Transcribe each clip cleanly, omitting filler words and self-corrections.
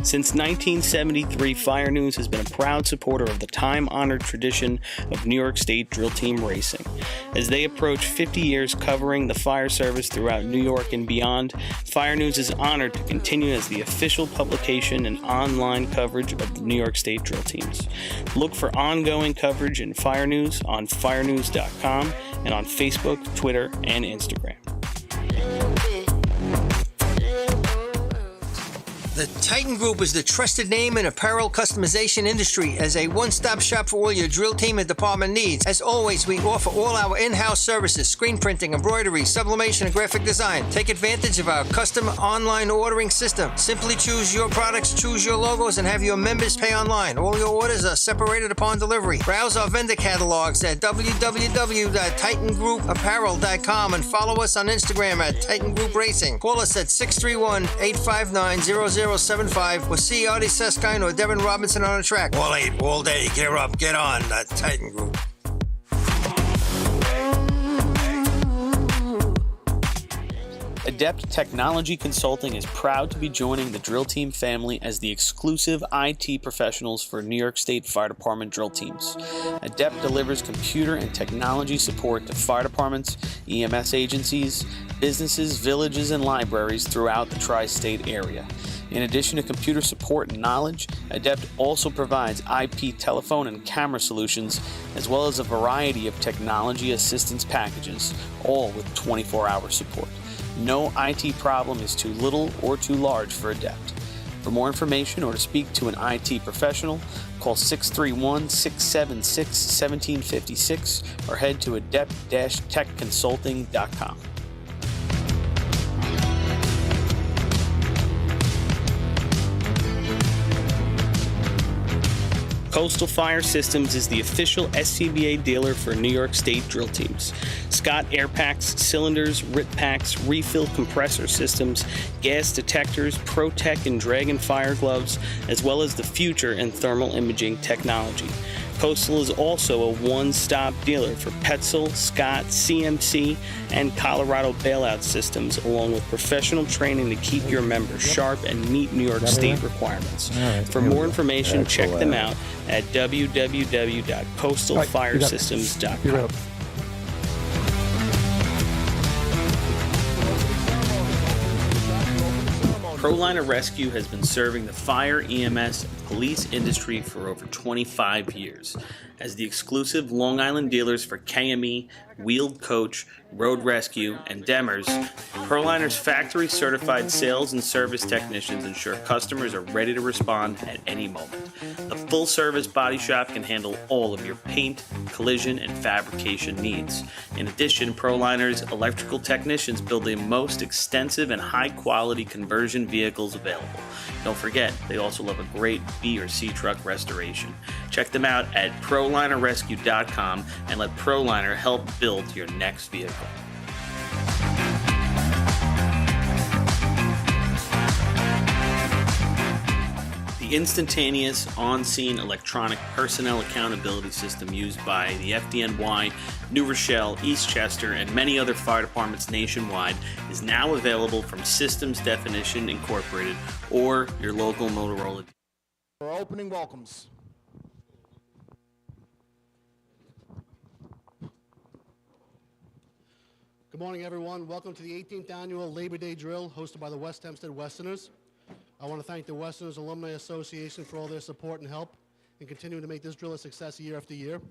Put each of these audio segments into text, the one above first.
Since 1973, Fire News has been a proud supporter of the time-honored tradition of New York State drill team racing. As they approach 50 years covering the fire service throughout New York and beyond, Fire News is honored to continue as the official publication and online coverage of the New York State drill teams. Look for ongoing coverage in Fire News on firenews.com and on Facebook, Twitter, and Instagram. The Titan Group is the trusted name in apparel customization industry as a one-stop shop for all your drill team and department needs. As always, we offer all our in-house services, screen printing, embroidery, sublimation, and graphic design. Take advantage of our custom online ordering system. Simply choose your products, choose your logos, and have your members pay online. All your orders are separated upon delivery. Browse our vendor catalogs at www.titangrouapparel.com and follow us on Instagram at Titan Group Racing. Call us at 631-859-0075 or see Artie Seskine or Devin Robinson on the track. All 8, all day. Get up, get on. That Titan Group. Adept Technology Consulting is proud to be joining the drill team family as the exclusive IT professionals for New York State Fire Department drill teams. Adept delivers computer and technology support to fire departments, EMS agencies, businesses, villages, and libraries throughout the tri-state area. In addition to computer support and knowledge, Adept also provides IP telephone and camera solutions, as well as a variety of technology assistance packages, all with 24-hour support. No IT problem is too little or too large for Adept. For more information or to speak to an IT professional, call 631-676-1756 or head to adept-techconsulting.com. Coastal Fire Systems is the official SCBA dealer for New York State drill teams. Scott air packs, cylinders, RIT packs, refill compressor systems, gas detectors, ProTech and Dragon fire gloves, as well as the future in thermal imaging technology. Coastal is also a one-stop dealer for Petzl, Scott, CMC, and Colorado bailout systems, along with professional training to keep your members sharp and meet New York State requirements. For more information, check them out at www.coastalfiresystems.com. ProLiner Rescue has been serving the fire, EMS, and police industry for over 25 years. As the exclusive Long Island dealers for KME, Wheeled Coach, Road Rescue, and Demers, ProLiner's factory-certified sales and service technicians ensure customers are ready to respond at any moment. The full-service body shop can handle all of your paint, collision, and fabrication needs. In addition, ProLiner's electrical technicians build the most extensive and high-quality conversion vehicles available. Don't forget, they also love a great B or C truck restoration. Check them out at ProLinerRescue.com and let ProLiner help build your next vehicle. The instantaneous on-scene electronic personnel accountability system used by the FDNY, New Rochelle, Eastchester, and many other fire departments nationwide is now available from Systems Definition Incorporated or your local Motorola. For opening welcomes. Good morning, everyone. Welcome to the 18th Annual Labor Day Drill hosted by the West Hempstead Westerners. I want to thank the Westerners Alumni Association for all their support and help in continuing to make this drill a success year after year.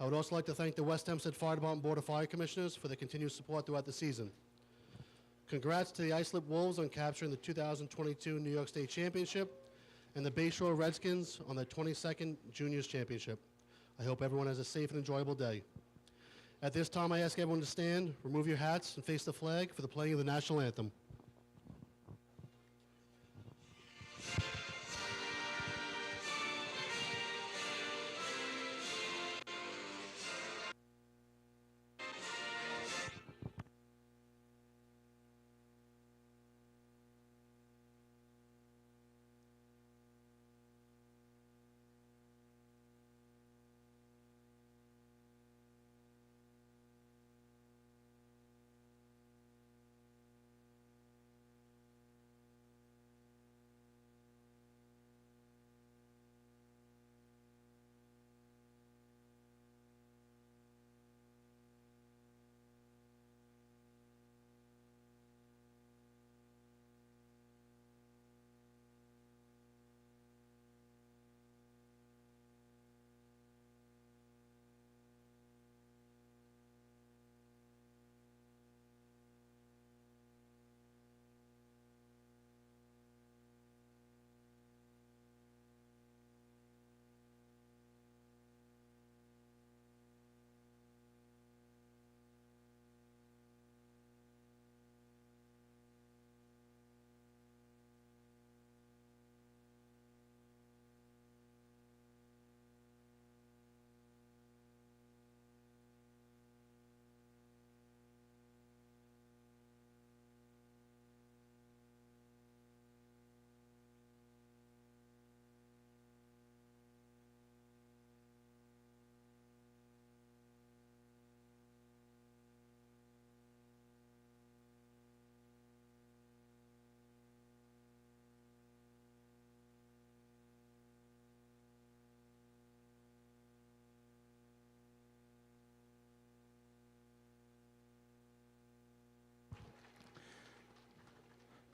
I would also like to thank the West Hempstead Fire Department Board of Fire Commissioners for their continued support throughout the season. Congrats to the Islip Wolves on capturing the 2022 New York State Championship and the Bayshore Redskins on their 22nd Juniors Championship. I hope everyone has a safe and enjoyable day. At this time, I ask everyone to stand, remove your hats, and face the flag for the playing of the national anthem.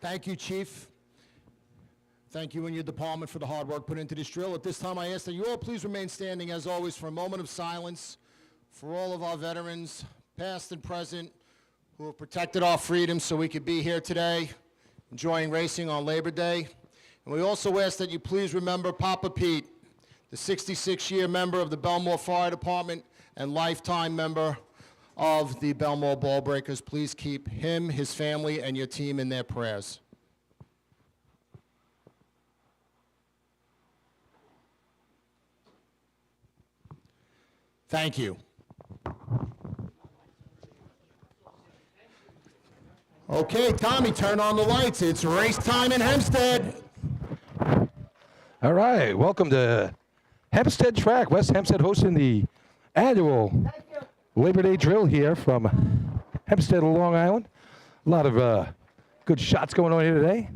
Thank you, Chief. Thank you and your department for the hard work put into this drill. At this time, I ask that you all please remain standing, as always, for a moment of silence for all of our veterans, past and present, who have protected our freedom so we could be here today, enjoying racing on Labor Day. And we also ask that you please remember Papa Pete, the 66-year member of the Belmore Fire Department and lifetime member of the Belmore Ball Breakers. Please keep him, his family, and your team in their prayers. Thank you. Okay, Tommy, turn on the lights. It's race time in Hempstead. All right, welcome to Hempstead Track. West Hempstead hosting the annual Labor Day drill here from Hempstead, Long Island. A lot of good shots going on here today.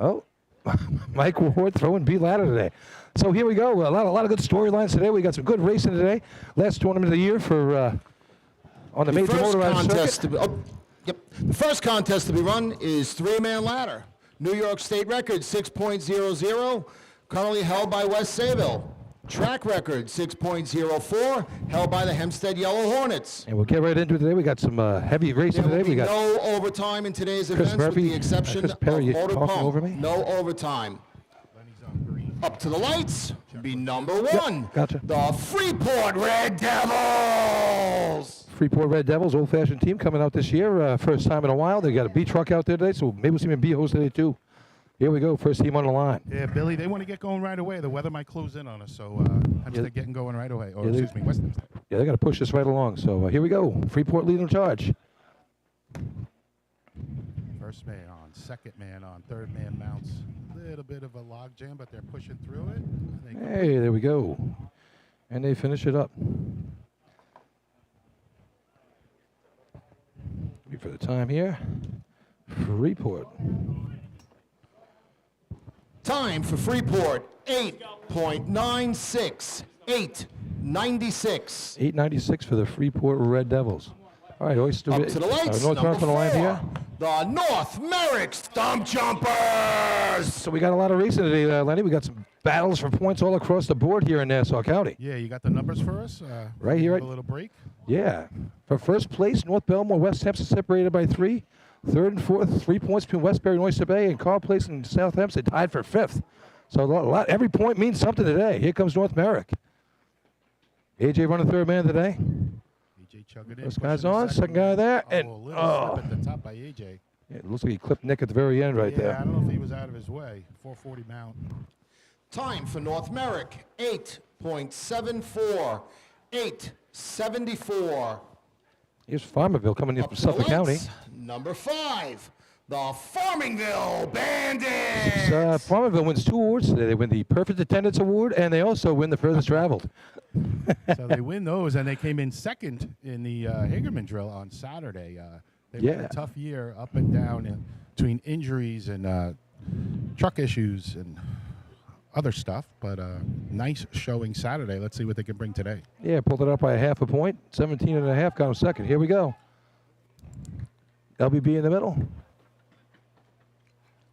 Oh, Mike Ward throwing B ladder today. So here we go. A lot of good storylines today. We got some good racing today. Last tournament of the year for on the major motorized circuit. The first contest to be run is three-man ladder. New York State record 6.00, currently held by West Sayville. Track record 6.04, held by the Hempstead Yellow Hornets. And we'll get right into it today. We got some heavy racing There will today. be We got no overtime in today's Chris events, with Murphy, the exception Chris of Perry, motor talking pump. over me. No overtime. Up to the lights, be number one. Gotcha. The Freeport Red Devils. Freeport Red Devils, old-fashioned team coming out this year. First time in a while. They got a B truck out there today, so maybe we'll see them in B host today too. Here we go, first team on the line. Yeah, Billy, they want to get going right away. The weather might close in on us, so Hempstead getting going right away. Or, excuse me, West Hempstead. Yeah, they got to push this right along. So here we go. Freeport leading charge. First man on, second man on, third man mounts. A little bit of a log jam, but they're pushing through it. Hey, there we go. And they finish it up. Wait for the time here. Freeport. Time for Freeport, 8.96. 8.96. 896 for the Freeport Red Devils. All right, Oyster. Up to the lights, North number on the line 4, here. the North Merrick Stump Jumpers. So we got a lot of racing today, Lenny. We got some battles for points all across the board here in Nassau County. Yeah, you got the numbers for us? Right here. A little break. Yeah. For first place, North Belmore, West Hempstead separated by 3. Third and fourth, 3 points between Westbury and Oyster Bay, and Carl Place and South Hempstead tied for 5th. So every point means something today. Here comes North Merrick. AJ running third man today. AJ chugging in. First guy's on, second guy there, and a little slip at the top by AJ. Yeah, it looks like he clipped Nick at the very end right there. I don't know if he was out of his way. 440 mount. Time for North Merrick, 8.74. 8.74. Here's Farmerville coming in Up from to the Suffolk County. lights, number 5, the Farmingville Bandits. Farmerville wins 2 awards today. They win the Perfect Attendance Award, and they also win the Furthest Traveled. So they win those, and they came in second in the Hagerman drill on Saturday. They had a tough year, up and down, between injuries and truck issues and other stuff, but nice showing Saturday. Let's see what they can bring today. Yeah, pulled it up by a half a point. 17.5 got him second. Here we go. LBB in the middle.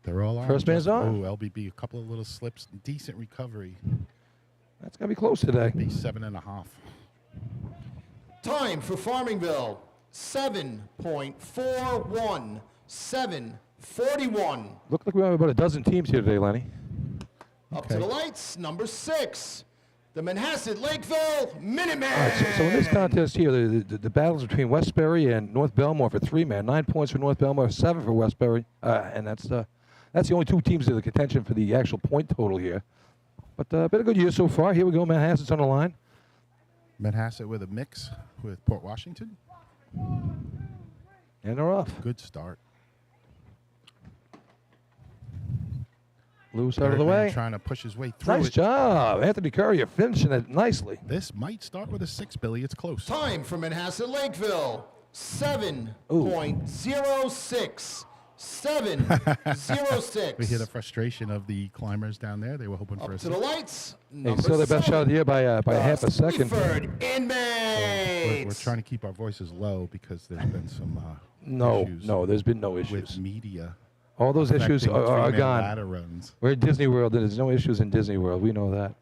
They're all on. First man's on. Oh, LBB, a couple of little slips, decent recovery. That's going to be close today. Be 7.5. Time for Farmingville, 7.41. 7:41. Look like we have about a dozen teams here today, Lenny. Up to the lights, number 6, the Manhasset Lakeville Minutemen. All right, so in this contest here, the battles between Westbury and North Belmore for 3-man. 9 points for North Belmore, 7 for Westbury, and that's the only 2 teams in the contention for the actual point total here. But been a good year so far. Here we go. Manhasset's on the line. Manhasset with a mix with Port Washington. And they're off. Good start. Lewis out of the way. Trying to push his way through Nice it. job. Anthony Courier finishing it nicely. This might start with a 6, Billy. It's close. Time for Manhasset Lakeville, 7.06. 7.06. We hear the frustration of the climbers down there. They were hoping for a Up to 6. the lights, They number still their best 7, shot here by a half a second. Sleaford Inman. States. We're trying to keep our voices low because there's been some issues No, there's been no with issues. media. All those issues affecting are three-man gone. ladder runs. We're at Disney World, and there's no issues in Disney World. We know that.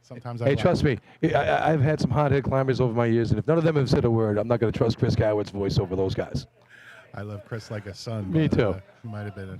Sometimes Hey, trust me, I've had some hot-head climbers over my years, and if none of them have said a word, I'm not going to trust Chris Coward's voice over those guys. I love Chris like a son. Me but, too. He might have been.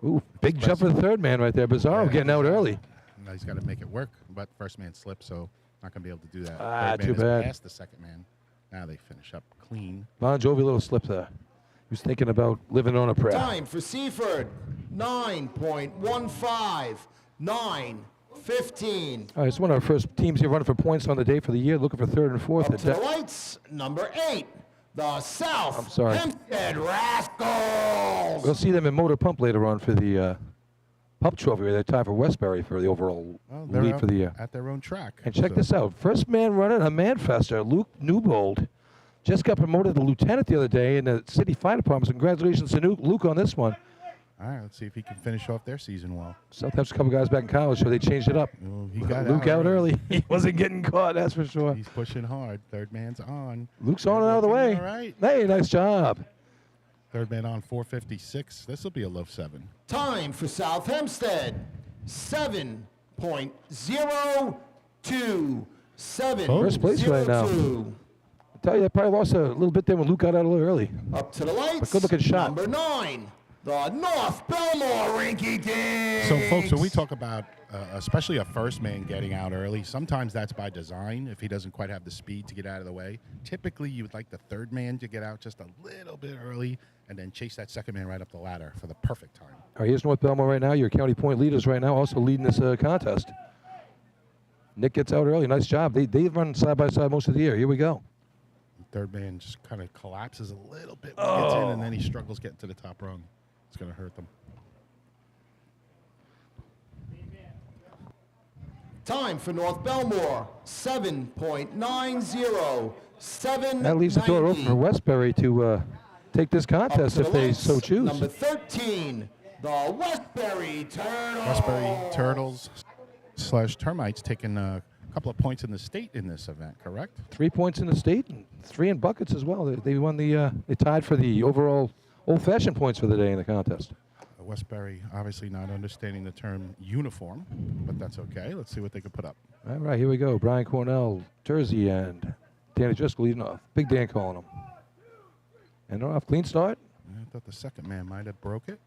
Ooh, big jump for the third man right there. Bizarro getting out early. Now he's got to make it work, but first man slipped, so not going to be able to do that. Ah, Third man too is bad. Past the second man. Now they finish up clean. Bon Jovi little slip there. He was thinking about living on a prayer. Time for Seaford, 9.15, 9:15. All right, it's one of our first teams here running for points on the day for the year, looking for third and fourth. Up to the lights, number 8, the South I'm sorry. Hempstead Rascals. We'll see them in Motor Pump later on for the Pump Trophy. They're tied for Westbury for the overall Well, they're lead out for the year. at their own track. And check so- this out. First man running a Manfester, Luke Newbold, just got promoted to lieutenant the other day in the city fire department. So congratulations to Luke on this one. All right, let's see if he can finish off their season well. Sometimes a couple guys back in college, so they changed it up. Well, he got Luke out early. He wasn't getting caught, that's for sure. He's pushing hard. Third man's on. Luke's on and out of the way. All right. Hey, nice job. Third man on 4:56. This will be a low 7. Time for South Hempstead, 7.02. 7. First place right now. I tell you, I probably lost a little bit there when Luke got out a little early. Up to the lights. But good looking shot. Number 9, the North Belmore Rinky Dinks. So, folks, when we talk about especially a first man getting out early, sometimes that's by design if he doesn't quite have the speed to get out of the way. Typically, you would like the third man to get out just a little bit early and then chase that second man right up the ladder for the perfect time. All right, here's North Belmore right now. Your county point leaders right now, also leading this contest. Nick gets out early. Nice job. They've run side by side most of the year. Here we go. Third man just kind of collapses a little bit when he gets in, and then he struggles getting to the top rung. It's going to hurt them. Time for North Belmore, 7.90. 7. That leaves the door open for Westbury to take this contest if they so choose. Number 13, the Westbury Turtles. Westbury Turtles / Termites taking a couple of points in the state in this event, correct? 3 points in the state and 3 in buckets as well. They won the. They tied for the overall old-fashioned points for the day in the contest. Westbury obviously not understanding the term uniform, but that's okay. Let's see what they can put up. All right, here we go. Brian Cornell, Tersey, and Danny Driscoll leading off. Big Dan calling them. And they're off. Clean start. I thought the second man might have broke it.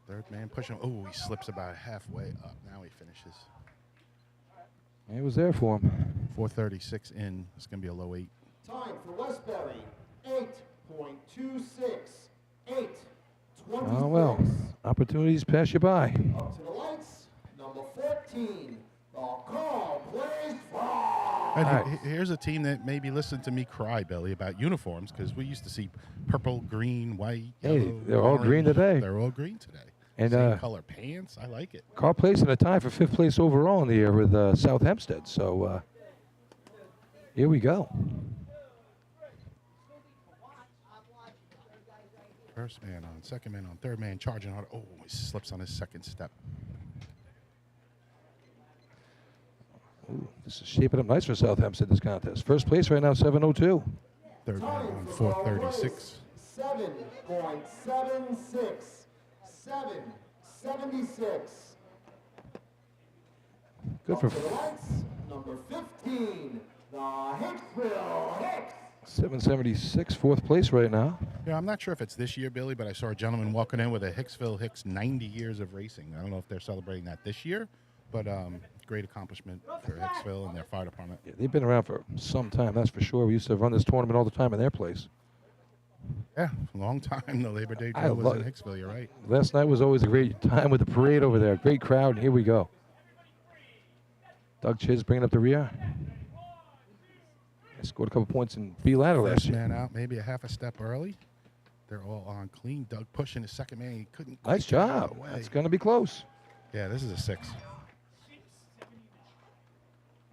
Third man pushing. Oh, he slips about halfway up. Now he finishes. It was there for him. 4:36 in. It's going to be a low 8. Time for Westbury, 8.26. 8.26. Oh, well. Opportunities pass you by. Up to the lights, number 14, the Call Plays Frog. And All right. here's a team that maybe listened to me cry, Billy, about uniforms, because we used to see purple, green, white, Hey, yellow, they're all green orange. today. They're all green today. And, Same color pants. I like it. Carl placing a tie for 5th place overall in the year with South Hempstead. So here we go. First man on, second man on, third man charging hard. Oh, he slips on his second step. Ooh, this is shaping up nice for South Hempstead, this contest. First place right now, 7:02. Third man on 4:36. 7.76. 7.76. Good for Up to the lights, number 15, the Hicksville Hicks. 776, 4th place right now. Yeah, I'm not sure if it's this year, Billy, but I saw a gentleman walking in with a Hicksville Hicks 90 years of racing. I don't know if they're celebrating that this year, but great accomplishment for Hicksville and their fire department. Yeah, they've been around for some time, that's for sure. We used to run this tournament all the time in their place. Yeah, long time. The Labor Day I drill was love in it. Hicksville, you're right. Last night was always a great time with the parade over there. Great crowd, and here we go. Doug Chiz bringing up the rear. He scored a couple points in B ladder last First year. man out, maybe a half a step early. They're all on clean. Doug pushing his second man. He couldn't quite Nice get out of job. the way. It's going to be close. Yeah, this is a 6.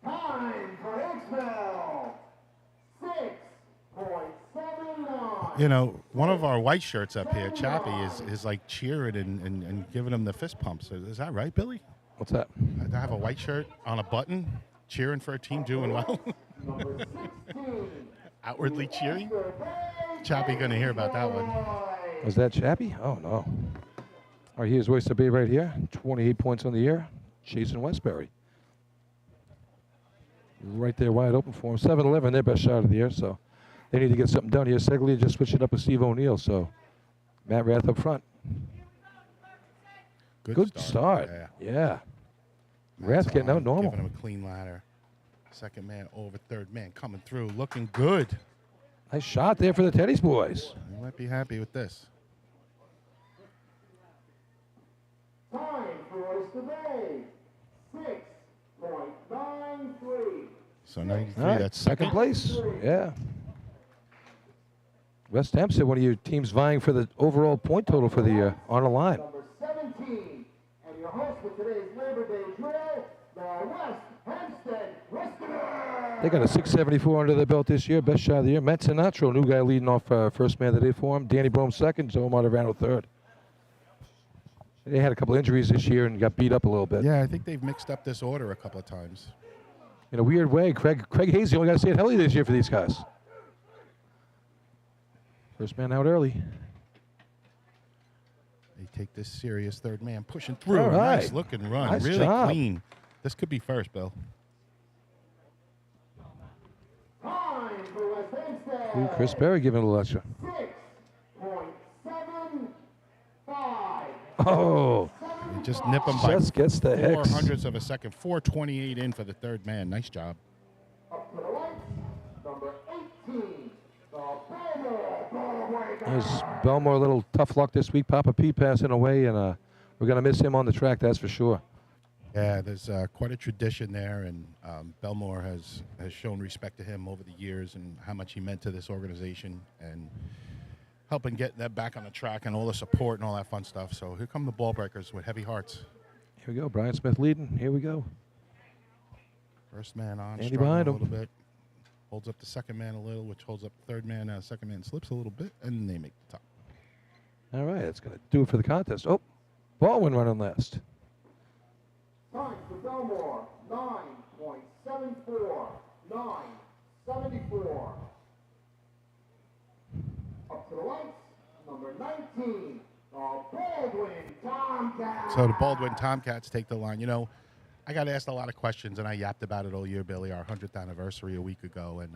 Time for Hicksville, 6.79. You know, one of our white shirts up here, Chappie, is like cheering and giving him the fist pumps. Is that right, Billy? What's that? I have a white shirt on a button cheering for a team doing well. Outwardly cheering. Chappie going to hear about that one. Was that Chappie? Oh, no. All right, here's Oyster Bay right here. 28 points on the year. Chasing Westbury. Right there wide open for him. 7-11, their best shot of the year, so they need to get something done here. Segley just switching up with Steve O'Neill, so Matt Rath up front. Good start. Yeah. Rath getting out normal. Giving him a clean ladder. Second man over, third man coming through, looking good. Nice shot there for the Teddy's boys. You might be happy with this. Time for Oyster Bay, 6.93. So 93, All right, that's second place. Yeah. West Hempstead, one of your teams vying for the overall point total for the year, on the line. Number 17, and your host for today's Labor Day drill, the West Hempstead Westerners. They got a 674 under their belt this year, best shot of the year. Matt Sinatro, new guy leading off first man of the day for him. Danny Brome second, Joe Monterano third. They had a couple injuries this year and got beat up a little bit. Yeah, I think they've mixed up this order a couple of times. In a weird way, Craig Hazy only got to stay at Helly this year for these guys. First man out early. They take this serious third man, pushing through. All right. Nice look and run. Nice really job. clean. This could be first, Bill. Time for West Hempstead. Ooh, Chris Berry giving a little extra. 6.75. Oh, They just nip him by just gets the 4 Hicks. hundredths of a second. 4:28 in for the third man. Nice job. Up to the lights, number 18, the Belmore Broadway There's Belmore, a little tough luck this week. Papa P passing away, and we're going to miss him on the track, that's for sure. Yeah, there's quite a tradition there, and Belmore has shown respect to him over the years and how much he meant to this organization and helping get that back on the track and all the support and all that fun stuff. So here come the ball breakers with heavy hearts. Here we go. Brian Smith leading. Here we go. First man on, Andy struggling behind a him. little bit. Holds up the second man a little, which holds up the third man. Second man slips a little bit, and they make the top. All right, that's going to do it for the contest. Oh, Baldwin running last. Time for Belmore, 9.74, 9.74. Up to the lights, number 19, the Baldwin Tomcats. So the Baldwin Tomcats take the line. You know, I got asked a lot of questions, and I yapped about it all year, Billy, our 100th anniversary a week ago. And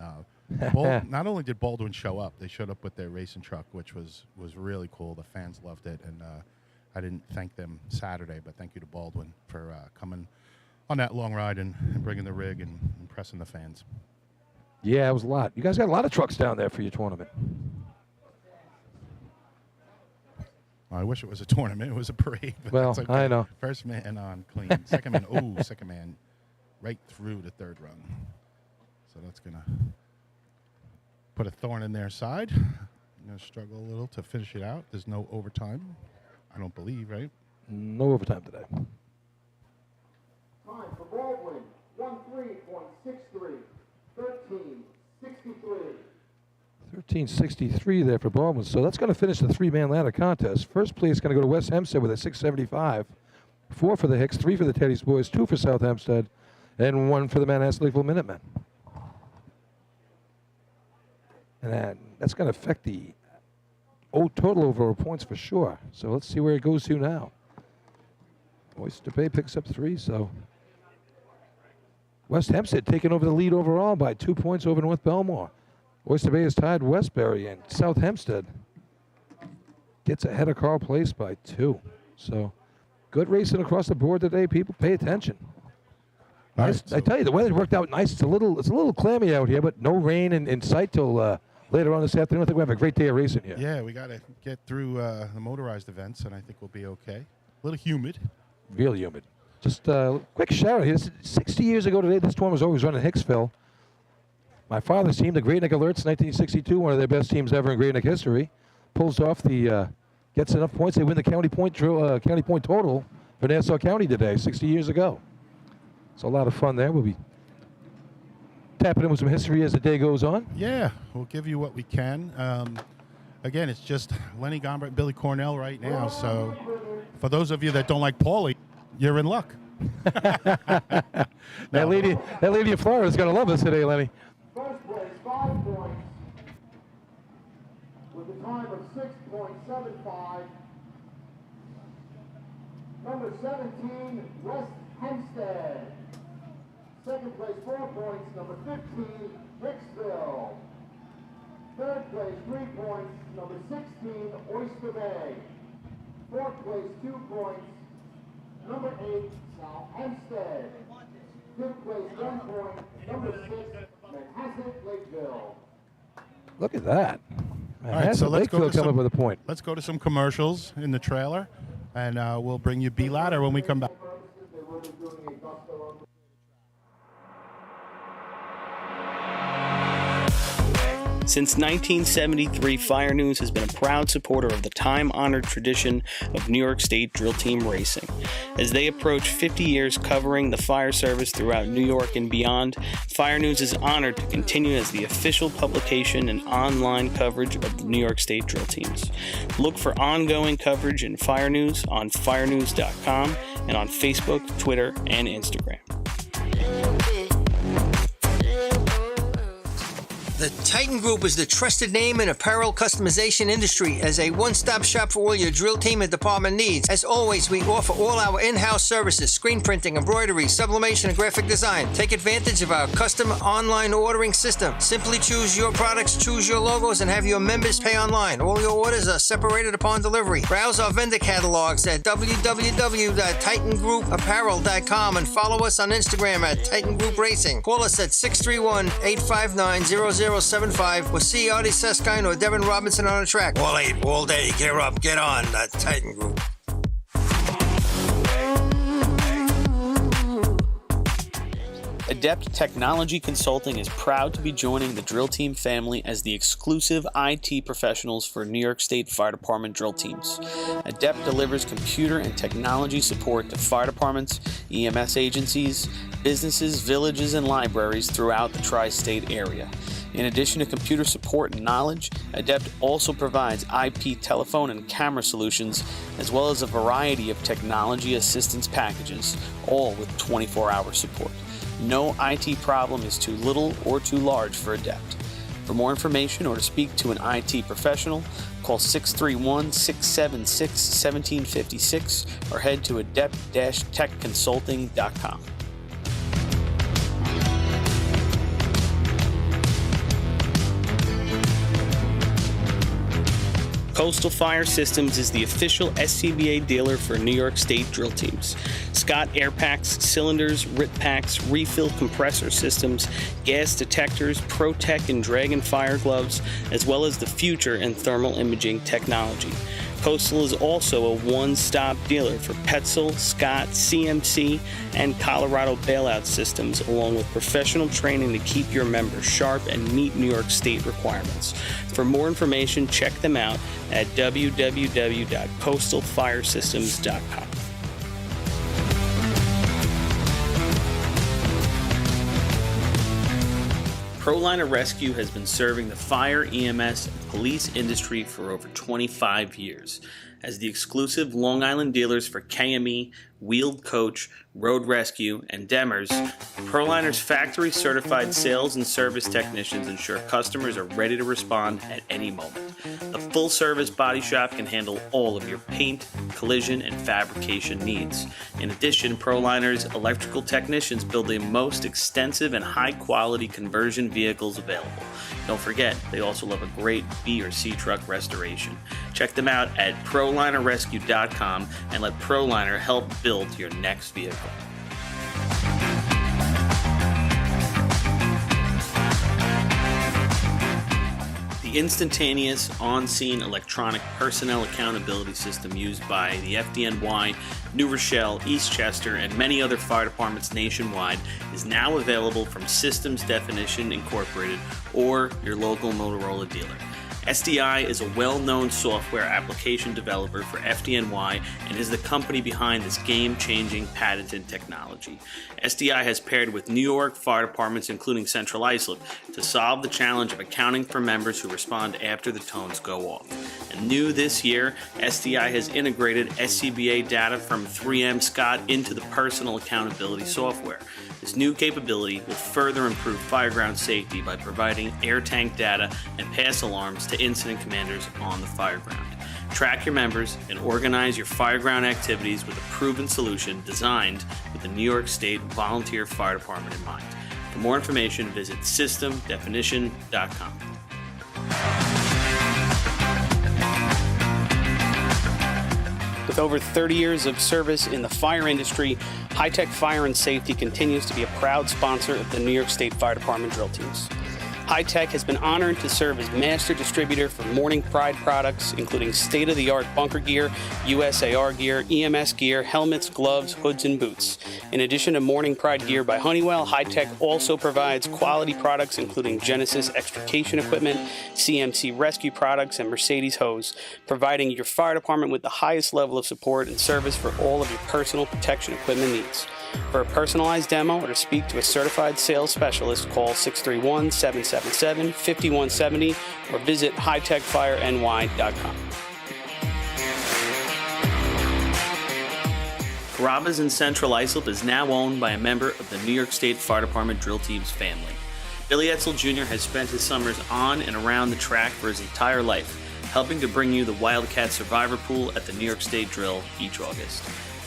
not only did Baldwin show up, they showed up with their racing truck, which was really cool. The fans loved it. And I didn't thank them Saturday, but thank you to Baldwin for coming on that long ride and bringing the rig and impressing the fans. Yeah, it was a lot. You guys got a lot of trucks down there for your tournament. I wish it was a tournament. It was a parade. But Well, that's okay. I know. First man on clean. Second man, second man right through the third run. So that's going to put a thorn in their side. I'm going to struggle a little to finish it out. There's no overtime, I don't believe, right? No overtime today. Time for Baldwin, 13.63, 13.63. 1363 there for Baldwin. So that's going to finish the three-man ladder contest. First place going to go to West Hempstead with a 675. 4 for the Hicks, 3 for the Teddy's boys, 2 for South Hempstead, and 1 for the Manhasset Lakeville Minutemen. And that's going to affect the total overall points for sure. So let's see where it goes to now. Oyster Bay picks up 3, so West Hempstead taking over the lead overall by 2 points over North Belmore. Oyster Bay is tied Westbury, and South Hempstead gets ahead of Carl Place by 2. So good racing across the board today. People pay attention. Nice. Right, so I tell you, the weather worked out nice. It's a little clammy out here, but no rain in sight till later on this afternoon. I think we have a great day of racing here. Yeah, we got to get through the motorized events, and I think we'll be okay. A little humid. Real humid. Just quick shout out here. 60 years ago today, this tournament was always run in Hicksville. My father's team, the Great Neck Alerts, 1962, one of their best teams ever in Great Neck history, pulls off gets enough points. They win the county point total for Nassau County today, 60 years ago. So a lot of fun there. We'll be tapping in with some history as the day goes on. Yeah, we'll give you what we can. Again, it's just Lenny Gombert and Billy Cornell right now. So for those of you that don't like Paulie, you're in luck. That lady in Florida is going to love us today, Lenny. First place, 5 points, with a time of 6.75. Number 17, West Hempstead. Second place, 4 points, number 15, Hicksville. Third place, 3 points, number 16, Oyster Bay. Fourth place, 2 points, number 8, South Hempstead. Fifth place, 1 point, number 6, Manhasset Lakeville. Look at that. All right, so let's go to come up with a point. Let's go to some commercials in the trailer, and we'll bring you B-Ladder when we come back. They will be doing a Gusto. Since 1973, Fire News has been a proud supporter of the time-honored tradition of New York State Drill Team racing. As they approach 50 years covering the fire service throughout New York and beyond, Fire News is honored to continue as the official publication and online coverage of the New York State Drill Teams. Look for ongoing coverage in Fire News on firenews.com and on Facebook, Twitter, and Instagram. The Titan Group is the trusted name in apparel customization industry as a one-stop shop for all your drill team and department needs. As always, we offer all our in-house services, screen printing, embroidery, sublimation, and graphic design. Take advantage of our custom online ordering system. Simply choose your products, choose your logos, and have your members pay online. All your orders are separated upon delivery. Browse our vendor catalogs at www.titangrouapparel.com and follow us on Instagram at Titan Group Racing. Call us at 631-859-0075 or see Artie Seskine or Devin Robinson on a track. All 8, all day. Get up, get on. The Titan Group. Adept Technology Consulting is proud to be joining the Drill Team family as the exclusive IT professionals for New York State Fire Department drill teams. Adept delivers computer and technology support to fire departments, EMS agencies, businesses, villages, and libraries throughout the tri-state area. In addition to computer support and knowledge, Adept also provides IP telephone and camera solutions, as well as a variety of technology assistance packages, all with 24-hour support. No IT problem is too little or too large for Adept. For more information or to speak to an IT professional, call 631-676-1756 or head to adept-techconsulting.com. Coastal Fire Systems is the official SCBA dealer for New York State drill teams. Scott air packs, cylinders, RIP packs, refill compressor systems, gas detectors, ProTech and Dragon fire gloves, as well as the future in thermal imaging technology. Coastal is also a one-stop dealer for Petzl, Scott, CMC, and Colorado bailout systems, along with professional training to keep your members sharp and meet New York State requirements. For more information, check them out at www.coastalfiresystems.com. ProLiner Rescue has been serving the fire, EMS, and police industry for over 25 years. As the exclusive Long Island dealers for KME, Wheeled Coach, Road Rescue, and Demers, ProLiner's factory-certified sales and service technicians ensure customers are ready to respond at any moment. The full-service body shop can handle all of your paint, collision, and fabrication needs. In addition, ProLiner's electrical technicians build the most extensive and high-quality conversion vehicles available. Don't forget, they also love a great B or C truck restoration. Check them out at ProLinerRescue.com and let ProLiner help build your next vehicle. The instantaneous, on-scene electronic personnel accountability system used by the FDNY, New Rochelle, Eastchester, and many other fire departments nationwide is now available from Systems Definition Incorporated or your local Motorola dealer. SDI is a well-known software application developer for FDNY and is the company behind this game-changing patented technology. SDI has paired with New York fire departments, including Central Islip, to solve the challenge of accounting for members who respond after the tones go off. And new this year, SDI has integrated SCBA data from 3M Scott into the personal accountability software. This new capability will further improve fireground safety by providing air tank data and pass alarms to incident commanders on the fireground. Track your members and organize your fireground activities with a proven solution designed with the New York State Volunteer Fire Department in mind. For more information, visit systemdefinition.com. With over 30 years of service in the fire industry, High Tech Fire and Safety continues to be a proud sponsor of the New York State Fire Department drill teams. High Tech has been honored to serve as master distributor for Morning Pride products, including state-of-the-art bunker gear, USAR gear, EMS gear, helmets, gloves, hoods, and boots. In addition to Morning Pride gear by Honeywell, High Tech also provides quality products including Genesis extrication equipment, CMC rescue products, and Mercedes hose, providing your fire department with the highest level of support and service for all of your personal protection equipment needs. For a personalized demo or to speak to a certified sales specialist, call 631-777-5170 or visit hightechfireny.com. Carrabba's in Central Islip is now owned by a member of the New York State Fire Department drill team's family. Billy Etzel Jr. has spent his summers on and around the track for his entire life, helping to bring you the Wildcat Survivor Pool at the New York State Drill each August.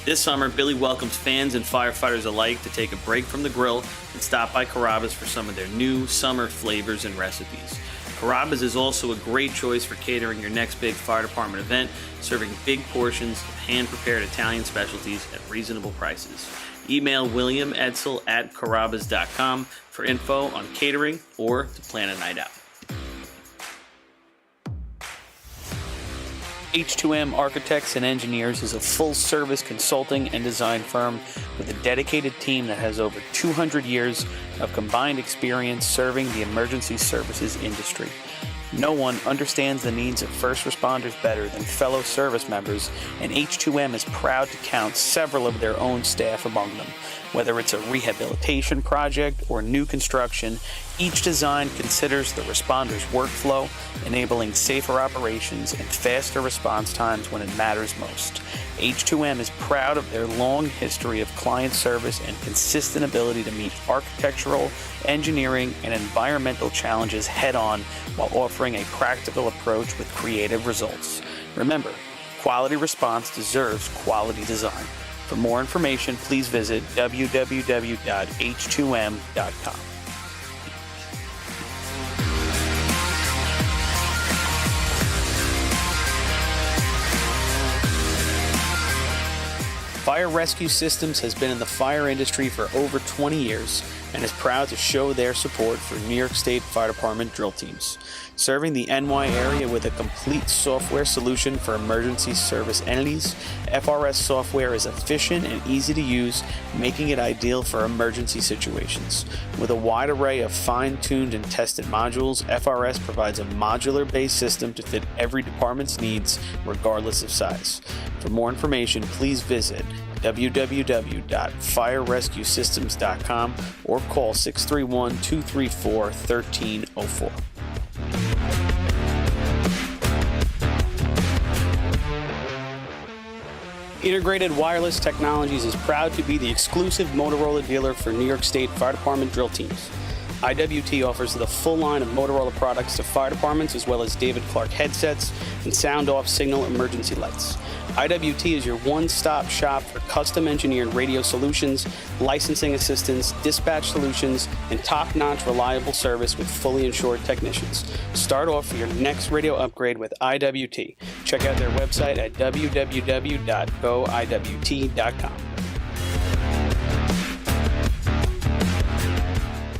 This summer, Billy welcomes fans and firefighters alike to take a break from the grill and stop by Carrabba's for some of their new summer flavors and recipes. Carrabba's is also a great choice for catering your next big fire department event, serving big portions of hand-prepared Italian specialties at reasonable prices. Email William Edsel at carrabbas.com for info on catering or to plan a night out. H2M Architects and Engineers is a full-service consulting and design firm with a dedicated team that has over 200 years of combined experience serving the emergency services industry. No one understands the needs of first responders better than fellow service members, and H2M is proud to count several of their own staff among them. Whether it's a rehabilitation project or new construction, each design considers the responder's workflow, enabling safer operations and faster response times when it matters most. H2M is proud of their long history of client service and consistent ability to meet architectural, engineering, and environmental challenges head-on while offering a practical approach with creative results. Remember, quality response deserves quality design. For more information, please visit www.h2m.com. Fire Rescue Systems has been in the fire industry for over 20 years and is proud to show their support for New York State Fire Department drill teams. Serving the NY area with a complete software solution for emergency service entities, FRS software is efficient and easy to use, making it ideal for emergency situations. With a wide array of fine-tuned and tested modules, FRS provides a modular-based system to fit every department's needs, regardless of size. For more information, please visit www.firerescuesystems.com or call 631-234-1304. Integrated Wireless Technologies is proud to be the exclusive Motorola dealer for New York State Fire Department drill teams. IWT offers the full line of Motorola products to fire departments, as well as David Clark headsets and sound-off signal emergency lights. IWT is your one-stop shop for custom-engineered radio solutions, licensing assistance, dispatch solutions, and top-notch reliable service with fully insured technicians. Start off your next radio upgrade with IWT. Check out their website at www.goiwt.com.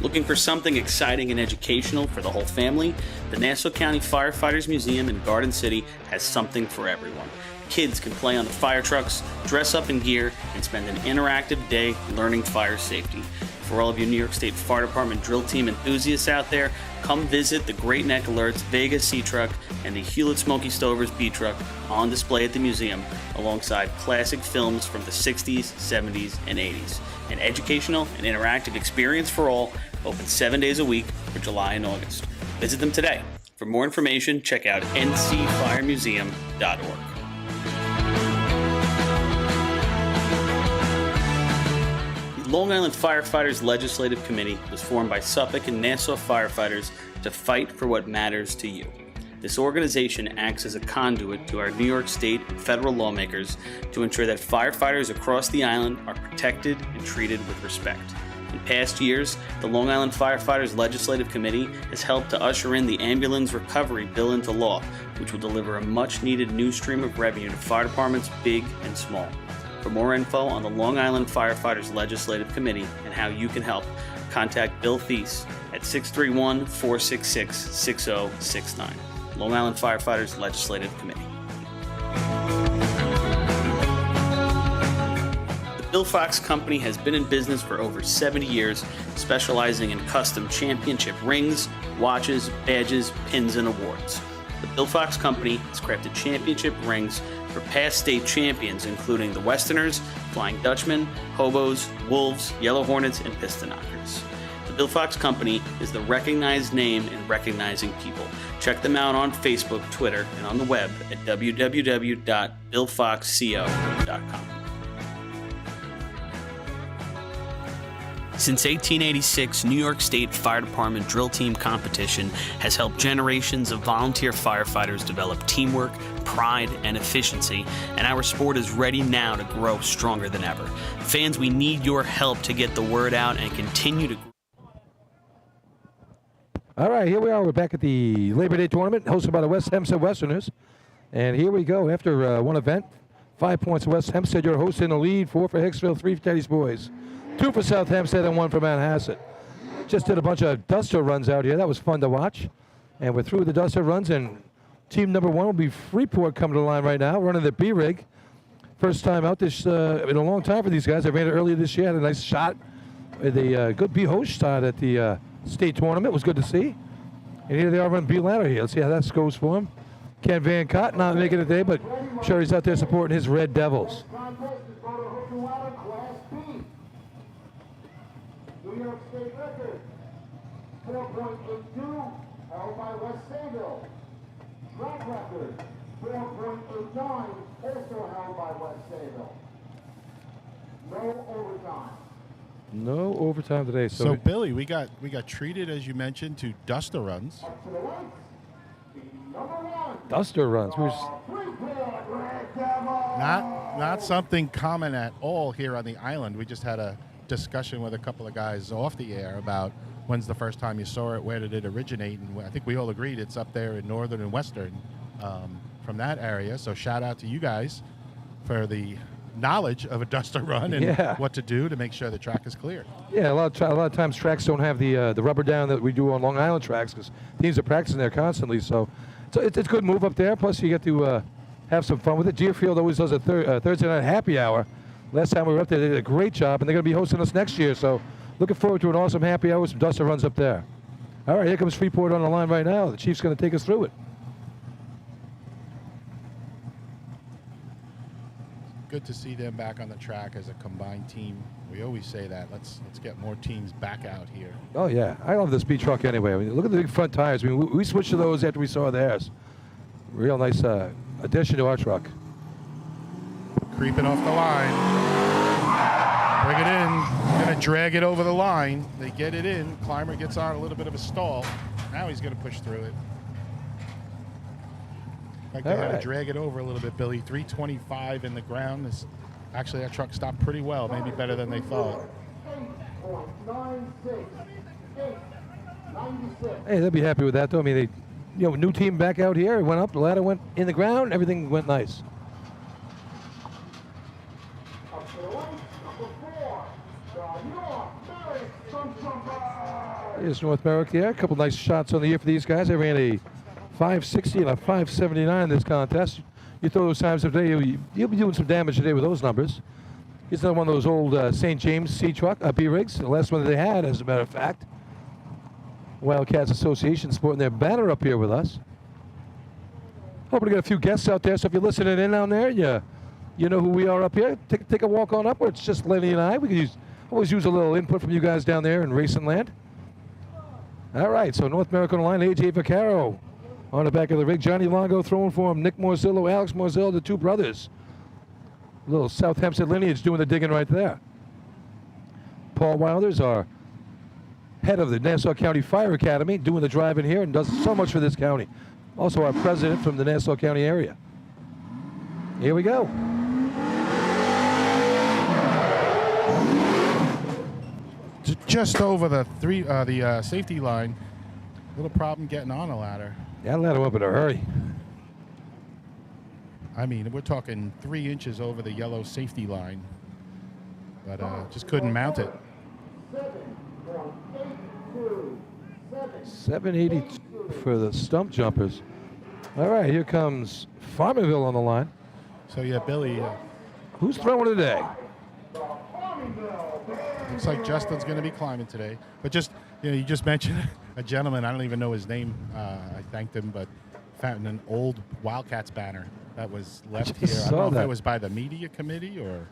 Looking for something exciting and educational for the whole family? The Nassau County Firefighters Museum in Garden City has something for everyone. Kids can play on the fire trucks, dress up in gear, and spend an interactive day learning fire safety. For all of you New York State Fire Department drill team enthusiasts out there, come visit the Great Neck Alerts Vega Sea Truck and the Hewlett Smoky Stovers B Truck on display at the museum, alongside classic films from the 60s, 70s, and 80s. An educational and interactive experience for all, open 7 days a week for July and August. Visit them today. For more information, check out ncfiremuseum.org. Long Island Firefighters Legislative Committee was formed by Suffolk and Nassau firefighters to fight for what matters to you. This organization acts as a conduit to our New York State and federal lawmakers to ensure that firefighters across the island are protected and treated with respect. In past years, the Long Island Firefighters Legislative Committee has helped to usher in the Ambulance Recovery Bill into law, which will deliver a much-needed new stream of revenue to fire departments big and small. For more info on the Long Island Firefighters Legislative Committee and how you can help, contact Bill Thies at 631-466-6069. Long Island Firefighters Legislative Committee. The Bill Fox Company has been in business for over 70 years, specializing in custom championship rings, watches, badges, pins, and awards. The Bill Fox Company has crafted championship rings for past state champions, including the Westerners, Flying Dutchmen, Hobos, Wolves, Yellow Hornets, and Piston Knockers. The Bill Fox Company is the recognized name in recognizing people. Check them out on Facebook, Twitter, and on the web at www.billfoxco.com. Since 1886, New York State Fire Department drill team competition has helped generations of volunteer firefighters develop teamwork, pride, and efficiency, and our sport is ready now to grow stronger than ever. Fans, we need your help to get the word out and continue to grow. All right, here we are. We're back at the Labor Day tournament hosted by the West Hempstead Westerners. And here we go. After one event, 5 points for West Hempstead. Your host in the lead, 4 for Hicksville, 3 for Teddy's Boys, 2 for South Hempstead, and 1 for Manhasset. Just did a bunch of duster runs out here. That was fun to watch. And we're through the duster runs, and team number 1 will be Freeport coming to the line right now, running the B-Rig. First time out this in a long time for these guys. I ran it earlier this year, had a nice shot. The good B-host start at the state tournament was good to see. And here they are running B-Ladder here. Let's see how that goes for him. Ken Van Cott not making it today, but I'm sure he's out there supporting his Red Devils. New York State record, 4.82, held by West Sayville. Track record, 4.89, also held by West Sayville. No overtime. No overtime today. So Billy, we got treated, as you mentioned, to duster runs. Up to the right, the number 1. Duster runs. Not something common at all here on the island. We just had a discussion with a couple of guys off the air about when's the first time you saw it, where did it originate, and I think we all agreed it's up there in northern and western from that area. So shout out to you guys for the knowledge of a duster run and what to do to make sure the track is clear. Yeah, a lot of times tracks don't have the rubber down that we do on Long Island tracks because teams are practicing there constantly. So it's a good move up there. Plus you get to have some fun with it. Deerfield always does a Thursday night happy hour. Last time we were up there, they did a great job, and they're going to be hosting us next year. So looking forward to an awesome happy hour with some duster runs up there. All right, here comes Freeport on the line right now. The Chief's going to take us through it. Good to see them back on the track as a combined team. We always say that. Let's get more teams back out here. Oh, yeah. I love this speed truck anyway. I mean, look at the big front tires. I mean, we switched to those after we saw theirs. Real nice addition to our truck. Creeping off the line. Bring it in. Going to drag it over the line. They get it in. Climber gets on a little bit of a stall. Now he's going to push through it. Like they had to drag it over a little bit, Billy. 325 in the ground. Actually, that truck stopped pretty well, maybe better than they thought. Hey, they'll be happy with that, though. I mean, new team back out here. It went up, the ladder went in the ground, everything went nice. Here's North Merrick here. A couple nice shots on the year for these guys. They ran a 560 and a 579 in this contest. You throw those times of day, you'll be doing some damage today with those numbers. He's another one of those old St. James C truck, B-rigs. The last one that they had, as a matter of fact. Wildcats Association sporting their banner up here with us. Hoping to get a few guests out there, so if you're listening in down there, you know who we are up here. Take a walk on up, where it's just Lenny and I. We can always use a little input from you guys down there in Racing Land. All right, so North American on the line, A.J. Vaccaro on the back of the rig. Johnny Longo throwing for him. Nick Morzillo, Alex Morzillo, the two brothers. A little South Hempstead lineage doing the digging right there. Paul Wilders, our head of the Nassau County Fire Academy, doing the driving here and does so much for this county. Also our president from the Nassau County area. Here we go. Just over the safety line. Little problem getting on a ladder. Yeah, ladder up in a hurry. I mean, we're talking 3 inches over the yellow safety line, but just couldn't mount it. 782 for the stump jumpers. All right, here comes Farmerville on the line. So yeah, Billy. Who's throwing today? Looks like Justin's going to be climbing today. But just, you just mentioned a gentleman, I don't even know his name. I thanked him, but found an old Wildcats banner that was left here. I don't know if it was by the media committee or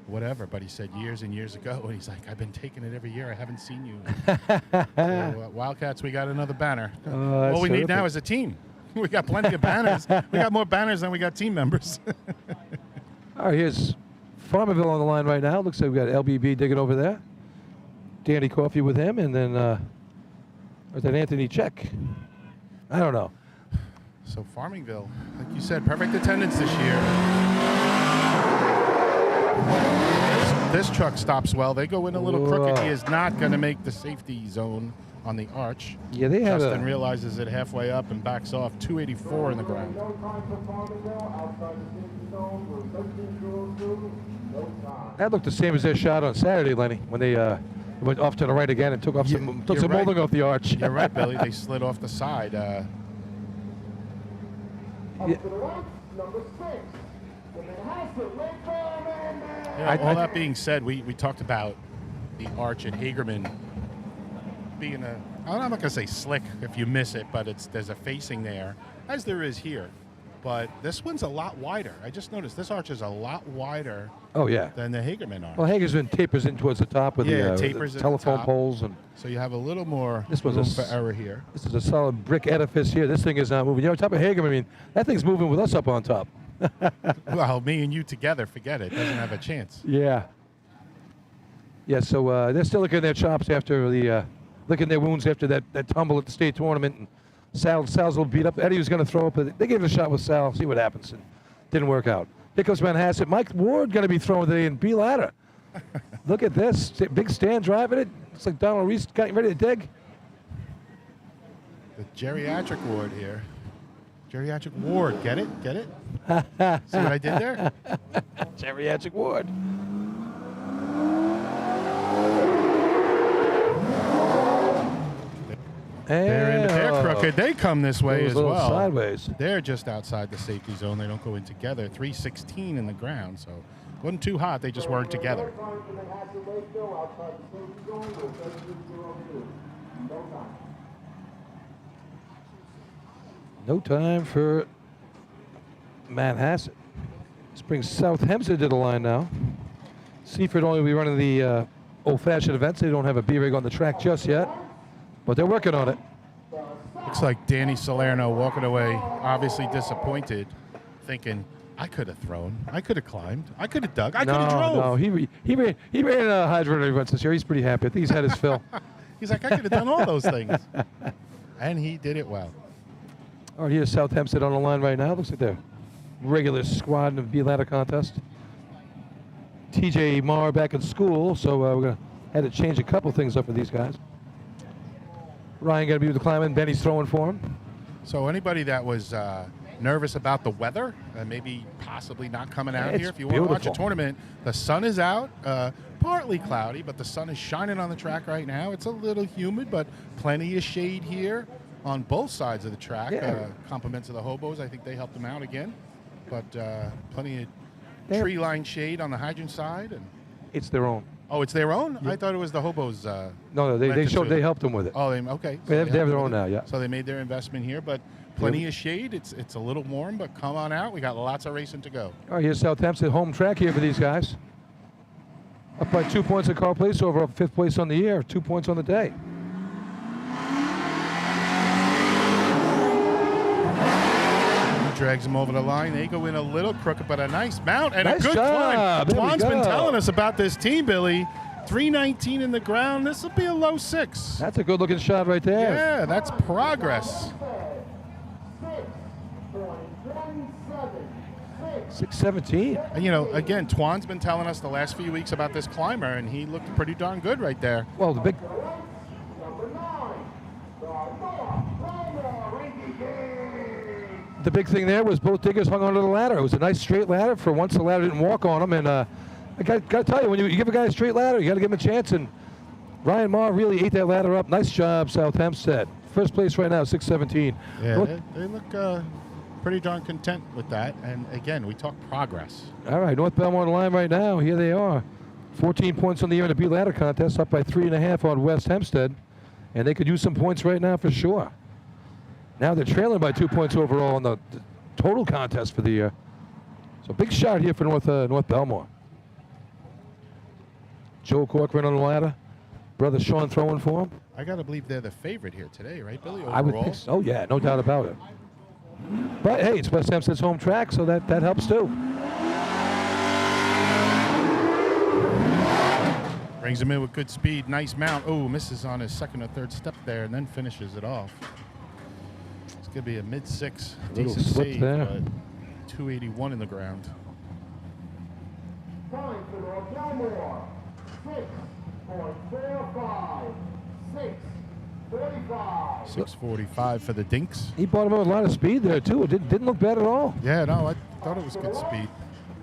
whatever, but he said years and years ago, and he's like, I've been taking it every year. I haven't seen you. So, Wildcats, we got another banner. All we need now is a team. We got plenty of banners. We got more banners than we got team members. All right, here's Farmerville on the line right now. Looks like we got LBB digging over there. Danny Coffey with him, and then is that Anthony Check? I don't know. So Farmingville, like you said, perfect attendance this year. This truck stops well. They go in a little crooked. He is not going to make the safety zone on the arch. Yeah, they have Justin realizes it halfway up and backs off. 284 in the ground. That looked the same as their shot on Saturday, Lenny, when they went off to the right again and took some molding off the arch. You're right, Billy. They slid off the side. Yeah. All that being said, we talked about the arch at Hagerman being I'm not going to say slick if you miss it, but there's a facing there, as there is here. But this one's a lot wider. I just noticed this arch is a lot wider than the Hagerman arch. Well, Hagerman tapers in towards the top with the telephone poles. And so you have a little more room for error here. This is a solid brick edifice here. This thing is not moving. On top of Hagerman, I mean, that thing's moving with us up on top. Well, me and you together, forget it. Doesn't have a chance. Yeah. Yeah, so they're still licking their chops after licking their wounds after that tumble at the state tournament. And Sal's a little beat up. Eddie was going to throw up, but they gave it a shot with Sal, see what happens. And didn't work out. Here comes Manhasset. Mike Ward going to be throwing today in B ladder. Look at this. Big stand driving it. Looks like Donald Reese getting ready to dig. The geriatric ward here. Geriatric ward. Get it? Get it? See what I did there? Geriatric ward. They're crooked. They come this way as well. Sideways. They're just outside the safety zone. They don't go in together. 316 in the ground, so it wasn't too hot. They just weren't together. No time for Manhasset. This brings South Hempstead to the line now. Seaford only will be running the old-fashioned events. They don't have a B-rig on the track just yet, but they're working on it. Looks like Danny Salerno walking away, obviously disappointed, thinking, I could have thrown, I could have climbed, I could have dug, I could have drove. No, he ran a hydrant events this year. He's pretty happy. I think he's had his fill. He's like, I could have done all those things. And he did it well. All right, here's South Hempstead on the line right now. Looks like their regular squad in the B-ladder contest. TJ Marr back in school, so we're going to have to change a couple things up for these guys. Ryan going to be with the climbing. Benny's throwing for him. So anybody that was nervous about the weather, maybe possibly not coming out here, if you want to watch a tournament, the sun is out. Partly cloudy, but the sun is shining on the track right now. It's a little humid, but plenty of shade here on both sides of the track. Compliments of the hobos. I think they helped them out again. But plenty of tree-lined shade on the hydrant side. And It's their own. Oh, it's their own? I thought it was the hobos. No, they helped them with it. Oh, okay. They have their helped own with now, it. yeah. So they made their investment here, but plenty of shade. It's a little warm, but come on out. We got lots of racing to go. All right, here's South Hempstead, home track here for these guys. Up by 2 points at car place, over 5th place on the year, 2 points on the day. Drags them over the line. They go in a little crooked, but a nice mount and Nice a good job. climb. There we Juan's been go. telling us about this team, Billy. 319 in the ground. This will be a low 6. That's a good looking shot right there. Yeah, that's progress. 617. And, you know, again, Twan's been telling us the last few weeks about this climber, and he looked pretty darn good right there. Well, the big thing there was both diggers hung onto the ladder. It was a nice straight ladder. For once, the ladder didn't walk on them. And I got to tell you, when you give a guy a straight ladder, you got to give him a chance. And Ryan Marr really ate that ladder up. Nice job, South Hempstead. First place right now, 617. Yeah, they look pretty darn content with that. And again, we talk progress. All right, North Belmont on the line right now. Here they are. 14 points on the year in the B ladder contest, up by 3.5 on West Hempstead. And they could use some points right now for sure. Now they're trailing by 2 points overall in the total contest for the year. So big shot here for North Belmont. Joe Corcoran on the ladder. Brother Sean throwing for him. I got to believe they're the favorite here today, right, Billy? Overall? I would think so. Oh, yeah, no doubt about it. But, hey, it's West Hempstead's home track, so that helps too. Brings him in with good speed. Nice mount. Oh, misses on his second or third step there and then finishes it off. It's going to be a mid-6. Little Decent slip save, there. but 281 in the ground. Time for North Belmont. 6.45. 6:45. 6:45 for the Dinks. He brought him in with a lot of speed there, too. It didn't look bad at all. Yeah, no, I thought it was good speed.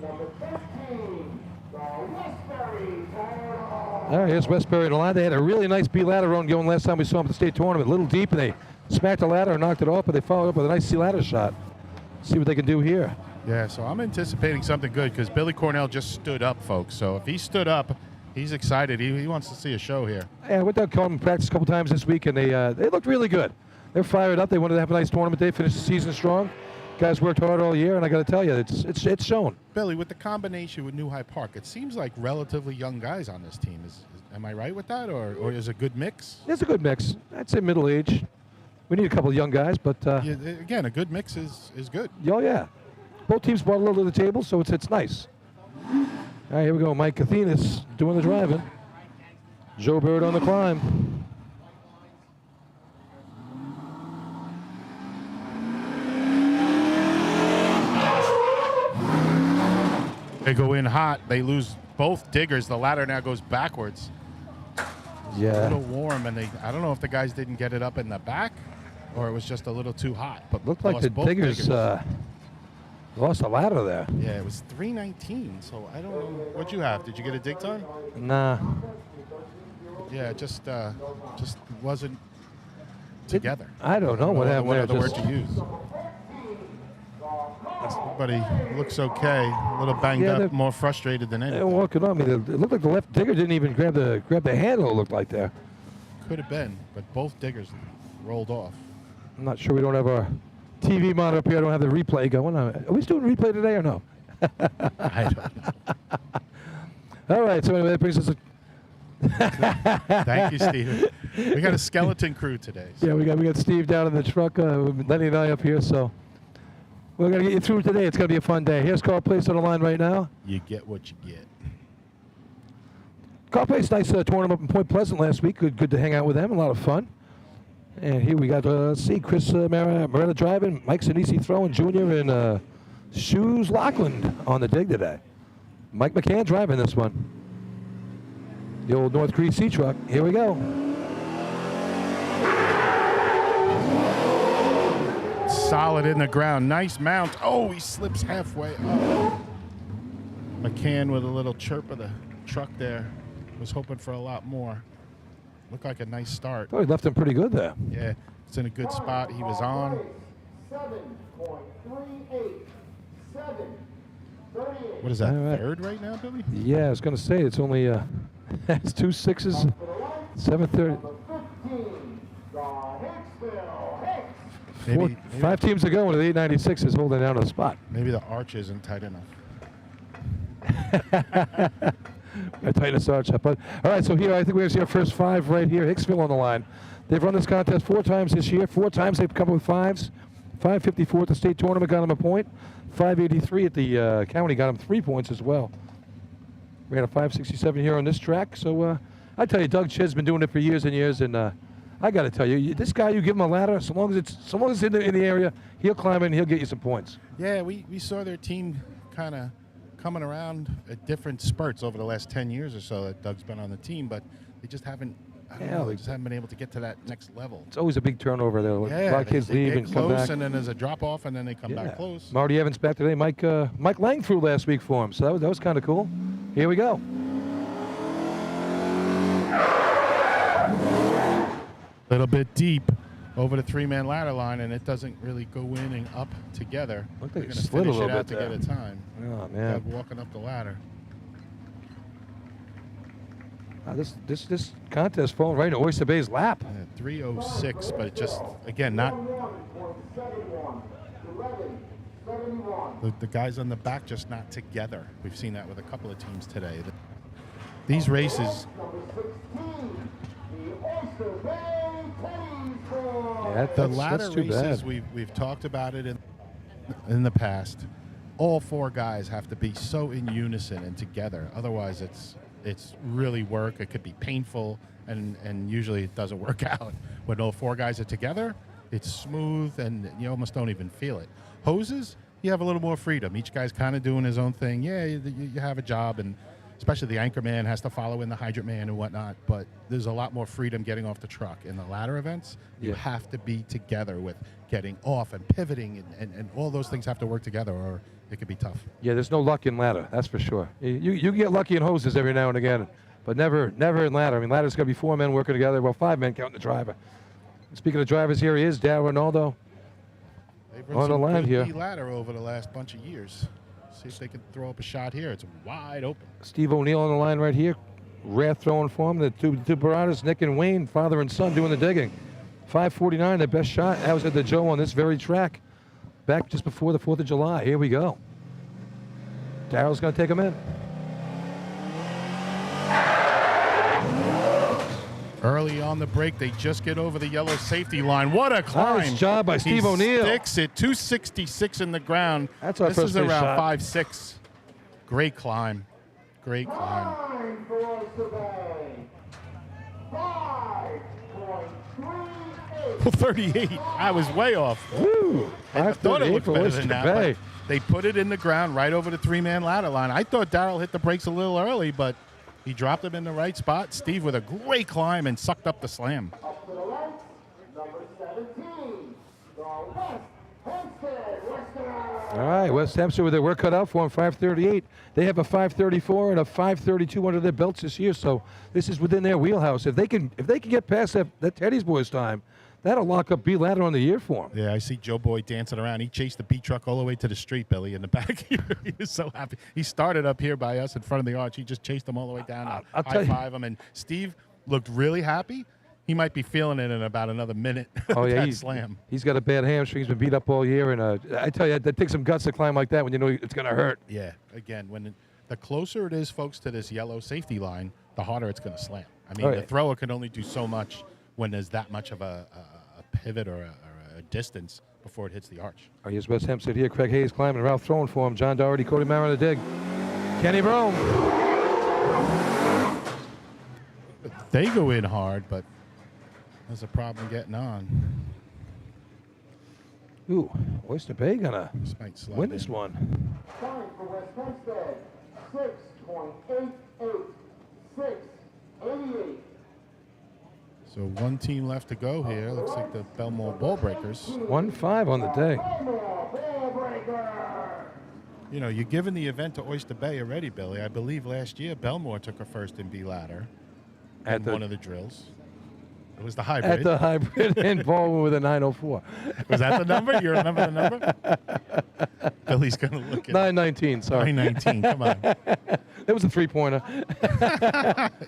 Number 15, the Westbury Tornado. All right, here's Westbury on the line. They had a really nice B ladder run going last time we saw them at the state tournament. A little deep, and they smacked the ladder and knocked it off, but they followed up with a nice C ladder shot. See what they can do here. Yeah, so I'm anticipating something good because Billy Cornell just stood up, folks. So if he stood up, he's excited. He wants to see a show here. Yeah, I went down and practice a couple times this week, and they looked really good. They're fired up. They wanted to have a nice tournament day, finish the season strong. Guys worked hard all year, and I got to tell you, it's shown. Billy, with the combination with New Hyde Park, it seems like relatively young guys on this team. Am I right with that, or is it a good mix? It's a good mix. I'd say middle age. We need a couple of young guys, but Yeah, again, a good mix is good. oh yeah, both teams brought a little to the table, so it's nice. All right, here we go. Mike Cathinas doing the driving. Joe Bird on the climb. They go in hot. They lose both diggers. The ladder now goes backwards. A Yeah. little warm, and I don't know if the guys didn't get it up in the back or it was just a little too hot. But Looked like lost the both diggers lost the ladder there. Yeah, it was 319, so I don't know. What'd you have? Did you get a dig time? Nah. Yeah, it just wasn't together. I don't know what happened What there. other word Just- to use? Everybody looks okay. A little banged Yeah, up, they're- more frustrated than They're anything. walking on me. It looked like the left digger didn't even grab the handle. It looked like there. Could have been, but both diggers rolled off. I'm not sure we don't have our TV monitor up here. I don't have the replay going. Are we still doing replay today or no? I don't know. All right. So anyway, that brings us. Thank you, Steven. We got a skeleton crew today. So Yeah, we got Steve down in the truck. Lenny and I up here. So we're gonna get you through today. It's gonna be a fun day. Here's Carl Place on the line right now. you get what you get. Carl Place, nice tournament up in Point Pleasant last week. Good to hang out with them. A lot of fun. And here we got, let's see, Chris Moretta driving, Mike Sinisi throwing, Jr. and Shoes Lockland on the dig today. Mike McCann driving this one. The old North Cree Sea truck. Here we go. Solid in the ground. Nice mount. Oh, he slips halfway up. McCann with a little chirp of the truck there. Was hoping for a lot more. Looked like a nice start. Oh, he left him pretty good there. Yeah, it's in a good spot. He was on. 7.38. 7:38. What is that, All right. third right now, Billy? Yeah, I was going to say it's only it's 2 6s, 7:30. 15, the Hicksville Hicks. Maybe 5 teams to go, and the 896 is holding down a spot. maybe the arch isn't tight enough. I tighten this arch up. But all right, so here I think we're going to see our first 5 right here. Hicksville on the line. They've run this contest 4 times this year. 4 times they've come up with 5s. 554 at the state tournament got them a point. 583 at the county got them 3 points as well. We had a 567 here on this track. So I tell you, Doug Chid's been doing it for years and years, and I got to tell you, this guy, you give him a ladder, so long as it's in the area, he'll climb in and he'll get you some points. Yeah, we saw their team kind of coming around at different spurts over the last 10 years or so that Doug's been on the team, but they just haven't. I don't know, they just haven't been able to get to that next level. It's always a big turnover there. Yeah, a lot of kids they leave get and come close, back. and then there's a drop off, and then they come back close. Marty Evans back today. Mike Lang threw last week for him, so that was kind of cool. Here we go. Little bit deep over the 3-man ladder line, and it doesn't really go in and up together. Looked like They're it gonna slid a finish little it out bit to there. get a time. Oh man, Doug walking up the ladder. this contest falling right in Oyster Bay's lap. 3:06, but it just, again, not 1.71, 11.71. the guys on the back just not together. We've seen that with a couple of teams today. These races, Number 16, the Oyster Bay Tennis Ball. Yeah, the that's ladder too races, bad. we've talked about it in the past. All 4 guys have to be so in unison and together. Otherwise, it's really work. It could be painful, and usually it doesn't work out. When all 4 guys are together, it's smooth, and you almost don't even feel it. Hoses, you have a little more freedom. Each guy's kind of doing his own thing. Yeah, you have a job, and especially the anchor man has to follow in the hydrant man and whatnot, but there's a lot more freedom getting off the truck. In the ladder events, you have to be together with getting off and pivoting, and all those things have to work together, or it could be tough. Yeah, there's no luck in ladder, that's for sure. You can get lucky in hoses every now and again, but never in ladder. I mean, ladder's got to be 4 men working together. Well, 5 men counting the driver. Speaking of drivers, here he is, Darryl Ronaldo. They've run On the some line good here. ladder over the last bunch of years. See if they can throw up a shot here. It's wide open. Steve O'Neill on the line right here. Rath throwing for him. The two Baradas, Nick and Wayne, father and son, doing the digging. 5:49, their best shot. That was at the Joe on this very track, back just before the 4th of July. Here we go. Darryl's going to take him in. Early on the break, they just get over the yellow safety line. What a climb. Nice job by Steve He O'Neill. Sticks it, 266 in the ground. That's our This first is place around shot. 5'6". Great climb. Great climb. Time for Oyster Bay. 5.38. 38. I was way off. Woo! I thought it 5:38 looked for better Oyster than that, Bay. but they put it in the ground right over the 3-man ladder line. I thought Darryl hit the brakes a little early, but he dropped them in the right spot. Steve with a great climb and sucked up the slam. Up to the right, number 17, the West Hempstead Westerners. All right, West Hempstead with their work cut out for them, 5:38. They have a 5:34 and a 5:32 under their belts this year, so this is within their wheelhouse. If they can get past that Teddy's boys time, that'll lock up B ladder on the year for them. Yeah, I see Joe Boy dancing around. He chased the B truck all the way to the street, Billy, in the back here. He was so happy. He started up here by us in front of the arch. He just chased them all the way down. I'll tell you. High-five him. And Steve looked really happy. He might be feeling it in about another minute. Oh yeah, that slam. he's got a bad hamstring. He's been beat up all year, and I tell you, that takes some guts to climb like that when you know it's going to hurt. Yeah, again, the closer it is, folks, to this yellow safety line, the harder it's going to slam. I mean, Oh, the yeah. thrower can only do so much when there's that much of a pivot or a distance before it hits the arch. Oh, here's West Hempstead here. Craig Hayes climbing. Ralph throwing for him. John Doherty, Cody Mara on the dig. Kenny Brome. They go in hard, but there's a problem getting on. Ooh, Oyster Bay gonna This might slide win in. this one. Time for West Hempstead, 6.88. 6.88. So one team left to go here. Looks like the Belmore Ball Breakers. 1-5 on the day. Belmore Ball Breaker. You know, you're giving the event to Oyster Bay already, Billy. I believe last year Belmore took a first in B ladder At in the- one of the drills. It was the hybrid. at the hybrid in Baldwin with a 904. Was that the number? You remember the number? Billy's going to look at 919, sorry. 919. Come on. It was a three-pointer.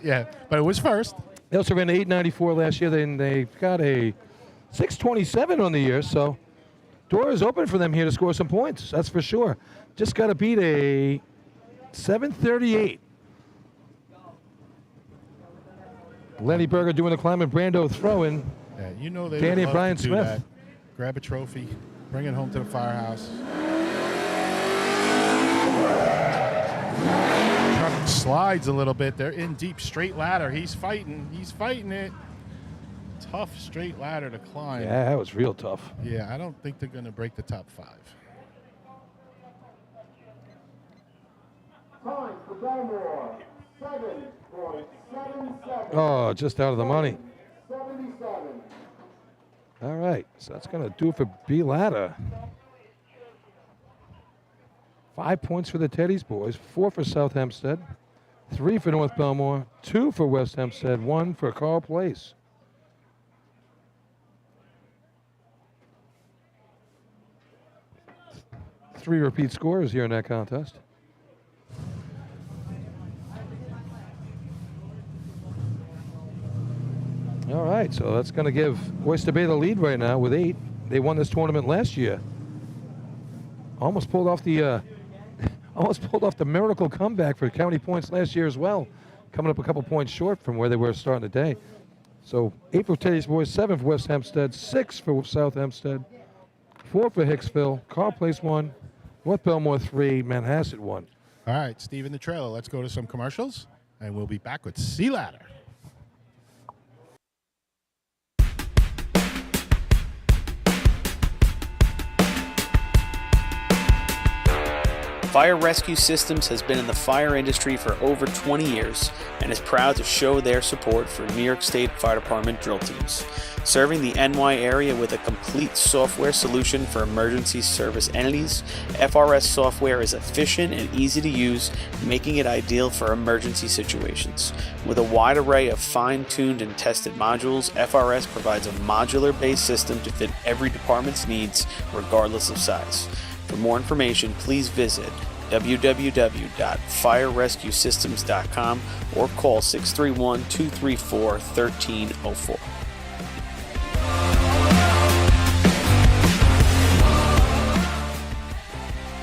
Yeah, but it was first. They also ran 894 last year. Then they got a 627 on the year, so door is open for them here to score some points. That's for sure. Just got to beat a 738. Lenny Berger doing the climb and Brando throwing. Yeah, you know they Danny would love Bryan to do Smith. that. Grab a trophy, bring it home to the firehouse. Truck slides a little bit. They're in deep, straight ladder. He's fighting. He's fighting it. Tough straight ladder to climb. Yeah, that was real tough. Yeah, I don't think they're going to break the top 5. Time for Belmore, 7.77. Oh, just out of the money. 77. All right, so that's going to do it for B Ladder. 5 points for the Teddy's boys, 4 for South Hempstead, 3 for North Belmore, 2 for West Hempstead, 1 for Carl Place. Three repeat scorers here in that contest. All right, so that's going to give Oyster Bay the lead right now with 8. They won this tournament last year. Almost pulled off the miracle comeback for county points last year as well, coming up a couple points short from where they were starting the day. So 8 for Teddy's boys, 7 for West Hempstead, 6 for South Hempstead, 4 for Hicksville, Carl Place 1, North Belmore 3, Manhasset 1. All right, Steve in the trailer. Let's go to some commercials, and we'll be back with C Ladder. Fire Rescue Systems has been in the fire industry for over 20 years and is proud to show their support for New York State Fire Department drill teams. Serving the NY area with a complete software solution for emergency service entities, FRS software is efficient and easy to use, making it ideal for emergency situations. With a wide array of fine-tuned and tested modules, FRS provides a modular-based system to fit every department's needs, regardless of size. For more information, please visit www.firerescuesystems.com or call 631-234-1304.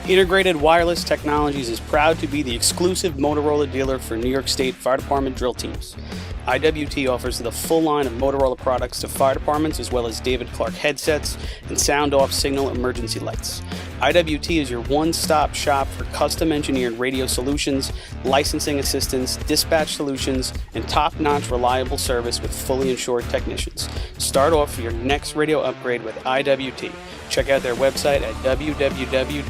Integrated Wireless Technologies is proud to be the exclusive Motorola dealer for New York State Fire Department drill teams. IWT offers the full line of Motorola products to fire departments, as well as David Clark headsets and sound-off signal emergency lights. IWT is your one-stop shop for custom-engineered radio solutions, licensing assistance, dispatch solutions, and top-notch reliable service with fully insured technicians. Start off your next radio upgrade with IWT. Check out their website at www.goiwt.com.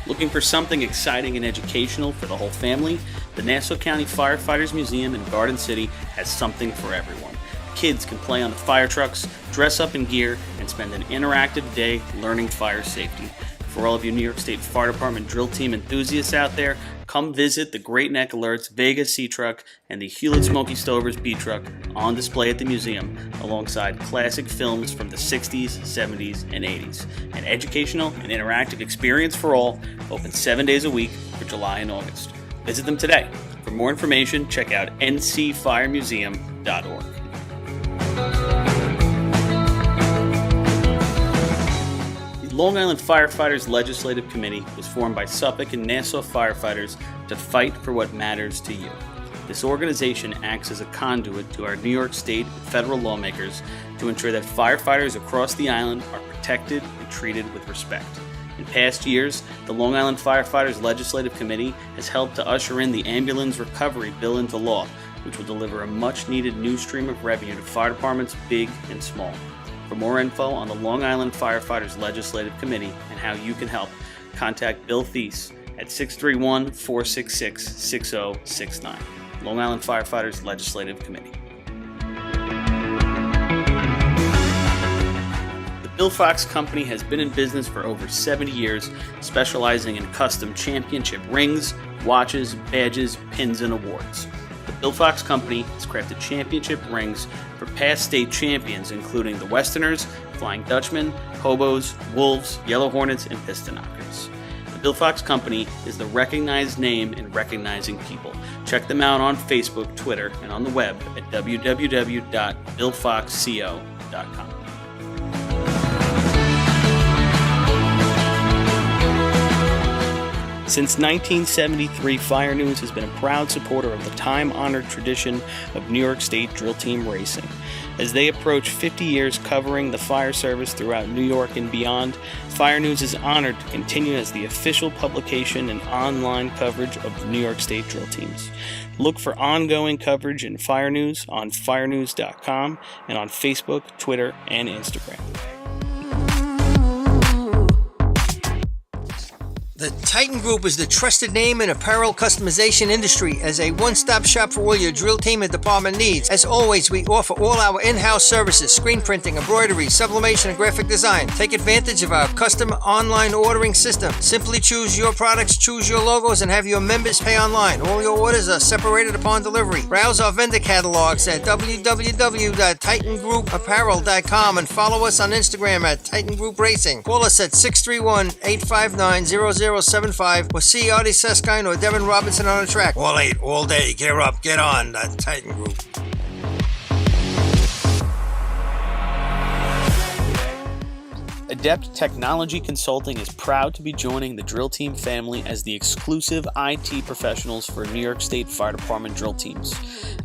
Looking for something exciting and educational for the whole family? The Nassau County Firefighters Museum in Garden City has something for everyone. Kids can play on the fire trucks, dress up in gear, and spend an interactive day learning fire safety. For all of you New York State Fire Department drill team enthusiasts out there, come visit the Great Neck Alerts Vega C Truck and the Hewlett Smoky Stovers B Truck on display at the museum, alongside classic films from the 60s, 70s, and 80s. An educational and interactive experience for all, open 7 days a week for July and August. Visit them today. For more information, check out ncfiremuseum.org. The Long Island Firefighters Legislative Committee was formed by Suffolk and Nassau firefighters to fight for what matters to you. This organization acts as a conduit to our New York State and federal lawmakers to ensure that firefighters across the island are protected and treated with respect. In past years, the Long Island Firefighters Legislative Committee has helped to usher in the Ambulance Recovery Bill into law, which will deliver a much-needed new stream of revenue to fire departments big and small. For more info on the Long Island Firefighters Legislative Committee and how you can help, contact Bill Thies at 631-466-6069. Long Island Firefighters Legislative Committee. The Bill Fox Company has been in business for over 70 years, specializing in custom championship rings, watches, badges, pins, and awards. The Bill Fox Company has crafted championship rings for past state champions, including the Westerners, Flying Dutchmen, Hobos, Wolves, Yellow Hornets, and Piston Knockers. The Bill Fox Company is the recognized name in recognizing people. Check them out on Facebook, Twitter, and on the web at www.billfoxco.com. Since 1973, Fire News has been a proud supporter of the time-honored tradition of New York State drill team racing. As they approach 50 years covering the fire service throughout New York and beyond, Fire News is honored to continue as the official publication and online coverage of the New York State drill teams. Look for ongoing coverage in Fire News on firenews.com and on Facebook, Twitter, and Instagram. The Titan Group is the trusted name in apparel customization industry as a one-stop shop for all your drill team and department needs. As always, we offer all our in-house services, screen printing, embroidery, sublimation, and graphic design. Take advantage of our custom online ordering system. Simply choose your products, choose your logos, and have your members pay online. All your orders are separated upon delivery. Browse our vendor catalogs at www.titangrouapparel.com and follow us on Instagram at Titan Group Racing. Call us at 631-859-0075 or see Artie Seskine or Devin Robinson on the track. All 8, all day. Get up, get on. That Titan Group. Adept Technology Consulting is proud to be joining the drill team family as the exclusive IT professionals for New York State Fire Department drill teams.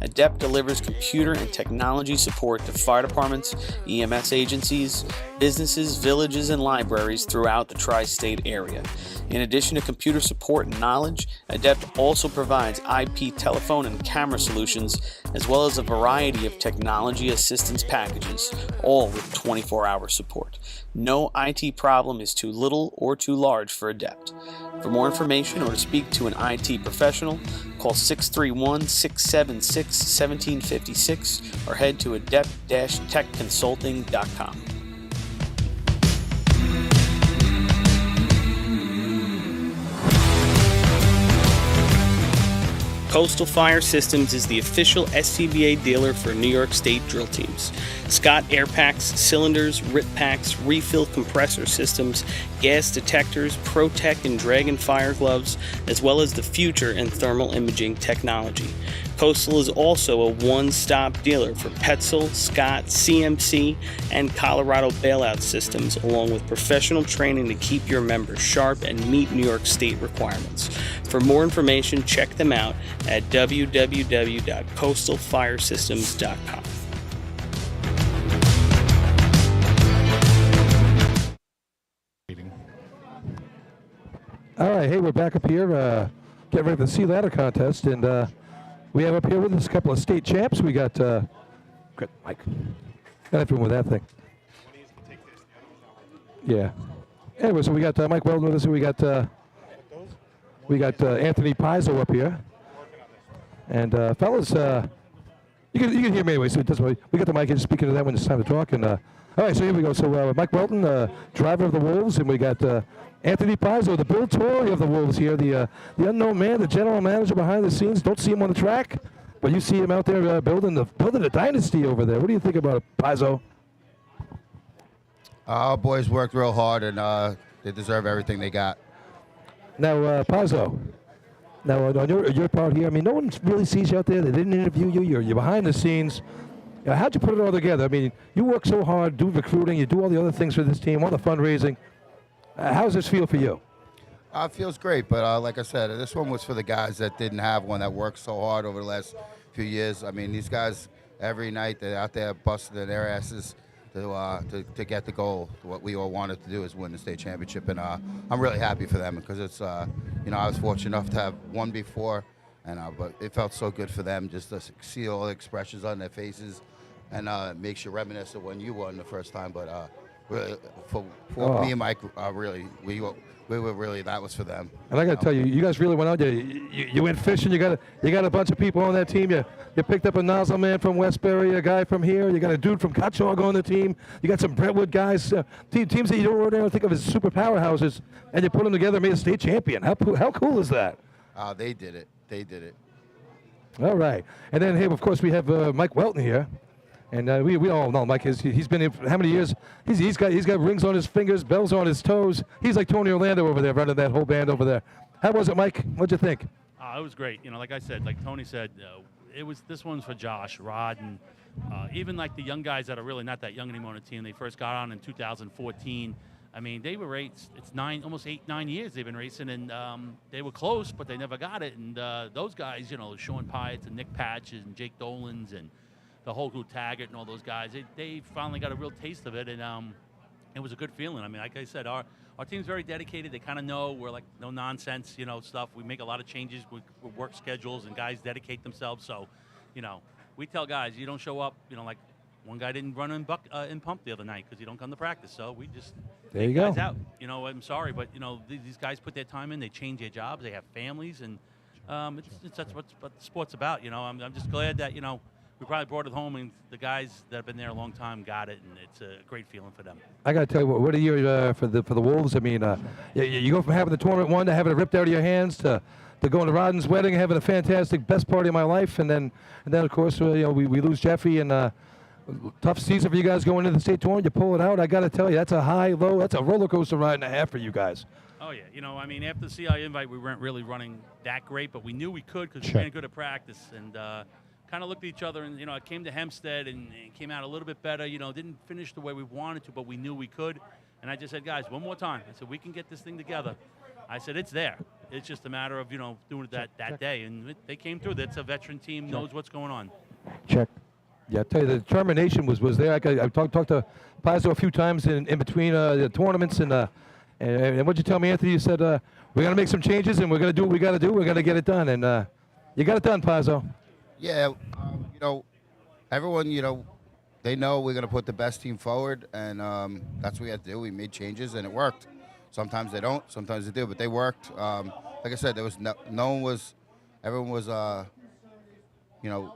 Adept delivers computer and technology support to fire departments, EMS agencies, businesses, villages, and libraries throughout the tri-state area. In addition to computer support and knowledge, Adept also provides IP telephone and camera solutions, as well as a variety of technology assistance packages, all with 24-hour support. No IT problem is too little or too large for Adept. For more information or to speak to an IT professional, call 631-676-1756 or head to adept-techconsulting.com. Coastal Fire Systems is the official SCBA dealer for New York State drill teams. Scott air packs, cylinders, RIP packs, refill compressor systems, gas detectors, ProTech and Dragon fire gloves, as well as the future in thermal imaging technology. Coastal is also a one-stop dealer for Petzl, Scott, CMC, and Colorado bailout systems, along with professional training to keep your members sharp and meet New York State requirements. For more information, check them out at www.coastalfiresystems.com. All right, hey, we're back up here, getting ready for the Sea Ladder contest, and we have up here with us a couple of state champs. We got, good, Mike. Got everyone with that thing. Yeah. Anyway, so we got Mike Weldon with us, and we got Anthony Pizzo up here. And fellas, you can hear me anyway, so it doesn't. We got the mic in, speaking to that when it's time to talk. And all right, so here we go. So Mike Weldon, driver of the Wolves, and we got Anthony Pizzo, the Bill Torrey of the Wolves here, the unknown man, the general manager behind the scenes. Don't see him on the track, but you see him out there building a dynasty over there. What do you think about it, Pizzo? Our boys worked real hard, and they deserve everything they got. Now, Pizzo, now on your part here, I mean, no one really sees you out there. They didn't interview you. You're behind the scenes. How'd you put it all together? I mean, you work so hard, do recruiting, you do all the other things for this team, all the fundraising. How does this feel for you? It feels great, but like I said, this one was for the guys that didn't have one, that worked so hard over the last few years. I mean, these guys, every night, they're out there busting their asses to get the goal. What we all wanted to do is win the state championship, and I'm really happy for them because it's, I was fortunate enough to have won before, and but it felt so good for them just to see all the expressions on their faces, and it makes you reminisce of when you won the first time. But really, for me and Mike, we were really, that was for them. And I got to tell you, you guys really went out. You went fishing. You got a bunch of people on that team. You picked up a nozzle man from Westbury, a guy from here. You got a dude from Cutchogue on the team. You got some Brentwood guys, teams that you don't ordinarily think of as super powerhouses, and you put them together and made a state champion. How cool is that? They did it. They did it. All right. And then, hey, of course, we have Mike Welton here. And we all know Mike. He's been in for how many years? He's got rings on his fingers, bells on his toes. He's like Tony Orlando over there, running that whole band over there. How was it, Mike? What'd you think? It was great. You know, like I said, like Tony said, this one's for Josh, Rod, and even like the young guys that are really not that young anymore on the team. They first got on in 2014. I mean, they were raced. It's almost 9 years they've been racing, and they were close, but they never got it. And those guys, you know, Sean Pyatt and Nick Patches and Jake Dolans and the whole group, Taggart and all those guys, they finally got a real taste of it, and it was a good feeling. I mean, like I said, our team's very dedicated. They kind of know we're like no nonsense, you know, stuff. We make a lot of changes with work schedules, and guys dedicate themselves. So, you know, we tell guys, you don't show up, you know, like one guy didn't run in pump the other night because he don't come to practice. So we just there you go. Guys out. You know, I'm sorry, but you know these guys put their time in. They change their jobs. They have families, and that's what the sport's about. You know, I'm just glad that you know we probably brought it home, and the guys that have been there a long time got it, and it's a great feeling for them. I got to tell you, what a year for the Wolves. I mean, you go from having the tournament won to having it ripped out of your hands to going to Rodden's wedding and having a fantastic best party of my life, and then of course you know we lose Jeffy and. Tough season for you guys going into the state tournament. You pull it out. I got to tell you, that's a high, low. That's a roller coaster ride and a half for you guys. Oh, yeah. You know, I mean, after the CI invite, we weren't really running that great, but we knew we could because we ran good at practice and kind of looked at each other. And, you know, it came to Hempstead and it came out a little bit better. You know, didn't finish the way we wanted to, but we knew we could. And I just said, guys, one more time. I said, we can get this thing together. I said, it's there. It's just a matter of, you know, doing it that day. And they came through. That's a veteran team, knows what's going on. Check. Yeah, I tell you, the determination was there. I talked to Pazzo a few times in between the tournaments, and what'd you tell me, Anthony? You said we're gonna make some changes, and we're gonna do what we gotta do. We're gonna get it done, and you got it done, Pazzo. Yeah, you know, everyone, you know, they know we're gonna put the best team forward, and that's what we had to do. We made changes, and it worked. Sometimes they don't, sometimes they do, but they worked. Like I said, there was everyone was, you know.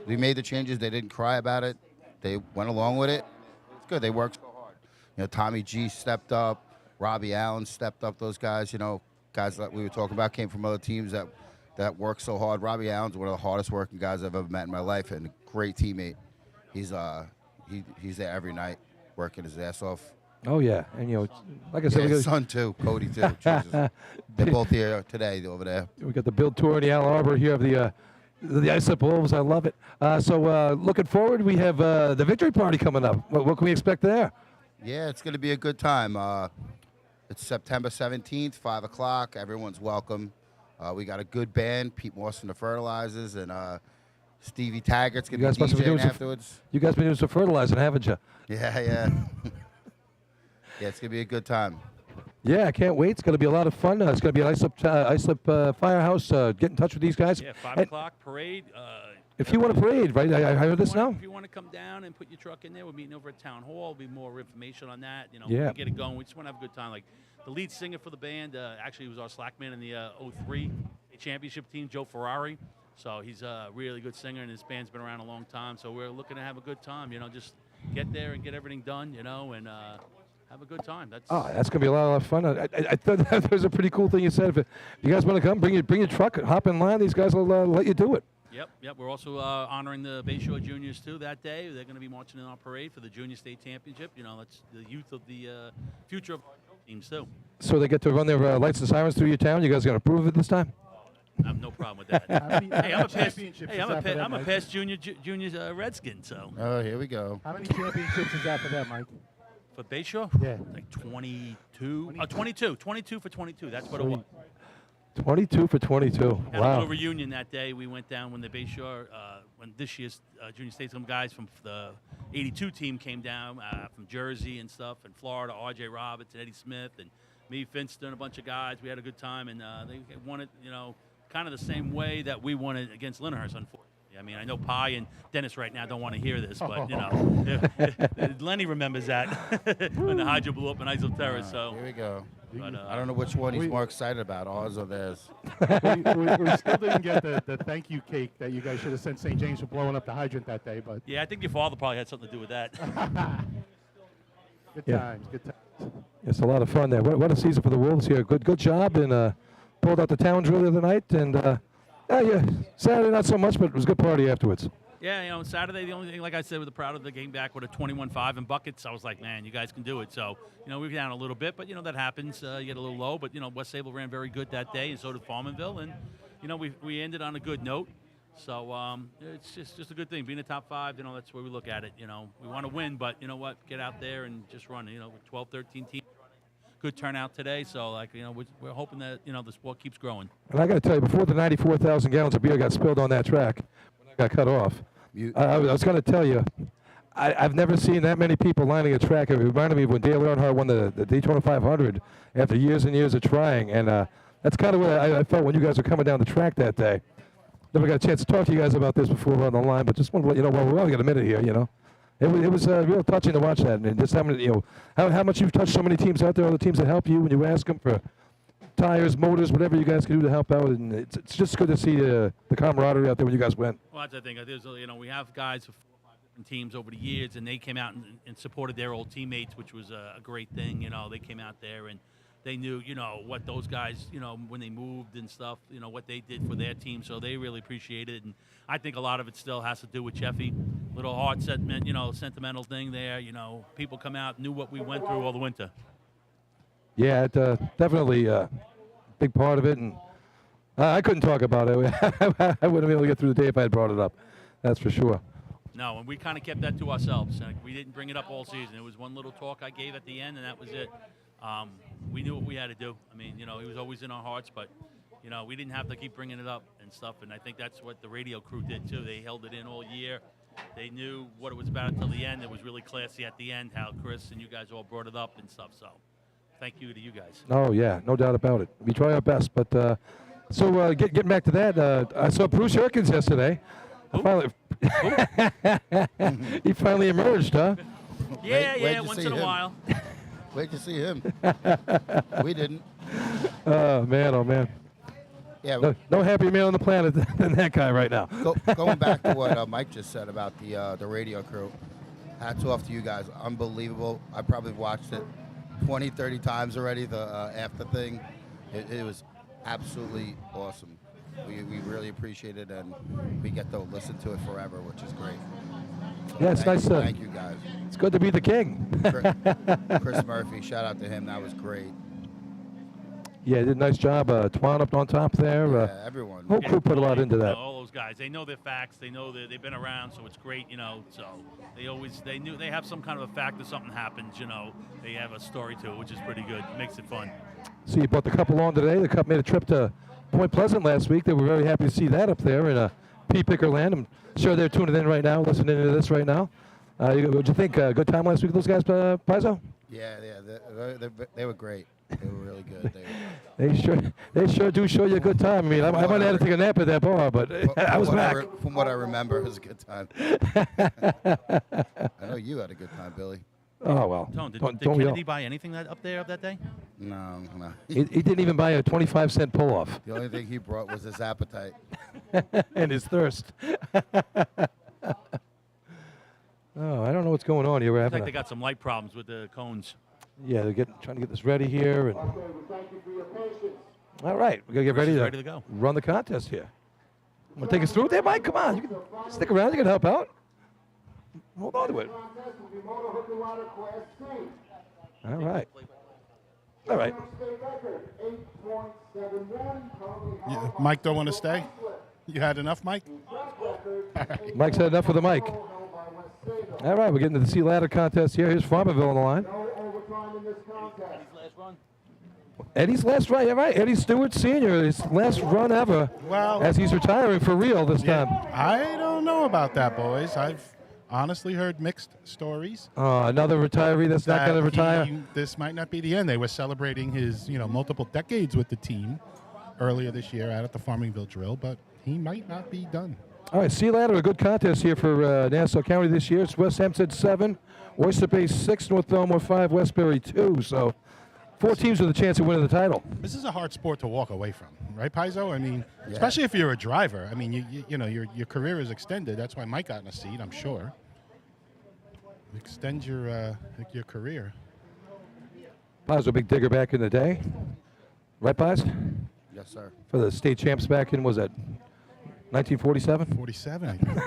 We made the changes. They didn't cry about it. They went along with it. It's good. They worked so hard. You know, Tommy G stepped up. Robbie Allen stepped up. Those guys, you know, guys that we were talking about came from other teams that worked so hard. Robbie Allen's one of the hardest working guys I've ever met in my life and a great teammate. He's there every night working his ass off. Oh, yeah. And, you know, like I said, his son, too, Cody, too. Jesus. They're both here today over there. We got the build tour in the Ann Arbor here of the Ice Up Wolves. I love it. So looking forward, we have the victory party coming up. What can we expect there? Yeah, it's going to be a good time. It's September 17th, 5 o'clock. Everyone's welcome. We got a good band, Pete Moss from the Fertilizers, and Stevie Taggart's going to be DJing afterwards. You guys been doing some fertilizing, haven't you? Yeah, yeah. Yeah, it's going to be a good time. Yeah, I can't wait. It's going to be a lot of fun. It's going to be an Ice Up Firehouse. Get in touch with these guys. Yeah, 5 o'clock parade. If you want to parade, right? I heard this now. If you want to come down and put your truck in there, we're meeting over at Town Hall. There'll be more information on that. You know, yeah. We get it going. We just want to have a good time. Like the lead singer for the band, actually was our slack man in the 03 championship team, Joe Ferrari. So he's a really good singer, and his band's been around a long time. So we're looking to have a good time. You know, just get there and get everything done. You know, and have a good time. That's going to be a lot of fun. I thought that was a pretty cool thing you said. If you guys want to come, bring your truck, hop in line. These guys will let you do it. Yep. We're also honoring the Bayshore Juniors, too, that day. They're going to be marching in our parade for the Junior State Championship. You know, that's the youth of the future of our teams, too. So they get to run their lights and sirens through your town? You guys going to approve it this time? I have no problem with that. I'm a past junior Redskin, so. Oh, here we go. How many championships is that for them, Mike? For Bayshore? Yeah. Like 22. 22 for 22. That's what it was. 22 for 22. Had Wow. a little reunion that day. We went down when the Bayshore, when this year's Junior State, some guys from the 82 team came down from Jersey and stuff, and Florida, R.J. Roberts and Eddie Smith, and me, Finster, and a bunch of guys. We had a good time, and they won it, you know, kind of the same way that we won it against Lyndhurst, unfortunately. I mean, I know Pi and Dennis right now don't want to hear this, but, you know, Lenny remembers that when the Hydra blew up in Isle Terrace. So Here we go. But, I don't know which one he's more excited about, ours or theirs. we still didn't get the thank you cake that you guys should have sent St. James for blowing up the hydrant that day. But yeah, I think your father probably had something to do with that. Good times. It's a lot of fun there. What a season for the Wolves here. Good job, and pulled out the town drill the other night, and Saturday not so much, but it was a good party afterwards. Yeah, Saturday, the only thing, like I said, we're proud of the game back with a 21-5 in buckets. I was like, man, you guys can do it. So, we were down a little bit, but, that happens. You get a little low, but, West Sable ran very good that day, and so did Farmanville. And, we ended on a good note. So it's just a good thing. Being a top 5, that's where we look at it. We want to win, but you know what? Get out there and just run. 12, 13 teams. Good turnout today. So, we're hoping that, the sport keeps growing. And I got to tell you, before the 94,000 gallons of beer got spilled on that track, when I got cut off, I was going to tell you, I've never seen that many people lining a track. It reminded me of when Dale Earnhardt won the Daytona 500 after years and years of trying. And that's kind of what I felt when you guys were coming down the track that day. Never got a chance to talk to you guys about this before we're on the line, but just wanted to let you know, well, we only got a minute here, It was real touching to watch that. And just how much you've touched so many teams out there, all the teams that help you when you ask them for tires, motors, whatever you guys can do to help out. And it's just good to see the camaraderie out there when you guys win. Well, that's the thing. We have guys from 4 or 5 different teams over the years, and they came out and supported their old teammates, which was a great thing. They came out there and they knew, what those guys, when they moved and stuff, what they did for their team. So they really appreciated it. And I think a lot of it still has to do with Jeffy. Little heart sentiment, sentimental thing there. People come out, knew what we went through all the winter. Yeah, it definitely a big part of it, and I couldn't talk about it. I wouldn't be able to get through the day if I had brought it up. That's for sure. No, and we kind of kept that to ourselves. We didn't bring it up all season. It was one little talk I gave at the end, and that was it. We knew what we had to do. I mean, he was always in our hearts, but, we didn't have to keep bringing it up and stuff, and I think that's what the radio crew did, too. They held it in all year. They knew what it was about until the end. It was really classy at the end, how Chris and you guys all brought it up and stuff, so. Thank you to you guys. Oh, yeah, no doubt about it. We try our best. But getting back to that, I saw Bruce Herkins yesterday. He finally emerged, huh? Yeah, once in a while. Wait to see him. We didn't. Oh, man. Yeah. No happier man on the planet than that guy right now. Going back to what Mike just said about the radio crew, hats off to you guys. Unbelievable. I probably watched it 20, 30 times already, the after thing. It was absolutely awesome. We really appreciate it, and we get to listen to it forever, which is great. Yeah, it's nice. Thank you, guys. It's good to be the king. Chris Murphy, shout out to him. That was great. Yeah, he did a nice job. Twan up on top there. Yeah, everyone. Whole crew put a lot into that. All those guys, they know their facts. They know that they've been around, so it's great, So they have some kind of a fact if something happens, They have a story to it, which is pretty good. It makes it fun. So you brought the couple on today. The couple made a trip to Point Pleasant last week. They were very happy to see that up there in Pea Picker land. I'm sure they're tuning in right now, listening to this right now. What'd you think? Good time last week with those guys, Paizo? Yeah, they were great. They were really good. They sure do show you a good time. I mean, I might have had to take a nap at that bar, but I was back. From what I remember, it was a good time. I know you had a good time, Billy. Oh, well. Tone, did Kennedy buy anything up that day? No. He didn't even buy a 25-cent pull-off. The only thing he brought was his appetite. And his thirst. Oh, I don't know what's going on here. Looks like they got some light problems with the cones. Yeah, they're trying to get this ready here. And all right, we're going to get ready to go. Run the contest here. Want to take us through it there, Mike? Come on. You can stick around. You can help out. Hold on to it. All right. All right. Mike don't want to stay? You had enough, Mike? Mike's had enough for the mic. All right, we're getting to the sea ladder contest here. Here's Farmerville on the line. Eddie's last run, yeah, right. Eddie Stewart Sr., his last run ever, as he's retiring for real this time. I don't know about that, boys. I've honestly heard mixed stories. Another retiree that's not going to retire? This might not be the end. They were celebrating his multiple decades with the team earlier this year out at the Farmingville Drill, but he might not be done. All right, sea ladder, a good contest here for Nassau County this year. It's West Hempstead 7, Oyster Bay 6, North Belmore 5, Westbury 2. So 4 teams with a chance of winning the title. This is a hard sport to walk away from, right, Paizo? I mean, especially if you're a driver. I mean, your career is extended. That's why Mike got in a seat, I'm sure. Extend your career. Paz was a big digger back in the day. Right, Paz? Yes, sir. For the state champs back in, was that 1947? 47, I think.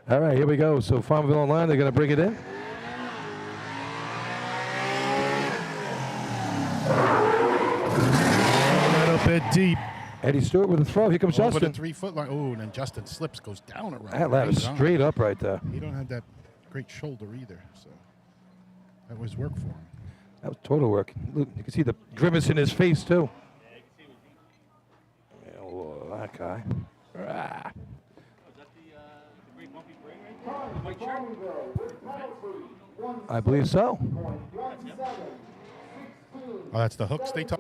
All right, here we go. So Farmville Online, they're going to bring it in. A little bit deep. Eddie Stewart with a throw. Here comes Over the Justin. 3-foot line. Oh, and then Justin slips, goes down around. That ladder Right on. straight up right there. He don't have that great shoulder either, so that was work for him. That was total work. Look, you can see the grimace in his face, too. Oh, that guy. Ah. I believe so. Oh, that's the hooks they talk.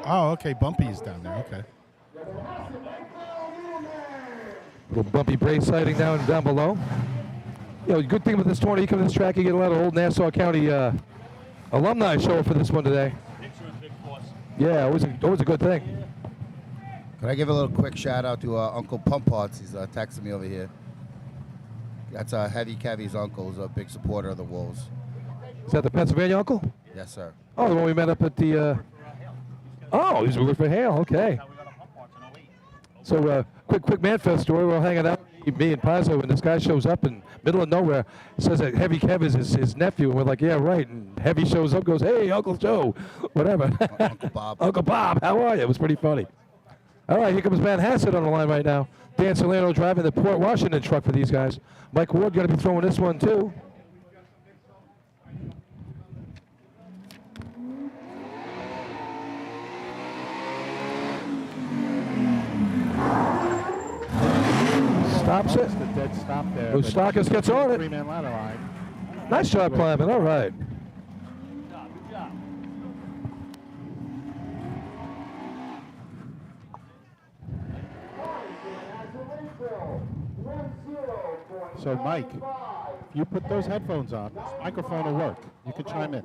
Oh, okay. Bumpy is down there. Okay. Little bumpy brace sighting down below. You know, good thing with this tournament, you come to this track, you get a lot of old Nassau County alumni show up for this one today. Yeah, always a good thing. Could I give a little quick shout out to Uncle Pump Parts? He's texting me over here. That's Heavy Kevy's uncle. He's a big supporter of the Wolves. Is that the Pennsylvania uncle? Yes, sir. Oh, the one we met up at the. Oh, he's working for Hale. Okay. So, quick Manfest story. We're all hanging out, me and Pazzo, and this guy shows up in middle of nowhere. Says that Heavy Kev is his nephew, and we're like, yeah, right. And Heavy shows up, goes, hey, Uncle Joe, whatever. Uncle Bob. Uncle Bob, how are you? It was pretty funny. All right, here comes Van Hassett on the line right now. Dan Salerno driving the Port Washington truck for these guys. Mike Ward going to be throwing this one too. Stops it. The dead stop there. Oustakis gets on it. Three-man ladder line. Nice job climbing. All right. So, Mike, if you put those headphones on, this microphone will work. You can chime in.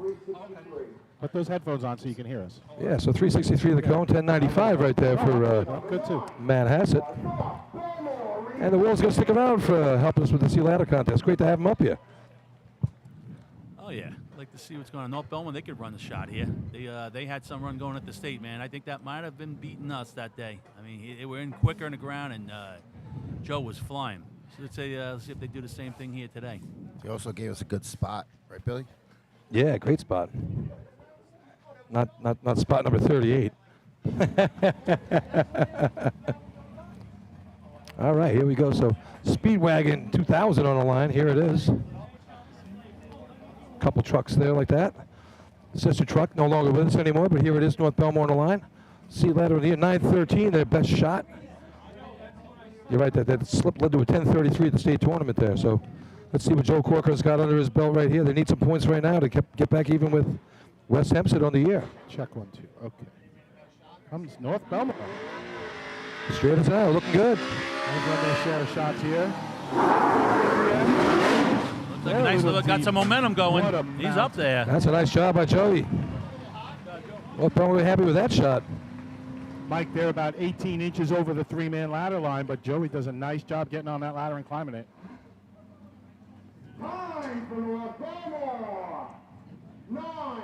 Put those headphones on so you can hear us. Yeah, so 363 the cone, 1095 right there for Good, too. Matt Hassett. And the Wolves going to stick around for helping us with the Sea Ladder contest. Great to have him up here. Oh yeah, I'd like to see what's going on. North Belmont, they could run the shot here. They had some run going at the state, man. I think that might have been beating us that day. I mean, they were in quicker in the ground, and Joe was flying. So let's see if they do the same thing here today. He also gave us a good spot, right, Billy? Yeah, great spot. Not spot number 38. All right, here we go. So Speedwagon 2000 on the line. Here it is. Couple trucks there like that. Sister truck no longer with us anymore, but here it is, North Belmont on the line. Sea Ladder here, 913, their best shot. You're right, that slip led to a 10:33 at the state tournament there. So let's see what Joe Corcoran's got under his belt right here. They need some points right now to get back even with West Hempstead on the year. Check 1, 2. Okay. Comes North Belmont. Straight as out, looking good. They've run their share of shots here. Looks like a nice little, got some momentum going. He's up there. That's a nice job by Joey. Well, probably happy with that shot. Mike, they're about 18 inches over the three-man ladder line, but Joey does a nice job getting on that ladder and climbing it. Time for North Belmont. 9.19.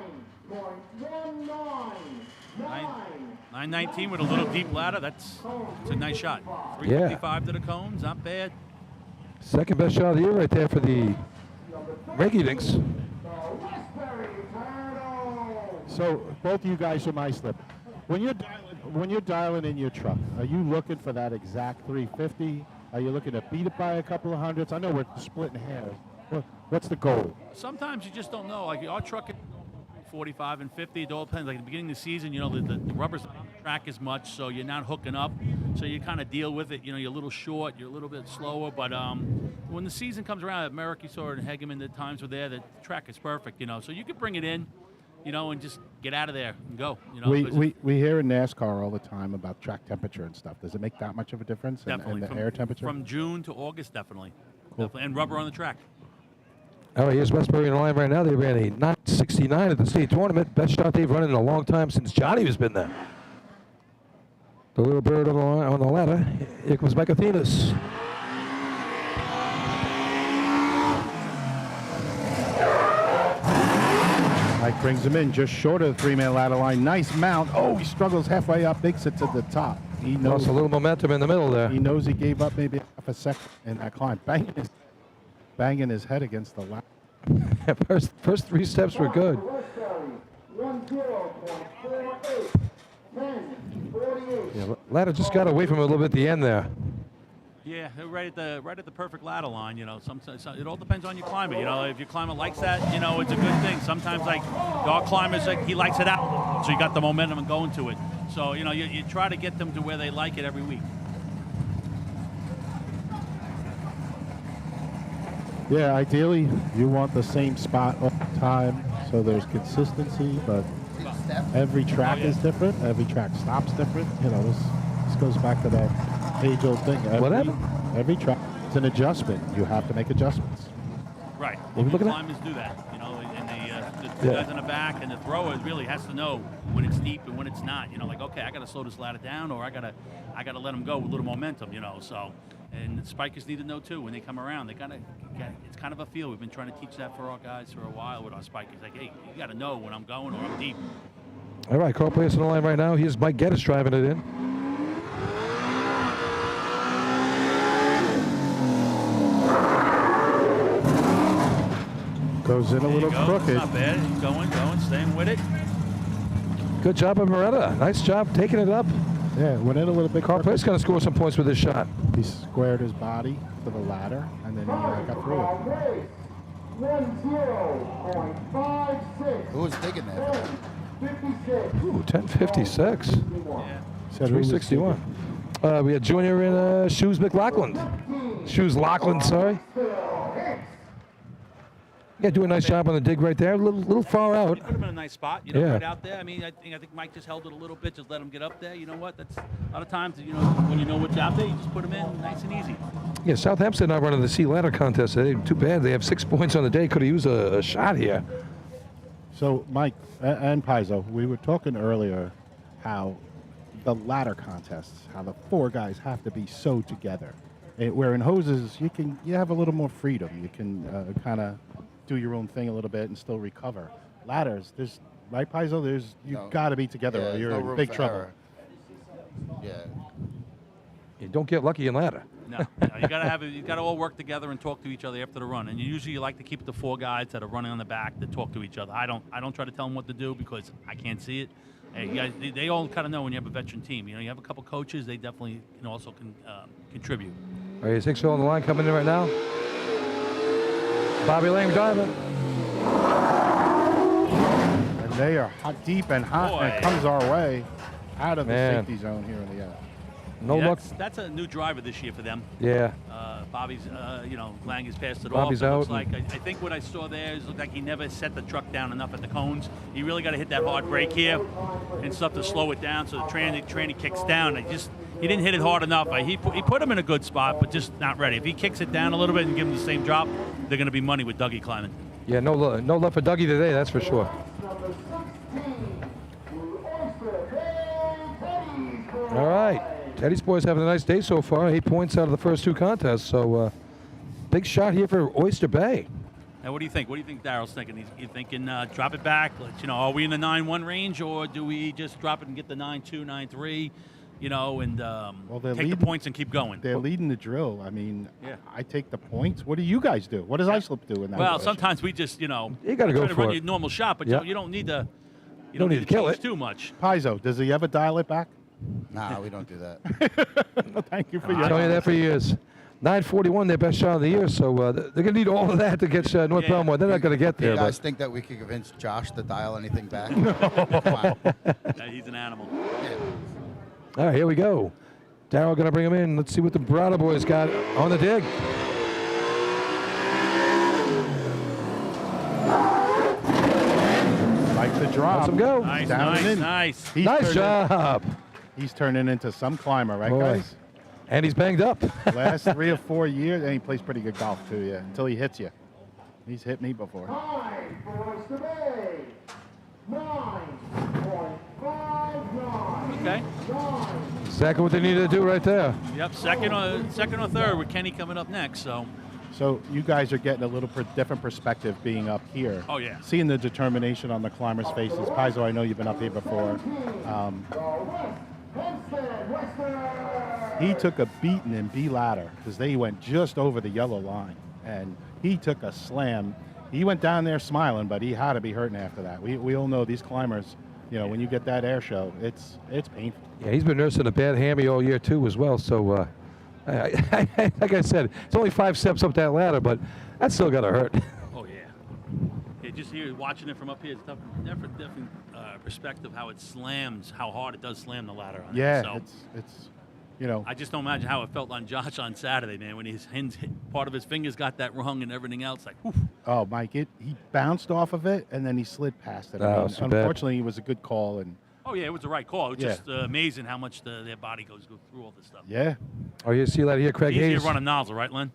919 with a little deep ladder. That's a nice shot. 355 to the cones, not bad. Second best shot of the year right there for the Rinky-Dinks. So both of you guys are my slip. When you're dialing in your truck, are you looking for that exact 350? Are you looking to beat it by a couple of hundreds? I know we're splitting hairs. What's the goal? Sometimes you just don't know. Like our truck is 45 and 50. It all depends. Like at the beginning of the season, you know, the rubber's not on the track as much, so you're not hooking up. So you kind of deal with it. You know, you're a little short, you're a little bit slower. But when the season comes around at Merrick, and Hegeman, the times were there, the track is perfect, you know. So you could bring it in, you know, and just get out of there and go. You know, we hear in NASCAR all the time about track temperature and stuff. Does it make that much of a difference in the air temperature? From June to August, definitely. Cool. Definitely. And rubber on the track. All right, here's Westbury in the line right now. They ran a 969 at the state tournament. Best shot they've run in a long time since Johnny has been there. The little bird on the ladder. Here comes Mike Athenas. Mike brings him in just short of the three-man ladder line. Nice mount. Oh, he struggles halfway up, makes it to the top. He knows Lost a little momentum in the middle there. He knows he gave up maybe half a second in that climb, banging his head against the ladder. first 3 steps were good. Yeah, ladder just got away from him a little bit at the end there. Yeah, right at the perfect ladder line. You know, sometimes it all depends on your climber. You know, if your climber likes that, you know, it's a good thing. Sometimes, like our climbers, like he likes it out, so you got the momentum and going to it. So you know, you try to get them to where they like it every week. Yeah, ideally, you want the same spot all the time, so there's consistency, but every track is different. Every track stops different. You know, this goes back to that age-old thing. Every track is an adjustment. You have to make adjustments. Right. Are we looking at? Climbers do that, you know, and the guys in the back and the thrower really has to know when it's steep and when it's not. You know, like, okay, I got to slow this ladder down, or I gotta let them go with a little momentum. You know, so. And the spikers need to know too when they come around. It's kind of a feel. We've been trying to teach that for our guys for a while with our spikers. Like, hey, you got to know when I'm going or I'm deep. All right, car place on the line right now. Here's Mike Geddes driving it in. Goes in a little crooked. Not bad. He's going, staying with it. Good job of Moretta. Nice job taking it up. Yeah, went in a little bit. Car place going to score some points with this shot. He squared his body to the ladder, and then he got through it. 10.56. Who was digging that? 56. Ooh, 10:56. Yeah. 361. We had Junior in Shoes McLaughlin. Shoes Lachlan, sorry. Yeah, do a nice job on the dig right there. A little far out. You put him in a nice spot, you know, Yeah. right out there. I mean, I think Mike just held it a little bit, just let him get up there. You know what? That's a lot of times, you know, when you know what's out there, you just put him in nice and easy. Yeah, South Hempstead not running the C ladder contest today. Too bad. They have 6 points on the day. Could have used a shot here. So, Mike and Paizo, we were talking earlier how the ladder contests, how the 4 guys have to be so together. Where in hoses, you have a little more freedom. You can kind of do your own thing a little bit and still recover. Ladders, right, Paizo? You got to be together or you're in big trouble. Error. Yeah. You don't get lucky in ladder. No, you gotta all work together and talk to each other after the run. And you like to keep the 4 guys that are running on the back to talk to each other. I don't try to tell them what to do because I can't see it. Hey, you guys, they all kind of know when you have a veteran team. You know, you have a couple coaches, they definitely also can contribute. All right, 6 on the line coming in right now. Bobby Lang driving. And they are deep and hot, Boy. and it comes our way out of the Man. safety zone here in the end. No luck. That's a new driver this year for them. Yeah. Bobby's, Lang has passed it Bobby's off. It out. looks like I think what I saw there is looked like he never set the truck down enough at the cones. He really got to hit that hard brake here and stuff to slow it down so the tranny kicks down. He didn't hit it hard enough. He put him in a good spot, but just not ready. If he kicks it down a little bit and give him the same drop, they're going to be money with Dougie climbing. Yeah, no love for Dougie today, that's for sure. All right. Teddy's boys having a nice day so far. 8 points out of the first 2 contests. So big shot here for Oyster Bay. Now, what do you think? What do you think Daryl's thinking? You thinking drop it back? Are we in the 9-1 range, or do we just drop it and get the 9-2, 9-3? And take the points and keep going. They're leading the drill. I mean, Yeah. I take the points. What do you guys do? What does Islip do in that? Well, situation? sometimes we just, You gotta try go to for run it. your normal shot, but Yeah. you don't need to. You Don't need to kill change it. too much. Paizo, does he ever dial it back? Nah, we don't do that. Thank you for I'm your telling you that for years. 9:41, their best shot of the year. So they're going to need all of that to get North Yeah. Belmont. They're not going to get Do you there. guys But think that we could convince Josh to dial anything back? Come on. He's an animal. all right, here we go. Darryl going to bring him in. Let's see what the Brada boys got on the dig. Like the drop. Let's him go. Nice, Down nice, and in. nice. He's Nice turning- job. He's turning into some climber, right, Boy. guys? And he's banged up. Last 3 or 4 years, and he plays pretty good golf too, yeah, until he hits you. He's hit me before. 9 for Oyster Bay. 9.59. Okay. 9. Exactly what they needed to do right there. Yep. Second or third with Kenny coming up next. So So you guys are getting a little different perspective being up here. Oh, yeah. Seeing the determination on the climbers' faces. Paizo, I know you've been up here before. He took a beating in B ladder because they went just over the yellow line, and he took a slam. He went down there smiling, but he had to be hurting after that. We all know these climbers, you know, when you get that air show, it's painful. Yeah, he's been nursing a bad hammy all year too as well. So, like I said, it's only 5 steps up that ladder, but that's still got to hurt. Oh, yeah. Yeah, just here, watching it from up here, it's different perspective how it slams, how hard it does slam the ladder on Yeah, it. So it's you know. I just don't imagine how it felt on Josh on Saturday, man, when his hands, part of his fingers got that wrong and everything else. Like, whew. Oh, Mike, he bounced off of it, and then he slid past it. I mean, so bad. unfortunately, it was a good call, and Oh, yeah, it was the right call. It was Yeah. just amazing how much their body goes through all this stuff. yeah. Oh, you see that here, Craig Easier Hayes. to run a nozzle, right, Len?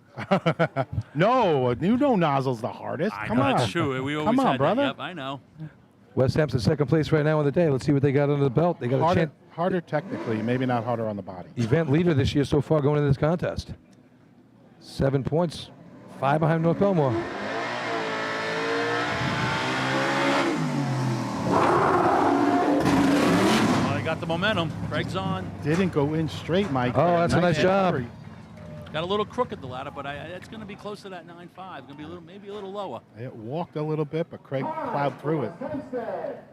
No, you know nozzle's the hardest. I Come know, on. that's true. We always Come on, had brother. that. Yep, I know. West Hampton second place right now on the day. Let's see what they got under the belt. They got a Harder, harder technically, maybe not harder on the body. event leader this year so far going into this contest. 7 points, 5 behind North Belmore. Well, they got the momentum. Craig's on. Didn't go in straight, Mike. Oh, that's a nice job. entry. Got a little crooked the ladder, but it's going to be close to that 9.5. Going to be maybe a little lower. It walked a little bit, but Craig plowed through it. Hempstead,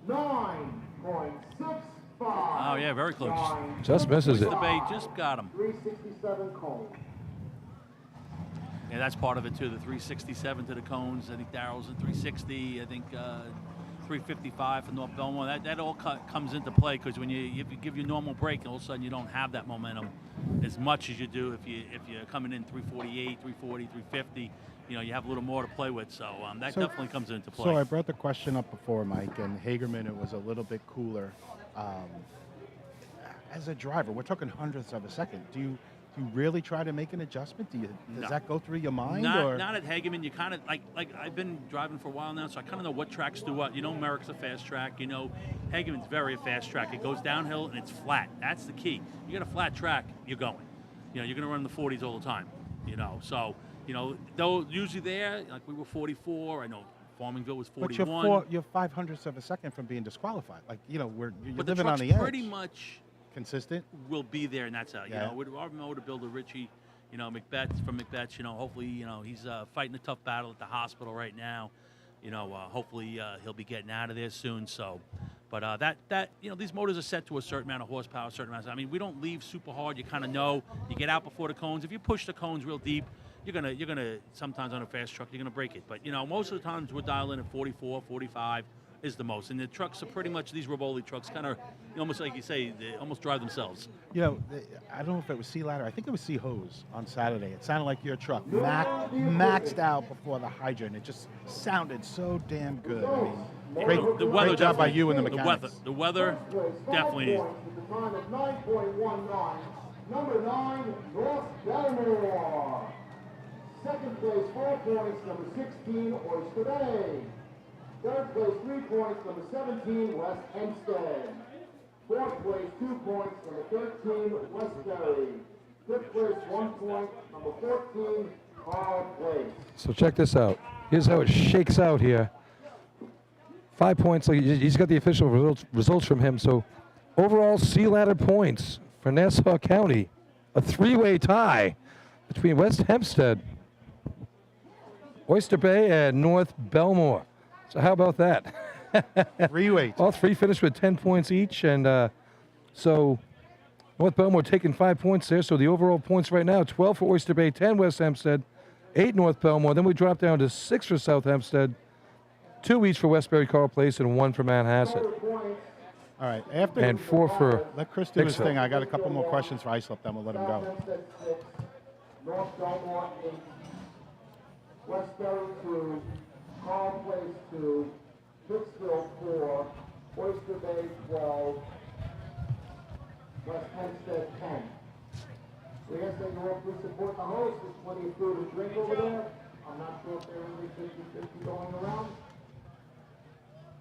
9.65. Oh, yeah, very close. Just misses it. The Bay just got him. 367 cone. Yeah, that's part of it, too. The 367 to the cones. I think Darrell's at 360. I think 355 for North Belmore. That all comes into play because when you give your normal break, all of a sudden you don't have that momentum as much as you do if you're coming in 348, 340, 350. You know, you have a little more to play with. So that definitely comes into play. So I brought the question up before, Mike, and Hagerman, it was a little bit cooler. As a driver, we're talking hundredths of a second. Do you really try to make an adjustment? Does that go through your mind? Not at Hageman. You kind of like I've been driving for a while now, so I kind of know what tracks do what. You know, Merrick's a fast track. You know, Hageman's very a fast track. It goes downhill and it's flat. That's the key. You got a flat track, you're going. You know, you're going to run in the 40s all the time. You know, so you know, though usually there, like we were 44. I know Farmingville was 41. But you're 500ths of a second from being disqualified. Like, you know, you're but the living on truck's the edge. pretty much Consistent. will be there, and that's how you Yeah. know. With our motor builder Richie, you know, Macbeth, you know, hopefully, you know, he's fighting a tough battle at the hospital right now. You know, hopefully he'll be getting out of there soon. So, but that you know, these motors are set to a certain amount of horsepower, a certain amount. I mean, we don't leave super hard. You kind of know. You get out before the cones. If you push the cones real deep, you're gonna sometimes on a fast truck you're gonna break it. But you know, most of the times we're dialing at 44, 45 is the most. And the trucks are pretty much these Rivoli trucks, kind of almost like you say, they almost drive themselves. You know, I don't know if it was Sea Ladder. I think it was Sea Hose on Saturday. It sounded like your truck maxed out before the hydrant. It just sounded so damn good. I mean, great job by you and the mechanics. The weather definitely. With the time of 9.19. Number 9, North Belmore. Second place, 4 points, number 16, Oyster Bay. Third place, 3 points, number 17, West Hempstead. Fourth place, 2 points, number 13, Westbury. Fifth place, 1 point, number 14, Carl Place. So check this out. Here's how it shakes out here. 5 points. Like he's got the official results from him. So overall Sea Ladder points for Nassau County, a 3-way tie between West Hempstead, Oyster Bay, and North Belmore. So how about that? 3 weights. All three finished with 10 points each, and so North Belmore taking 5 points there. So the overall points right now: 12 for Oyster Bay, 10 West Hempstead, 8 North Belmore. Then we drop down to 6 for South Hempstead, 2 each for Westbury Carl Place, and 1 for Manhasset. All right. After And 4 for let Chris do his Hicksville. thing. I got a couple more questions for Islip, then we'll let him go. Hempstead 6, North Belmore 8, Westbury 2, Carl Place 2, Hicksville 4, Oyster Bay 12, West Hempstead 10. We ask that you all please support the host. There's plenty of food and drink over there. I'm not sure if there is any 50-50 going around.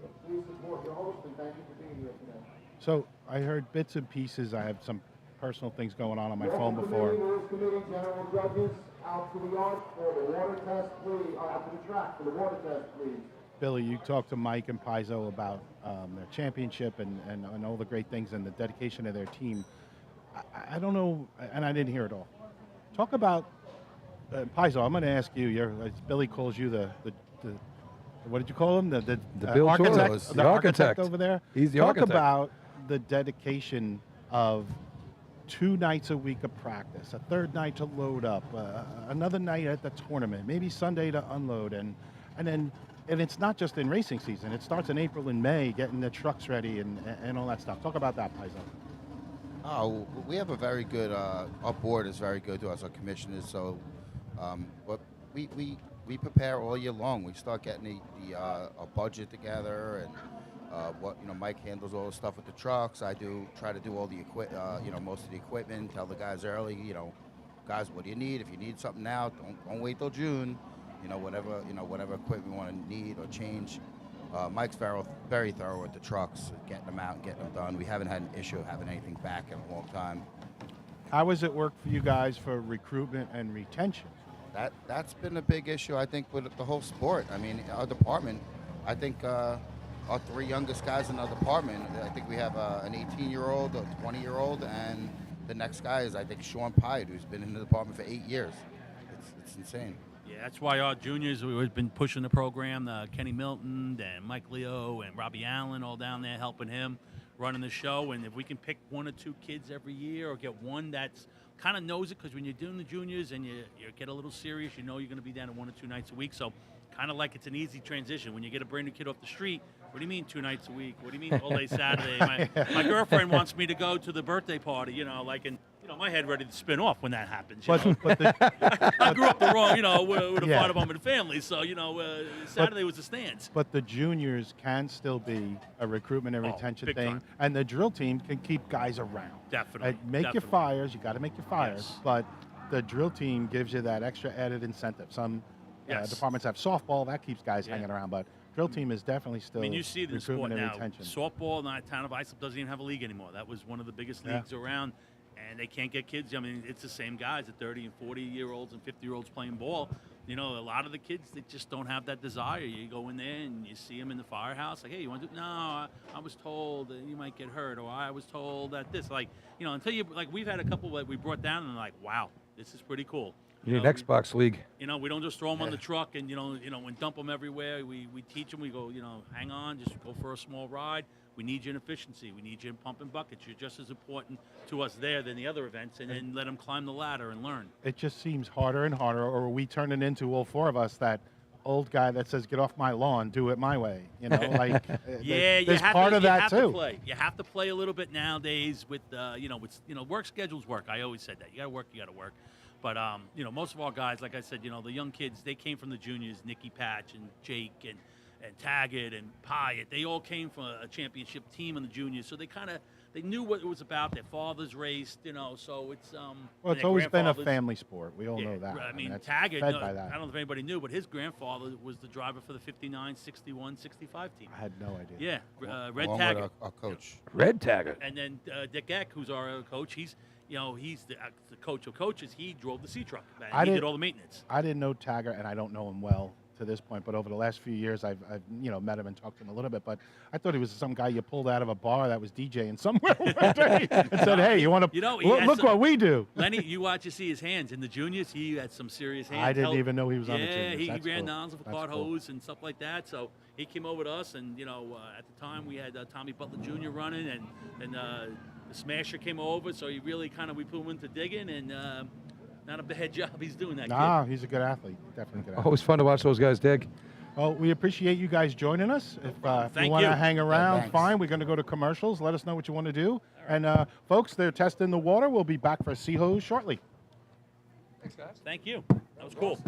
But please support your host and thank you for being here today. So I heard bits and pieces. I have some personal things going on my phone before. Rules Committee General Judges out to the yard for the water test, please. Out to the track for the water test, please. Billy, you talked to Mike and Paizo about their championship and all the great things and the dedication of their team. I don't know, and I didn't hear it all. Talk about Paizo. I'm going to ask you. Billy calls you the what did you call him? The architect. The architect over there. He's the Talk architect. about the dedication of 2 nights a week of practice, a third night to load up, another night at the tournament, maybe Sunday to unload, and it's not just in racing season. It starts in April and May, getting the trucks ready and all that stuff. Talk about that, Paizo. Oh, we have a very good, our board is very good to us, our commissioners, so but we prepare all year long. We start getting a budget together, and Mike handles all the stuff with the trucks. I try to do all the most of the equipment. Tell the guys early, guys, what do you need? If you need something now, don't wait till June. Whatever equipment you want to need or change. Mike's very thorough with the trucks, getting them out and getting them done. We haven't had an issue of having anything back in a long time. How has it worked for you guys for recruitment and retention? That's been a big issue, I think, with the whole sport. I mean, our department, I think our 3 youngest guys in our department, I think we have an 18-year-old, a 20-year-old, and the next guy is, I think, Sean Pyatt, who's been in the department for 8 years. It's insane. Yeah, that's why our juniors, we've been pushing the program. Kenny Milton and Mike Leo and Robbie Allen all down there helping him, running the show. And if we can pick 1 or 2 kids every year or get one that's kind of knows it, because when you're doing the juniors and you get a little serious, you're going to be down 1 or 2 nights a week. So kind of like it's an easy transition. When you get a brand new kid off the street, what do you mean 2 nights a week? What do you mean all day Saturday? My girlfriend wants me to go to the birthday party, my head ready to spin off when that happens. I grew up the wrong, with a fire department family, so Saturday was the stands. But the juniors can still be a recruitment and retention big thing, time. and the drill team can keep guys around. Definitely. Make your fires. You got to make your fires, Yes. but the drill team gives you that extra added incentive. Some departments have softball that keeps guys hanging around, but drill team is definitely still. I mean, you see the sport recruitment and now. retention. Softball, the town of Islip doesn't even have a league anymore. That was one of the biggest leagues around, and they can't get kids. I mean, it's the same guys, the 30 and 40-year-olds and 50-year-olds playing ball. A lot of the kids, they just don't have that desire. You go in there and you see them in the firehouse, like, hey, you want to do? No, I was told that you might get hurt, or I was told that this. Until you, we've had a couple that we brought down and like, wow, this is pretty cool. You need an Xbox League. We don't just throw them on the truck and, and dump them everywhere. We teach them. We go, hang on, just go for a small ride. We need you in efficiency. We need you in pumping buckets. You're just as important to us there than the other events, and then let them climb the ladder and learn. It just seems harder and harder, or we turn it into, all 4 of us, that old guy that says, get off my lawn, do it my way. There's part of that too. You have to play a little bit nowadays with, work schedules work. I always said that. You got to work. But, most of our guys, like I said, the young kids, they came from the juniors, Nicky Patch and Jake and Taggart and Pyatt. They all came from a championship team in the juniors. So they knew what it was about. Their fathers raced, so it's... Well, it's always been a family sport. We all know that. I mean, that's Taggart, fed by that. I don't know if anybody knew, but his grandfather was the driver for the 59, 61, 65 team. I had no idea. Yeah, Red Along Taggart. with our coach. Red Taggart. And then Dick Eck, who's our coach, he's the coach of coaches. He drove the C-Truck. He did all the maintenance. I didn't know Taggart, and I don't know him well to this point, but over the last few years, I've met him and talked to him a little bit, but I thought he was some guy you pulled out of a bar that was DJing somewhere one day and said, hey, you want to look what we do. Lenny, you see his hands. In the juniors, he had some serious hands. I didn't even know he was on the juniors. Yeah, he ran cool. nozzle for cart hose and stuff like that, so he came over to us, and, at the time, we had Tommy Butler Jr. running, and the Smasher came over, so he really we put him into digging, and not a bad job he's doing that. Nah, he's a good athlete. Definitely a good athlete. Always fun to watch those guys dig. Well, we appreciate you guys joining us. If you want to hang around, fine. We're going to go to commercials. Let us know what you want to do. Right. And, folks, they're testing the water. We'll be back for C-Hose shortly. Thanks, guys. Thank you. That was cool.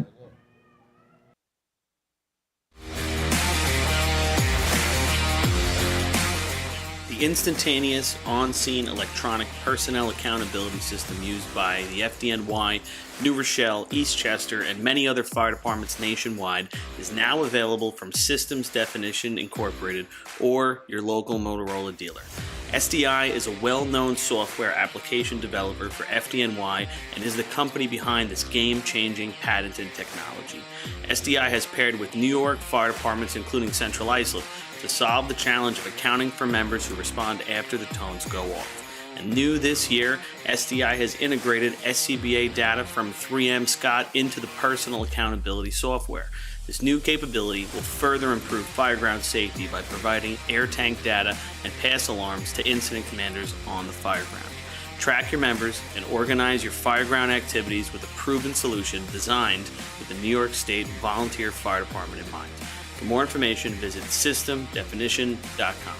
The instantaneous, on-scene electronic personnel accountability system used by the FDNY, New Rochelle, Eastchester, and many other fire departments nationwide is now available from Systems Definition Incorporated or your local Motorola dealer. SDI is a well-known software application developer for FDNY and is the company behind this game-changing patented technology. SDI has paired with New York fire departments, including Central Islip, to solve the challenge of accounting for members who respond after the tones go off. And new this year, SDI has integrated SCBA data from 3M Scott into the personal accountability software. This new capability will further improve fireground safety by providing air tank data and pass alarms to incident commanders on the fireground. Track your members and organize your fireground activities with a proven solution designed with the New York State Volunteer Fire Department in mind. For more information, visit systemdefinition.com.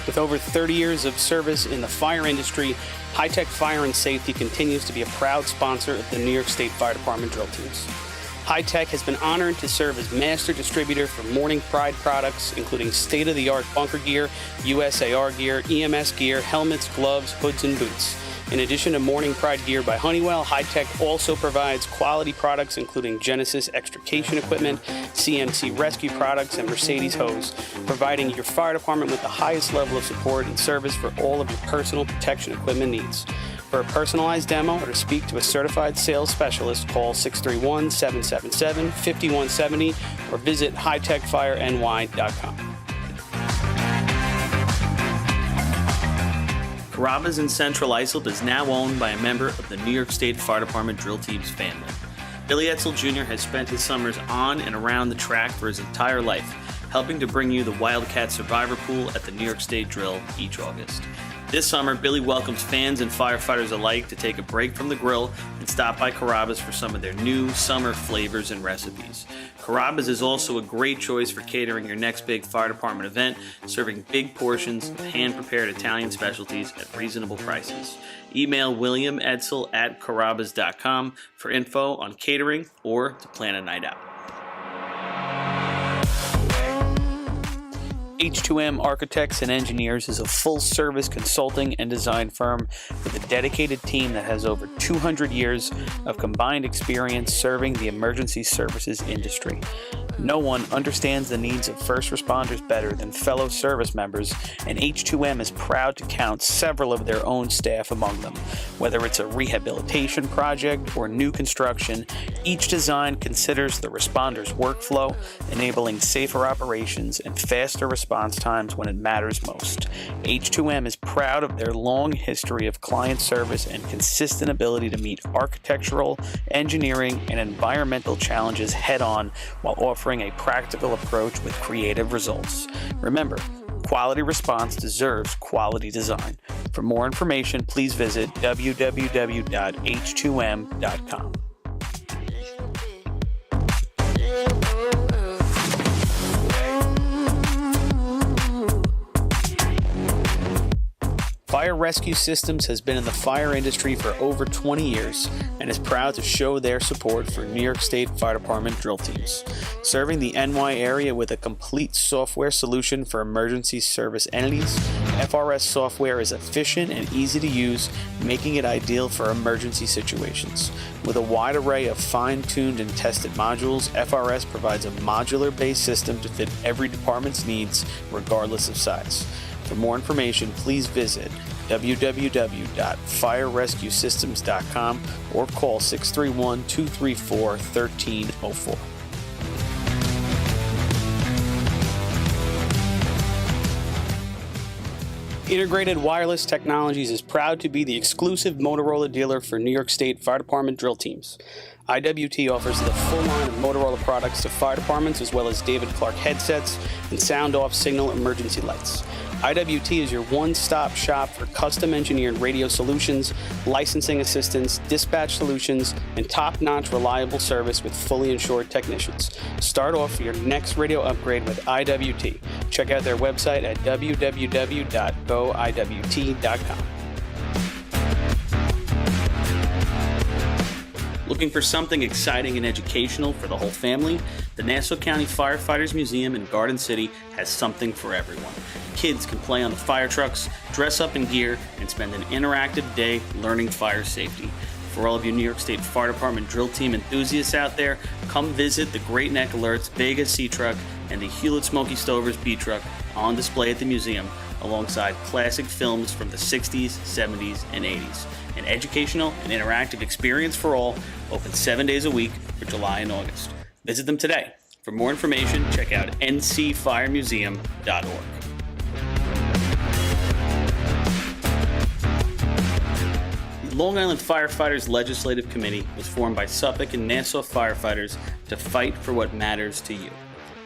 With over 30 years of service in the fire industry, High Tech Fire and Safety continues to be a proud sponsor of the New York State Fire Department drill teams. High Tech has been honored to serve as master distributor for Morning Pride products, including state-of-the-art bunker gear, USAR gear, EMS gear, helmets, gloves, hoods, and boots. In addition to Morning Pride gear by Honeywell, High Tech also provides quality products including Genesis extrication equipment, CMC rescue products, and Mercedes hose, providing your fire department with the highest level of support and service for all of your personal protection equipment needs. For a personalized demo or to speak to a certified sales specialist, call 631-777-5170 or visit hightechfireny.com. Carrabba's in Central Islip is now owned by a member of the New York State Fire Department drill team's family. Billy Etzel Jr. has spent his summers on and around the track for his entire life, helping to bring you the Wildcat Survivor Pool at the New York State Drill each August. This summer, Billy welcomes fans and firefighters alike to take a break from the grill and stop by Carrabba's for some of their new summer flavors and recipes. Carrabba's is also a great choice for catering your next big fire department event, serving big portions of hand-prepared Italian specialties at reasonable prices. Email William Edsel at carrabbas.com for info on catering or to plan a night out. H2M Architects and Engineers is a full-service consulting and design firm with a dedicated team that has over 200 years of combined experience serving the emergency services industry. No one understands the needs of first responders better than fellow service members, and H2M is proud to count several of their own staff among them. Whether it's a rehabilitation project or new construction, each design considers the responder's workflow, enabling safer operations and faster response times when it matters most. H2M is proud of their long history of client service and consistent ability to meet architectural, engineering, and environmental challenges head-on while offering a practical approach with creative results. Remember, quality response deserves quality design. For more information, please visit www.h2m.com. Fire Rescue Systems has been in the fire industry for over 20 years and is proud to show their support for New York State Fire Department drill teams. Serving the NY area with a complete software solution for emergency service entities, FRS software is efficient and easy to use, making it ideal for emergency situations. With a wide array of fine-tuned and tested modules, FRS provides a modular-based system to fit every department's needs, regardless of size. For more information, please visit www.firerescuesystems.com or call 631-234-1304. Integrated Wireless Technologies is proud to be the exclusive Motorola dealer for New York State Fire Department drill teams. IWT offers the full line of Motorola products to fire departments, as well as David Clark headsets and sound-off signal emergency lights. IWT is your one-stop shop for custom-engineered radio solutions, licensing assistance, dispatch solutions, and top-notch reliable service with fully insured technicians. Start off your next radio upgrade with IWT. Check out their website at www.goiwt.com. Looking for something exciting and educational for the whole family? The Nassau County Firefighters Museum in Garden City has something for everyone. Kids can play on the fire trucks, dress up in gear, and spend an interactive day learning fire safety. For all of you New York State Fire Department drill team enthusiasts out there, come visit the Great Neck Alerts Vega Sea Truck and the Hewlett Smoky Stovers B Truck on display at the museum, alongside classic films from the 60s, 70s, and 80s. An educational and interactive experience for all, open 7 days a week for July and August. Visit them today. For more information, check out ncfiremuseum.org. The Long Island Firefighters Legislative Committee was formed by Suffolk and Nassau firefighters to fight for what matters to you.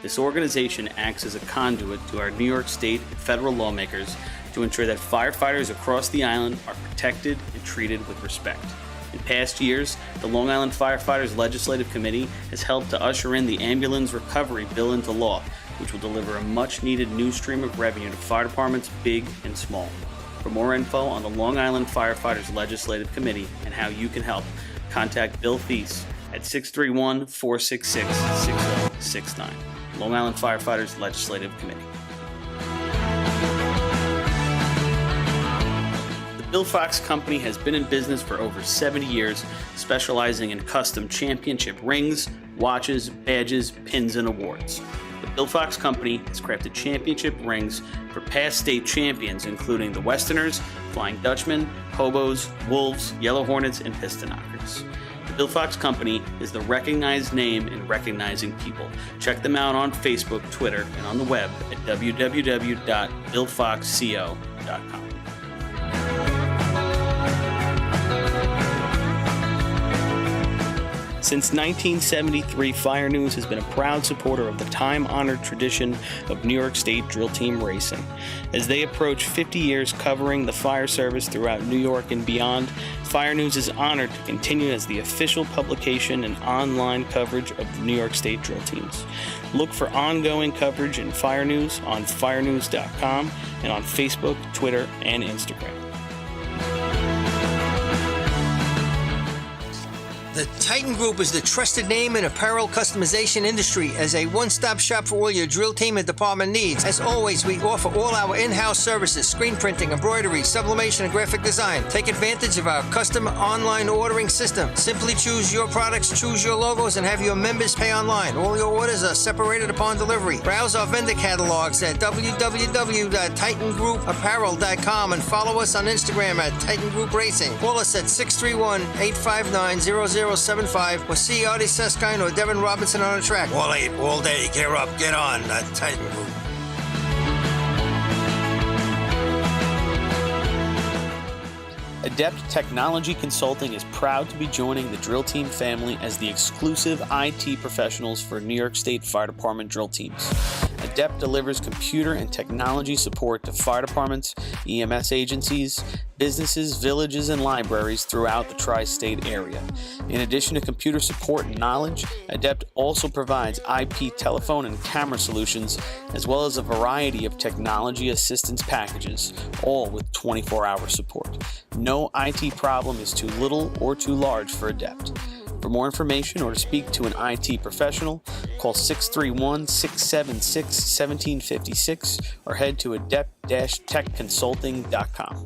This organization acts as a conduit to our New York State and federal lawmakers to ensure that firefighters across the island are protected and treated with respect. In past years, the Long Island Firefighters Legislative Committee has helped to usher in the Ambulance Recovery Bill into law, which will deliver a much-needed new stream of revenue to fire departments big and small. For more info on the Long Island Firefighters Legislative Committee and how you can help, contact Bill Thies at 631-466-6069. Long Island Firefighters Legislative Committee. The Bill Fox Company has been in business for over 70 years, specializing in custom championship rings, watches, badges, pins, and awards. The Bill Fox Company has crafted championship rings for past state champions, including the Westerners, Flying Dutchmen, Hobos, Wolves, Yellow Hornets, and Piston Knockers. The Bill Fox Company is the recognized name in recognizing people. Check them out on Facebook, Twitter, and on the web at www.billfoxco.com. Since 1973, Fire News has been a proud supporter of the time-honored tradition of New York State drill team racing. As they approach 50 years covering the fire service throughout New York and beyond, Fire News is honored to continue as the official publication and online coverage of the New York State drill teams. Look for ongoing coverage in Fire News on firenews.com and on Facebook, Twitter, and Instagram. The Titan Group is the trusted name in apparel customization industry as a one-stop shop for all your drill team and department needs. As always, we offer all our in-house services, screen printing, embroidery, sublimation, and graphic design. Take advantage of our custom online ordering system. Simply choose your products, choose your logos, and have your members pay online. All your orders are separated upon delivery. Browse our vendor catalogs at www.titangrouapparel.com and follow us on Instagram at Titan Group Racing. Call us at 631-859-0075 or see Artie Seskine or Devin Robinson on the track. All 8, all day. Get up, get on. That Titan Group. Adept Technology Consulting is proud to be joining the drill team family as the exclusive IT professionals for New York State Fire Department drill teams. Adept delivers computer and technology support to fire departments, EMS agencies, businesses, villages, and libraries throughout the tri-state area. In addition to computer support and knowledge, Adept also provides IP telephone and camera solutions, as well as a variety of technology assistance packages, all with 24-hour support. No IT problem is too little or too large for Adept. For more information or to speak to an IT professional, call 631-676-1756 or head to adept-techconsulting.com.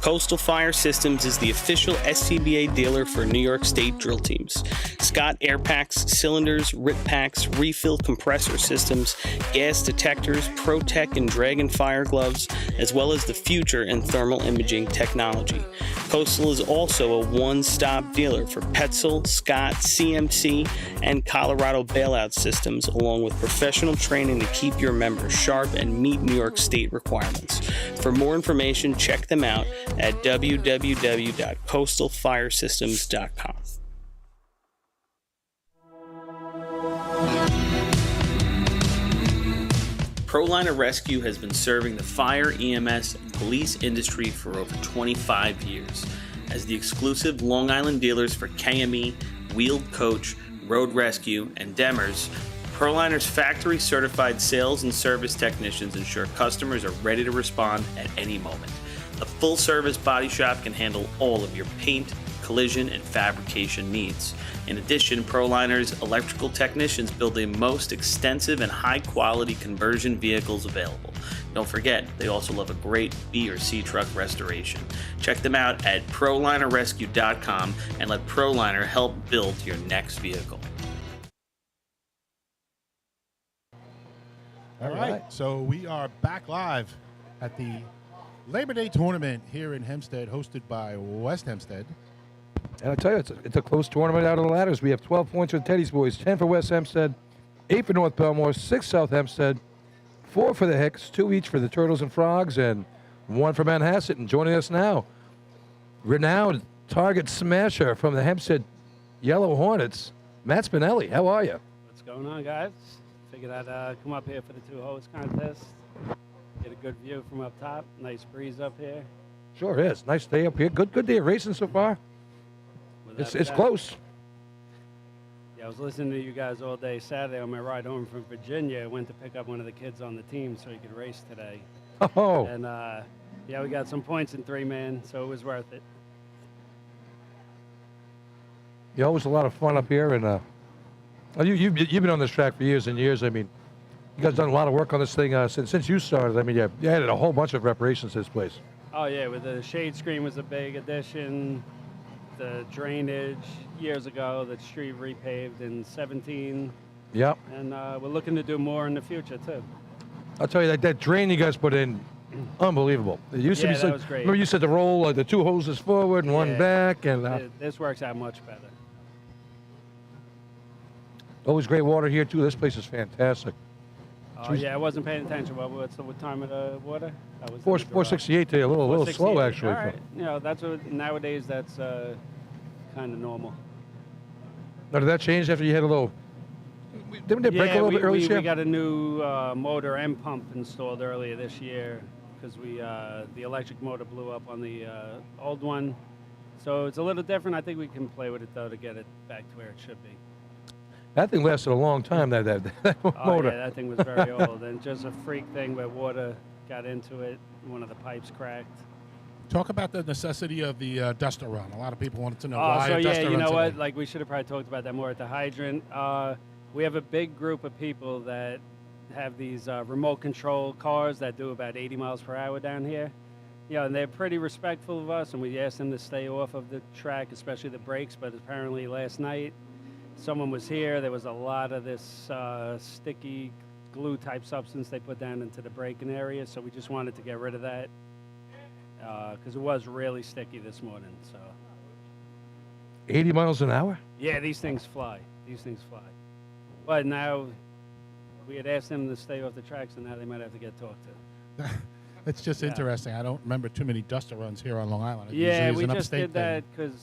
Coastal Fire Systems is the official SCBA dealer for New York State drill teams. Scott air packs, cylinders, RIP packs, refill compressor systems, gas detectors, ProTech and Dragon fire gloves, as well as the future in thermal imaging technology. Coastal is also a one-stop dealer for Petzl, Scott, CMC, and Colorado bailout systems, along with professional training to keep your members sharp and meet New York State requirements. For more information, check them out at www.coastalfiresystems.com. ProLiner Rescue has been serving the fire, EMS, and police industry for over 25 years. As the exclusive Long Island dealers for KME, Wheeled Coach, Road Rescue, and Demers, ProLiner's factory-certified sales and service technicians ensure customers are ready to respond at any moment. A full-service body shop can handle all of your paint, collision, and fabrication needs. In addition, Proliner's electrical technicians build the most extensive and high-quality conversion vehicles available. Don't forget, they also love a great B or C truck restoration. Check them out at ProlinerRescue.com and let Proliner help build your next vehicle. All right, so we are back live at the Labor Day tournament here in Hempstead, hosted by West Hempstead. And I tell you, it's a close tournament out of the ladders. We have 12 points for the Teddy's boys, 10 for West Hempstead, 8 for North Belmore, 6 South Hempstead, 4 for the Hicks, 2 each for the Turtles and Frogs, and 1 for Manhasset. And joining us now, renowned target smasher from the Hempstead Yellow Hornets, Matt Spinelli. How are you? What's going on, guys? Figured I'd come up here for the 2-hose contest. Get a good view from up top. Nice breeze up here. Sure is. Nice day up here. Good day of racing so far. It's close. Yeah, I was listening to you guys all day Saturday on my ride home from Virginia. I went to pick up one of the kids on the team so he could race today. Oh. And, yeah, we got some points in 3-man, so it was worth it. Yeah, always a lot of fun up here. And you've been on this track for years and years. I mean, you guys done a lot of work on this thing since you started. I mean, you added a whole bunch of reparations to this place. Oh, yeah, with the shade screen was a big addition. The drainage years ago, the street repaved in 17. Yep. And we're looking to do more in the future, too. I'll tell you, that drain you guys put in, unbelievable. It used to be that was great. Remember you said to roll the 2 hoses forward and 1 back. And this works out much better. always great water here, too. This place is fantastic. Oh, yeah, I wasn't paying attention. What's the time of the water? 468 today, a little slow, actually. All right. You know, that's what, nowadays that's kind of normal. Now, did that change after you had a little... Didn't they break a little bit early this year? We got a new motor and pump installed earlier this year because the electric motor blew up on the old one. So it's a little different. I think we can play with it, though, to get it back to where it should be. That thing lasted a long time, that motor. Yeah, that thing was very old. And just a freak thing where water got into it. One of the pipes cracked. Talk about the necessity of the duster run. A lot of people wanted to know why so a duster yeah, run you know today. what? Like, we should have probably talked about that more at the hydrant. We have a big group of people that have these remote control cars that do about 80 miles per hour down here. You know, and they're pretty respectful of us, and we asked them to stay off of the track, especially the brakes. But apparently last night, someone was here. There was a lot of this sticky glue type substance they put down into the braking area. So we just wanted to get rid of that because it was really sticky this morning. So 80 miles an hour? yeah, these things fly. These things fly. But now we had asked them to stay off the tracks, and now they might have to get talked to. It's just interesting. I don't remember too many duster runs here on Long Island. It Yeah, usually is we an just upstate did that because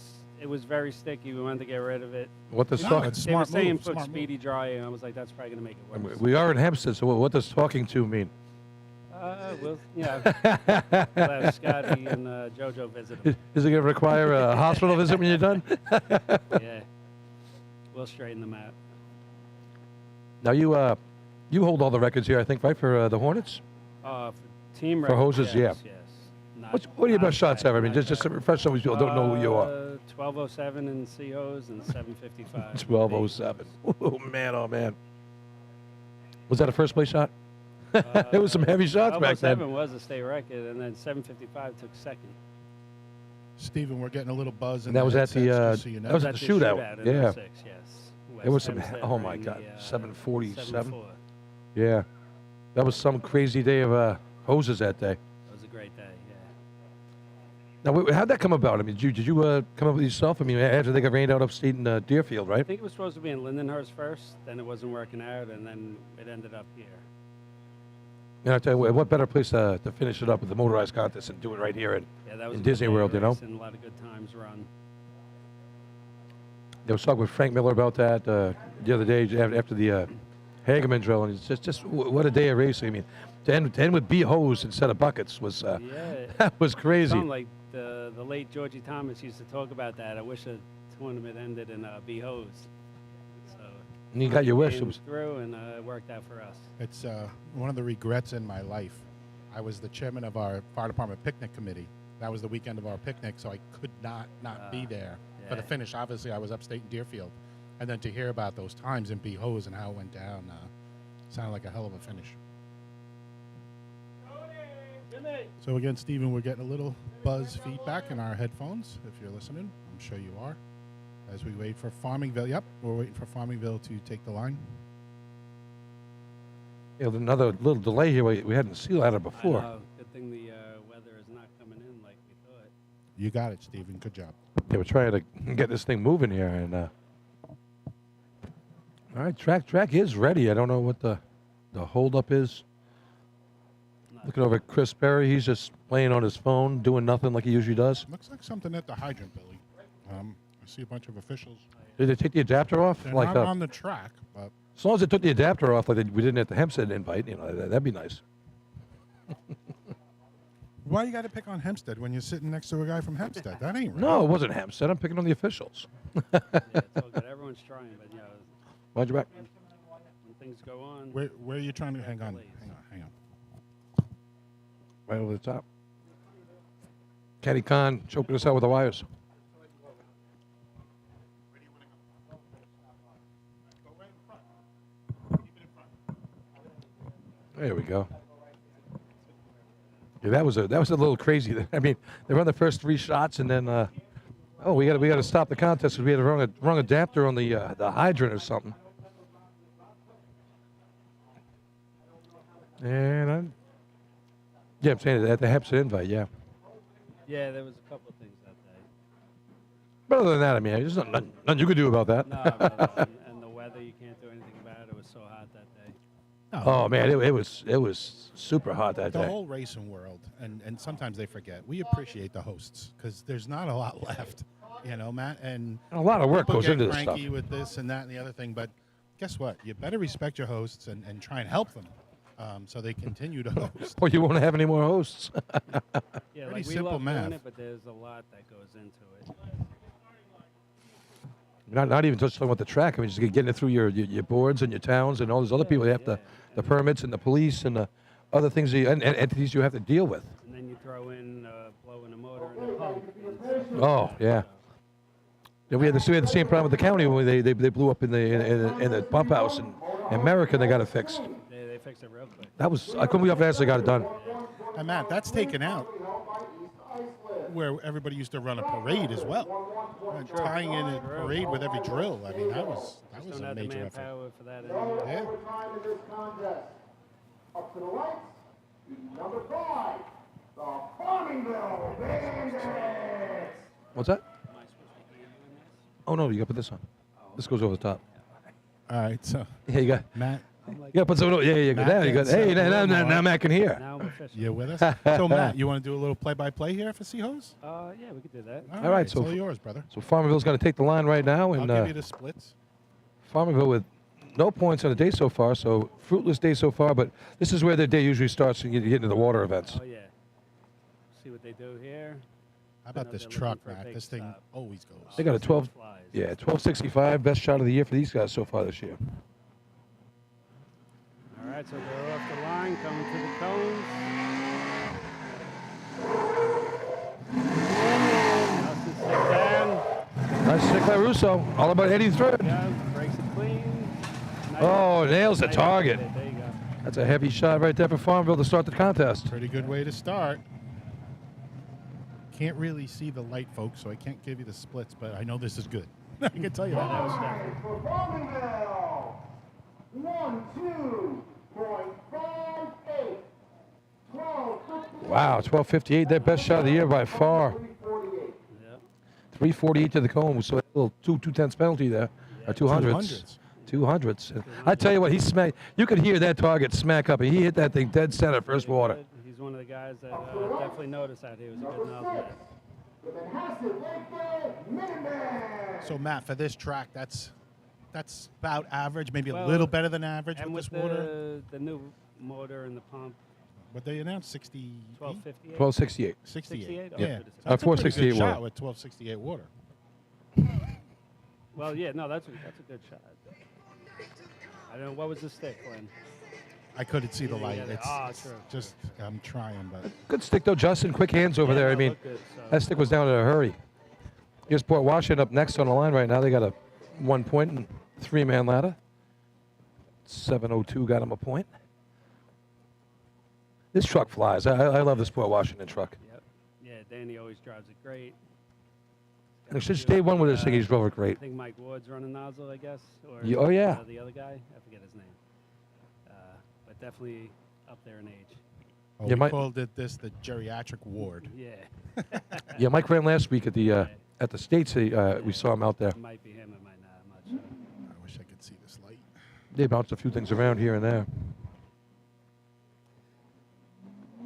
it was very sticky. We wanted to get rid of it. What does No, talk? it's They were smart saying move, put smart speedy dry, and I was like, that's probably going to make it worse. We are in Hempstead, so what does talking to mean? We'll have Scotty and JoJo visit them. Is it going to require a hospital visit when you're done? Yeah. We'll straighten them out. Now you hold all the records here, I think, right, for the Hornets? For team For hoses, yes, yeah. yes. Not- What are your not best shots bad, ever? I mean, not just to bad. refresh some people who don't know who you are. 1207 in COs and 755. 1207. Oh, man, oh, man. Was that a first place shot? There was some heavy shots back then. 1207 was a state record, and then 755 took second. Stephen, we're getting a little buzz. In And that was at the headsets, just so you know. that was at the shootout. in Yeah. 06, yes. There was West some. Hempstead Oh were my in God, the, 747. 7-4. Yeah, that was some crazy day of hoses that day. That was a great day, yeah. Now, how'd that come about? I mean, did you come up with it yourself? I mean, after they got rained out upstate in Deerfield, right? I think it was supposed to be in Lindenhurst first, then it wasn't working out, and then it ended up here. And I tell you what better place to finish it up with the motorized contest and do it right here in That was in a good Disney day World, of you know? racing, a lot of good times run. There was talking with Frank Miller about that the other day after the Hagerman drill, and it's just what a day of racing. I mean, to end with B hose instead of buckets was that was crazy. Sound like the late Georgie Thomas used to talk about that. I wish a tournament ended in B hose. So And you got your wish. It came was through, and it worked out for us. It's one of the regrets in my life. I was the chairman of our fire department picnic committee That was the weekend of our picnic, so I could not be there for the finish. Obviously, I was upstate in Deerfield. And then to hear about those times in Hose and how it went down, sounded like a hell of a finish. So again, Stephen, we're getting a little buzz feedback in our headphones. If you're listening, I'm sure you are. As we wait for Farmingville. Yep, we're waiting for Farmingville to take the line. Yeah, another little delay here. We hadn't seen that before. I know. Good thing the weather is not coming in like we thought. You got it, Stephen. Good job. Yeah, we're trying to get this thing moving here, and all right, track is ready. I don't know what the holdup is. Looking over at Chris Berry, he's just playing on his phone, doing nothing like he usually does. Looks like something at the hydrant, Billy. I see a bunch of officials. Did they take the adapter off? They're not on the track, but as long as they took the adapter off, like we didn't at the Hempstead invite, that'd be nice. why you got to pick on Hempstead when you're sitting next to a guy from Hempstead? That ain't right. No, it wasn't Hempstead. I'm picking on the officials. Yeah, it's all good. Everyone's trying, but Mind your back. when things go on. Where are you trying to hang on? Hang on. Right over the top. Caddy Khan choking us out with the wires. There we go. Yeah, that was a little crazy. I mean, they run the first 3 shots, and then we got to stop the contest because we had a wrong adapter on the hydrant or something. And I'm saying at the Hempstead invite, yeah. Yeah, there was a couple of things that day. But other than that, I mean, there's nothing you could do about that. No, and the weather, you can't do anything about it. It was so hot that day. Oh man, it was super hot that The day. whole racing world, and sometimes they forget. We appreciate the hosts because there's not a lot left, Matt. And A lot of work people goes get into this cranky stuff. with this and that and the other thing. But guess what? You better respect your hosts and try and help them so they continue to host. Or you won't have any more hosts. Yeah, Pretty like we simple love math. doing it, but there's a lot that goes into it. Not even just talking about the track. I mean, just getting it through your boards and your towns and all those other people. You have the permits and the police and the other things and entities you have to deal with. And then you throw in blowing a motor in the pump. Oh yeah. Yeah, we had the same problem with the county when they blew up in the pump house in America. They got it fixed. They fixed it real quick. I couldn't believe how fast they got it done. And Matt, that's taken out where everybody used to run a parade as well. Tying in a parade with every drill. I mean, that was Don't a have the major effort. manpower for that anymore. Yeah. Up to the right, number 5, the Farmingville Bandits. What's that? Oh no, you got to put this on. This goes over the top. All right, so Yeah, you got. Matt, Yeah, put some. Yeah, you got. There you go. Matt Hey, gets a now little Matt can hear. Now I'm official. you with us? So Matt, you want to do a little play-by-play here for Seahose? Yeah, we could do that. All right, it's so all yours, brother. So Farmerville's going to take the line right now, I'll and give you the splits. Farmerville with no points on the day so far, so fruitless day so far. But this is where their day usually starts and you get into the water events. Oh, yeah. See what they do here. How about know this they're looking truck, for a Matt? big This thing stop. always goes. They got a 12. Flies. Yeah, 1265, best shot of the year for these guys so far this year. All right, so they're off the line, coming to the cones. Nelson sit down. Nice stick by Russo. All about Eddie third. Yeah, breaks it clean. Nice. Oh, nails the Nice. target. There you go. That's a heavy shot right there for Farmville to start the contest. Pretty good way to start. Can't really see the light, folks, so I can't give you the splits, but I know this is good. I can tell you that. For Farmingville, 1-2.58. 12:58. Wow, 1258, their best shot of the year by far. 348. Yeah. 348 to the cone, so a little 2/10 penalty there, or 200s. 200s. I tell you what, he smacked. You could hear that target smack up, and he hit that thing dead center first water. He's one of the guys that definitely noticed out here. He was a good nozzle. With Hempstead, Lakeville, Minutemen. So Matt, for this track, that's about average, maybe a Well, little better than average And with with this water. the new motor and the pump, But they announced 60, 1258. 1268. 68. 68? Oh, Yeah, good. so that's a pretty 468 good shot water. with 1268 water. Well, yeah, no, that's a good shot. I don't know, what was the stick, Glenn? I couldn't see the light. Yeah, It's true. just I'm trying, but Good stick, though, Justin. Quick hands over there. I mean, that stick was down in a hurry. Here's Port Washington up next on the line right now. They got a 1 point and 3-man ladder. 7:02 got him a point. This truck flies. I love this Port Washington truck. Yep. Yeah, Danny always drives it great. And it's just day one with this thing. He's drove it great. I think Mike Ward's running nozzle, I guess. Or Oh, yeah. The other guy, I forget his name. But definitely up there in age. oh, Yeah, we Mike- called it the geriatric ward. Yeah. Yeah, Mike ran last week at the States. We saw him out there. It might be him, it might not. I'm not sure. I wish I could see this light. They bounced a few things around here and there.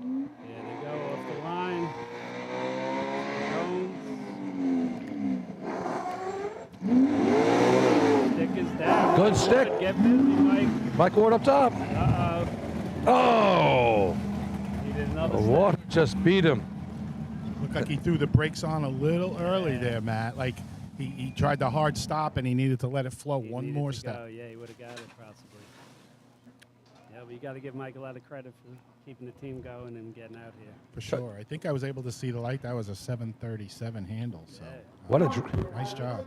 Yeah, they go off the line. Jones. Stick is down. Good stick. Get busy, Mike. Mike Ward up top. Uh-oh. Oh! He did The another water just beat him. Looked like he threw the brakes on a little early there, Matt. Like he tried the hard stop and he needed to let it flow He one needed more to step. go. Yeah, he would have got it possibly. Yeah, but you got to give Mike a lot of credit for keeping the team going and getting out here. For sure. I think I was able to see the light. That was a 737 handle. So What a nice job.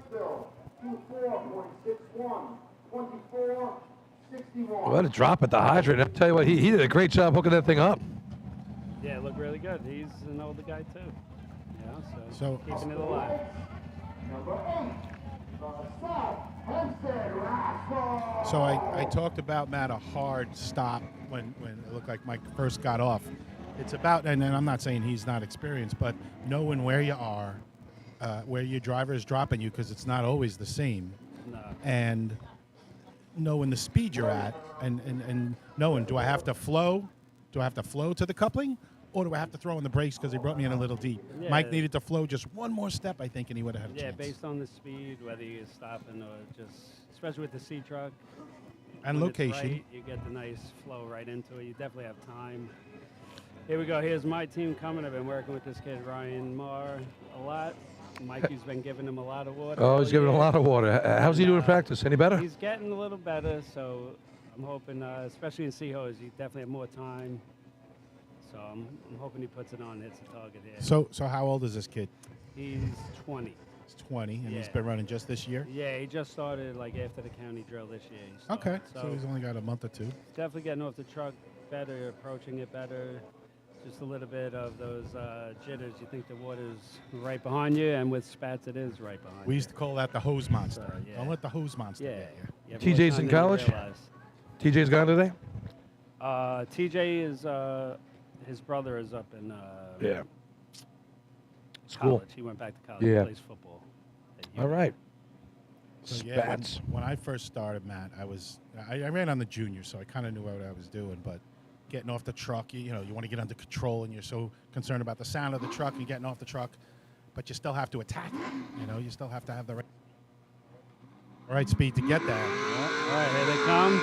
24.61, 24.61. what a drop at the hydrant. I'll tell you what, he did a great job hooking that thing up. Yeah, it looked really good. He's an older guy too. Yeah, So- keeping it alive. Number 8, the South Hempstead Rascals. So I talked about, Matt, a hard stop when it looked like Mike first got off. It's about, and I'm not saying he's not experienced, but knowing where you are, where your driver is dropping you, because it's not always the same, No. and knowing the speed you're at, and knowing, do I have to flow? Do I have to flow to the coupling? Or do I have to throw in the brakes because he brought me in a little deep? Yeah. Mike needed to flow just one more step, I think, and he would have had a Yeah, chance. based on the speed, whether you're stopping or just, especially with the C truck. And when it's location. right, you get the nice flow right into it. You definitely have time. Here we go. Here's my team coming. I've been working with this kid, Ryan Marr, a lot. Mikey's been giving him a lot of water. Oh, he's giving a lot of water. How's he doing in practice? Any better? He's getting a little better, so I'm hoping, especially in C-hose, you definitely have more time. So I'm hoping he puts it on, hits the target here. So how old is this kid? He's 20. He's 20, and he's Yeah. been running just this year? Yeah, he just started like after the county drill this year. He started. Okay, so he's only got a month or two. Definitely getting off the truck better, approaching it better. Just a little bit of those jitters. You think the water's right behind you, and with spats, it is right behind We you. used to call that the hose monster. So, yeah. Don't let the hose monster Yeah. get you. You have more TJ's time in than you college? realize. TJ's gone today? TJ is, his brother is up in Yeah. School. college. He went back to college. Yeah. He plays football. at All right. So, yeah, Spats. when I first started, Matt, I ran on the junior, so I kind of knew what I was doing. But getting off the truck, you know, you want to get under control, and you're so concerned about the sound of the truck and getting off the truck, but you still have to attack it. You know, you still have to have the right speed to get there. All right, here they come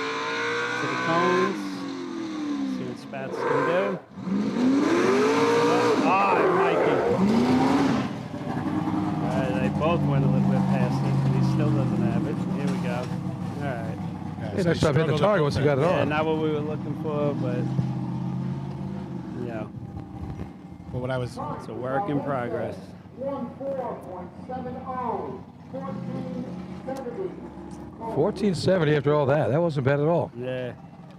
to the cones. See what Spats can do. Mikey. All right, they both went a little bit past it. He still doesn't have it. Here we go. All right. Hey, nice job hitting the target once you got it Yeah, on. not what we were looking for, but yeah, But what I was it's a work in progress. 14.70, 14.70. 1470 after all that. That wasn't bad at all. Yeah.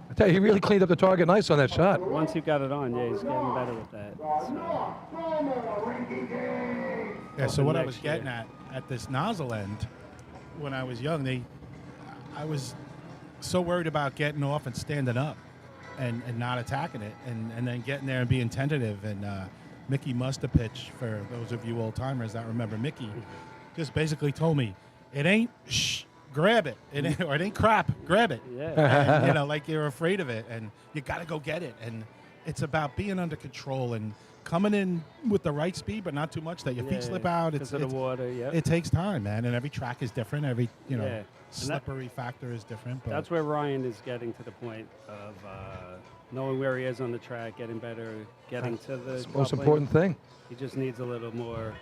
I tell you, he really cleaned up the target nice on that shot. Once he got it on, yeah, he's getting better with that. Yeah, so what I next was getting at this nozzle end, when I was young, I was so worried about getting off and standing up and not attacking it, and then getting there and being tentative. And Mickey Mustapitch, for those of you old timers that remember Mickey, just basically told me, it ain't shh, grab it. It ain't, or it ain't crap, grab it. Yeah. And, you know, like you're afraid of it, and you got to go get it. And it's about being under control and coming in with the right speed, but not too much that your feet slip out. Because of the water, yeah. It takes time, man, and every track is different. Every Yeah. And slippery factor is different. But That's where Ryan is getting to the point of knowing where he is on the track, getting better, getting to the That's the most coupling. important thing. He just needs a little more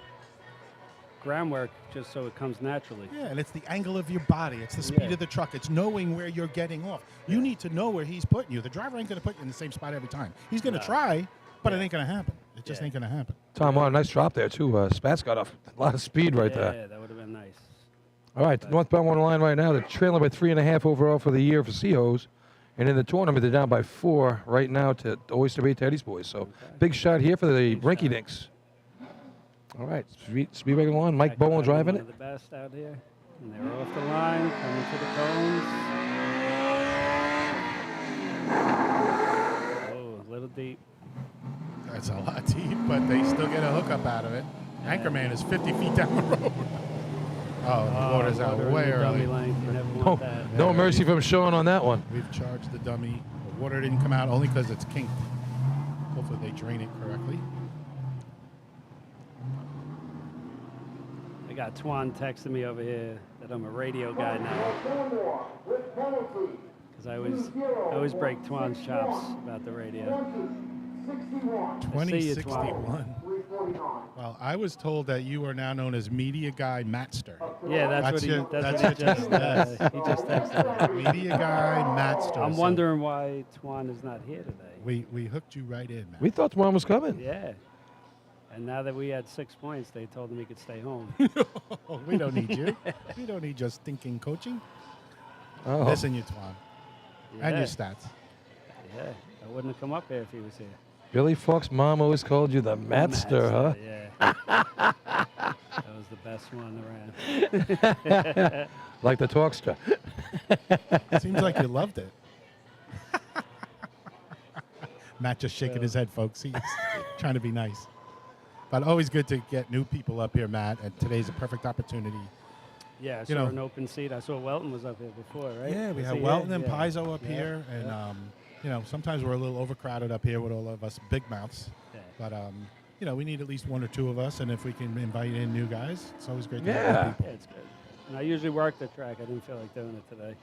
groundwork just so it comes naturally. Yeah, and it's the angle of your body. It's the speed of the truck. It's knowing where you're getting off. You need to know where he's putting you. The driver ain't going to put you in the same spot every time. He's going to try, but it ain't going to happen. It just ain't going to happen. Tom, on a nice drop there, too. Spats got a lot of speed right there. Yeah, that would have been nice. All right, North Belmont line right now. They're trailing by 3.5 overall for the year for Seahos. And in the tournament, they're down by 4 right now to Oyster Bay Teddy's boys. So big shot here for the Rinky Dinks. All right, Speedway on. Mike Bowen driving it. The best out here. And they're off the line, coming to the cones. Oh, a little deep. That's a lot deep, but they still get a hookup out of it. Anchorman is 50 feet down the road. Oh, the water's out way early. No mercy from Sean on that one. We've charged the dummy. The water didn't come out only because it's kinked. Hopefully they drain it correctly. I got Twan texting me over here that I'm a radio guy now. Because I always break Twan's chops about the radio. 2061. Well, I was told that you are now known as Media Guy Matster. Yeah, that's what he just texted me. Media Guy Matster. I'm wondering why Twan is not here today. We hooked you right in, man. We thought Twan was coming. Yeah. And now that we had 6 points, they told him he could stay home. We don't need you. We don't need your stinking coaching. Oh. Listen, you Twan. And your stats. Yeah, I wouldn't have come up here if he was here. Billy Fox mom always called you the Matster, huh? Yeah. That was the best one around. Like the talkster. Seems like you loved it. Matt just shaking his head, folks. He's trying to be nice. But always good to get new people up here, Matt, and today's a perfect opportunity. Yeah, I saw an open seat. I saw Welton was up here before, right? Yeah, we have Welton and Paizo up here, and sometimes we're a little overcrowded up here with all of us big mouths. Yeah. But we need at least one or two of us, and if we can invite in new guys, it's always great to have people. Yeah, it's good. And I usually work the track. I didn't feel like doing it today.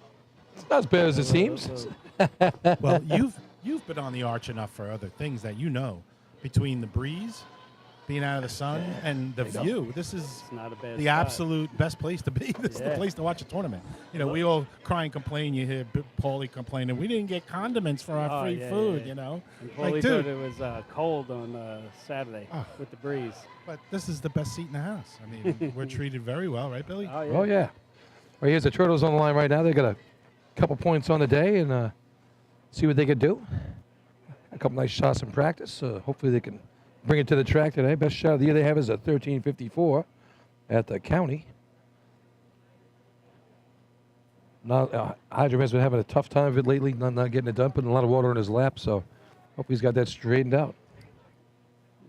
It's not as bad as it seems. Well, you've been on the arch enough for other things that between the breeze, being out of the sun, and the view. This is not a bad the spot. Absolute best place to be. This is the place to watch a tournament. We all cry and complain. You hear Paulie complaining, we didn't get condiments for our free food, And Paulie like, thought dude. it was cold on Saturday with the breeze. But this is the best seat in the house. I mean, we're treated very well, right, Billy? Oh, yeah. Well, here's the Turtles on the line right now. They got a couple points on the day and see what they can do. A couple nice shots in practice. Hopefully they can bring it to the track today. Best shot of the year they have is a 13.54 at the county. Now, Hydrum has been having a tough time of it lately, not getting it done, putting a lot of water in his lap, so hope he's got that straightened out.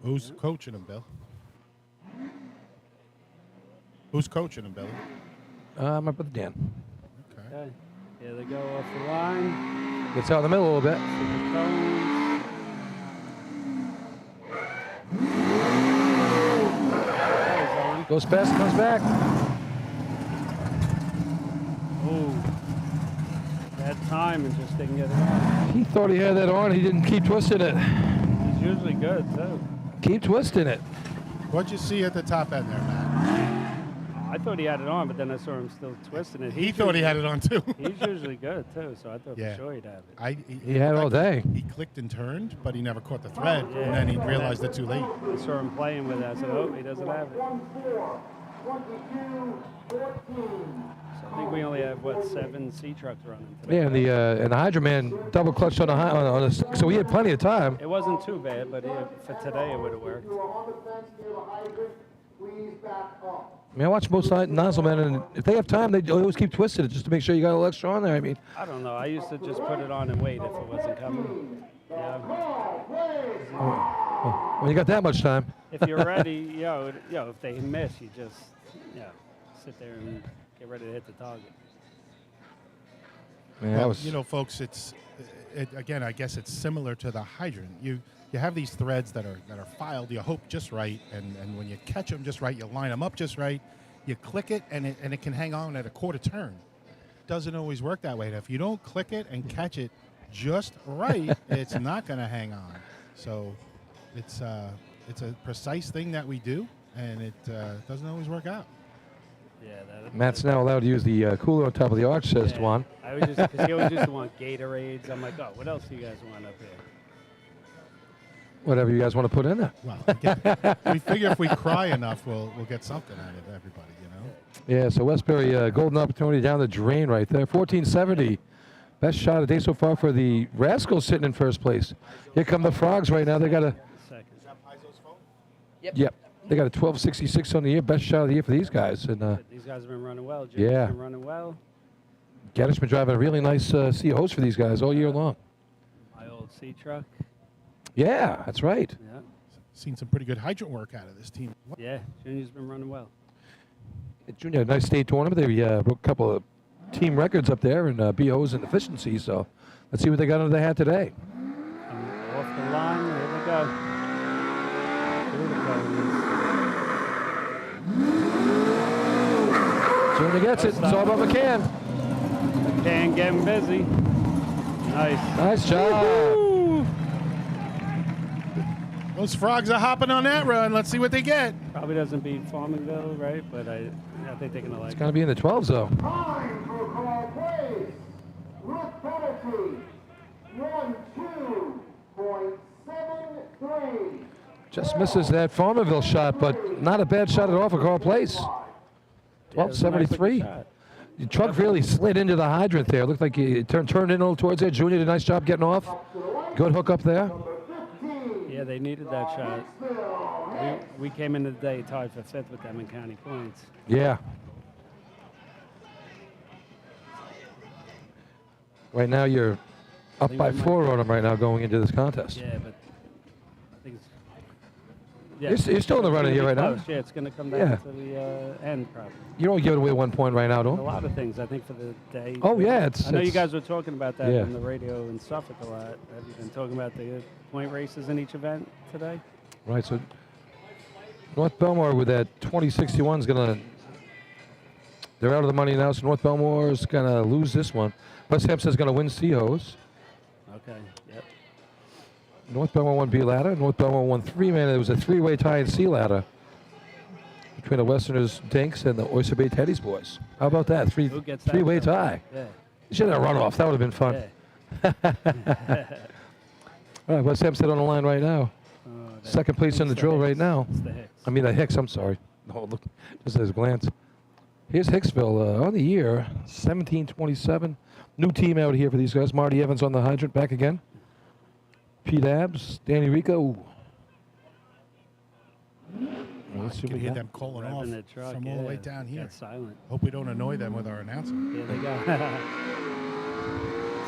Who's coaching him, Bill? Who's coaching him, Billy? My brother Dan. Okay. Here they go off the line. Gets out in the middle a little bit. Goes fast, comes back. Oh, bad time and just didn't get it on. He thought he had that on. He didn't keep twisting it. He's usually good, too. Keep twisting it. What'd you see at the top end there, Matt? I thought he had it on, but then I saw him still twisting it. He thought he had it on, too. He's usually good, too, so I thought for sure he'd have it. He had it all day. He clicked and turned, but he never caught the thread, and then he realized it too late. I saw him playing with it. I said, oh, he doesn't have it. So I think we only have, 7 C trucks running today. Yeah, and the Hydra Man double clutched on the so he had plenty of time. It wasn't too bad, but for today it would have worked. I mean, I watch most nozzle men, and if they have time, they always keep twisting it just to make sure you got a little extra on there. I mean, I don't know. I used to just put it on and wait if it wasn't coming. Yeah. when you got that much time. If you're ready, if they miss, you just, sit there and get ready to hit the target. Man, well, folks, again, I guess it's similar to the hydrant. You have these threads that are filed. You hope just right, and when you catch them just right, you line them up just right. You click it, and it can hang on at a quarter turn. Doesn't always work that way. If you don't click it and catch it just right, it's not going to hang on. So it's a precise thing that we do. and it doesn't always work out. Yeah, Matt's now allowed to use the cooler on top of the arch, says Dwan. I was just because he always used to want Gatorades. I'm like, oh, what else do you guys want up here? Whatever you guys want to put in there. Well, again, we figure if we cry enough, we'll get something out of everybody, you know. Yeah, so Westbury, golden opportunity down the drain right there. 1470. Best shot of the day so far for the Rascals sitting in first place. Here come the Frogs right now. They got a... Yep. They got a 1266 on the year. Best shot of the year for these guys. And These guys have been running well. Jim's yeah. been running well. Gaddish's been driving a really nice C hose for these guys all year long. My old C truck. Yeah, that's right. Yeah. Seen some pretty good hydrant work out of this team. Yeah, Junior's been running well. Junior had a nice state tournament. They broke a couple of team records up there in BOs and efficiency. So let's see what they got under their hat today. Off the line. Here we go. Junior gets it. It's all about McCann. McCann getting busy. Nice. Nice job. Those Frogs are hopping on that run. Let's see what they get. Probably doesn't beat Farmingville, right? But I think they're going to like It's going to be in the 12s, though. Time for call plays. Ruth penalty. 1-2.73. Just misses that Farmerville shot, but not a bad shot at all for Carl Place. 1273. The truck really slid into the hydrant there. Looked like he turned in a little towards there. Junior did a nice job getting off. Good hook up there. Yeah, they needed that shot. We came into the day tied for 5th with them in county points. Yeah. Right now you're up by 4 on them right now going into this contest. Yeah, but I think it's... You're still in the running here right now. Yeah, it's going to come down to the end probably. You're only giving away 1 point right now, A though. lot of things, I think, for the day. Oh, yeah. I know you guys were talking about that yeah. on the radio in Suffolk a lot. Have you been talking about the point races in each event today? Right, so North Belmore with that 2061 is going to... They're out of the money now, so North Belmore is going to lose this one. West Hempstead is going to win C-Hose. Okay, yep. North Belmore won B ladder. North Belmore won 3-man. It was a 3-way tie in C ladder between the Westerners Dinks and the Oyster Bay Teddy's boys. How about that? Three-way tie. Yeah. You should have a runoff. That would have been fun. Yeah. All right, West Hempstead on the line right now. Second place in the drill right now. It's the Hicks. I mean, the Hicks. I'm sorry. Oh, look, just at his glance. Here's Hicksville on the year, 1727. New team out here for these guys. Marty Evans on the hydrant, back again. Pete Abbs, Danny Rico. Let's see You can what we hear got. them calling off the truck, from all the way down here. Got silent. Hope we don't annoy them with our announcement. Here they go.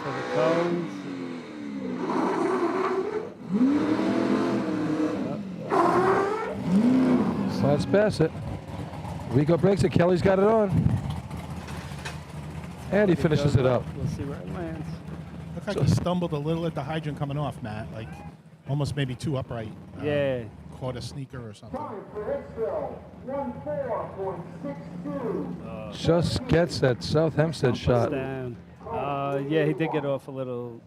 So the cones. Slides past it. Rico breaks it. Kelly's got it on. And he finishes it up. We'll see where it lands. Looked like he stumbled a little at the hydrant coming off, Matt. Like almost maybe too upright. Yeah. Caught a sneaker or something. Time for Hicksville. 14.62. Just gets that South Hempstead shot. Down. Yeah, he did get off a little.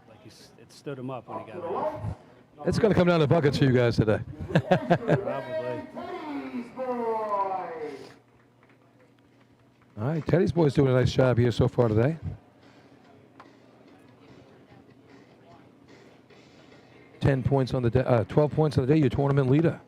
Like it stood him up when he got off. It's going to come down to buckets for you guys today. Probably. All right, Teddy's boys doing a nice job here so far today. 10 points on the day, 12 points on the day. Your tournament leader.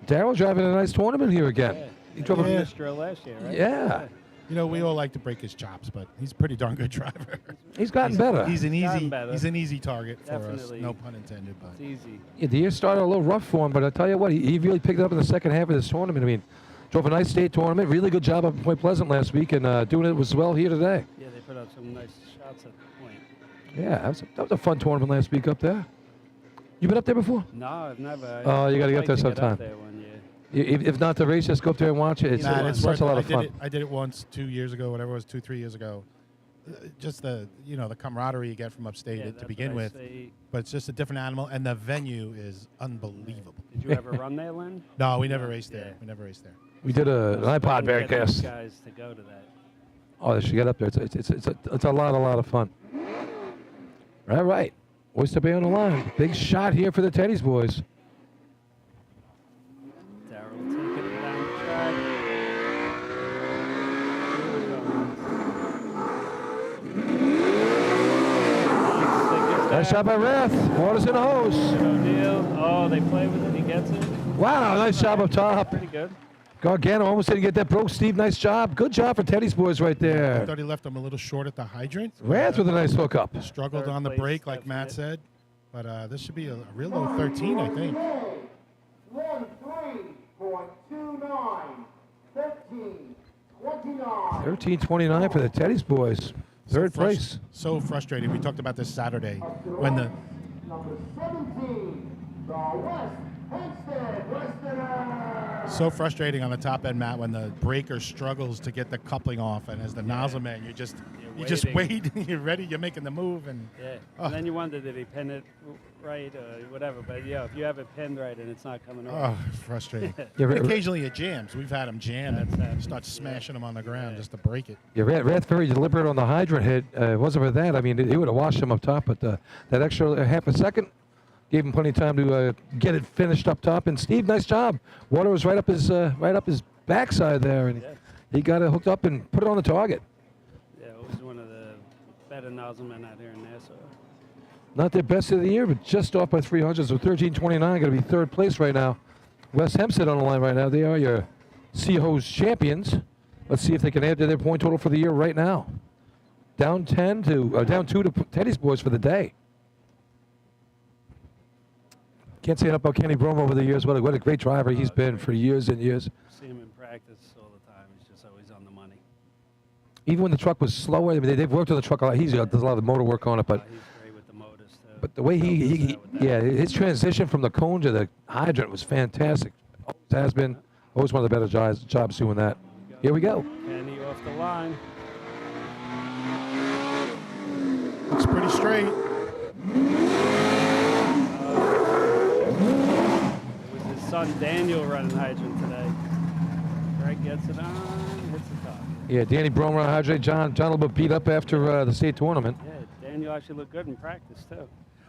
Darryl driving a nice tournament here again. Yeah. He drove He a missed drill last year, right? Yeah. You know, we all like to break his chops, but he's a pretty darn good driver. He's gotten better. He's an Gotten easy, better. he's an easy target for Definitely. us. No pun intended, but It's easy. Yeah, the year started a little rough for him, but I tell you what, he really picked it up in the second half of this tournament. I mean, drove a nice state tournament. Really good job up in Point Pleasant last week, and doing it as well here today. Yeah, they put up some nice shots at the point. Yeah, that was a fun tournament last week up there. You been up there before? No, I've never. Oh, you got to get I'd up there like to get sometime. up there one year. If not the race, just go up there and watch it. It's, Nah, it's worth such a lot it. of fun. I did it once 2 years ago, whatever it was, 2-3 years ago. Just the the camaraderie you get from upstate Yeah, to that's begin what I with, say. but it's just a different animal, and the venue is unbelievable. Did you ever run there, Lynn? No, we never raced there. Yeah. We never raced there. We did an iPod Get those Bearcast. guys to go to that. Oh, they should get up there. It's a lot of fun. All right. Oyster Bay on the line. Big shot here for the Teddy's boys. Nice job by Rath. Water's in the hose. O'Neill. Oh, they play with it. He gets it. Wow, nice job up top. Pretty good. Gargano almost didn't get that broke. Steve, nice job. Good job for Teddy's boys right I there. thought he left him a little short at the hydrant. Rath with a nice hookup. Struggled Third on the place, break, like Matt said. But this should be a real low 13, I think. 13.29, 15.29. 13:29 for the Teddy's boys. Third place. So frustrating. We talked about this Saturday when the Number 17, the West Hempstead Westerners. so frustrating on the top end, Matt, when the breaker struggles to get the coupling off, and as the nozzle man, you just wait, you're ready, you're making the move, and Yeah. And then you wonder, did he pin it right or whatever? But yeah, if you have it pinned right and it's not coming off. frustrating. Yeah, Occasionally it jams. We've had him jam and start smashing them on the ground just to break it. Yeah, Rath very deliberate on the hydrant hit. It wasn't for that. I mean, he would have washed him up top, but that extra half a second gave him plenty of time to get it finished up top. And Steve, nice job. Water was right up his backside there, and he got it hooked up and put it on the target. Yeah, it was one of the better nozzle men out here in Nassau. Not their best of the year, but just off by 300. So 13:29, going to be third place right now. West Hempstead on the line right now. They are your C-Hose champions. Let's see if they can add to their point total for the year right now. Down 2 to Teddy's boys for the day. Can't say enough about Kenny Bromo over the years. What a great driver he's been for years and years. See him in practice all the time. He's just always on the money. Even when the truck was slower, I mean, they've worked on the truck a lot. Does a lot of the motor work on it, but He's great with the motors, too. but the way his transition from the cone to the hydrant was fantastic. Always has been. Always one of the better jobs doing that. Here we go. Kenny off the line. Looks pretty straight. It was his son Daniel running hydrant today. Greg gets it on, hits the top. Yeah, Danny Bromer on hydrant. John a little bit beat up after the state tournament. Yeah, Daniel actually looked good in practice, too.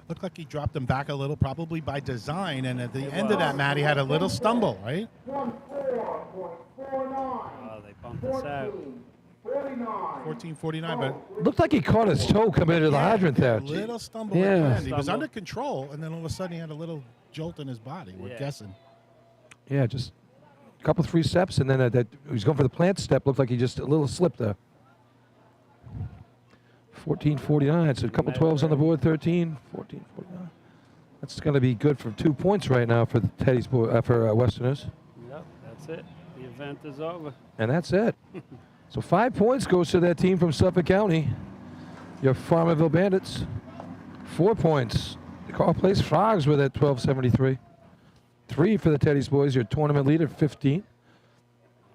Looked like he dropped him back a little, probably by design, and at the end of that, Matt, he had a little stumble, right? 14.49. Oh, they bumped us out. 14:49, but Looked like he caught his toe coming into the hydrant there. a little stumble Yeah. at the end. He was Stumble. under control, and then all of a sudden he had a little jolt in his body. We're guessing. Yeah, just a couple, 3 steps, and then that he was going for the plant step. Looked like he just a little slipped there. 14:49, so a couple 12s on the board. 13, 14:49. That's going to be good for 2 points right now for the Teddy's for Westerners, Yep, that's it. The event is over. and that's it. So 5 points goes to that team from Suffolk County, your Farmerville Bandits. 4 points. The Carl Place Frogs with at 1273. 3 for the Teddy's boys, your tournament leader, 15.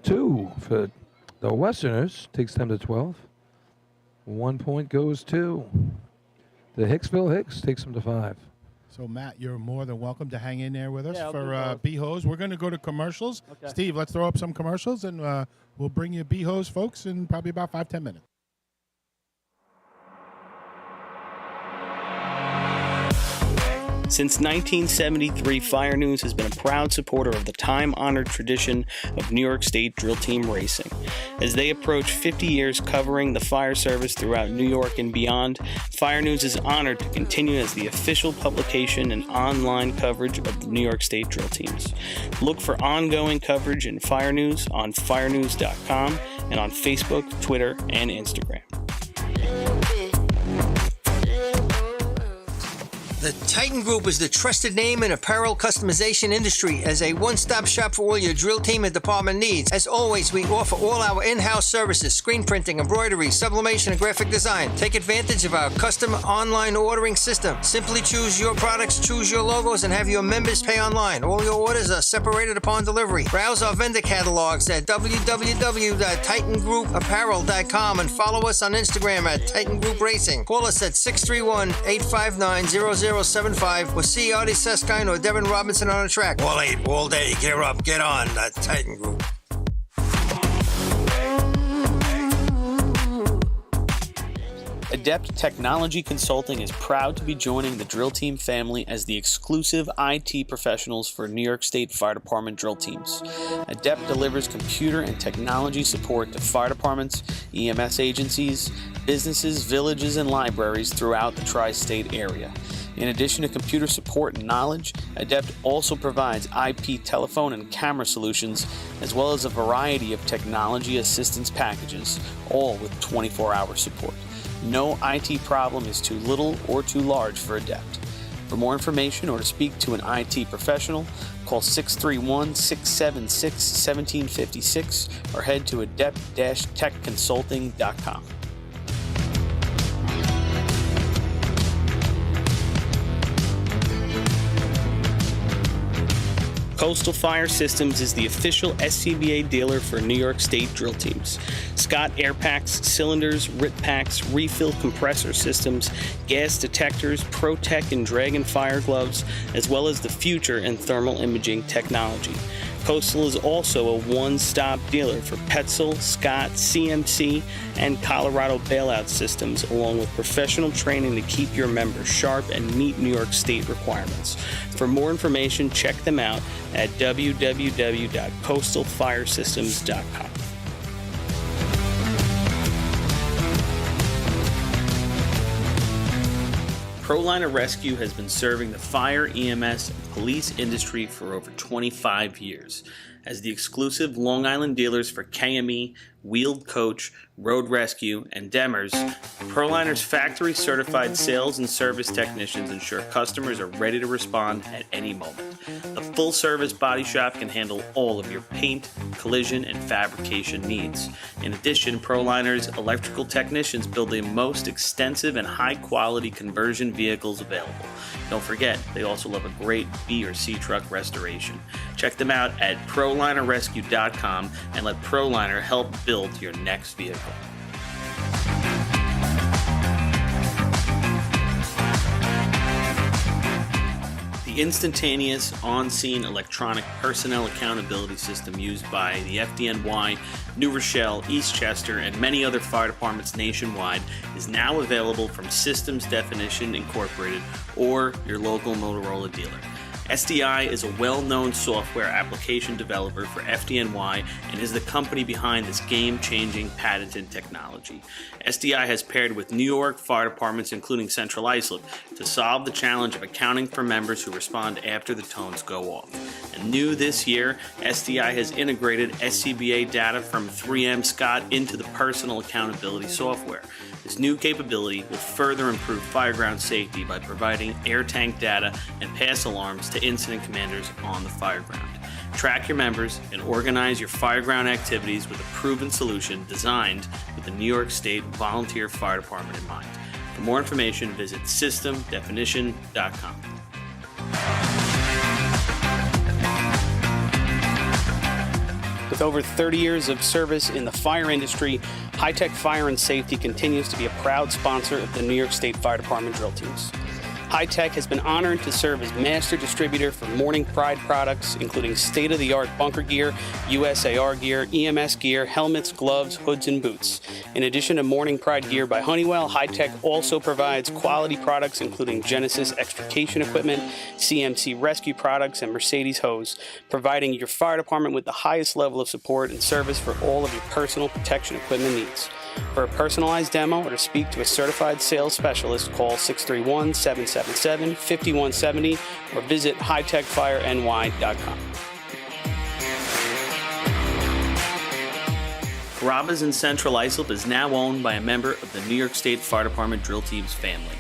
2 for the Westerners, takes them to 12. 1 point goes to the Hicksville Hicks, takes them to 5. So, Matt, you're more than welcome to hang in there with us Yeah, I'll do for both. B-Hose. We're going to go to commercials. Okay. Steve, let's throw up some commercials, and we'll bring you B-Hose folks in probably about 5-10 minutes. Since 1973, Fire News has been a proud supporter of the time-honored tradition of New York State drill team racing. As they approach 50 years covering the fire service throughout New York and beyond, Fire News is honored to continue as the official publication and online coverage of the New York State drill teams. Look for ongoing coverage in Fire News on firenews.com and on Facebook, Twitter, and Instagram. The Titan Group is the trusted name in apparel customization industry as a one-stop shop for all your drill team and department needs. As always, we offer all our in-house services, screen printing, embroidery, sublimation, and graphic design. Take advantage of our custom online ordering system. Simply choose your products, choose your logos, and have your members pay online. All your orders are separated upon delivery. Browse our vendor catalogs at www.titangrouapparel.com and follow us on Instagram at Titan Group Racing. Call us at 631-859-0075 or see Artie Seskine or Devin Robinson on the track. All 8, all day. Get up, get on. The Titan Group. Adept Technology Consulting is proud to be joining the drill team family as the exclusive IT professionals for New York State Fire Department drill teams. Adept delivers computer and technology support to fire departments, EMS agencies, businesses, villages, and libraries throughout the tri-state area. In addition to computer support and knowledge, Adept also provides IP telephone and camera solutions, as well as a variety of technology assistance packages, all with 24-hour support. No IT problem is too little or too large for Adept. For more information or to speak to an IT professional, call 631-676-1756 or head to adept-techconsulting.com. Coastal Fire Systems is the official SCBA dealer for New York State drill teams. Scott air packs, cylinders, rip packs, refill compressor systems, gas detectors, ProTech and Dragon fire gloves, as well as the future in thermal imaging technology. Coastal is also a one-stop dealer for Petzl, Scott, CMC, and Colorado bailout systems, along with professional training to keep your members sharp and meet New York State requirements. For more information, check them out at www.coastalfiresystems.com. ProLiner Rescue has been serving the fire, EMS, and police industry for over 25 years. As the exclusive Long Island dealers for KME, Wheeled Coach, Road Rescue, and Demers, ProLiner's factory-certified sales and service technicians ensure customers are ready to respond at any moment. The full-service body shop can handle all of your paint, collision, and fabrication needs. In addition, ProLiner's electrical technicians build the most extensive and high-quality conversion vehicles available. Don't forget, they also love a great B or C truck restoration. Check them out at ProLinerRescue.com and let ProLiner help build your next vehicle. The instantaneous, on-scene electronic personnel accountability system used by the FDNY, New Rochelle, Eastchester, and many other fire departments nationwide is now available from Systems Definition Incorporated or your local Motorola dealer. SDI is a well-known software application developer for FDNY and is the company behind this game-changing patented technology. SDI has paired with New York fire departments, including Central Islip, to solve the challenge of accounting for members who respond after the tones go off. And new this year, SDI has integrated SCBA data from 3M Scott into the personal accountability software. This new capability will further improve fireground safety by providing air tank data and pass alarms to incident commanders on the fireground. Track your members and organize your fireground activities with a proven solution designed with the New York State Volunteer Fire Department in mind. For more information, visit systemdefinition.com. With over 30 years of service in the fire industry, High Tech Fire and Safety continues to be a proud sponsor of the New York State Fire Department drill teams. High Tech has been honored to serve as master distributor for Morning Pride products, including state-of-the-art bunker gear, USAR gear, EMS gear, helmets, gloves, hoods, and boots. In addition to Morning Pride gear by Honeywell, High Tech also provides quality products including Genesis extrication equipment, CMC rescue products, and Mercedes hose, providing your fire department with the highest level of support and service for all of your personal protection equipment needs. For a personalized demo or to speak to a certified sales specialist, call 631-777-5170 or visit hightechfireny.com. Carrabba's in Central Islip is now owned by a member of the New York State Fire Department drill team's family.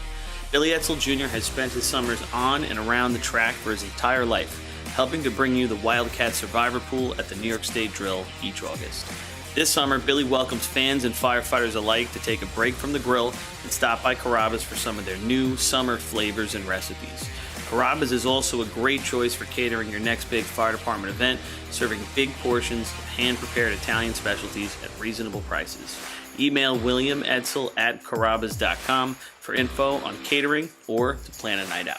Billy Etzel Jr. has spent his summers on and around the track for his entire life, helping to bring you the Wildcat Survivor Pool at the New York State Drill each August. This summer, Billy welcomes fans and firefighters alike to take a break from the grill and stop by Carrabba's for some of their new summer flavors and recipes. Carrabba's is also a great choice for catering your next big fire department event, serving big portions of hand-prepared Italian specialties at reasonable prices. Email William Edsel at carrabbas.com for info on catering or to plan a night out.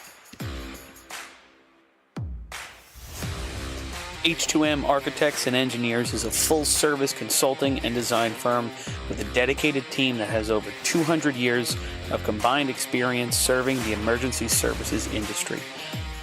H2M Architects and Engineers is a full-service consulting and design firm with a dedicated team that has over 200 years of combined experience serving the emergency services industry.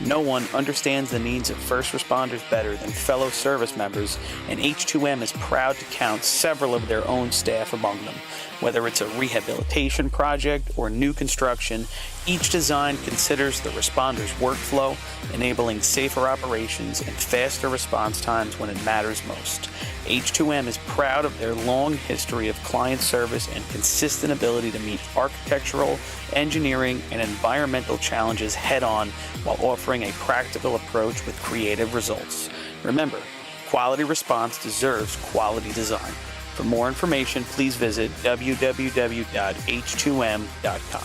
No one understands the needs of first responders better than fellow service members, and H2M is proud to count several of their own staff among them. Whether it's a rehabilitation project or new construction, each design considers the responder's workflow, enabling safer operations and faster response times when it matters most. H2M is proud of their long history of client service and consistent ability to meet architectural, engineering, and environmental challenges head-on while offering a practical approach with creative results. Remember, quality response deserves quality design. For more information, please visit www.h2m.com.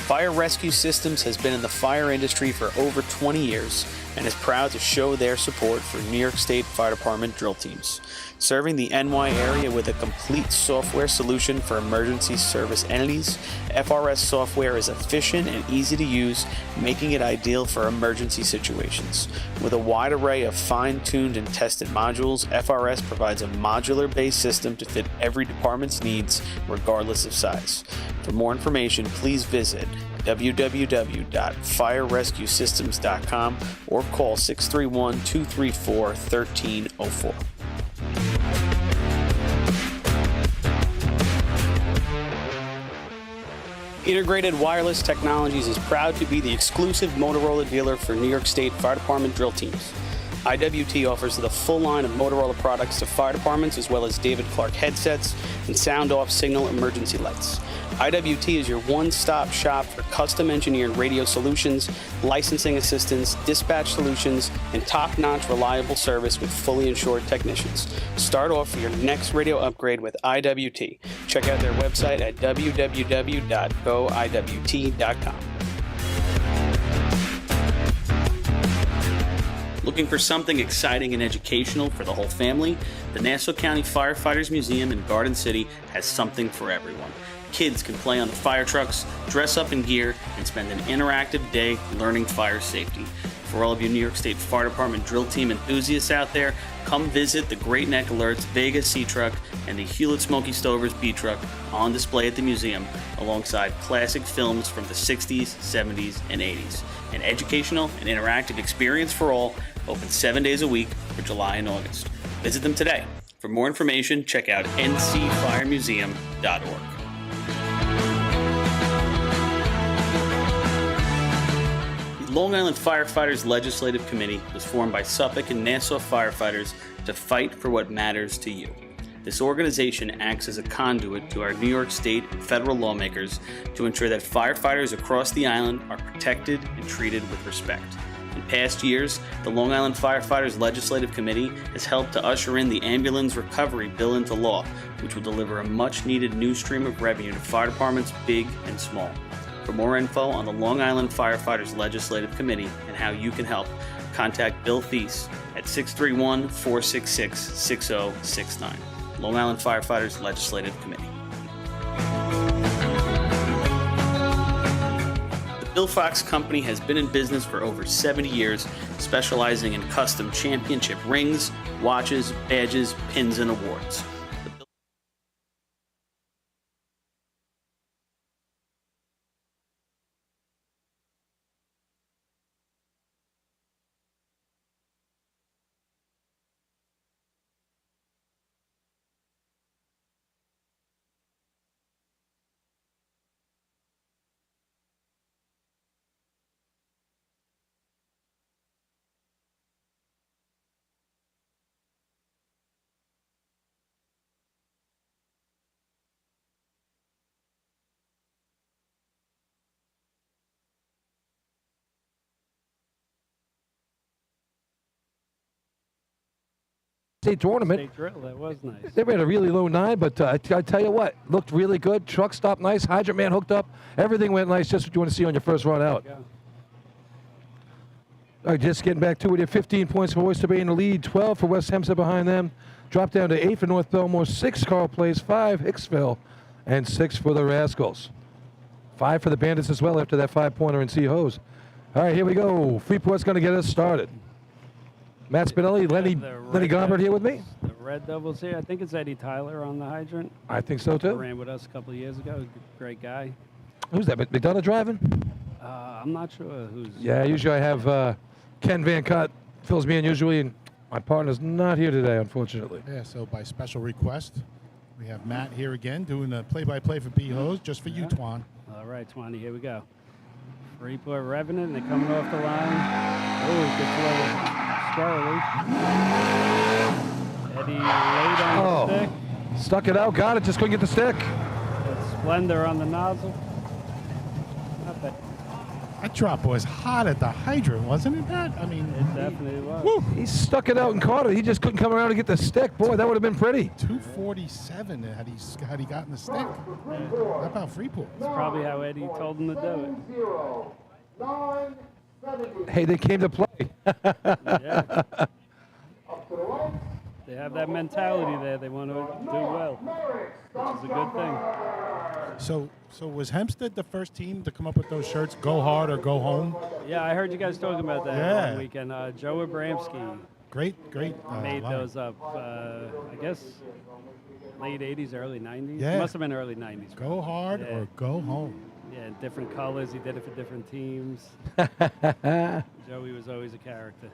Fire Rescue Systems has been in the fire industry for over 20 years and is proud to show their support for New York State Fire Department drill teams. Serving the NY area with a complete software solution for emergency service entities, FRS software is efficient and easy to use, making it ideal for emergency situations. With a wide array of fine-tuned and tested modules, FRS provides a modular-based system to fit every department's needs, regardless of size. For more information, please visit www.firerescuesystems.com or call 631-234-1304. Integrated Wireless Technologies is proud to be the exclusive Motorola dealer for New York State Fire Department drill teams. IWT offers the full line of Motorola products to fire departments, as well as David Clark headsets and sound-off signal emergency lights. IWT is your one-stop shop for custom-engineered radio solutions, licensing assistance, dispatch solutions, and top-notch reliable service with fully insured technicians. Start off for your next radio upgrade with IWT. Check out their website at www.goiwt.com. Looking for something exciting and educational for the whole family? The Nassau County Firefighters Museum in Garden City has something for everyone. Kids can play on the fire trucks, dress up in gear, and spend an interactive day learning fire safety. For all of you New York State Fire Department drill team enthusiasts out there, come visit the Great Neck Alerts Vega C Truck and the Hewlett Smoky Stovers B Truck on display at the museum, alongside classic films from the 60s, 70s, and 80s. An educational and interactive experience for all, open 7 days a week for July and August. Visit them today. For more information, check out ncfiremuseum.org. The Long Island Firefighters Legislative Committee was formed by Suffolk and Nassau firefighters to fight for what matters to you. This organization acts as a conduit to our New York State and federal lawmakers to ensure that firefighters across the island are protected and treated with respect. In past years, the Long Island Firefighters Legislative Committee has helped to usher in the Ambulance Recovery Bill into law, which will deliver a much-needed new stream of revenue to fire departments big and small. For more info on the Long Island Firefighters Legislative Committee and how you can help, contact Bill Thies at 631-466-6069. Long Island Firefighters Legislative Committee. The Bill Fox Company has been in business for over 70 years, specializing in custom championship rings, watches, badges, pins, and awards. State tournament. State drill, that was nice. They ran a really low 9, but I tell you what, looked really good. Truck stopped nice. Hydrant man hooked up. Everything went nice. Just what you want to see on your first run out. All right, just getting back to it here. 15 points for Oyster Bay in the lead. 12 for West Hempstead behind them. Dropped down to 8 for North Belmore. 6 Carl Place. 5 Hicksville. and 6 for the Rascals. 5 for the Bandits as well after that 5-pointer in C-Hose. All right, here we go. Freeport's going to get us started. Matt Spinelli, Lenny Gombert here with me. The Red Devils here. I think it's Eddie Tyler on the hydrant. I think so, too. Ran with us a couple of years ago. Great guy. Who's that, McDonough driving? I'm not sure who's... Yeah, usually I have Ken Van Cott fills me in usually, and my partner's not here today, unfortunately. Yeah, so by special request, we have Matt here again doing the play-by-play for B-Hose just for you, Twan. All right, Twanny, here we go. Freeport revving it, and they're coming off the line. Oh, it gets a little squirrely. Eddie laid on the stick. Stuck it out, got it, just couldn't get the stick. Splendor on the nozzle. Not bad. That drop was hot at the hydrant, wasn't it, Matt? I mean, It definitely was. Woo, he stuck it out and caught it. He just couldn't come around to get the stick. Boy, that would have been pretty. 247 had he gotten the stick. How about Freeport? That's probably how Eddie told him to do it. Hey, they came to play. Yeah. They have that mentality there. They want to do well, which is a good thing. So was Hempstead the first team to come up with those shirts, go hard or go home? Yeah, I heard you guys talking about that one weekend. Joe Abramski Great made line. those up, I guess, late 80s, early 90s. Yeah. It must have been early 90s. Go hard or go home. Yeah, different colors. He did it for different teams. Joey was always a character.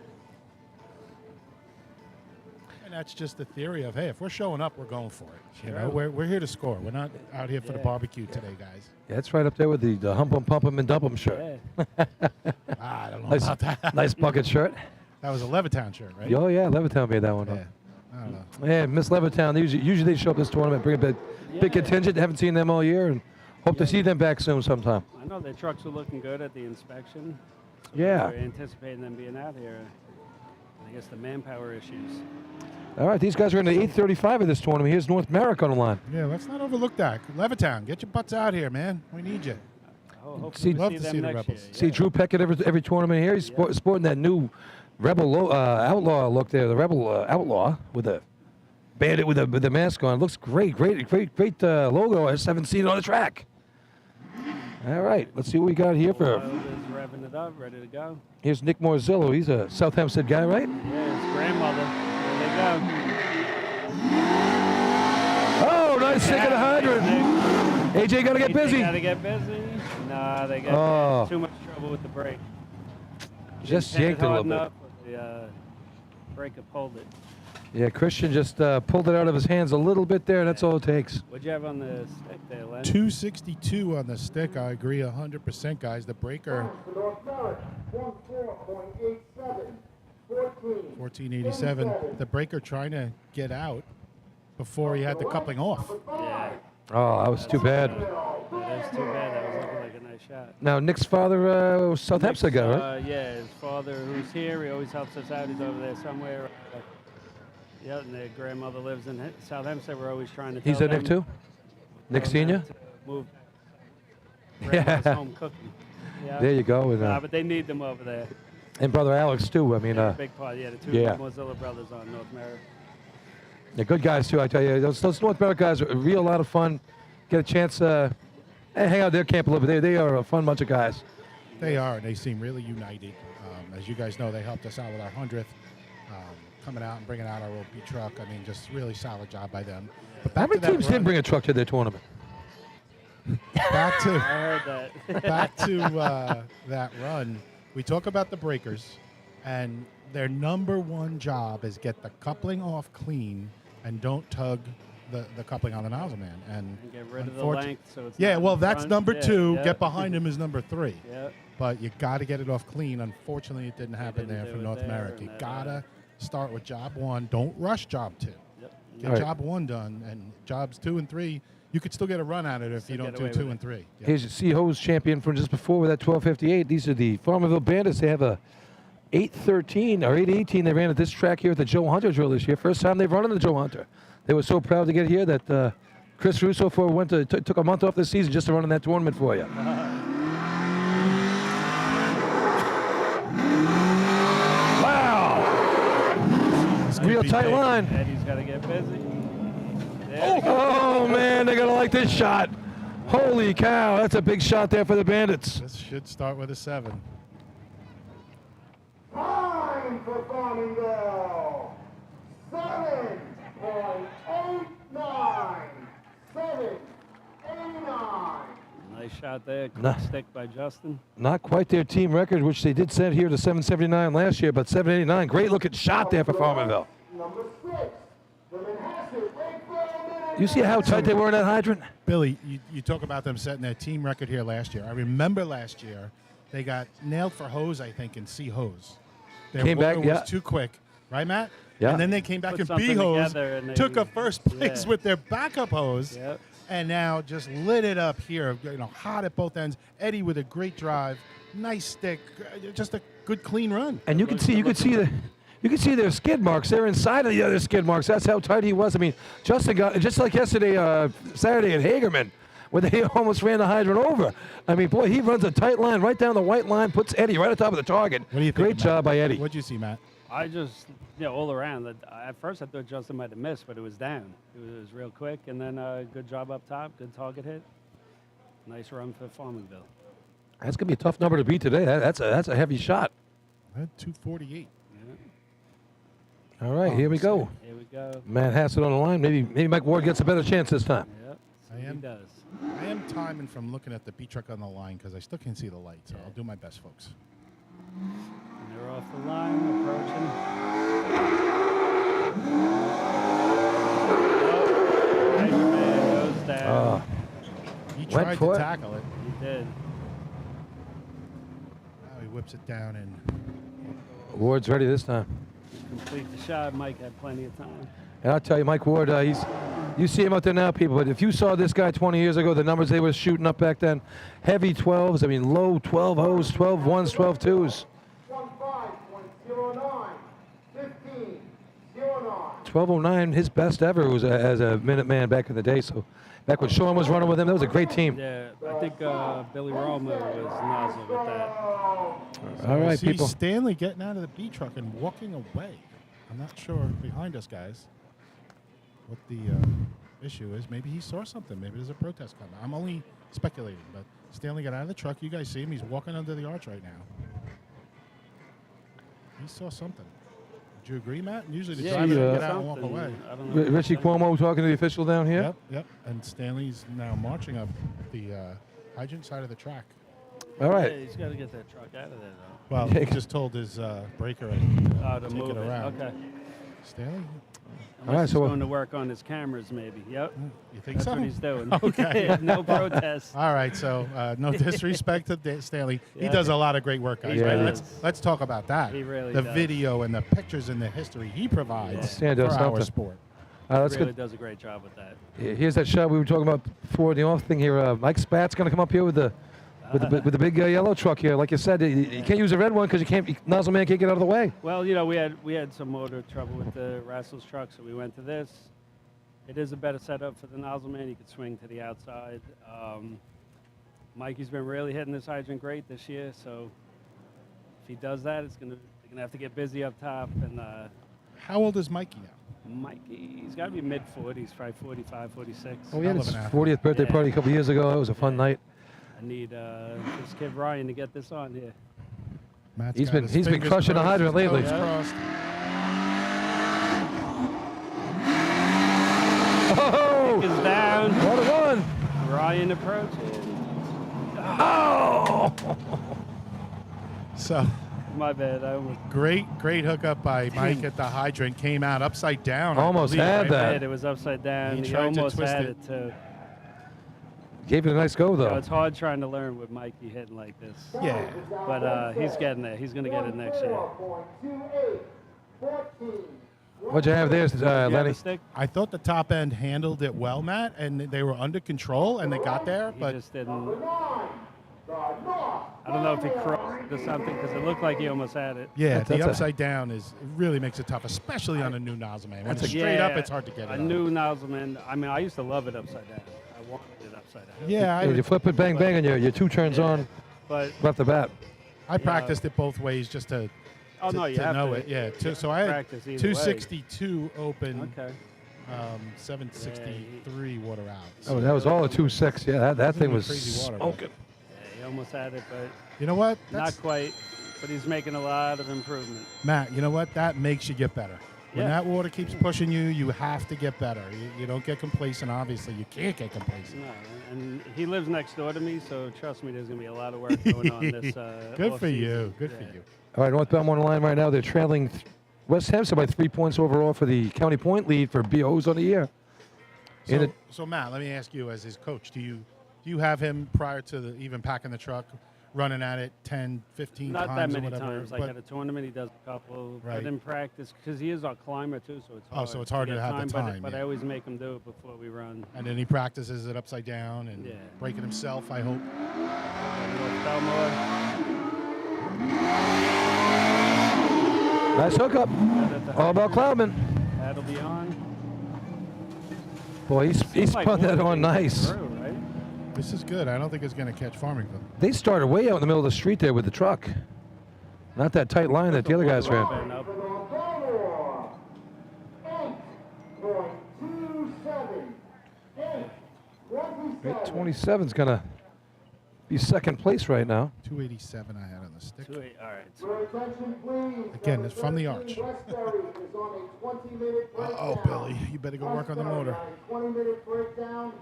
And that's just the theory of, hey, if we're showing up, we're going for it. You know, we're here to score. We're not out here for the barbecue today, guys. Yeah, that's right up there with the hump 'em, pump 'em, and dump 'em shirt. I don't know Nice, about that. nice bucket shirt. That was a Levittown shirt, right? Oh, yeah, Levittown made that one up. Yeah. I don't know. Yeah, Miss Levittown, usually they show up this tournament, bring a big contingent. Haven't seen them all year, and hope to see them back soon sometime. I know their trucks were looking good at the inspection. Yeah. We were anticipating them being out here. I guess the manpower issues. All right, these guys are in the 8:35 of this tournament. Here's North America on the line. Yeah, let's not overlook that. Levittown, get your butts out here, man. We need you. Hopefully Love we to see see them the next Rebels. year. See Drew Peckett every tournament here. He's sporting that new Rebel Outlaw look there, the Rebel Outlaw with a bandit with the mask on. Looks great logo. I just haven't seen it on the track. All right, let's see what we got here for. Wild is revving it up, ready to go. Here's Nick Morzillo. He's a South Hempstead guy, right? Yeah, his grandmother. There they go. Oh, nice stick of the hydrant. AJ got to get busy. Got to get busy. Nah, they got too much trouble with the brake. Just Hit yanked it a hard little bit. enough, The breaker pulled it. Yeah, Christian just pulled it out of his hands a little bit there, and that's all it takes. What'd you have on the stick there, Len? 262 on the stick. I agree 100%, guys. The breaker, 1487. The breaker trying to get out before he had the coupling off. Yeah, Oh, that was too bad. that is too bad. That was looking like a nice shot. Now, Nick's father was South Hempstead guy, right? Yeah, his father, who's here, he always helps us out. He's over there somewhere. Yeah, and their grandmother lives in South Hempstead. We're always trying to. He's tell a Nick them too? Nick Senior? to Move. Yeah. Grandma's home cooking. Yeah. There you go. And, But they need them over there. and brother Alex too. I mean, They're a big part. Yeah, the two Mozilla brothers on North America. they're good guys too. I tell you, those North America guys are a real lot of fun. Get a chance to hang out at their camp a little bit. They are a fun bunch of guys. They are, and they seem really united. As you guys know, they helped us out with our 100th, coming out and bringing out our OP truck. I mean, just really solid job by them. But How back many to that teams run- didn't bring a truck to their tournament? Back to I heard that. back to that run. We talk about the breakers, and their number one job is get the coupling off clean and don't tug the coupling on the nozzle, man. And Get rid of the unfortunate- length so it's Yeah, not well, in that's front. number Yeah, 2. yeah. Get behind him is number 3. Yeah. But you got to get it off clean. Unfortunately, it didn't happen didn't there do for it North there, America. and You that, gotta start with job 1. Don't rush job 2. Yep. Get All right. job 1 done, and jobs 2 and 3. You could still get a run at it if Still you don't get do away 2 with and 3. Yeah. Here's your C-Hose champion from just before with that 1258. These are the Farmerville Bandits. They have a 813 or 818 they ran at this track here at the Joe Hunter drill this year. First time they've run in the Joe Hunter. They were so proud to get here that Chris Russo took a month off this season just to run in that tournament for you. Wow! It's gonna Real be tight big. line. Eddie's got to get busy. There they go. Oh, Oh, man, they're going to like this shot. Holy cow, that's a big shot there for the Bandits. This should start with a 7. Time for Farmingdale. 7.89. 7.89. Nice shot there. Quick Nah. stick by Justin. Not quite their team record, which they did set here to 779 last year, but 789. Great looking shot there for Farmerville. Number 6. The Manhasset Lakeville. You see how tight they were in that hydrant? Billy, you talk about them setting their team record here last year. I remember last year they got nailed for hose, I think, in C hose. Their Came back, water yeah. was too quick, right, Matt? Yeah. And then they came back Put in something B hose, together and they- took a first place yeah. with their backup hose, Yep. and now just lit it up here. Hot at both ends. Eddie with a great drive, nice stick, just a good clean run. And you can see their skid marks. They're inside of the other skid marks. That's how tight he was. I mean, Justin got just like yesterday, Saturday at Hagerman, where they almost ran the hydrant over. I mean, boy, he runs a tight line right down the white line, puts Eddie right on top of the target. What do you think? Great job by Eddie. What'd you see, Matt? I just, all around. At first, I thought Justin might have missed, but it was down. It was real quick, and then good job up top, good target hit. Nice run for Farmingdale. That's gonna be a tough number to beat today. That's a heavy shot. I had 248. All right, here we go. Here we go. Matt Hassett on the line. Maybe Mike Ward gets a better chance this time. Yep. I am. He does. I am timing from looking at the B truck on the line because I still can't see the light, so I'll do my best, folks. And they're off the line, approaching. Nice man, goes down. He Went tried for to it. tackle it. He did. Now he whips it down and Ward's ready this time. Complete the shot. Mike had plenty of time. And I'll tell you, Mike Ward, you see him out there now, people, but if you saw this guy 20 years ago, the numbers they were shooting up back then, heavy 12s, I mean, low 12 O's, 12 1s, 12 2s. 15.09. 15.09. 1209, his best ever was as a Minuteman back in the day. So back when Sean was running with him, that was a great team. Yeah, I think Billy Romer was nozzle with that. All I right, see people. Stanley getting out of the B truck and walking away. I'm not sure behind us, guys, what the issue is. Maybe he saw something. Maybe there's a protest coming. I'm only speculating, but Stanley got out of the truck. You guys see him. He's walking under the arch right now. He saw something. Would you agree, Matt? Usually the driver yeah. get out and walk away. I don't know. Richie Cuomo talking to the official down here. Yep, yep. And Stanley's now marching up the hydrant side of the track. All right. Yeah, he's got to get that truck out of there, though. Well, he just told his breaker to To take move it around. Okay. Stanley, All right, He's so going to work on his cameras, maybe. Yep. you think That's so? what he's doing. Okay. No protest. All right, so no disrespect to Stanley. He Yeah. does a lot of great work, guys. He Right? does. Let's talk about that. He really the does. video and the pictures and the history he provides Stan does for our something. sport. Let's He really get, does a great job with that. here's that shot we were talking about before the off thing here. Mike Spat's going to come up here with the big yellow truck here. Like you said, you can't use the red one because Nozzle Man can't get out of the way. Well, we had some motor trouble with the Rassel's truck, so we went to this. It is a better setup for the nozzle man. You could swing to the outside. Mikey's been really hitting this hydrant great this year, so if he does that, they're gonna have to get busy up top. And How old is Mikey now? Mikey's got to be mid-40s, probably 45, 46. Oh, we had Hell of his an athlete. 40th birthday Yeah. party a couple years ago. That was a fun night. I need this kid Ryan to get this on here. Matt's He's got been- his he's been fingers crushing the crossed, hydrant his lately. toes Yeah. crossed. Oh, Is down. what a run! Ryan approaching. Oh! So My bad. I almost great hookup by Mike at the hydrant. Came out upside down. I Almost believe, had right? that. did. It was upside down. He He tried to almost twist had it. it too. Gave it a nice go, though. It's hard trying to learn with Mikey hitting like this. Yeah. But he's getting there. He's going to get it next year. 0.28. 14. What'd you have there, You have Lenny? a stick? I thought the top end handled it well, Matt, and they were under control, and they got there, He but just didn't. 9. The North. I don't know if he crossed or something because it looked like he almost had it. yeah, That's the a- upside down it really makes it tough, especially on a new nozzle man. When it's straight up, it's hard to get it. A up. new nozzleman. I mean, I used to love it upside down. I wanted it upside down. Yeah, You flip it, bang, bang, and your two turns on But left the bat. I practiced it both ways just to oh no, you to have know to it. Yeah, so I had practice either way. 262 open. Okay. 763 water out. Oh, that was all a 2.6. Yeah, that thing was crazy water. smoking. Yeah, he almost had it, but You know what? not quite. But he's making a lot of improvement. Matt, you know what? That makes you get better. When Yeah. that water keeps pushing you, you have to get better. You don't get complacent. Obviously, you can't get complacent. No, and he lives next door to me, so trust me, there's going to be a lot of work going on this Good for off-season. you. Good for you. All right, North Belmont on the line right now. They're trailing West Hempstead by 3 points overall for the county point lead for BOs on the year. So Matt, let me ask you, as his coach, do you have him prior to even packing the truck, running at it 10, 15 Not times that or many whatever? times. Like at a tournament, he does a couple. Right. But in practice, because he is our climber too, so it's Oh, hard. so it's hard to get have the time, But yeah. I always make him do it before we run. And then he practices it upside down and Yeah. breaking himself, I hope. North Belmore. Nice hookup. All about Cloudman. That'll be on. Boy, he's Like spun that water on being nice. through, right? This is good. I don't think it's going to catch Farmington. They started way out in the middle of the street there with the truck. Not that tight line that the other guys ran. Been up. 27's going to be second place right now. 287 I had on the stick. All right. Again, it's from the arch. Uh-oh, Billy. You better go work on the motor. 20-minute breakdown.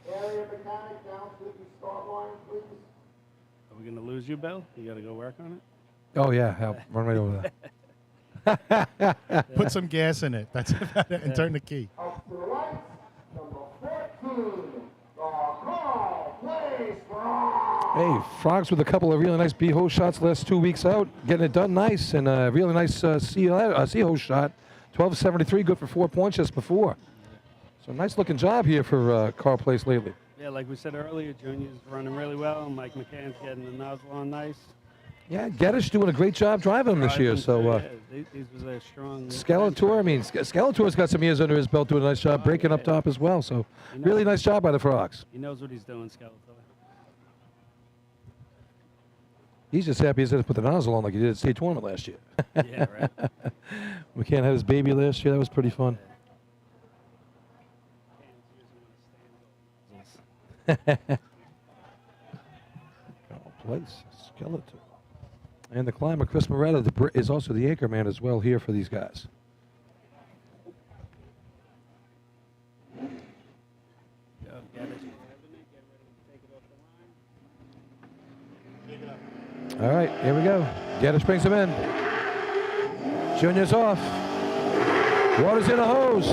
Area mechanic down to the start line, please. Are we going to lose you, Bill? You got to go work on it? Oh, yeah. I'll run right over there. Put some gas in it. That's about it. And turn the key. Up to the right, number 14, Carl plays Frog. Hey, Frogs with a couple of really nice B-hose shots last 2 weeks out. Getting it done nice. And a really nice C-hose shot. 12.73, good for 4 points just before. So nice looking job here for Carl Place lately. Yeah, like we said earlier, Junior's running really well. Mike McCann's getting the nozzle on nice. Yeah, Geddes doing a great job driving him this year. So these was a strong. Skeletor, I mean, Skeletor's got some years under his belt doing a nice job breaking up top as well. So really nice job by the Frogs. He knows what he's doing, Skeletor. He's just happy he's going to put the nozzle on like he did at state tournament last year. Yeah, right. McCann had his baby last year. That was pretty fun. Place, Skeletor. And the climber, Chris Moretta, is also the anchor man as well here for these guys. All right, here we go. Geddes brings him in. Junior's off. Water's in a hose.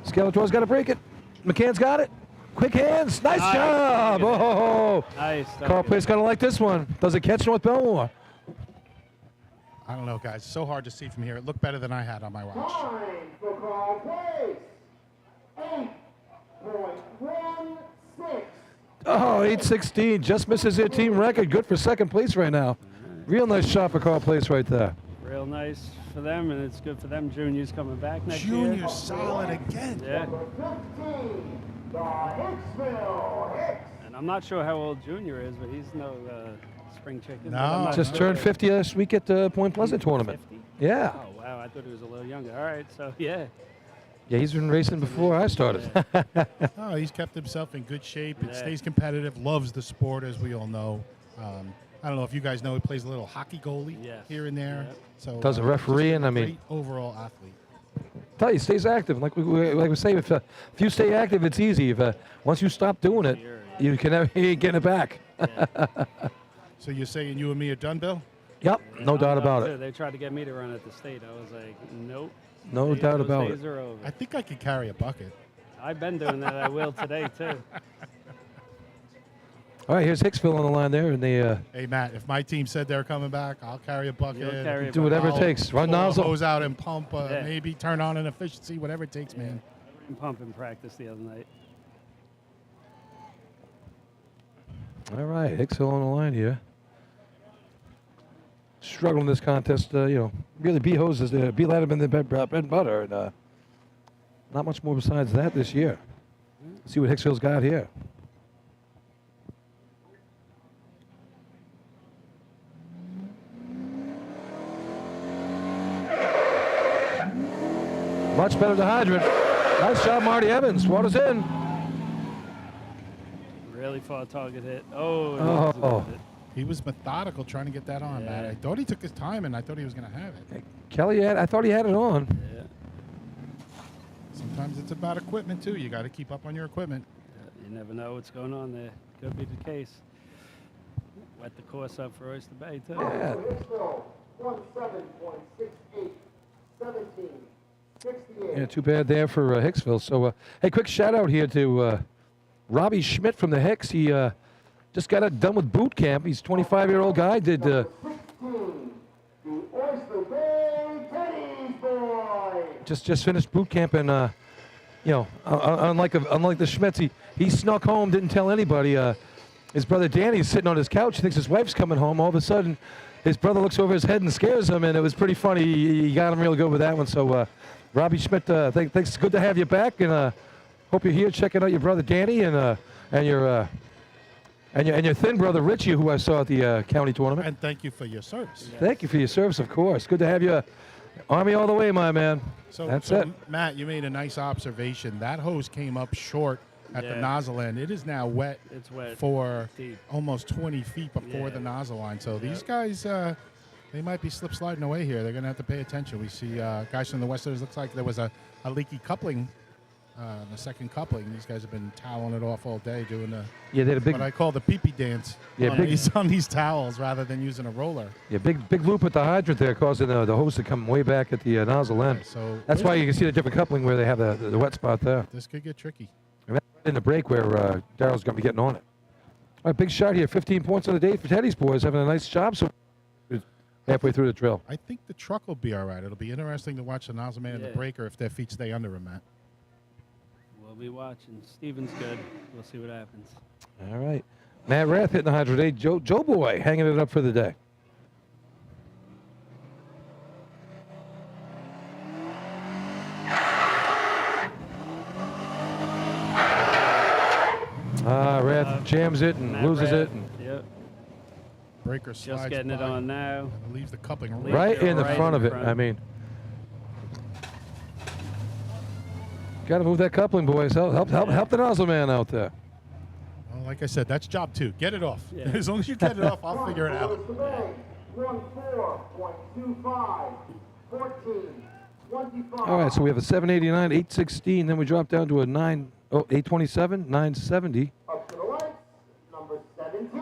Skeletor's got to break it. McCann's got it. Quick hands. Nice job. Oh, nice. Carl Place kind of like this one. Does it catch North Belmore? I don't know, guys. It's so hard to see from here. It looked better than I had on my watch. Time for Carl Place. 8.16. Oh, 8.16. Just misses their team record. Good for second place right now. Real nice shot for Carl Place right there. Real nice for them, and it's good for them. Junior's coming back next year. Junior's solid again. Yeah. 15, the Hicksville Hicks. And I'm not sure how old Junior is, but he's no spring chicken. No. I'm not Just sure. turned 50 last week at the Point Pleasant tournament. 50? Yeah. Oh, wow. I thought he was a little younger. All right, so yeah. Yeah, he's been racing before I started. Oh, he's kept himself in good shape. It Yeah. stays competitive, loves the sport, as we all know. I don't know if you guys know, he plays a little hockey goalie Yes. here and there. Yep. So Does a referee, just and I mean- great overall athlete. Tell you, he stays active. Like we say, if you stay active, it's easy. If once you stop doing it, you ain't getting it back. So you're saying you and me are done, Bill? Yep, no doubt about it. They tried to get me to run at the state. I was like, nope. No doubt Those about days it. are over. I think I could carry a bucket. I've been doing that. I will today, too. All right, here's Hicksville on the line there, and they Hey, Matt, if my team said they're coming back, I'll carry a bucket. You'll carry a do whatever it I'll takes. Run pull the nozzle. hose out and pump, Yeah. maybe turn on an efficiency, whatever it takes, man. I pump in practice the other night. All right, Hicksville on the line here. Struggling in this contest, really B-hose is B-lat have been the bread and butter, and not much more besides that this year. See what Hicksville's got here. Much better than hydrant. Nice job, Marty Evans. Water's in. Really far target hit. Oh. Oh. He was methodical trying to get that on, Matt. I thought he took his time, and I thought he was going to have it. Kelly, I thought he had it on. Yeah. Sometimes it's about equipment, too. You got to keep up on your equipment. You never know what's going on there. Could be the case. Wet the course up for Oyster Bay, too. Yeah. Hicksville, 17.68, 17.68. Yeah, too bad there for Hicksville. So, hey, quick shout out here to Robbie Schmidt from the Hicks. He just got done with boot camp. He's a 25-year-old guy. Did 16, the Oyster Bay Teddy's boy. just finished boot camp, and unlike the Schmitz, he snuck home, didn't tell anybody. His brother Danny's sitting on his couch. He thinks his wife's coming home. All of a sudden, his brother looks over his head and scares him, and it was pretty funny. He got him real good with that one. So, Robbie Schmidt, thanks. It's good to have you back, and hope you're here checking out your brother Danny and your thin brother Richie, who I saw at the county tournament. And thank you for your service. Thank you for your service, of course. Good to have you. Army all the way, my man. That's it. Matt, you made a nice observation. That hose came up short at the nozzle end. It is now wet. It's wet for deep. almost 20 feet before the nozzle line. So these guys, they might be slip sliding away here. They're going to have to pay attention. We see guys from the Westerners. Looks like there was a leaky coupling. The second coupling, these guys have been toweling it off all day, doing they had a big, what I call the pee-pee dance on these towels rather than using a roller. Yeah, big loop at the hydrant there, causing the hose to come way back at the nozzle end. So that's why you can see the different coupling where they have the wet spot there. This could get tricky. And that's in the break where Daryl's going to be getting on it. All right, big shot here. 15 points on the day for Teddy's boys, having a nice job so halfway through the drill. I think the truck will be all right. It'll be interesting to watch the nozzle man and the breaker if their feet stay under him, Matt. We'll be watching. Steven's good. We'll see what happens. All right. Matt Rath hitting the hydrant today. Joe Boy hanging it up for the day. Rath jams it and loses it. Yep. Breaker slides Just getting it by on now. and leaves the coupling Right in the front of it. I mean, got to move that coupling, boys. Help the nozzle man out there. Well, like I said, that's job 2. Get it off. Yeah. As long as you get it off, I'll figure it out. 14.25, 14.25. All right, so we have a 789, 816. Then we drop down to a 827, 970. Up to the lights, number 17,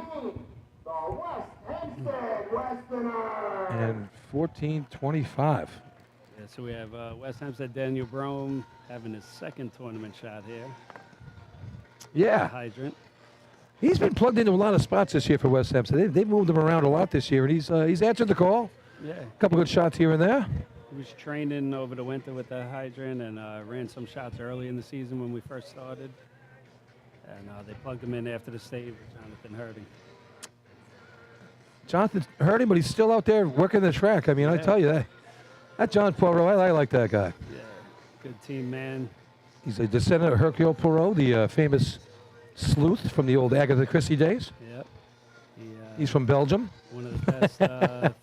the West Hempstead Westerners. And 1425. Yeah, so we have West Hempstead Daniel Brome having his second tournament shot here. Yeah. Hydrant. He's been plugged into a lot of spots this year for West Hempstead. They've moved him around a lot this year, and he's answered the call. Yeah. A couple good shots here and there. He was training over the winter with the hydrant and ran some shots early in the season when we first started. And they plugged him in after the stage with Jonathan Hurting. Jonathan hurt him, but he's still out there working the track. I mean, I tell you that John Poirot, I like that guy. Yeah, good team man. He's a descendant of Hercule Poirot, the famous sleuth from the old Agatha Christie days. Yep. He's from Belgium. One of the best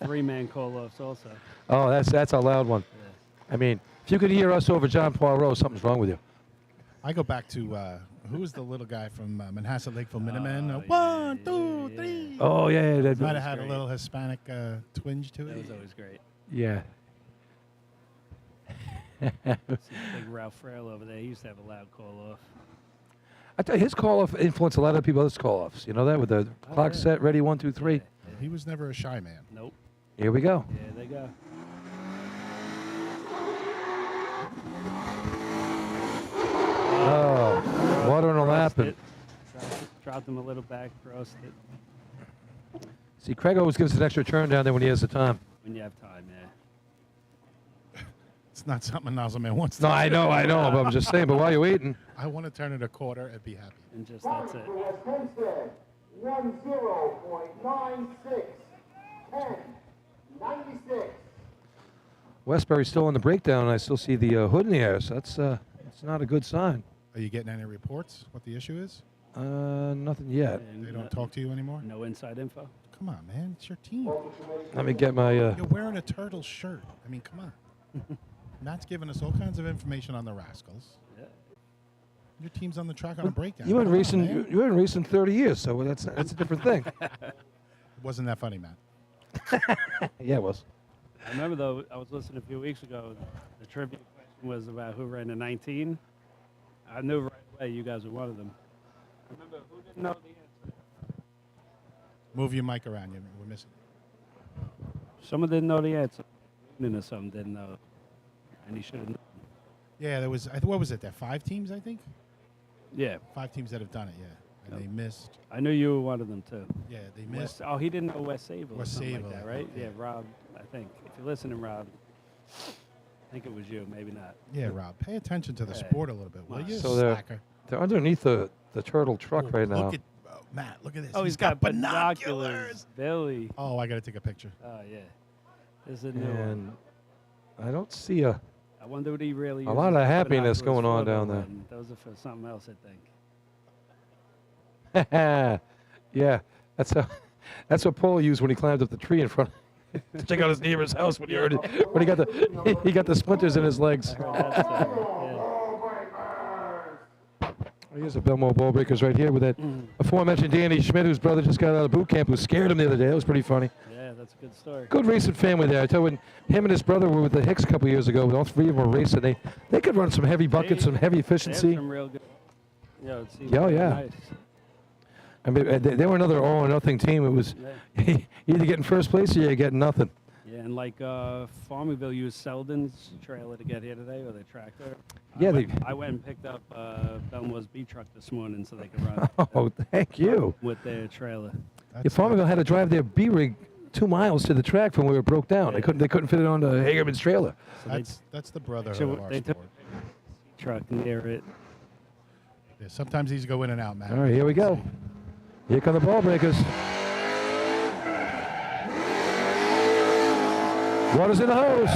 three-man call-offs also. Oh, that's a loud one. Yeah. I mean, if you could hear us over John Poirot, something's wrong with you. I go back to who was the little guy from Manhasset Lakeville Minutemen? 1, 2, 3. Oh, yeah. That might have had a little Hispanic twinge to it. That was always great. Yeah. See big Ralph Frail over there. He used to have a loud call-off. I tell you, his call-off influenced a lot of people's call-offs. You know that, with the clock set, ready, 1, 2, 3. Yeah. He was never a shy man. Nope. Here we go. Yeah, they go. Oh, water in a lap. And Dropped him a little back, crossed it. see, Craig always gives us an extra turn down there when he has the time. When you have time, yeah. It's not something a nozzle man wants to No, do. I know, but I'm just saying, but while you're waiting. I want to turn it a quarter and be happy. And just that's it. West Hempstead, 10.96, 10.96. Westbury's still in the breakdown, and I still see the hood in the air, so that's not a good sign. Are you getting any reports what the issue is? Nothing yet. They don't talk to you anymore? No inside info. Come on, man. It's your team. Let me get my... You're wearing a turtle shirt. I mean, come on. Matt's giving us all kinds of information on the Rascals. Yeah. Your team's on the track on a breakdown. You haven't Come on, racing. man. You haven't racing 30 years, so that's a different thing. Wasn't that funny, Matt? Yeah, it was. I remember, though, I was listening a few weeks ago. The trivia question was about who ran in 19. I knew right away you guys were one of them. I remember who didn't know the answer. Move your mic around. We're missing. Someone didn't know the answer. Or something didn't know, and he should have known. Yeah, there was. What was it? There 5 teams, I think. Yeah, 5 teams that have done it. Yeah, and they missed. I knew you were one of them too. Yeah, they missed. Oh, he didn't know West Sable. West or something Sable, like that, I right? think, Yeah, Rob. I think if you're listening, Rob, I think it was you. Maybe not. Yeah, Rob, pay attention to the Yeah. sport a little bit, will you, So slacker? they're underneath the turtle truck Oh, right now. Look at Matt. Look at this. Oh, he's got binoculars, Billy. Oh, I got to take a picture. Oh yeah, this is a new one. And I don't see a. I wonder what he really. A lot uses of happiness binoculars going on for, down though, there. and those are for something else, I think. Yeah, that's what Paul used when he climbed up the tree in front. To check out his neighbor's house when he heard it. When he got the splinters in his legs. I heard that story. Yeah. Here's a Belmore ball breakers right here with that aforementioned Danny Schmidt, whose brother just got out of boot camp, who scared him the other day. That was pretty funny. Yeah, that's a good story. Good recent family there. I tell you, when him and his brother were with the Hicks a couple years ago, all 3 of them were racing. They could run some heavy buckets, some heavy They efficiency. have some real good. Yeah, it seems Oh, yeah. nice. I mean, they were another all or nothing team. It was either getting first place or you get nothing. Yeah, and like Farmerville used Selden's trailer to get here today, or their tractor. Yeah, I went and picked up Belmore's B truck this morning so they could run Oh, thank you. with their trailer. Your Farmerville had to drive their B-rig 2 miles to the track from where it broke down. They couldn't fit it onto Hagerman's trailer. So That's the brotherhood so of our they took sport. truck near it. Yeah, sometimes these go in and out, Matt. All right, here we go. Here come the ball breakers. Water's in the hose.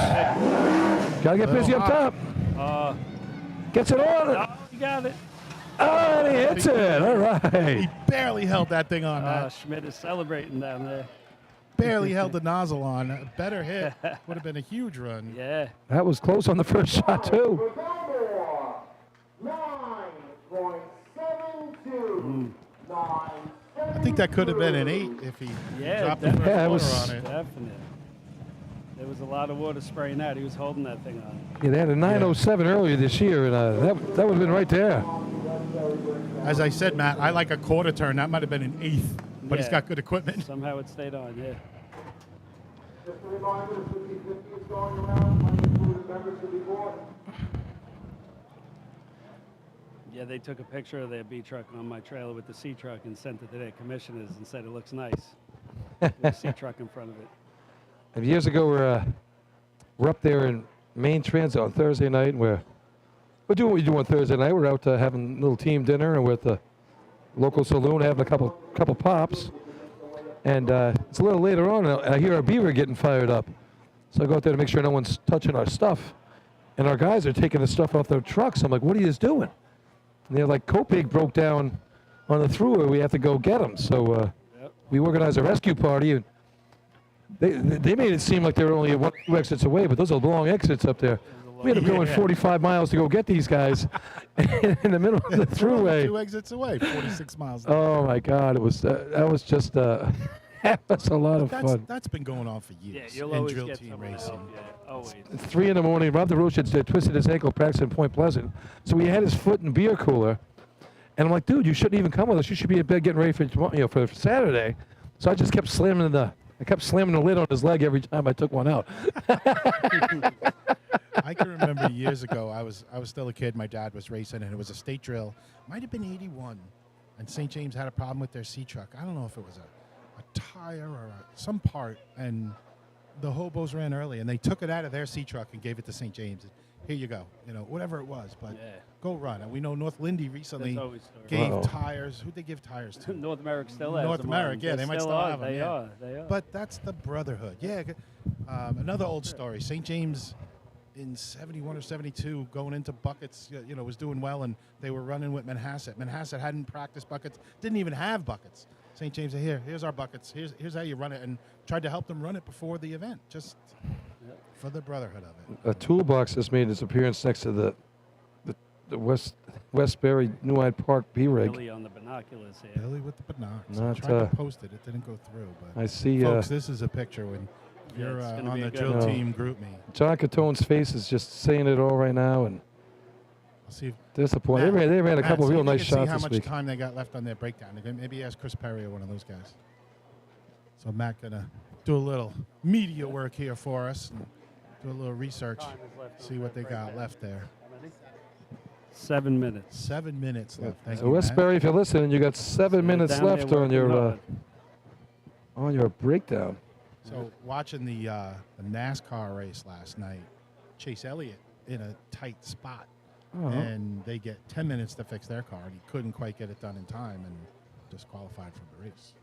Gotta get busy up top. Gets it on. Oh, you got it. Oh, and he hits it. All right. He barely held that thing on, Matt. Schmidt is celebrating down there. Barely held the nozzle on. A better hit would have been a huge run. Yeah. That was close on the first shot, too. 9.72. I think that could have been an 8 if he dropped the first Yeah, it water was- on it. Definite. There was a lot of water spraying out. He was holding that thing on. Yeah, they had a 907 earlier this year, and that would have been right there. As I said, Matt, I like a quarter turn. That might have been an 8th, but he's Yeah. got good equipment. Somehow it stayed on, yeah. Just a reminder, the 50-50 is going around. Money included members to be bought. Yeah, they took a picture of their B truck on my trailer with the C truck and sent it to their commissioners and said it looks nice. With the C truck in front of it. And years ago, we're up there in Main Transit on Thursday night, and we're doing what we do on Thursday night. We're out having a little team dinner, and we're at the local saloon having a couple pops. And it's a little later on, and I hear our beaver getting fired up. So I go out there to make sure no one's touching our stuff. And our guys are taking the stuff off their trucks. I'm like, what are you guys doing? And they're like, Copig broke down on the thruway. We have to go get them. So we organized a rescue party, and they made it seem like they were only 1 or 2 exits away, but those are long exits up there. We ended up going 45 miles to go get these guys in the middle of the thruway. 2 exits away, 46 miles. Oh my God! It was that was just that was a lot of fun. That's been going on for years. Yeah, you'll in always drill get team someone racing. help, yeah, always. 3 in the morning. Rob DeRoche had twisted his ankle practicing Point Pleasant, so he had his foot in the beer cooler, and I'm like, dude, you shouldn't even come with us. You should be in bed getting ready for tomorrow, for Saturday. So I just kept slamming the lid on his leg every time I took one out. I can remember years ago, I was still a kid. My dad was racing, and it was a state drill. Might have been 81, and St. James had a problem with their C truck. I don't know if it was a tire or some part, and the hobos ran early, and they took it out of their C truck and gave it to St. James. Here you go, whatever it was, but go run. And we know North Lindy recently That's always story. gave tires. Who'd they give tires to? North America still has North them America, on. yeah, they might still have them. They yeah. are. They are. But that's the brotherhood. Yeah. Another old story. St. James in 71 or 72 going into buckets, was doing well, and they were running with Manhasset. Manhasset hadn't practiced buckets, didn't even have buckets. St. James said, here's our buckets. Here's how you run it, and tried to help them run it before the event, just for the brotherhood of it. A toolbox has made its appearance next to the the Westbury New Hyde Park B-Rig. Billy on the binoculars here. Billy with the binoculars. Not, I tried to post it. It didn't go through. But I see. folks, this is a picture when Yeah, you're it's gonna on be the a good drill one. team group me. John Catone's face is just saying it all right now, and I'll see if disappointed. They ran a Matt, couple see real if you nice can shots see how this much week. time they got left on their breakdown. Maybe ask Chris Perry or one of those guys. So Matt gonna do a little media work here for us and do a little research, see what they got left there. 7 minutes. 7 minutes left. Thank So you, Matt. Westbury, if you're listening, you got 7 minutes down there left on working your breakdown. So watching the NASCAR race last night, Chase Elliott in a tight spot, Oh. and they get 10 minutes to fix their car, and he couldn't quite get it done in time and disqualified from the race.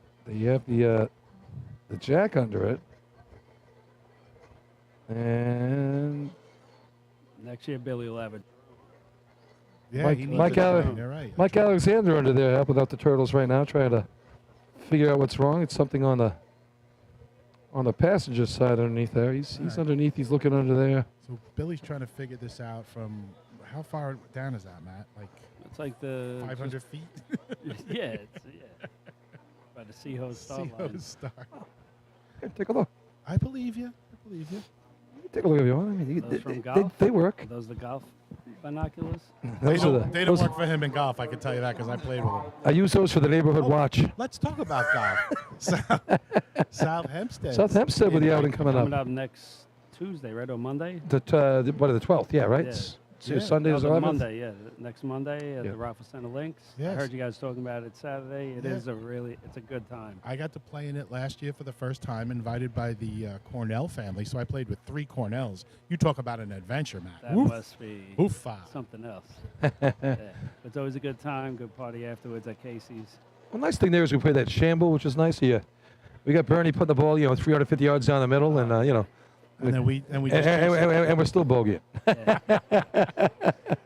You have the jack under it, and Next year, Billy will have it. Yeah, Mike, he needs Mike, it Ale- done. You're right. Mike Alexander under there helping out the Turtles right now, trying to figure out what's wrong. It's something on the passenger side underneath there. He's Right. underneath. He's looking under there. So Billy's trying to figure this out from how far down is that, Matt? Like It's like the 500 feet? yeah, by the Seahawks start line. Seahawks start. Here, take a look. I believe you. I believe you. Take a look if you want. I mean, Those from golf? they work. Are those the golf binoculars? They Those are don't, the- they don't those- work for him in golf, I can tell you that, because I played with him. I use those for the neighborhood watch. Let's talk about golf. South Hempstead. South Hempstead with the outing coming Coming up. up next Tuesday, right, or Monday? The 12th? Yeah, right. Yeah. So Yeah. Sunday is No, 11th. Monday, yeah, next Monday at Yeah. the Raffle Center Links. Yes. I heard you guys talking about it Saturday. It Yeah. is it's a good time. I got to play in it last year for the first time, invited by the Cornell family. So I played with 3 Cornells. You talk about an adventure, Matt. That Woof. must be Oofa. something else. Yeah. It's always a good time, good party afterwards at Casey's. Well, nice thing there is we play that shamble, which is nice. We got Bernie putting the ball, 350 yards down the middle, and And then we just and we're still bogeying.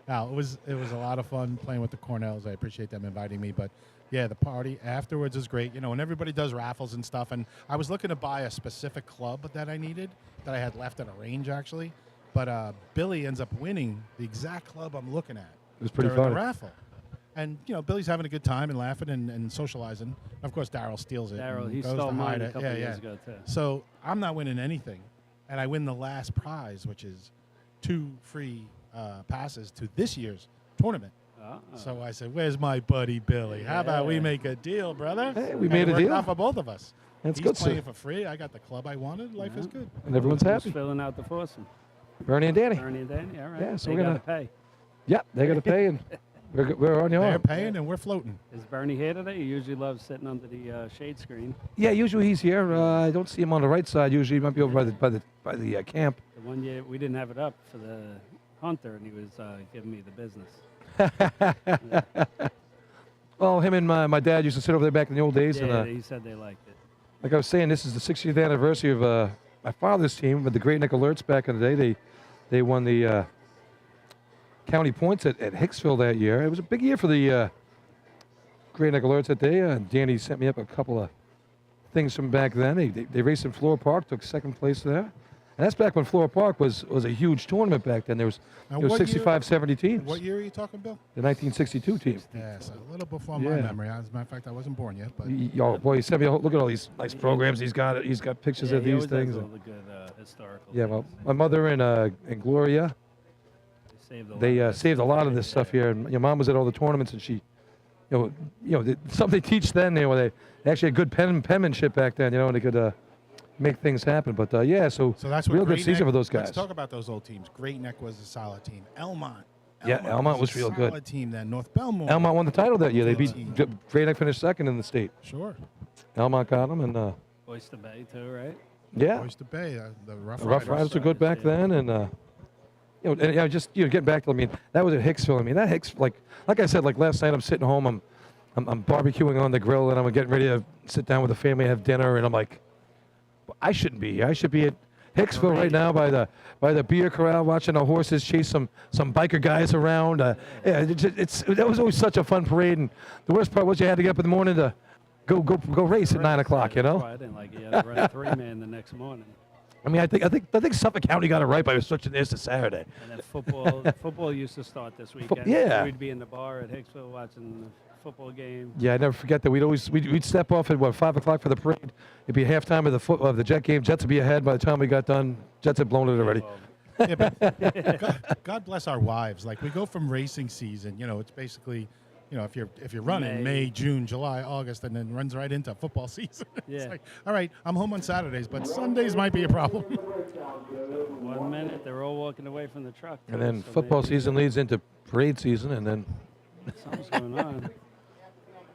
No, it was a lot of fun playing with the Cornells. I appreciate them inviting me, but yeah, the party afterwards is great. And everybody does raffles and stuff. And I was looking to buy a specific club that I needed, that I had left at a range actually, but Billy ends up winning the exact club I'm looking at. It was pretty during funny. the raffle. And Billy's having a good time and laughing and socializing. Of course, Daryl steals it. Daryl, and he goes stole to mine hide a it. couple Yeah, years yeah. ago, too. So I'm not winning anything, and I win the last prize, which is 2 free passes to this year's tournament. So I said, "Where's my buddy Billy? How about we Yeah. make a deal, brother?" Hey, we And made it a worked deal. out for both of us. That's He's good, sir. playing for free. I got the club I wanted. Life is good. And everyone's Who's happy. filling out the foursome? Bernie and Danny. Ernie and Danny, all right. Yeah, so they we're gotta gonna- pay. Yeah, they got to pay, and we're on your They're arm. paying and we're floating. Is Bernie here today? He usually loves sitting under the shade screen. Yeah, usually he's here. I don't see him on the right side. Usually, he might be over by the camp. The one year we didn't have it up for the hunter, and he was giving me the business. Well, him and my dad used to sit over there back in the old days, Yeah, and he said they liked it. like I was saying, this is the 60th anniversary of my father's team with the Great Neck Alerts back in the day. They won the county points at Hicksville that year. It was a big year for the Great Neck Alerts that day. Danny sent me up a couple of things from back then. They raced in Flora Park, took second place there. And that's back when Flora Park was a huge tournament back then. There was Now, 65, 70 teams. What year are you talking, Bill? The 1962 team. Yeah, so a little before my Yeah. memory. As a matter of fact, I wasn't born yet. But Oh boy, he sent me. Look at all these nice programs he's got. He's got pictures Yeah, of he these always does things. all the good historical. Yeah, well, my mother and Gloria, they saved a lot of this stuff here. And your mom was at all the tournaments, and she, something they teach then. They actually had good penmanship back then. And they could make things happen. But yeah, so that's what real good Great season Neck- for those guys. Let's talk about those old teams. Great Neck was a solid team. Elmont. Yeah, Elmont was a real good. Solid team then. North Belmore. Elmont won the title that year. They Good beat team. Great Neck, finished second in the state. Sure. Elmont got them, and Oyster Bay too, right? yeah, Oyster Bay, the Rough the Rough Riders were good back yeah. then, and just getting back to, that was at Hicksville. That Hicks, like I said, like last night, I'm sitting home, I'm barbecuing on the grill, and I'm getting ready to sit down with the family, have dinner, and I'm like, I shouldn't be here. I should be at Hicksville right now by the beer corral, watching the horses chase some biker guys around. That was always such a fun parade, and the worst part was you had to get up in the morning to go race at 9 o'clock. That's why I didn't like it. You had to run 3-man the next morning. I mean, I think Suffolk County got it right by switching this to Saturday. And then football used to start this weekend. Yeah. We'd be in the bar at Hicksville watching the football game. Yeah, I never forget that. We'd step off at 5 o'clock for the parade. It'd be halftime of the Jet game. Jets would be ahead by the time we got done. Jets had blown it already. Yeah, but God bless our wives. Like, we go from racing season, it's basically, if you're running May, June, July, August, and then runs right into football season. It's Yeah. like, all right, I'm home on Saturdays, but Sundays might be a problem. 1 minute, they're all walking away from the truck. And then So football maybe season leads into parade season, and then something's going on.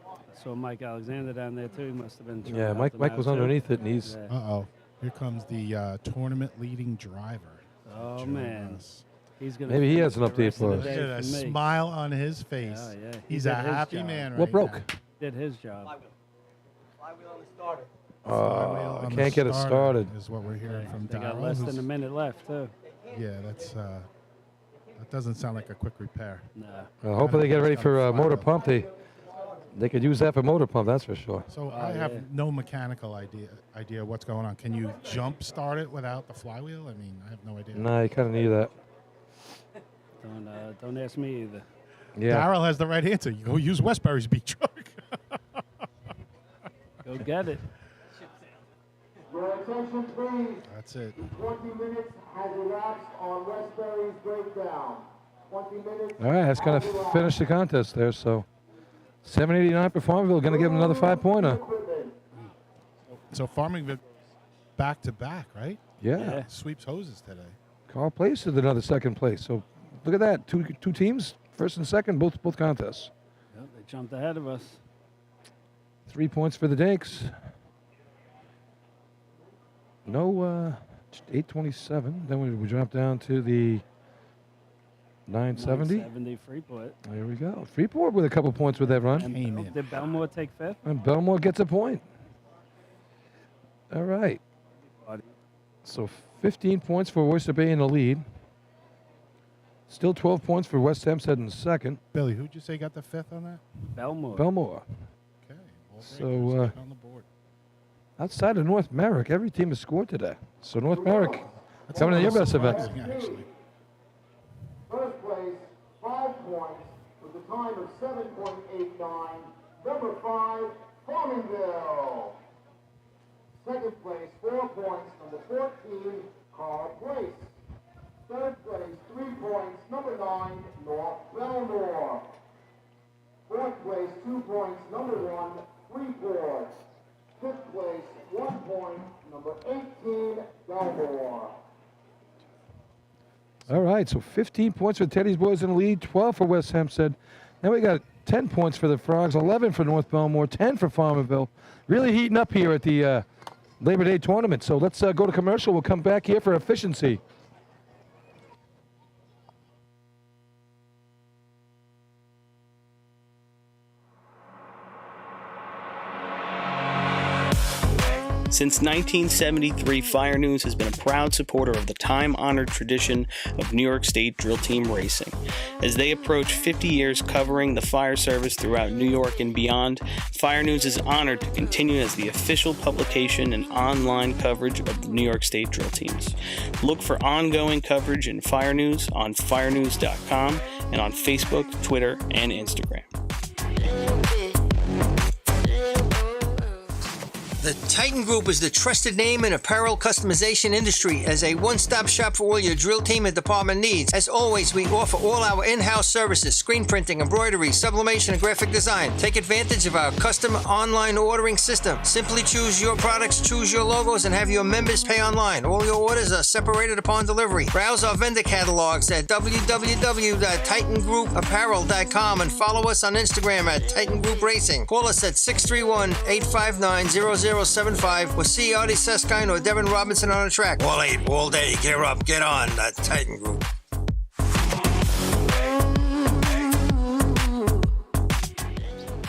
I saw Mike Alexander down there too. He must have been. trying yeah, to Mike help them was out, too. underneath it, and he's Yeah. Uh-oh. Here comes the tournament leading driver. Oh Join man, us. he's gonna. Maybe he has finish an the update rest of for the us. day Look at a for me. smile on his face. Oh, yeah. He's He a did his happy job. man right what broke? now. Did his job. Flywheel I on the can't get it starter started. Is what we're hearing from They got Darryl, less who's- than a minute left too. Yeah, that doesn't sound like a quick repair. No. Hopefully they get ready for motor pump. They could use that for motor pump, that's for sure. So I have no mechanical idea what's going on. Can you jump start it without the flywheel? I mean, I have no idea. No, you kind of need that. Don't ask me either. Yeah. Darryl has the right answer. You go use Westbury's beat truck. Go get it. Your attention, please. That's it. 20 minutes has elapsed on Westbury's breakdown. 20 minutes. All right, that's going to finish the contest there. So 789 for Farmville. Going to give them another 5-pointer. So Farmington back to back, right? Yeah. Sweeps hoses today. Carl Place is another second place. So look at that. Two teams, first and second, both contests. Yep, they jumped ahead of us. 3 points for the Dakes. No, 827. Then we drop down to the 970. 970 Freeport. There we go. Freeport with a couple points with that run. And did Belmore take fifth? And Belmore gets a point. All right. So 15 points for Oyster Bay in the lead. Still 12 points for West Hempstead in second. Billy, who'd you say got the fifth on that? Belmore. Belmore. Okay. So on the board. outside of North Merrick, every team has scored today. So North Merrick coming to your best event. Actually. First place, 5 points, with a time of 7.89. Number 5, Farmingville. Second place, 4 points, number 14, Carl Place. Third place, 3 points, number 9, North Belmore. Fourth place, 2 points, number 1, Freeport. Fifth place, 1 point, number 18, Belmore. All right, so 15 points for Teddy's boys in the lead, 12 for West Hempstead. Then we got 10 points for the Frogs, 11 for North Belmore, 10 for Farmerville. Really heating up here at the Labor Day tournament. So let's go to commercial. We'll come back here for efficiency. Since 1973, Fire News has been a proud supporter of the time-honored tradition of New York State drill team racing. As they approach 50 years covering the fire service throughout New York and beyond, Fire News is honored to continue as the official publication and online coverage of the New York State drill teams. Look for ongoing coverage in Fire News on firenews.com and on Facebook, Twitter, and Instagram. The Titan Group is the trusted name in apparel customization industry as a one-stop shop for all your drill team and department needs. As always, we offer all our in-house services, screen printing, embroidery, sublimation, and graphic design. Take advantage of our custom online ordering system. Simply choose your products, choose your logos, and have your members pay online. All your orders are separated upon delivery. Browse our vendor catalogs at www.titangrouapparel.com and follow us on Instagram at Titan Group Racing. Call us at 631-859-0075 or see Artie Seskine or Devin Robinson on the track. All 8, all day. Get up, get on the Titan Group.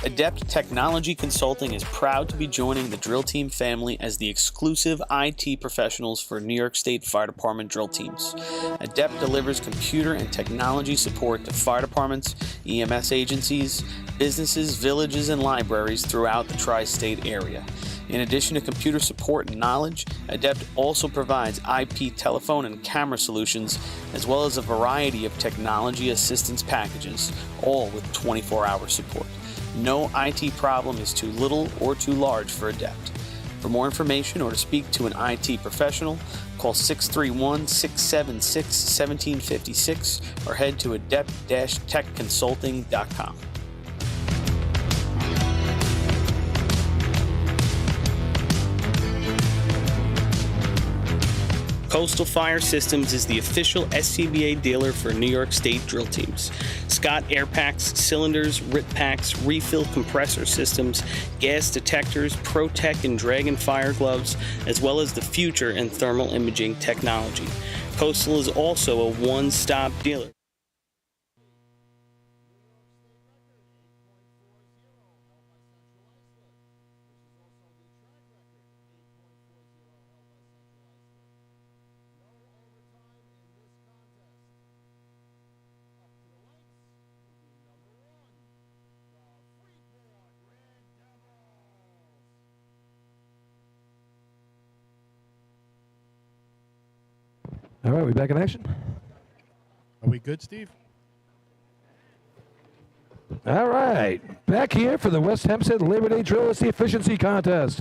Adept Technology Consulting is proud to be joining the drill team family as the exclusive IT professionals for New York State Fire Department drill teams. Adept delivers computer and technology support to fire departments, EMS agencies, businesses, villages, and libraries throughout the tri-state area. In addition to computer support and knowledge, Adept also provides IP telephone and camera solutions, as well as a variety of technology assistance packages, all with 24-hour support. No IT problem is too little or too large for Adept. For more information or to speak to an IT professional, call 631-676-1756 or head to adept-techconsulting.com. Coastal Fire Systems is the official SCBA dealer for New York State drill teams. Scott air packs, cylinders, RIT packs, refill compressor systems, gas detectors, ProTech and Dragon fire gloves, as well as the future in thermal imaging technology. Coastal is also a one-stop dealer. All right, we back in action? Are we good, Steve? All right, back here for the West Hempstead Labor Day Drill. It's the efficiency contest.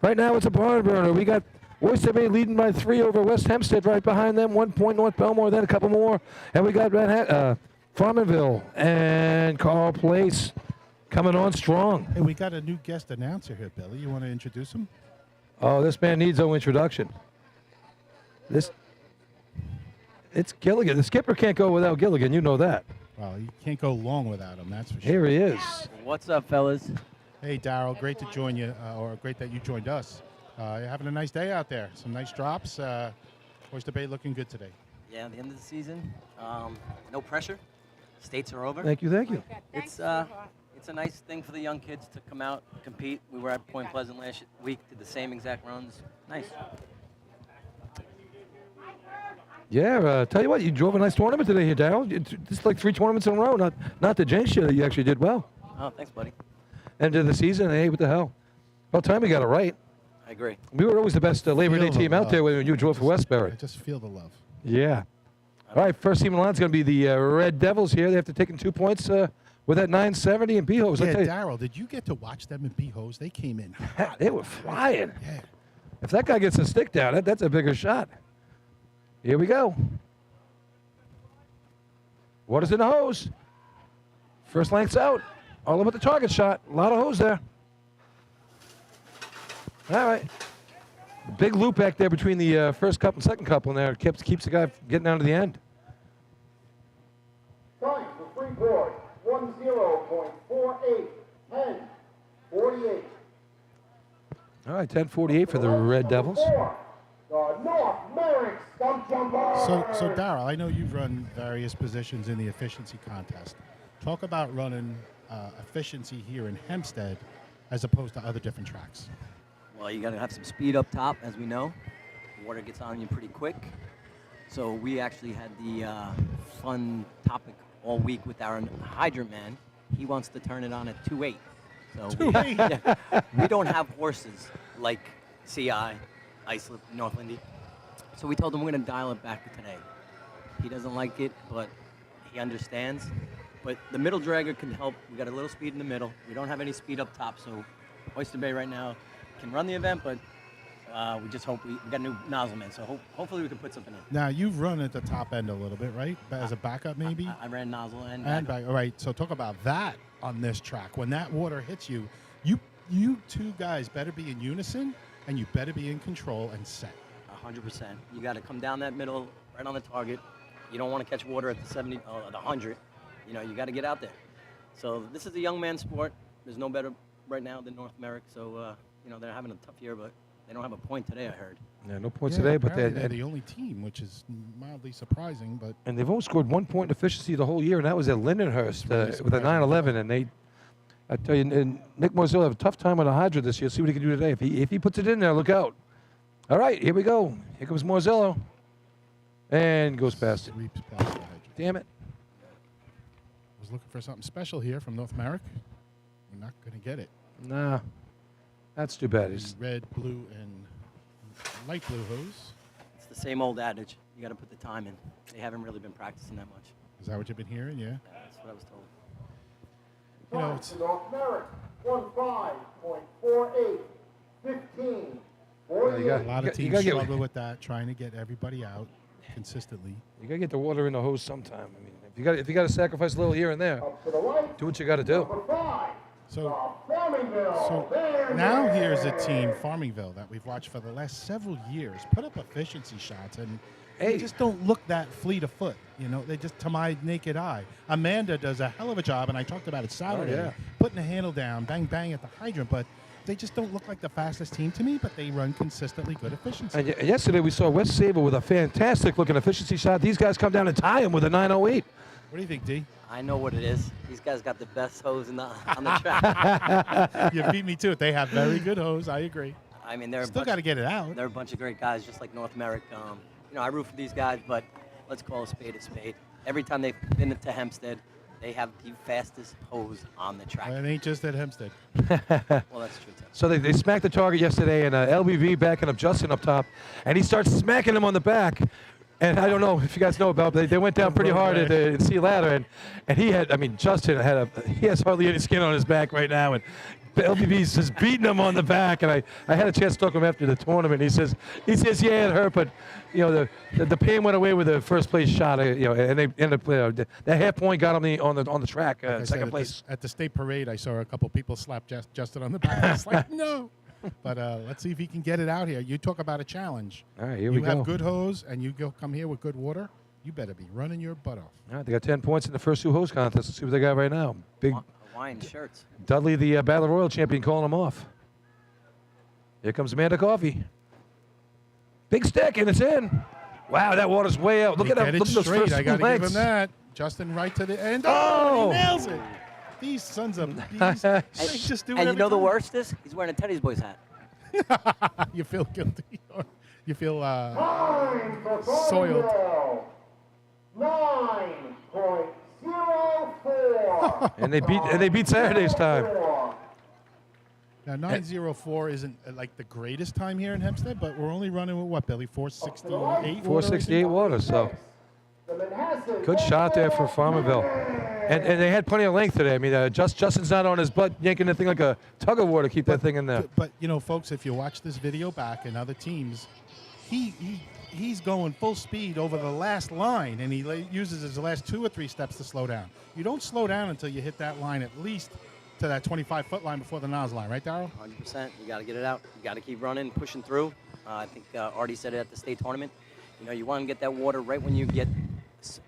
Right now it's a barn burner. We got Oyster Bay leading by 3 over West Hempstead. Right behind them, 1 point North Belmore, then a couple more. And we got Farmanville and Carl Place coming on strong. Hey, we got a new guest announcer here, Billy. You want to introduce him? Oh, this man needs no introduction. It's Gilligan. The skipper can't go without Gilligan. You know that. Well, you can't go long without him, that's for sure. Here he is. What's up, fellas? Hey, Daryl, great to join you, or great that you joined us. You're having a nice day out there. Some nice drops. Oyster Bay looking good today. Yeah, the end of the season. No pressure. States are over. Thank you, thank you. It's a nice thing for the young kids to come out, compete. We were at Point Pleasant last week, did the same exact runs. Nice. Yeah, tell you what, you drove a nice tournament today here, Darryl. Just like 3 tournaments in a row. Not to jinx you, you actually did well. Oh, thanks, buddy. End of the season, hey, what the hell? About time we got it right. I agree. We were always the best Labor Day team out there when you drove for Westbury. I just feel the love. Yeah. All right, first team in line is going to be the Red Devils here. They have to take in 2 points with that 970 and B-Hose. Yeah, Daryl, did you get to watch them in B-Hose? They came in hot. They were flying. Yeah. If that guy gets a stick down, that's a bigger shot. Here we go. Water's in the hose. First length's out. All about the target shot. A lot of hose there. All right. Big loop back there between the first couple and second couple in there. Keeps the guy getting down to the end. Time for Freeport, 10.48, 10:48. All right, 10:48 for the Red Devils. The North Merrick Stump Jumper. So Daryl, I know you've run various positions in the efficiency contest. Talk about running efficiency here in Hempstead as opposed to other different tracks. Well, you got to have some speed up top, as we know. The water gets on you pretty quick. So we actually had the fun topic all week with our hydrant man. He wants to turn it on at 2.8. So we don't have horses like CI, Islip, Northlandy. So we told him we're going to dial it back today. He doesn't like it, but he understands. But the middle dragger can help. We got a little speed in the middle. We don't have any speed up top, so Oyster Bay right now can run the event, but we just hope we got a new nozzle man, so hopefully we can put something in. Now, you've run at the top end a little bit, right? As a backup, maybe? I ran nozzle and back. All right, so talk about that on this track. When that water hits you, you two guys better be in unison, and you better be in control and set. 100%. You got to come down that middle, right on the target. You don't want to catch water at the 70, the 100. You know, you got to get out there. So this is a young man's sport. There's no better right now than North America. So, you know, they're having a tough year, but they don't have a point today, I heard. Yeah, no points today, but they're the only team, which is mildly surprising. But and they've only scored 1 point in efficiency the whole year, and that was at Lindenhurst with a 911. And I tell you, and Nick Morzillo have a tough time on the hydrant this year. See what he can do today. If he puts it in there, look out. All right, here we go. Here comes Morzillo. And goes past it. Sweeps past the hydrant. Damn it. I was looking for something special here from North America. We're not going to get it. Nah. That's too bad. The red, blue, and light blue hose. It's the same old adage. You got to put the time in. They haven't really been practicing that much. Is that what you've been hearing? Yeah. That's what I was told. You know, it's North Merrick, 15.48, 15. a lot of teams struggle with that, trying to get everybody out consistently. You gotta get the water in the hose sometime. I mean, if you got to sacrifice a little here and there, do what you got to do. So now here's a team, Farmingville, that we've watched for the last several years, put up efficiency shots, and they just don't look that fleet of foot. You know, they just, to my naked eye. Amanda does a hell of a job, and I talked about it Saturday, putting the handle down, bang, bang at the hydrant, but they just don't look like the fastest team to me, but they run consistently good efficiency. And yesterday we saw West Sable with a fantastic-looking efficiency shot. These guys come down and tie him with a 908. What do you think, D? I know what it is. These guys got the best hose on the track. You beat me to it. They have very good hose. I agree. I mean, they're still got to get it out. They're a bunch of great guys, just like North Merrick. You know, I root for these guys, but let's call a spade a spade. Every time they've been to Hempstead, they have the fastest hose on the track. Well, it ain't just at Hempstead. Well, that's true, too. So they smacked the target yesterday, and LBV backing up Justin up top, and he starts smacking him on the back. And I don't know if you guys know about, but they went down pretty hard at the sea ladder, and he had, I mean, Justin he has hardly any skin on his back right now, and LBV's just beating him on the back. And I had a chance to talk to him after the tournament. He says, yeah, it hurt, but you know, the pain went away with the first place shot. You know, and they ended up that half point got him on the track, second place. At the state parade, I saw a couple people slap Justin on the back. I was like, no. But let's see if he can get it out here. You talk about a challenge. All right, here we go. You have good hose, and you come here with good water. You better be running your butt off. All right, they got 10 points in the first two hose contests. Let's see what they got right now. Big Hawaiian shirts. Dudley, the Battle Royal champion, calling them off. Here comes Amanda Coffey. Big stick, and it's in. Wow, that water's way out. Look at that. Look at those first I got to legs. give him that. Justin right to the end. Oh! He nails it. These sons of bees. They just do it And you every know the time. worst is? He's wearing a Teddy's Boys hat. You feel guilty. Or you feel Time for soiled. Farmingville, 9.04. And they beat Saturday's time. Now, 9:04 isn't like the greatest time here in Hempstead, but we're only running with what, Billy? 468? 468 water, so good shot there for Farmerville. And they had plenty of length today. I mean, Justin's not on his butt yanking the thing like a tug of war to keep that thing in there. But you know, folks, if you watch this video back and other teams, he's going full speed over the last line, and he uses his last 2 or 3 steps to slow down. You don't slow down until you hit that line, at least to that 25-foot line before the nozzle line, right, Darryl? 100%. You got to get it out. You got to keep running, pushing through. I think Artie said it at the state tournament. You know, you want to get that water right when you get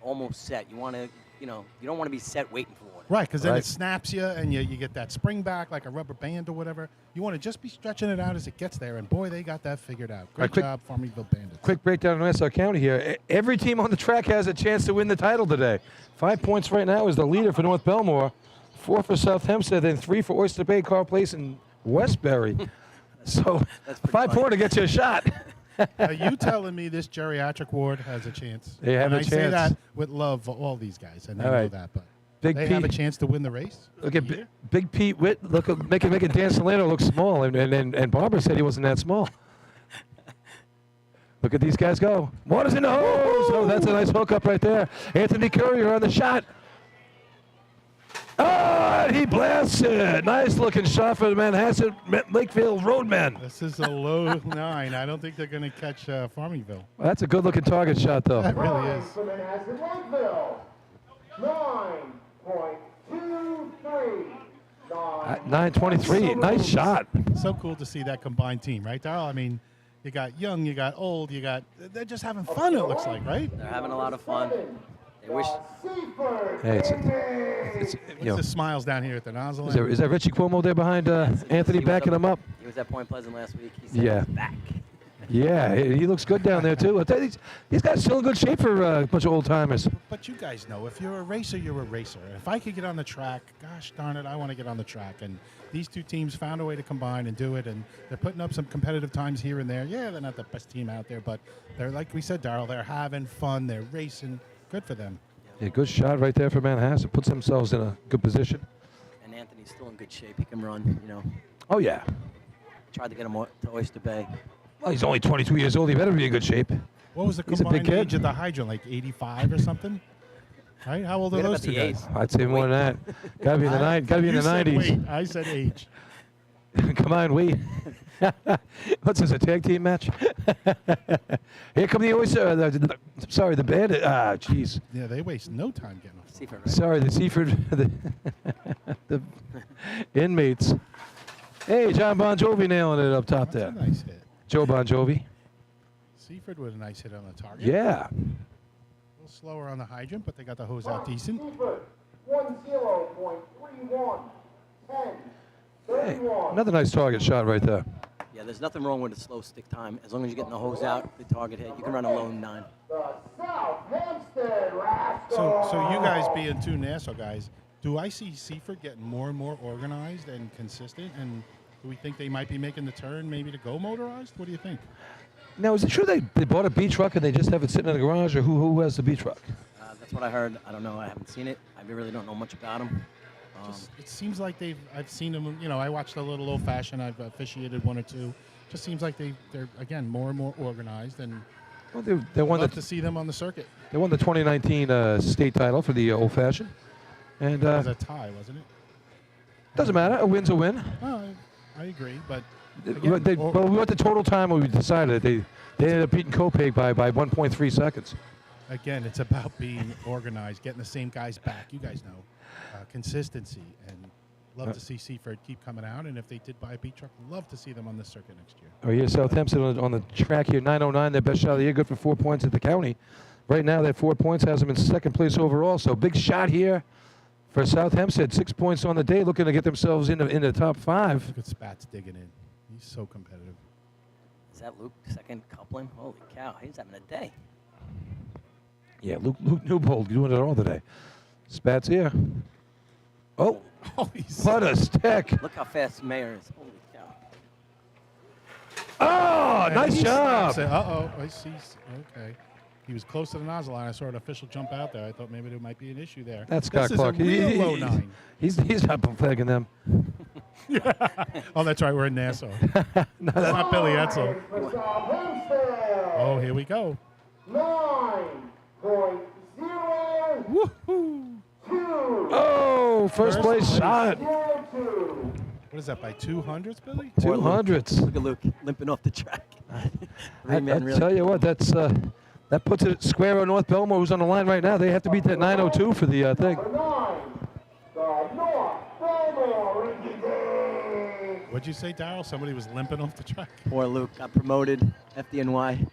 almost set. You want to, you know, you don't want to be set waiting for water. Right, because then it snaps you, and you get that spring back like a rubber band or whatever. You want to just be stretching it out as it gets there, and boy, they got that figured out. Great job, Farmingville Bandits. Quick breakdown of Nassau County here. Every team on the track has a chance to win the title today. 5 points right now is the leader for North Belmore, 4 for South Hempstead, then 3 for Oyster Bay, Carl Place, and Westbury. So That's 5 points to get you a shot. Are you telling me this geriatric ward has a chance? They have and a I say chance. that with love for all these guys, and they All know right. that, but Big they Pete. have a chance to win the race? Look at Big Pete Witt. Look at making Dan Solano look small, and Barbara said he wasn't that small. Look at these guys go. Water's in the hose. Oh, that's a nice hookup right there. Anthony Courier on the shot. Oh, he blasts it. Nice looking shot for the Manhasset Lakefield Roadmen. This is a low 9. I don't think they're going to catch Farmingville. Well, that's a good looking target shot, though. That really is. From Manhasset Lakeville, 9.23. 9:23. Nice shot. So cool to see that combined team, right, Darryl? I mean, you got young, you got old, they're just having fun, it looks like, right? They're having a lot of fun. They wish. Hey, it's you know, The smiles down here at the nozzle. is that Richie Cuomo there behind Anthony backing him up? He was at Point Pleasant last week. He said Yeah. he's back. Yeah, he looks good down there, too. I tell you, these guys still in good shape for a bunch of old-timers. But you guys know, if you're a racer, you're a racer. If I could get on the track, gosh darn it, I want to get on the track. And these two teams found a way to combine and do it, and they're putting up some competitive times here and there. Yeah, they're not the best team out there, but they're, like we said, Darryl, they're having fun, they're racing. Good for them. Yeah, good shot right there for Manhasset. Puts themselves in a good position. And Anthony's still in good shape. He can run, you know. Oh, yeah. tried to get him to Oyster Bay. Well, he's only 22 years old. He better be in good shape. What was the He's a big combined kid. age of the hydrant? Like 85 or something? Right? How old are Forget those about two the guys? age. I'd say more than that. Gotta be in the Gotta be in You the said 90s. weight. I said age. Come on, wait. What's this, a tag team match? Here come the oyster. Sorry, the bandit. Ah, jeez. Yeah, they waste no time getting off. Seaford, right? Sorry, the Seaford, the inmates. Hey, John Bon Jovi nailing it up top That's there. a nice hit. Joe Bon Jovi. Seaford with a nice hit on the target. Yeah. A little slower on the hydrant, but they got the hose out decent. Seaford, 10.31, 10, Hey, 31. another nice target shot right there. Yeah, there's nothing wrong with a slow stick time. As long as you're getting the hose out, the target hit, you can run a lone 9. The South Hempstead Rascals. So you guys being two Nassau guys, do I see Seaford getting more and more organized and consistent? And do we think they might be making the turn maybe to go motorized? What do you think? Now, is it true they bought a B truck and they just have it sitting in the garage, or who has the B truck? That's what I heard. I don't know. I haven't seen it. I really don't know much about them. It seems like I've seen them, I watched a little old fashioned, I've officiated one or two. Just seems like they're again, more and more organized, and Well, they won love to see them on the circuit. They won the 2019 state title for the old fashioned, and It was a tie, wasn't it? doesn't matter. A win's a win. Oh, I agree, but Well, we went the total time when we decided they ended up beating Copeg by 1.3 seconds. again, it's about being organized, getting the same guys back. You guys know, consistency, and love to see Seaford keep coming out. And if they did buy a beat truck, love to see them on the circuit next year. Oh, here's South Hempstead on the track here, 909, their best shot of the year, good for 4 points at the county. Right now, that 4 points has them in second place overall. So big shot here for South Hempstead. 6 points on the day, looking to get themselves in the top 5. Look at Spats digging in. He's so competitive. Is that Luke, second coupling? Holy cow, he's having a day. Yeah, Luke Newbold doing it all today. Spats here. Oh, what a stick. Look how fast Mayer is. Holy cow. Oh, And nice he job. snaps it. Uh-oh, I see. Okay. He was close to the nozzle line. I saw an official jump out there. I thought maybe there might be an issue there. That's Scott this Clark. Is a real low 9. He's not flagging them. Oh, that's right. We're in Nassau. No, That's not Billy Etzel. For South Hempstead. Oh, here we go. 9.02. Woohoo! Oh, first place shot. 02. What is that, by 200s, Billy? 200s. Look at Luke limping off the track. I Three-man really. tell you what, that puts it square on North Belmore, who's on the line right now. They have to beat that 902 for the thing. Number 9, the North Belmore Rangers. What'd you say, Darryl? Somebody was limping off the track? Poor Luke got promoted. FDNY.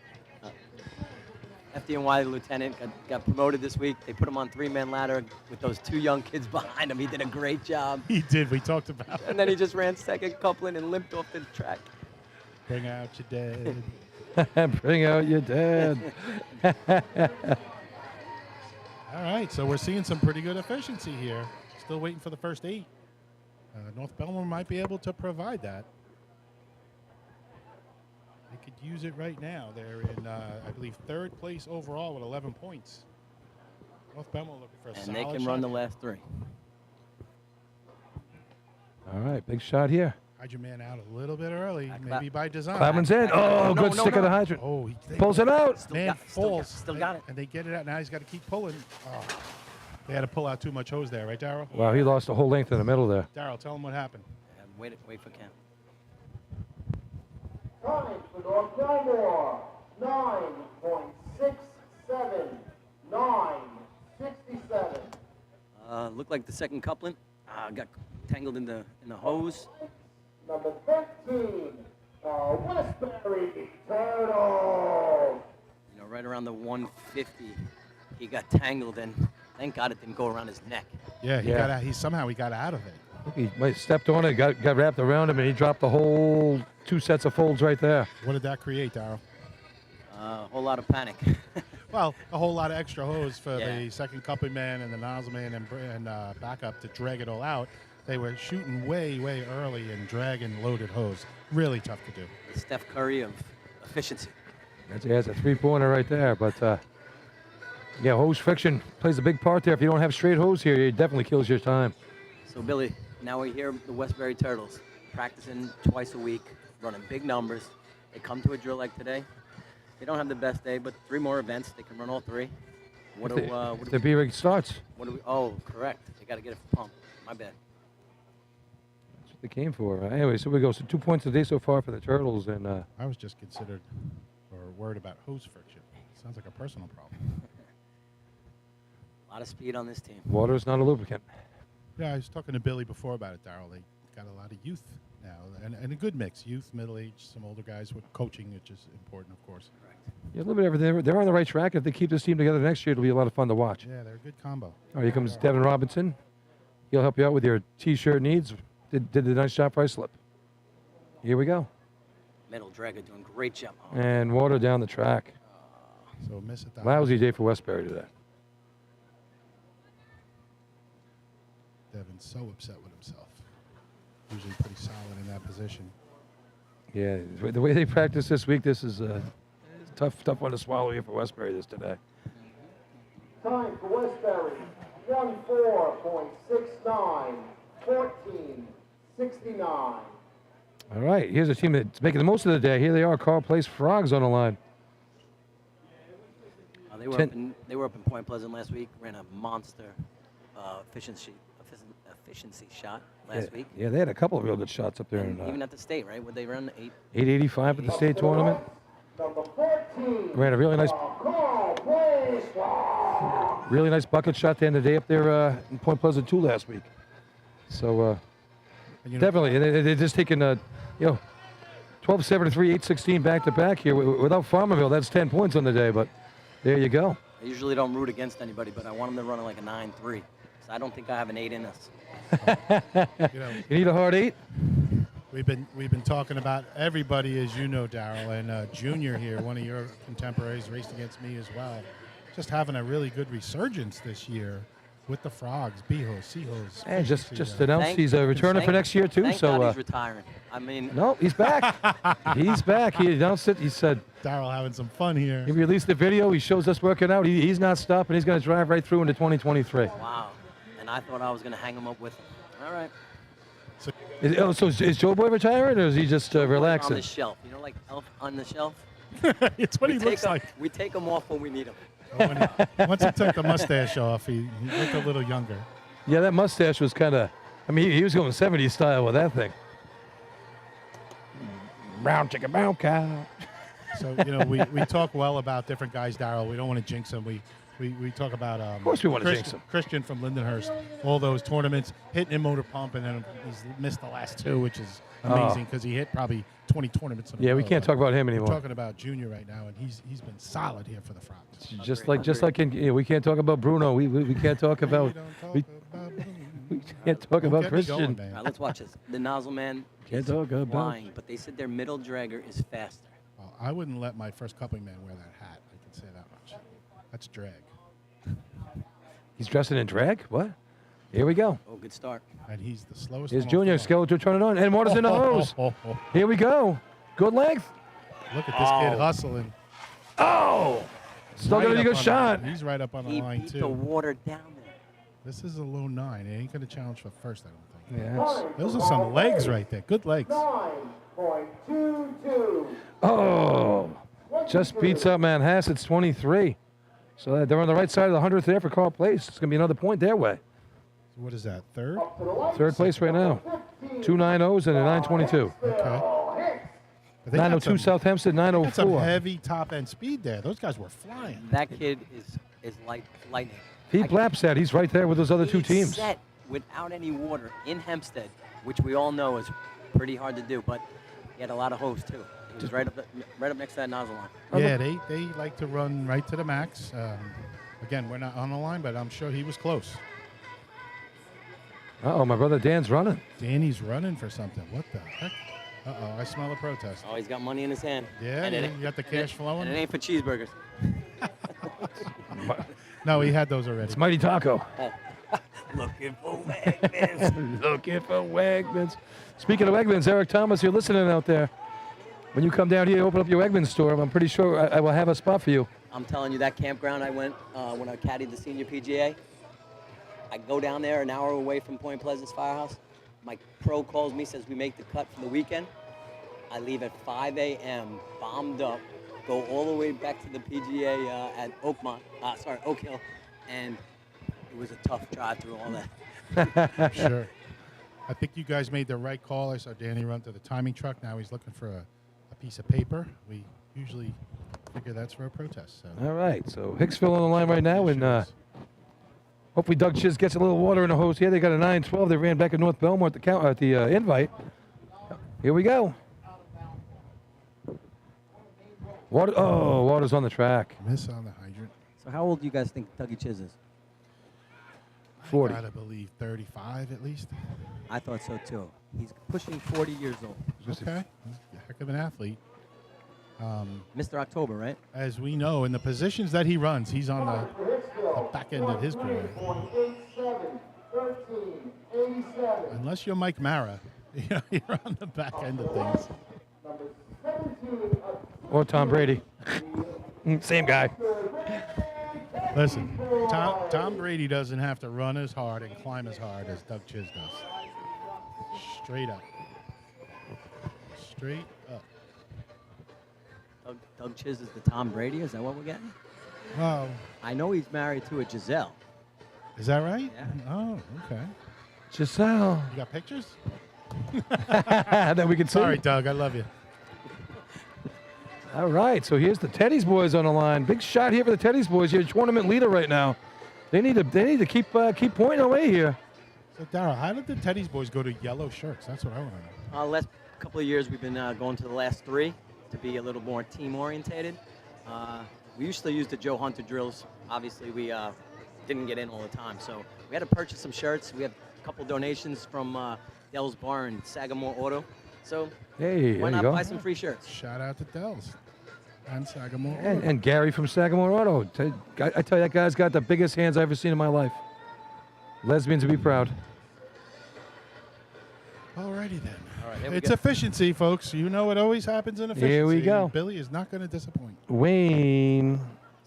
FDNY lieutenant got promoted this week. They put him on three-man ladder with those two young kids behind him. He did a great job. He did. We talked about it. And then he just ran second coupling and limped off the track. Bring out your dead. Bring out your dad. All right, so we're seeing some pretty good efficiency here. Still waiting for the first 8. North Belmore might be able to provide that. They could use it right now. They're in, I believe, 3rd place overall with 11 points. North Belmore looking for a And solid they can shot run the here. last 3. All right, big shot here. Hydrant man out a little bit early, maybe by design. Clavman's in. Oh, No, good no, stick no. of the hydrant. Oh, he Pulls it out. Man falls. Still got it. And they get it out. Now he's got to keep pulling. Oh, they had to pull out too much hose there, right, Darryl? Wow, he lost the whole length in the middle there. Darryl, tell him what happened. Wait for Ken. Time for North Belmore, 9.67. 9.67. Looked like the second coupling got tangled in the hose. Number 13, Westbury Turtles. You know, right around the 150, he got tangled, and thank God it didn't go around his neck. Yeah, he Yeah. got out. Somehow he got out of it. He might have stepped on it, got wrapped around him, and he dropped the whole 2 sets of folds right there. What did that create, Darryl? A whole lot of panic. Well, a whole lot of extra hose for Yeah. the second coupling man and the nozzle man and backup to drag it all out. They were shooting way, way early and dragging loaded hose. Really tough to do. The Steph Curry of efficiency. He has a 3-pointer right there, but yeah, hose friction plays a big part there. If you don't have straight hose here, it definitely kills your time. So, Billy, now we're here, the Westbury Turtles, practicing twice a week, running big numbers. They come to a drill like today. They don't have the best day, but 3 more events. They can run all 3. If the B-rig starts. Oh, correct. They got to get it for pump. My bad. That's what they came for. Anyway, so we go. So 2 points a day so far for the Turtles. And I was just considered or worried about hose friction. Sounds like a personal problem. A lot of speed on this team. Water's not a lubricant. Yeah, I was talking to Billy before about it, Darryl. They got a lot of youth now, and a good mix. Youth, middle-aged, some older guys with coaching, which is important, of course. Yeah, a little bit of everything. They're on the right track. If they keep this team together next year, it'll be a lot of fun to watch. Yeah, they're a good combo. Oh, here comes Devin Robinson. He'll help you out with your T-shirt needs. Did the nice job for slip. Here we go. Middle dragger doing a great job. And Water down the track. So miss it. Lousy day for Westbury today. Devin's so upset with himself. Usually pretty solid in that position. Yeah, the way they practice this week, this is a tough one to swallow here for Westbury this today. Time for Westbury, 14.69, 14.69. All right, here's a team that's making the most of the day. Here they are, Carl Place Frogs on the line. They were up in Point Pleasant last week. Ran a monster efficiency shot last week. Yeah, they had a couple of real good shots up there. Even at the state, right? Would they run 885 at the state tournament. Number 14. Ran a really nice bucket shot the end of the day up there in Point Pleasant 2 last week. So definitely, they're just taking 12-7-3, 8-16 back-to-back here. Without Farmerville, that's 10 points on the day, but there you go. I usually don't root against anybody, but I want them to run like a 9-3. So I don't think I have an 8 in us. You need a hard 8? We've been talking about everybody, as you know, Darryl, and Junior here, one of your contemporaries, raced against me as well. Just having a really good resurgence this year with the Frogs, B-Hose, C-Hose. And just announced he's returning for next year too. Thank so God he's retiring. I mean, no, he's back. He's back. He announced it. He said, Darryl having some fun here. He released the video. He shows us working out. He's not stopping. He's going to drive right through into 2023. Wow. And I thought I was going to hang him up with him. All right. So is Joe Boy retiring, or is he just relaxing? On the shelf. You know, like Elf on the shelf? It's what he looks like. We take him off when we need him. Once he took the mustache off, he looked a little younger. Yeah, that mustache was kind of, he was going 70s style with that thing. Brown chicken, brown cow. So, we talk well about different guys, Darryl. We don't want to jinx them. We talk about of course we want to jinx him. Christian from Lindenhurst, all those tournaments, hitting in motor pump, and then he's missed the last 2, which is amazing because he hit probably 20 tournaments in a row. We can't talk about him anymore. We're talking about Junior right now, and he's been solid here for the Frogs. Just like we can't talk about Bruno. We can't talk about we can't talk about Christian. All right, let's watch this. The nozzle man Can't is talk about- flying, but they said their middle dragger is faster. Well, I wouldn't let my first coupling man wear that hat. I can say that much. That's drag. He's dressing in drag? What? Here we go. Oh, good start. And he's the slowest. Here's one off Junior. the line. Skeletor turning on. And Water's in the hose. Here we go. Good length. Look at this kid hustling. Oh! Still got a good shot. He's right up on the He line, beat too. the water down there. This is a low 9. He ain't going to challenge for first, I don't think. Yeah, Those are some legs right there. Good legs. 9.22. Oh! Just beats up Manhasset's 23. So they're on the right side of the 100th there for Carl Place. It's going to be another point their way. What is that, third? Third place right now. 2 9-0s and a 922. Okay. 902 South Hempstead, That's some 904. heavy top-end speed there. Those guys were flying. That kid is like lightning. Pete Blapsat, he's right there with those other 2 teams. Set without any water in Hempstead, which we all know is pretty hard to do, but he had a lot of hose too. He was right up next to that nozzle line. Yeah, they like to run right to the max. Again, we're not on the line, but I'm sure he was close. Uh-oh, my brother Dan's running. Danny's running for something. What the heck? Uh-oh, I smell a protest. Oh, he's got money in his hand. Yeah, And you got the cash flowing? And it ain't for cheeseburgers. No, he had those already. It's Mighty Taco. Looking for Wegmans. Looking for Wegmans. Speaking of Wegmans, Eric Thomas, you're listening out there. When you come down here, open up your Wegmans store. I'm pretty sure I will have a spot for you. I'm telling you, that campground I went when I caddied the senior PGA, I go down there an hour away from Point Pleasant's firehouse. My pro calls me, says we make the cut for the weekend. I leave at 5 a.m., bombed up, go all the way back to the PGA at Oak Hill, and it was a tough drive through all that. Sure. I think you guys made the right call. I saw Danny run to the timing truck. Now he's looking for a piece of paper. We usually figure that's for a protest. So. All right, so Hicksville on the line right now, and hopefully Doug Chiz gets a little water in the hose here. They got a 9-12. They ran back at North Belmore at the invite. Here we go. Water's on the track. Miss on the hydrant. So how old do you guys think Dougie Chiz is? 40. I gotta believe 35 at least. I thought so too. He's pushing 40 years old. Okay. He's a heck of an athlete. Mr. October, right? As we know, in the positions that he runs, he's on the back end of his career. Unless you're Mike Mara, you're on the back end of things. Or Tom Brady. Same guy. Listen, Tom Brady doesn't have to run as hard and climb as hard as Doug Chiz does. Straight up. Straight up. Doug Chiz is the Tom Brady? Is that what we're getting? Wow. I know he's married to a Giselle. Is that right? Yeah. Oh, okay. Giselle. You got pictures? That we can see. Sorry, Doug. I love you. All right, so here's the Teddy's boys on the line. Big shot here for the Teddy's boys. You're tournament leader right now. They need to keep pointing away here. So, Darryl, how did the Teddy's boys go to yellow shirts? That's what I want to know. Last couple of years, we've been going to the last three to be a little more team-orientated. We used to use the Joe Hunter drills. Obviously, we didn't get in all the time, so we had to purchase some shirts. We have a couple donations from Dell's Bar and Sagamore Auto. So Hey, why there you not go. buy some free shirts? Shout out to Dell's and Sagamore. And Gary from Sagamore Auto. I tell you, that guy's got the biggest hands I've ever seen in my life. Lesbians would be proud. Alrighty then. All right, here we It's go. efficiency, folks. You know it always happens in efficiency. Here we go. Billy is not going to disappoint. Wayne.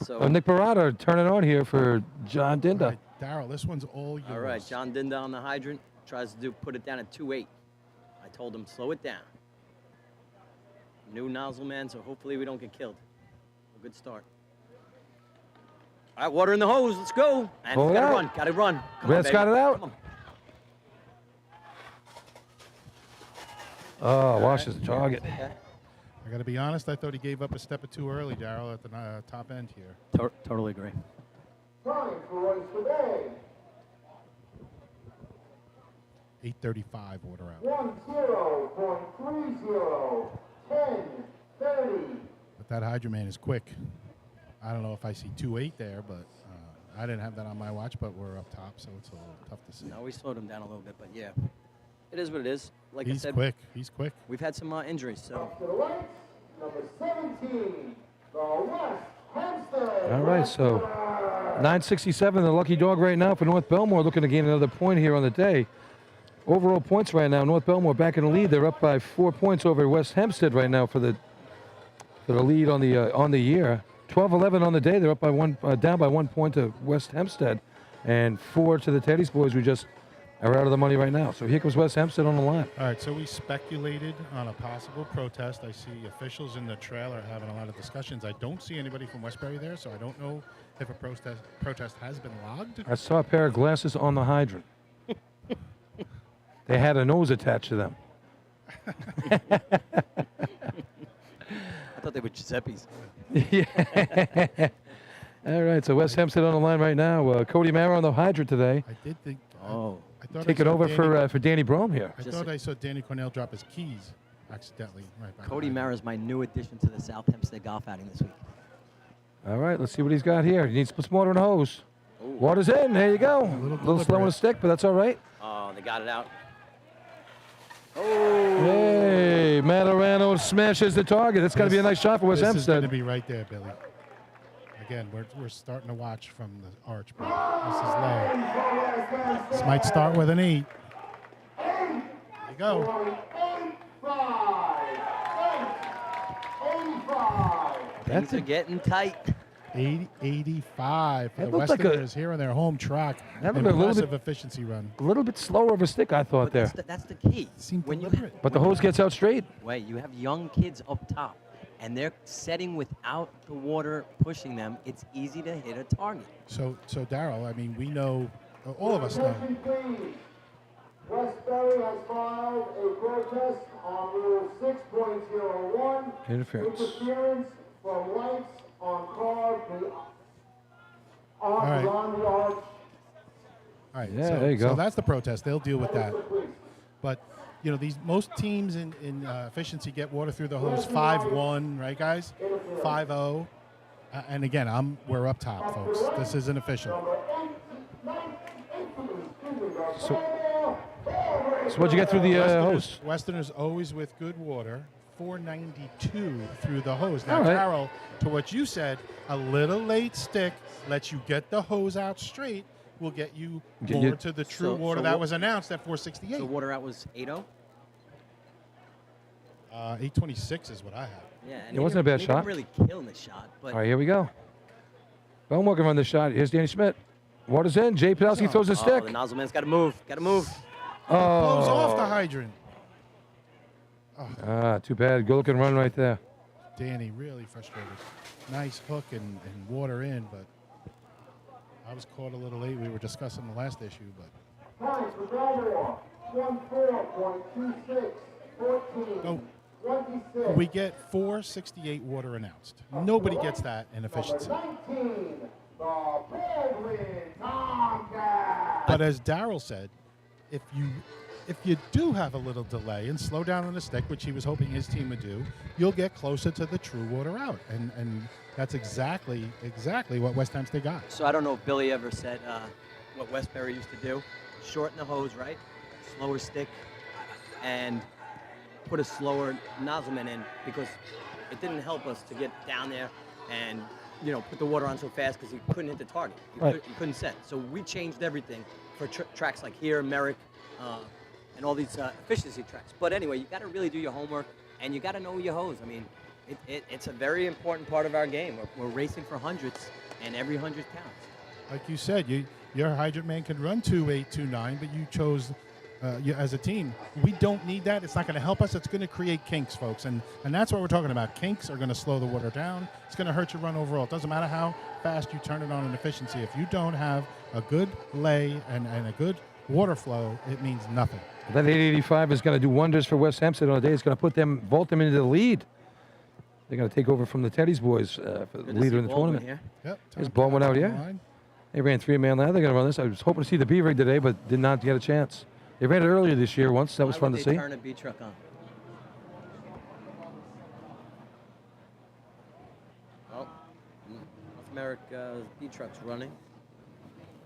So, Nick Parada turning on here for John Dinda. All right, Darryl, this one's all yours. all right, John Dinda on the hydrant tries to put it down at 2.8. I told him slow it down. New nozzle man, so hopefully we don't get killed. A good start. All right, water in the hose. Let's go. And Pull it gotta out. run. Gotta run. Come on, Red's baby. got it out. Come on. Oh, washes the target. Okay. I got to be honest, I thought he gave up a step or two early, Darryl, at the top end here. Totally agree. Time for race today. 8:35 order out. 10.30, 10:30. But that Hydra Man is quick. I don't know if I see 2.8 there, but I didn't have that on my watch, but we're up top, so it's a little tough to see. No, we slowed him down a little bit, but yeah, it is what it is. Like He's I said, quick. He's quick. we've had some injuries, so To the right, number 17, the West Hempstead. All right, so 967, the lucky dog right now for North Belmore, looking to gain another point here on the day. Overall points right now, North Belmore back in the lead. They're up by 4 points over West Hempstead right now for the lead on the year. 12-11 on the day. They're up by down by 1 point to West Hempstead, and 4 to the Teddy's boys, who just are out of the money right now. So here comes West Hempstead on the line. All right, so we speculated on a possible protest. I see officials in the trailer having a lot of discussions. I don't see anybody from Westbury there, so I don't know if a protest has been logged. I saw a pair of glasses on the hydrant. They had a nose attached to them. I thought they were Giuseppe's. Yeah. All right, so West Hempstead on the line right now. Cody Mara on the hydrant today. I did think. Oh. I thought Taking I saw over for Danny Brome here. I thought I saw Danny Cornell drop his keys accidentally. Right by Cody the Mara is my new addition to the South Hempstead golf outing this week. All right, let's see what he's got here. He needs to put some water in the hose. Water's in. There you go. A little slow on the stick, but that's all right. Oh, they got it out. Hey, Matarano smashes the target. That's got to be a nice shot for West This is going Hempstead. to be right there, Billy. Again, we're starting to watch from the arch, but this is low. This might start with an 8. There you go. 85. Things are getting tight. 85 for It the looked like a- Westerners here on their home track. That looked a little Impressive bit- efficiency run. A little bit slower of a stick, I thought there. That's the key. Seemed When you deliberate. But the hose gets out straight. Wait, you have young kids up top, and they're setting without the water pushing them. It's easy to hit a target. So Daryl, I mean, we know, all of us know. Attention, please. Westbury has filed a protest on Rule 6.01. Interference. Interference from lights on car right. beyond the arch. All right, Yeah, so, there you go. So that's the protest. They'll deal with that. But you know, most teams in efficiency get water through the hose 5-1, right, guys? 5-0. And again, we're up top, folks. This isn't official. So what'd you get through the hose? Westerners always with good water. 492 through the hose. Now, All right. Carol, to what you said, a little late stick lets you get the hose out straight. Will get you more to the true water that was announced at 468. The water out was 8-0? 826 is what I have. Yeah, and It wasn't a bad he shot. didn't really kill the shot, but All right, here we go. Belmore can run the shot. Here's Danny Schmidt. Water's in. Jay Podolsky throws a stick. the nozzle man's got to move. Got to move. Blows off the hydrant. Too bad. Good looking run right there. Danny really frustrated. Nice hook and water in, but I was caught a little late. We were discussing the last issue, but Points for Belmore. 14.26. 14. Oh. 26. we get 468 water announced. Nobody gets that in efficiency. 19. The Baldwin Tomcat. But as Daryl said, if you do have a little delay and slow down on the stick, which he was hoping his team would do, you'll get closer to the true water out. And that's exactly what West Hempstead got. So I don't know if Billy ever said what Westbury used to do. Shorten the hose, right? Slower stick, and put a slower nozzleman in, because it didn't help us to get down there and put the water on so fast because he couldn't hit the target. He couldn't set. So we changed everything for tracks like here, Merrick, and all these efficiency tracks. But anyway, you got to really do your homework, and you got to know your hose. I mean, it's a very important part of our game. We're racing for hundreds, and every 100 counts. Like you said, your hydrant man can run 2.8, 2.9, but you chose as a team. We don't need that. It's not going to help us. It's going to create kinks, folks, and that's what we're talking about. Kinks are going to slow the water down. It's going to hurt your run overall. It doesn't matter how fast you turn it on in efficiency. If you don't have a good lay and a good water flow, it means nothing. That 885 is going to do wonders for West Hempstead on a day. It's going to vault them into the lead. They're going to take over from the Teddy's boys for the leader in the tournament. Here. Yep. Here's Baldwin out, yeah. They ran 3-man ladder. They're going to run this. I was hoping to see the B rig today, but did not get a chance. They ran it earlier this year once. That was fun to see. Turn a B truck on. Oh, North America's B truck's running.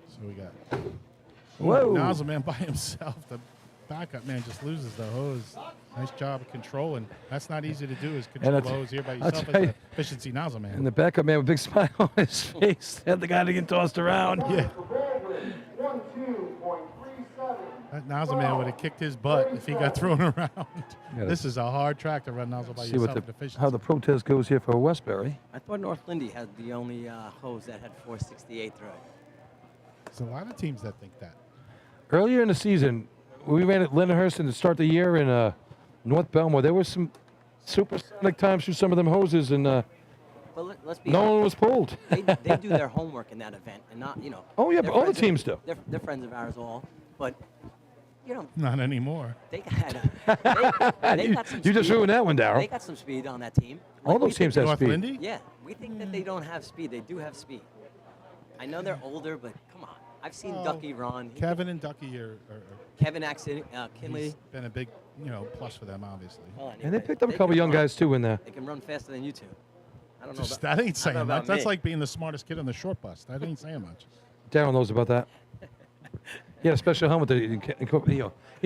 So we got Whoa. nozzle man by himself. The backup man just loses the hose. Nice job of controlling. That's not easy to do, is control the hose here by yourself as an efficiency nozzle man. And the backup man with a big smile on his face had the guy to get tossed around. Yeah. For Baldwin, 12.37. That nozzle man would have kicked his butt if he got thrown around. Yeah, This is a hard track to run nozzle by See yourself what with efficiency. how the protest goes here for Westbury. I thought North Lindy had the only hose that had 468 through it. There's a lot of teams that think that. Earlier in the season, we ran at Lyndhurst to start the year in North Belmore. There was some supersonic times through some of them hoses, and But let's be no honest. one was pulled. They do their homework in that event, and not Oh, yeah, they're but all the friends of- teams do. They're friends of ours all, but Not anymore. they got some You just speed. ruined that one, Daryl. They got some speed on that team. All Like, those we think teams have North speed. Lindy? Yeah, we think that they don't have speed. They do have speed. I know they're older, but come on. I've seen Oh, Ducky run. Kevin and Ducky are Kevin Kinley. he's been a big plus for them, obviously. Well, And they anyway, picked up a couple can young run. guys, too, in there. They can run faster than you two. I don't know. Just, about, that ain't I don't saying know much. about That's me. like being the smartest kid on the short bus. That ain't saying much. Daryl knows about that. He had a special helmet. He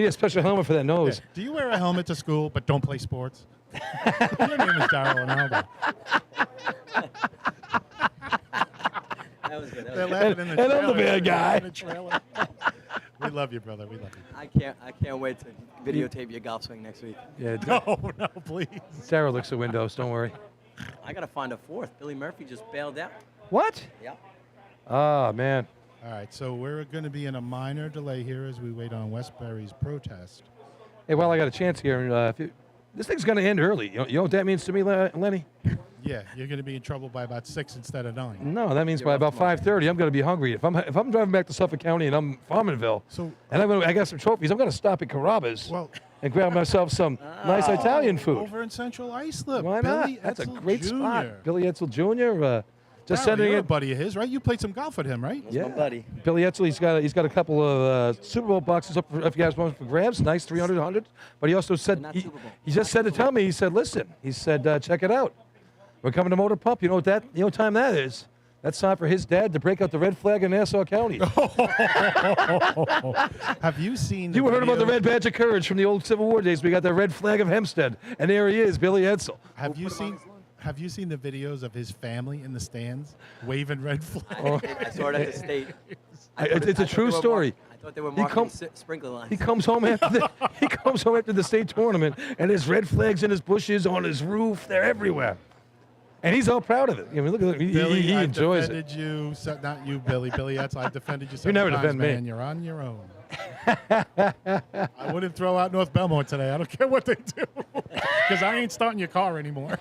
had a special helmet for that nose. Do you wear a helmet to school but don't play sports? Your name is Daryl Ronaldo. That was good. That They're was good. laughing in the And I'm trailer. the bad guy. In the trailer. We love you, brother. We love you. I can't wait to videotape your golf swing next week. Yeah, No, please. Daryl looks at windows. Don't worry. I gotta find a fourth. Billy Murphy just bailed out. What? Yep. Oh, man. All right, so we're going to be in a minor delay here as we wait on Westbury's protest. Hey, well, I got a chance here. This thing's going to end early. You know what that means to me, Lenny? Yeah, you're going to be in trouble by about 6 instead of 9. No, that means by about 5:30, I'm going to be hungry. If I'm driving back to Suffolk County and I'm Farmanville, and I got some trophies, I'm going to stop at Carrabba's and grab myself some nice Italian food. Over in Central Islip. Why Billy not? That's a Etzel great Jr. spot. Billy Etzel Jr. Just Darryl, sending you're a it. buddy of his, right? You played some golf with him, right? My buddy. Billy Etzel, he's got a couple of Super Bowl boxes up for, if you guys want, for grabs. Nice 300, 100. But he also said he just said to tell me. He said, listen. He said, check it out. We're coming to Motor Pump. You know what time that is? That's time for his dad to break out the red flag in Nassau County. Have you seen? You heard about the red badge of courage from the old Civil War days? We got the red flag of Hempstead, and there he is, Billy Etzel. Have you seen the videos of his family in the stands waving red flags? Oh. I saw it at the state. It's a true story. I thought they were marking sprinkler lines. He comes home after the state tournament, and there's red flags in his bushes, on his roof. They're everywhere, and he's all proud of it. I mean, look at him. Billy, He enjoys it. I defended you, not you, Billy. Billy Etzel, I defended you. You never times, defend me. man. You're on your own. I wouldn't throw out North Belmont today. I don't care what they do, because I ain't starting your car anymore.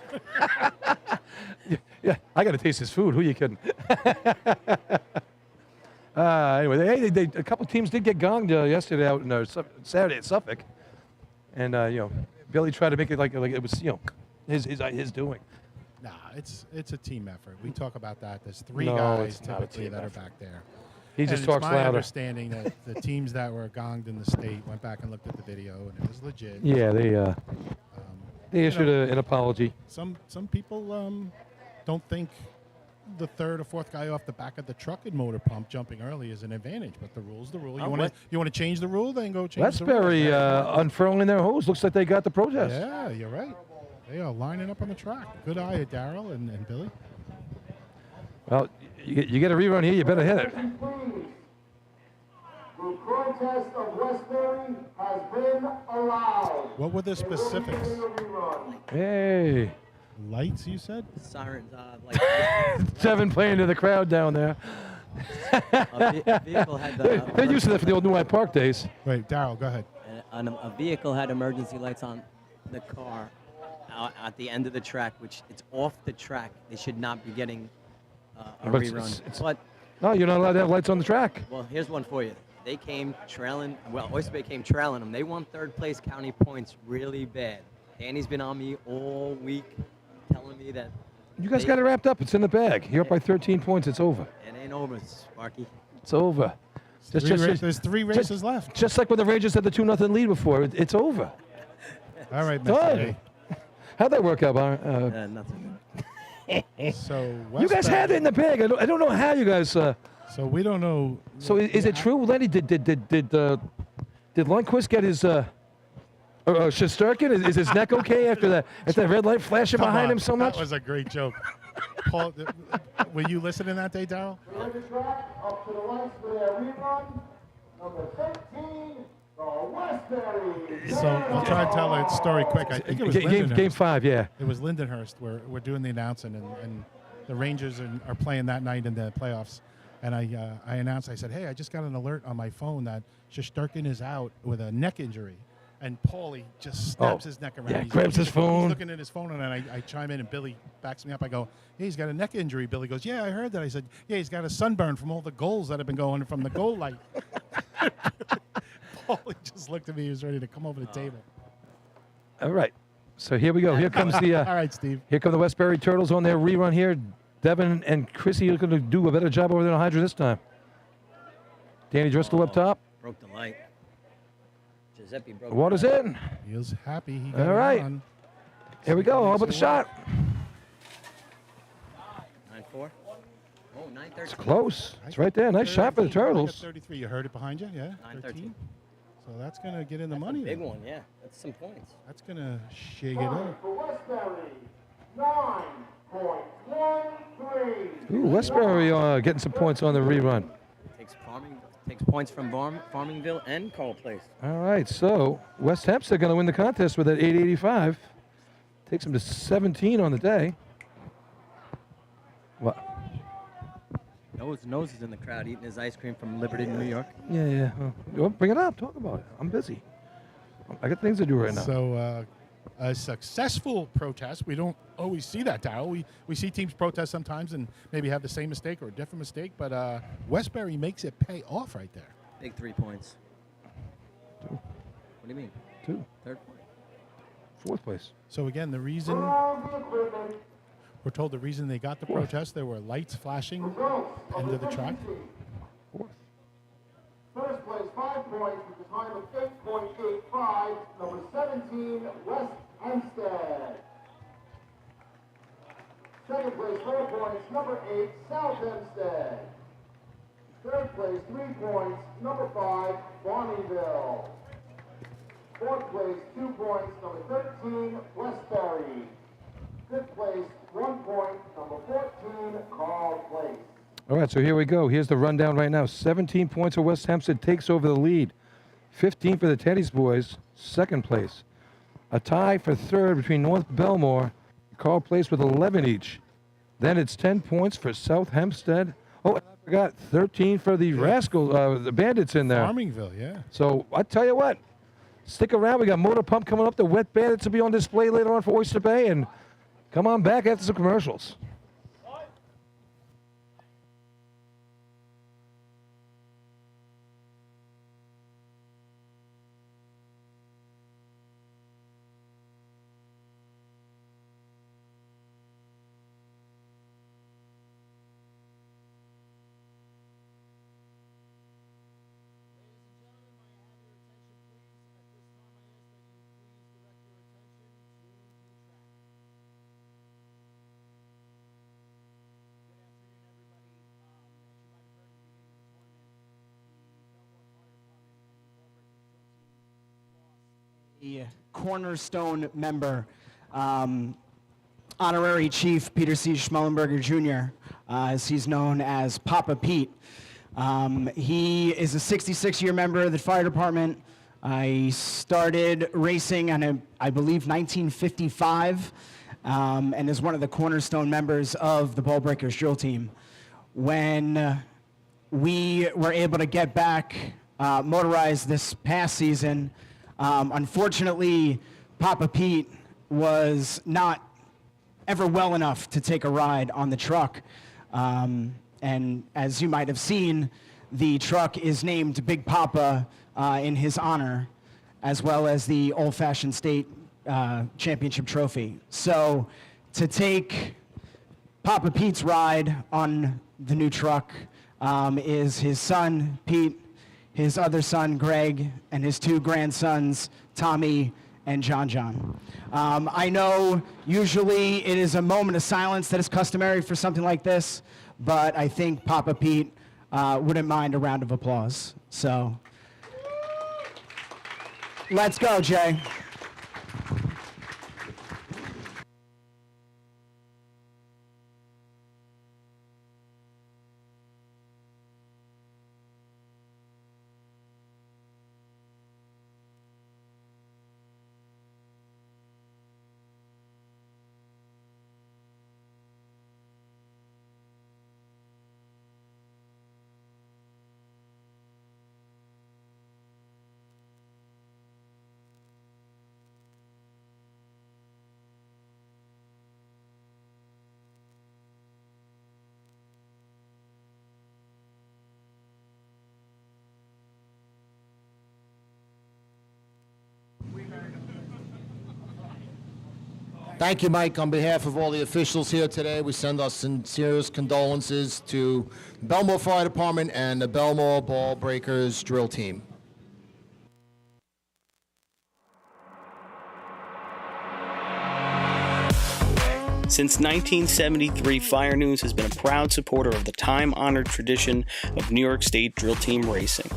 Yeah, I got to taste his food. Who you kidding? Anyway, a couple teams did get gonged yesterday out in Saturday at Suffolk, and Billy tried to make it like it was his doing. Nah, it's a team effort. We talk about that. There's three No, guys it's not a typically team that effort. are back there. He And just it's talks my louder. understanding that the teams that were gonged in the state went back and looked at the video, and it was legit. Yeah, they issued an apology. Some people don't think the third or fourth guy off the back of the truck in Motor Pump jumping early is an advantage, but the rule's the rule. You want to change the rule? Then go change the rule. Westbury unfurling their hose. Looks like they got the protest. Yeah, you're right. They are lining up on the track. Good eye at Darryl and Billy. Well, you get a rerun here. You better hit it. The protest of Westbury has been allowed. What were the specifics? Hey. Lights, you said? Sirens, lights. Devin playing to the crowd down there. A vehicle had They're used to that for the old New Hyde Park days. Wait, Darryl, go ahead. A vehicle had emergency lights on the car at the end of the track, which it's off the track. They should not be getting a But rerun. but no, you're not allowed to have lights on the track. Well, here's one for you. They came trailing. Well, Oyster Bay came trailing them. They won third place county points really bad. Danny's been on me all week, telling me that. You guys got it wrapped up. It's in the bag. You're up by 13 points. It's over. It ain't over, Sparky. It's over. There's three races left. Just like when the Rangers had the 2-0 lead before. It's over. All right, Done. Mr. How'd that work out, Byron? Nothing. So You guys had it in the bag. I don't know how you guys. So we don't know. So is it true, Lenny? Did Lundqvist get his Shesterkin? Is his neck okay after that red light flashing Come behind on, him so much? That was a great joke. Paul, were you listening that day, Darryl? Clear the track up to the lights for their rerun. Number 13, the Westbury. So I'll try and tell that story quick. I think it was Lindenhurst. Game 5, yeah. It was Lindenhurst. We're doing the announcing, and the Rangers are playing that night in the playoffs. And I announced, I said, hey, I just got an alert on my phone that Shesterkin is out with a neck injury. And Paulie just snaps his neck around. Yeah, He's grabs his phone. He's looking at his phone, and then I chime in, and Billy backs me up. I go, hey, he's got a neck injury. Billy goes, yeah, I heard that. I said, yeah, he's got a sunburn from all the goals that have been going from the goal light. Paulie just looked at me. He was ready to come over the table. All right. So here we go. Here comes the. All right, Steve. Here come the Westbury Turtles on their rerun here. Devin and Chrissy are going to do a better job over there on Hydra this time. Danny Driscoll up top. Broke the light. Giuseppe broke Water's the light. in. He was happy. He got All right. it on. Here we go. How about the shot? 9-4. Oh, 9-13. It's close. It's right there. Nice shot for the 13. I got Turtles. 33. You heard it behind you? Yeah. 9-13. So that's going to get in the money. Big then. one, yeah. That's some points. That's going to shake it up. For Westbury, 9.13. Ooh, Westbury getting some points on the rerun. Takes points from Farmingville and Carl Place. All right, so West Hempstead going to win the contest with that 885. Takes them to 17 on the day. What? Nose is in the crowd eating his ice cream from Liberty, New York. Yeah. Well, bring it up. Talk about it. I'm busy. I got things to do right now. So a successful protest, we don't always see that, Darryl. We see teams protest sometimes and maybe have the same mistake or a different mistake, but Westbury makes it pay off right there. Big 3 points. 2. What do you mean? 2. Third point. 4th place. So again, the reason we're told the reason they got the protest, there were lights flashing end of the track. 4th. First place, 5 points with a time of 8.85, number 17, West Hempstead. Second place, 4 points, number 8, South Hempstead. Third place, 3 points, number 5, Barneyville. Fourth place, 2 points, number 13, Westbury. Fifth place, 1 point, number 14, Carl Place. All right, so here we go. Here's the rundown right now. 17 points for West Hempstead, takes over the lead. 15 for the Teddy's boys, 2nd place. A tie for 3rd between North Belmore and Carl Place with 11 each. Then it's 10 points for South Hempstead. Oh, I forgot, 13 for the Rascals, the Bandits in there. Farmingville, yeah. So I tell you what, stick around. We got Motor Pump coming up. The Wet Bandits will be on display later on for Oyster Bay. And come on back after some commercials. Cornerstone member, Honorary Chief Peter C. Schmellenberger Jr., as he's known as Papa Pete. He is a 66-year member of the fire department. I started racing in, I believe, 1955, and is one of the cornerstone members of the Ball Breakers drill team. When we were able to get back motorized this past season, unfortunately, Papa Pete was not ever well enough to take a ride on the truck. And as you might have seen, the truck is named Big Papa in his honor, as well as the Old-Fashioned State Championship trophy. So to take Papa Pete's ride on the new truck is his son, Pete, his other son, Greg, and his 2 grandsons, Tommy and John. I know usually it is a moment of silence that is customary for something like this, but I think Papa Pete wouldn't mind a round of applause. So let's go, Jay. Thank you, Mike. On behalf of all the officials here today, we send our sincerest condolences to the Belmore Fire Department and the Belmore Ball Breakers drill team. Since 1973, Fire News has been a proud supporter of the time-honored tradition of New York State drill team racing.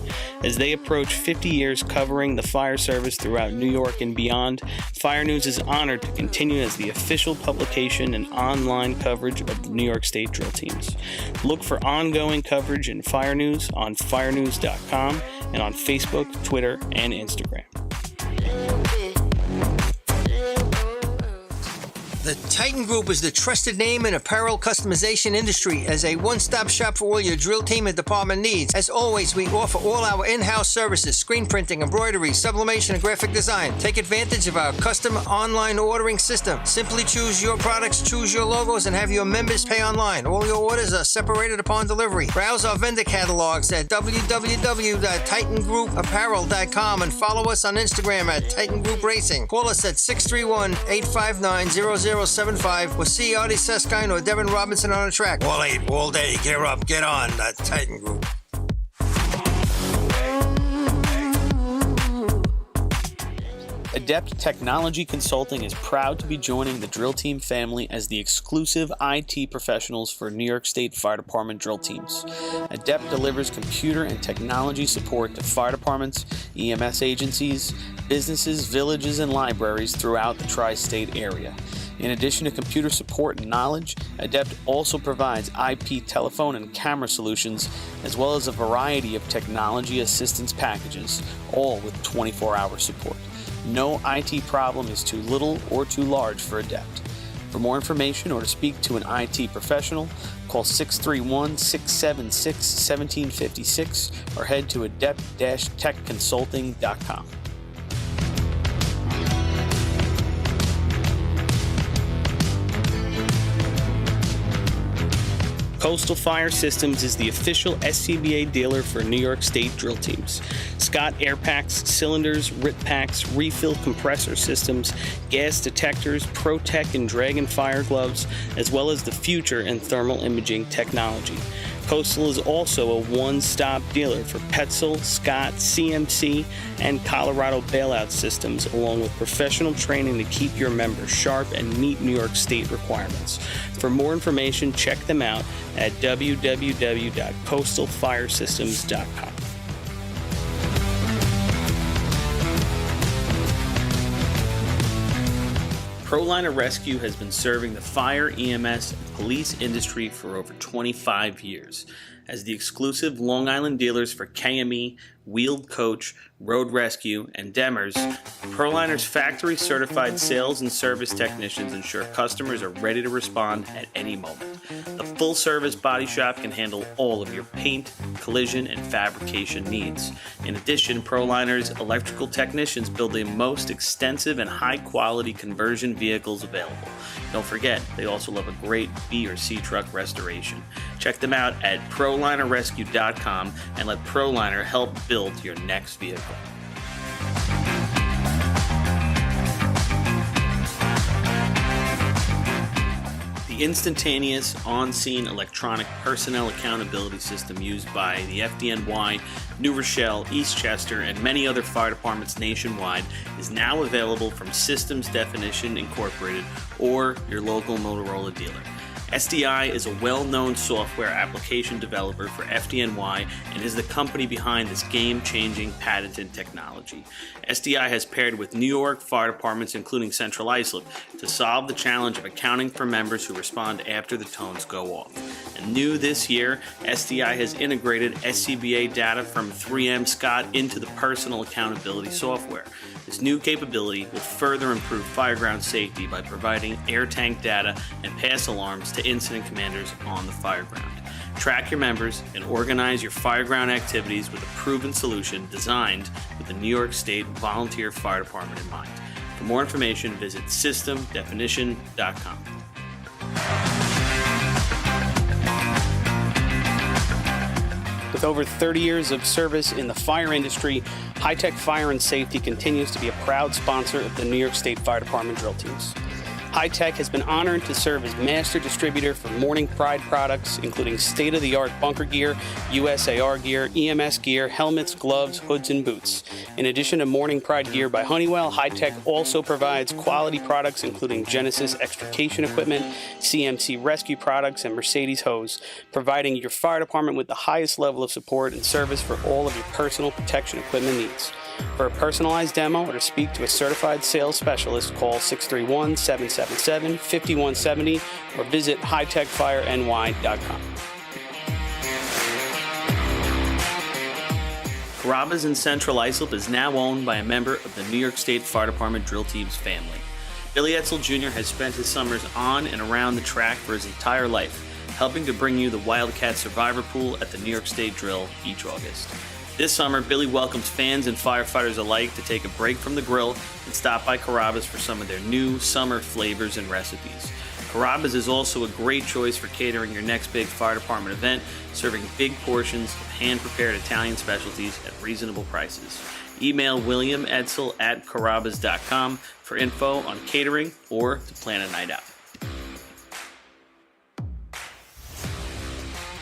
As they approach 50 years covering the fire service throughout New York and beyond, Fire News is honored to continue as the official publication and online coverage of the New York State drill teams. Look for ongoing coverage in Fire News on firenews.com and on Facebook, Twitter, and Instagram. The Titan Group is the trusted name in apparel customization industry as a one-stop shop for all your drill team and department needs. As always, we offer all our in-house services, screen printing, embroidery, sublimation, and graphic design. Take advantage of our custom online ordering system. Simply choose your products, choose your logos, and have your members pay online. All your orders are separated upon delivery. Browse our vendor catalogs at www.titangrouapparel.com and follow us on Instagram at Titan Group Racing. Call us at 631-859-0075 or see Artie Seskine or Devin Robinson on the track. All 8, all day. Gear up, get on the Titan Group. Adept Technology Consulting is proud to be joining the drill team family as the exclusive IT professionals for New York State Fire Department drill teams. Adept delivers computer and technology support to fire departments, EMS agencies, businesses, villages, and libraries throughout the tri-state area. In addition to computer support and knowledge, Adept also provides IP telephone and camera solutions, as well as a variety of technology assistance packages, all with 24-hour support. No IT problem is too little or too large for Adept. For more information or to speak to an IT professional, call 631-676-1756 or head to adept-techconsulting.com. Coastal Fire Systems is the official SCBA dealer for New York State drill teams. Scott air packs, cylinders, RIT packs, refill compressor systems, gas detectors, ProTech and Dragon fire gloves, as well as the future in thermal imaging technology. Coastal is also a one-stop dealer for Petzl, Scott, CMC, and Colorado bailout systems, along with professional training to keep your members sharp and meet New York State requirements. For more information, check them out at www.coastalfiresystems.com. ProLiner Rescue has been serving the fire, EMS, and police industry for over 25 years. As the exclusive Long Island dealers for KME, Wheeled Coach, Road Rescue, and Demers, ProLiner's factory-certified sales and service technicians ensure customers are ready to respond at any moment. The full-service body shop can handle all of your paint, collision, and fabrication needs. In addition, ProLiner's electrical technicians build the most extensive and high-quality conversion vehicles available. Don't forget, they also love a great B or C truck restoration. Check them out at ProLinerRescue.com and let ProLiner help build your next vehicle. The instantaneous, on-scene electronic personnel accountability system used by the FDNY, New Rochelle, Eastchester, and many other fire departments nationwide is now available from Systems Definition Incorporated or your local Motorola dealer. SDI is a well-known software application developer for FDNY and is the company behind this game-changing patented technology. SDI has paired with New York fire departments, including Central Islip, to solve the challenge of accounting for members who respond after the tones go off. And new this year, SDI has integrated SCBA data from 3M Scott into the personal accountability software. This new capability will further improve fireground safety by providing air tank data and pass alarms to incident commanders on the fireground. Track your members and organize your fireground activities with a proven solution designed with the New York State Volunteer Fire Department in mind. For more information, visit systemdefinition.com. With over 30 years of service in the fire industry, High Tech Fire and Safety continues to be a proud sponsor of the New York State Fire Department drill teams. High Tech has been honored to serve as master distributor for Morning Pride products, including state-of-the-art bunker gear, USAR gear, EMS gear, helmets, gloves, hoods, and boots. In addition to Morning Pride gear by Honeywell, High Tech also provides quality products including Genesis extrication equipment, CMC rescue products, and Mercedes hose, providing your fire department with the highest level of support and service for all of your personal protection equipment needs. For a personalized demo or to speak to a certified sales specialist, call 631-777-5170 or visit hightechfireny.com. Carrabba's in Central Islip is now owned by a member of the New York State Fire Department drill team's family. Billy Etzel Jr. has spent his summers on and around the track for his entire life, helping to bring you the Wildcat Survivor Pool at the New York State Drill each August. This summer, Billy welcomes fans and firefighters alike to take a break from the grill and stop by Carrabba's for some of their new summer flavors and recipes. Carrabba's is also a great choice for catering your next big fire department event, serving big portions of hand-prepared Italian specialties at reasonable prices. Email williametzel@carrabbas.com for info on catering or to plan a night out.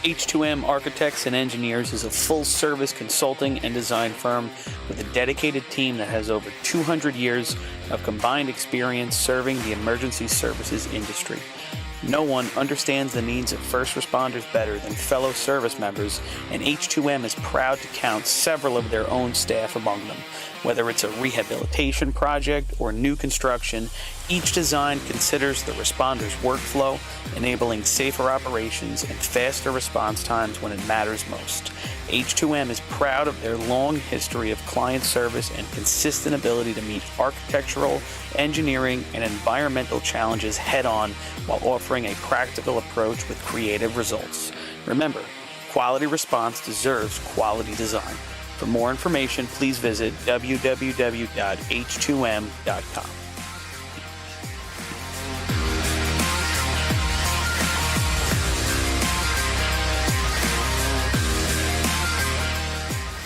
H2M Architects and Engineers is a full-service consulting and design firm with a dedicated team that has over 200 years of combined experience serving the emergency services industry. No one understands the needs of first responders better than fellow service members, and H2M is proud to count several of their own staff among them. Whether it's a rehabilitation project or new construction, each design considers the responder's workflow, enabling safer operations and faster response times when it matters most. H2M is proud of their long history of client service and consistent ability to meet architectural, engineering, and environmental challenges head-on while offering a practical approach with creative results. Remember, quality response deserves quality design. For more information, please visit www.h2m.com.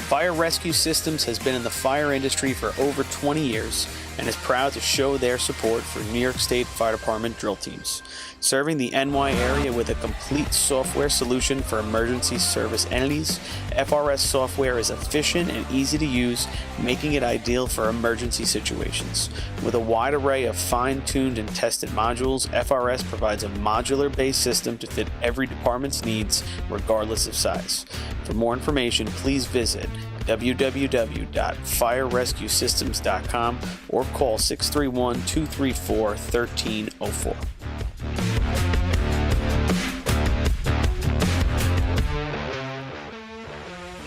Fire Rescue Systems has been in the fire industry for over 20 years and is proud to show their support for New York State Fire Department drill teams. Serving the NY area with a complete software solution for emergency service entities, FRS software is efficient and easy to use, making it ideal for emergency situations. With a wide array of fine-tuned and tested modules, FRS provides a modular-based system to fit every department's needs, regardless of size. For more information, please visit www.firerescuesystems.com or call 631-234-1304.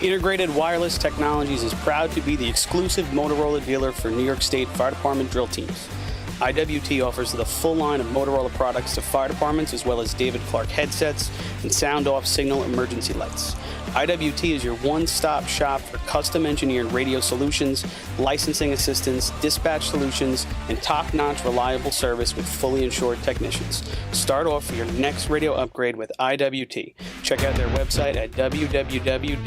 Integrated Wireless Technologies is proud to be the exclusive Motorola dealer for New York State Fire Department drill teams. IWT offers the full line of Motorola products to fire departments, as well as David Clark headsets and sound-off signal emergency lights. IWT is your one-stop shop for custom-engineered radio solutions, licensing assistance, dispatch solutions, and top-notch reliable service with fully insured technicians. Start off for your next radio upgrade with IWT. Check out their website at www.goiwt.com.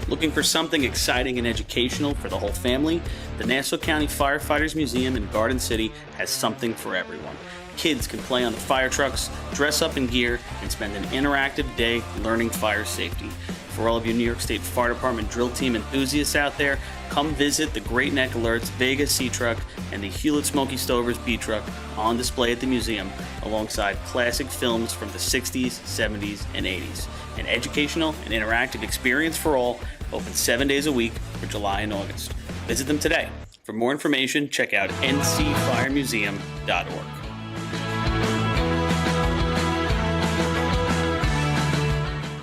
Looking for something exciting and educational for the whole family? The Nassau County Firefighters Museum in Garden City has something for everyone. Kids can play on the fire trucks, dress up in gear, and spend an interactive day learning fire safety. For all of you New York State Fire Department drill team enthusiasts out there, come visit the Great Neck Alerts Vega C Truck and the Hewlett Smoky Stovers B Truck on display at the museum, alongside classic films from the 60s, 70s, and 80s. An educational and interactive experience for all, open 7 days a week for July and August. Visit them today. For more information, check out ncfiremuseum.org.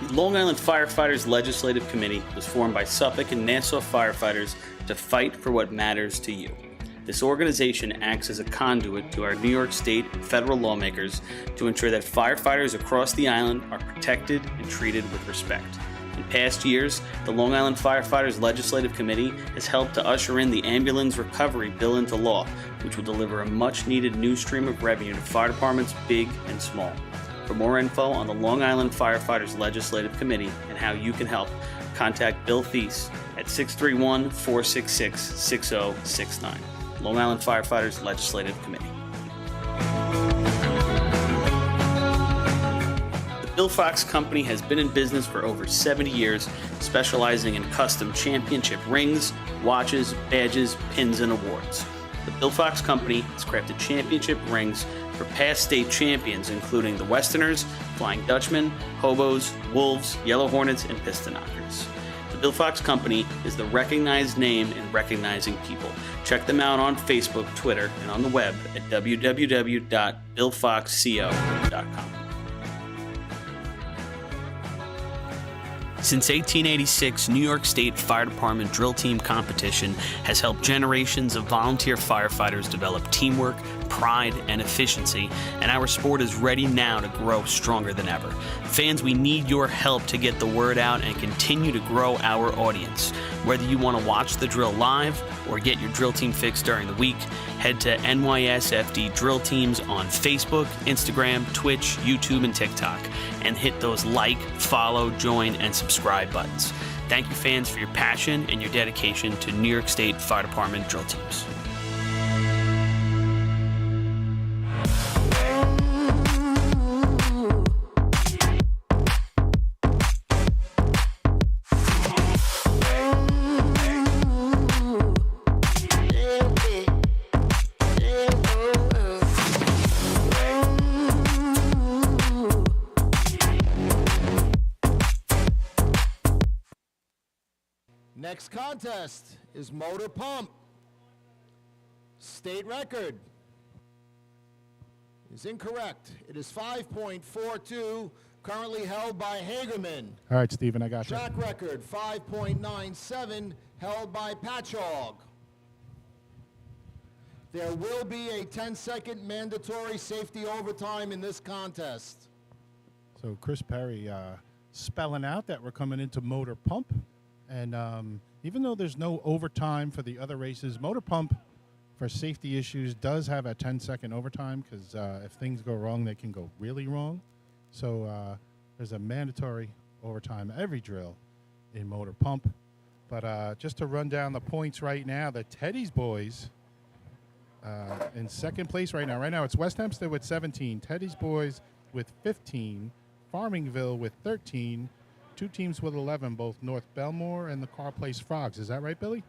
The Long Island Firefighters Legislative Committee was formed by Suffolk and Nassau firefighters to fight for what matters to you. This organization acts as a conduit to our New York State and federal lawmakers to ensure that firefighters across the island are protected and treated with respect. In past years, the Long Island Firefighters Legislative Committee has helped to usher in the Ambulance Recovery Bill into law, which will deliver a much-needed new stream of revenue to fire departments big and small. For more info on the Long Island Firefighters Legislative Committee and how you can help, contact Bill Thies at 631-466-6069. Long Island Firefighters Legislative Committee. The Bill Fox Company has been in business for over 70 years, specializing in custom championship rings, watches, badges, pins, and awards. The Bill Fox Company has crafted championship rings for past state champions, including the Westerners, Flying Dutchmen, Hobos, Wolves, Yellow Hornets, and Piston Knockers. The Bill Fox Company is the recognized name in recognizing people. Check them out on Facebook, Twitter, and on the web at www.billfoxco.com. Since 1886, New York State Fire Department Drill Team Competition has helped generations of volunteer firefighters develop teamwork, pride, and efficiency, and our sport is ready now to grow stronger than ever. Fans, we need your help to get the word out and continue to grow our audience. Whether you want to watch the drill live or get your drill team fix during the week, head to NYSFD Drill Teams on Facebook, Instagram, Twitch, YouTube, and TikTok, and hit those like, follow, join, and subscribe buttons. Thank you, fans, for your passion and your dedication to New York State Fire Department Drill Teams. Next contest is motor pump. State record is incorrect. It is 5.42, currently held by Hagerman. All right, Stephen, I got you. Track record, 5.97, held by Patchogue. There will be a 10-second mandatory safety overtime in this contest. So Chris Perry spelling out that we're coming into motor pump. And even though there's no overtime for the other races, motor pump, for safety issues, does have a 10-second overtime because if things go wrong, they can go really wrong. So there's a mandatory overtime every drill in motor pump. But just to run down the points right now, the Teddy's boys in second place right now. Right now it's West Hempstead with 17, Teddy's boys with 15, Farmingville with 13, two teams with 11, both North Belmore and the Car Place Frogs. Is that right, Billy?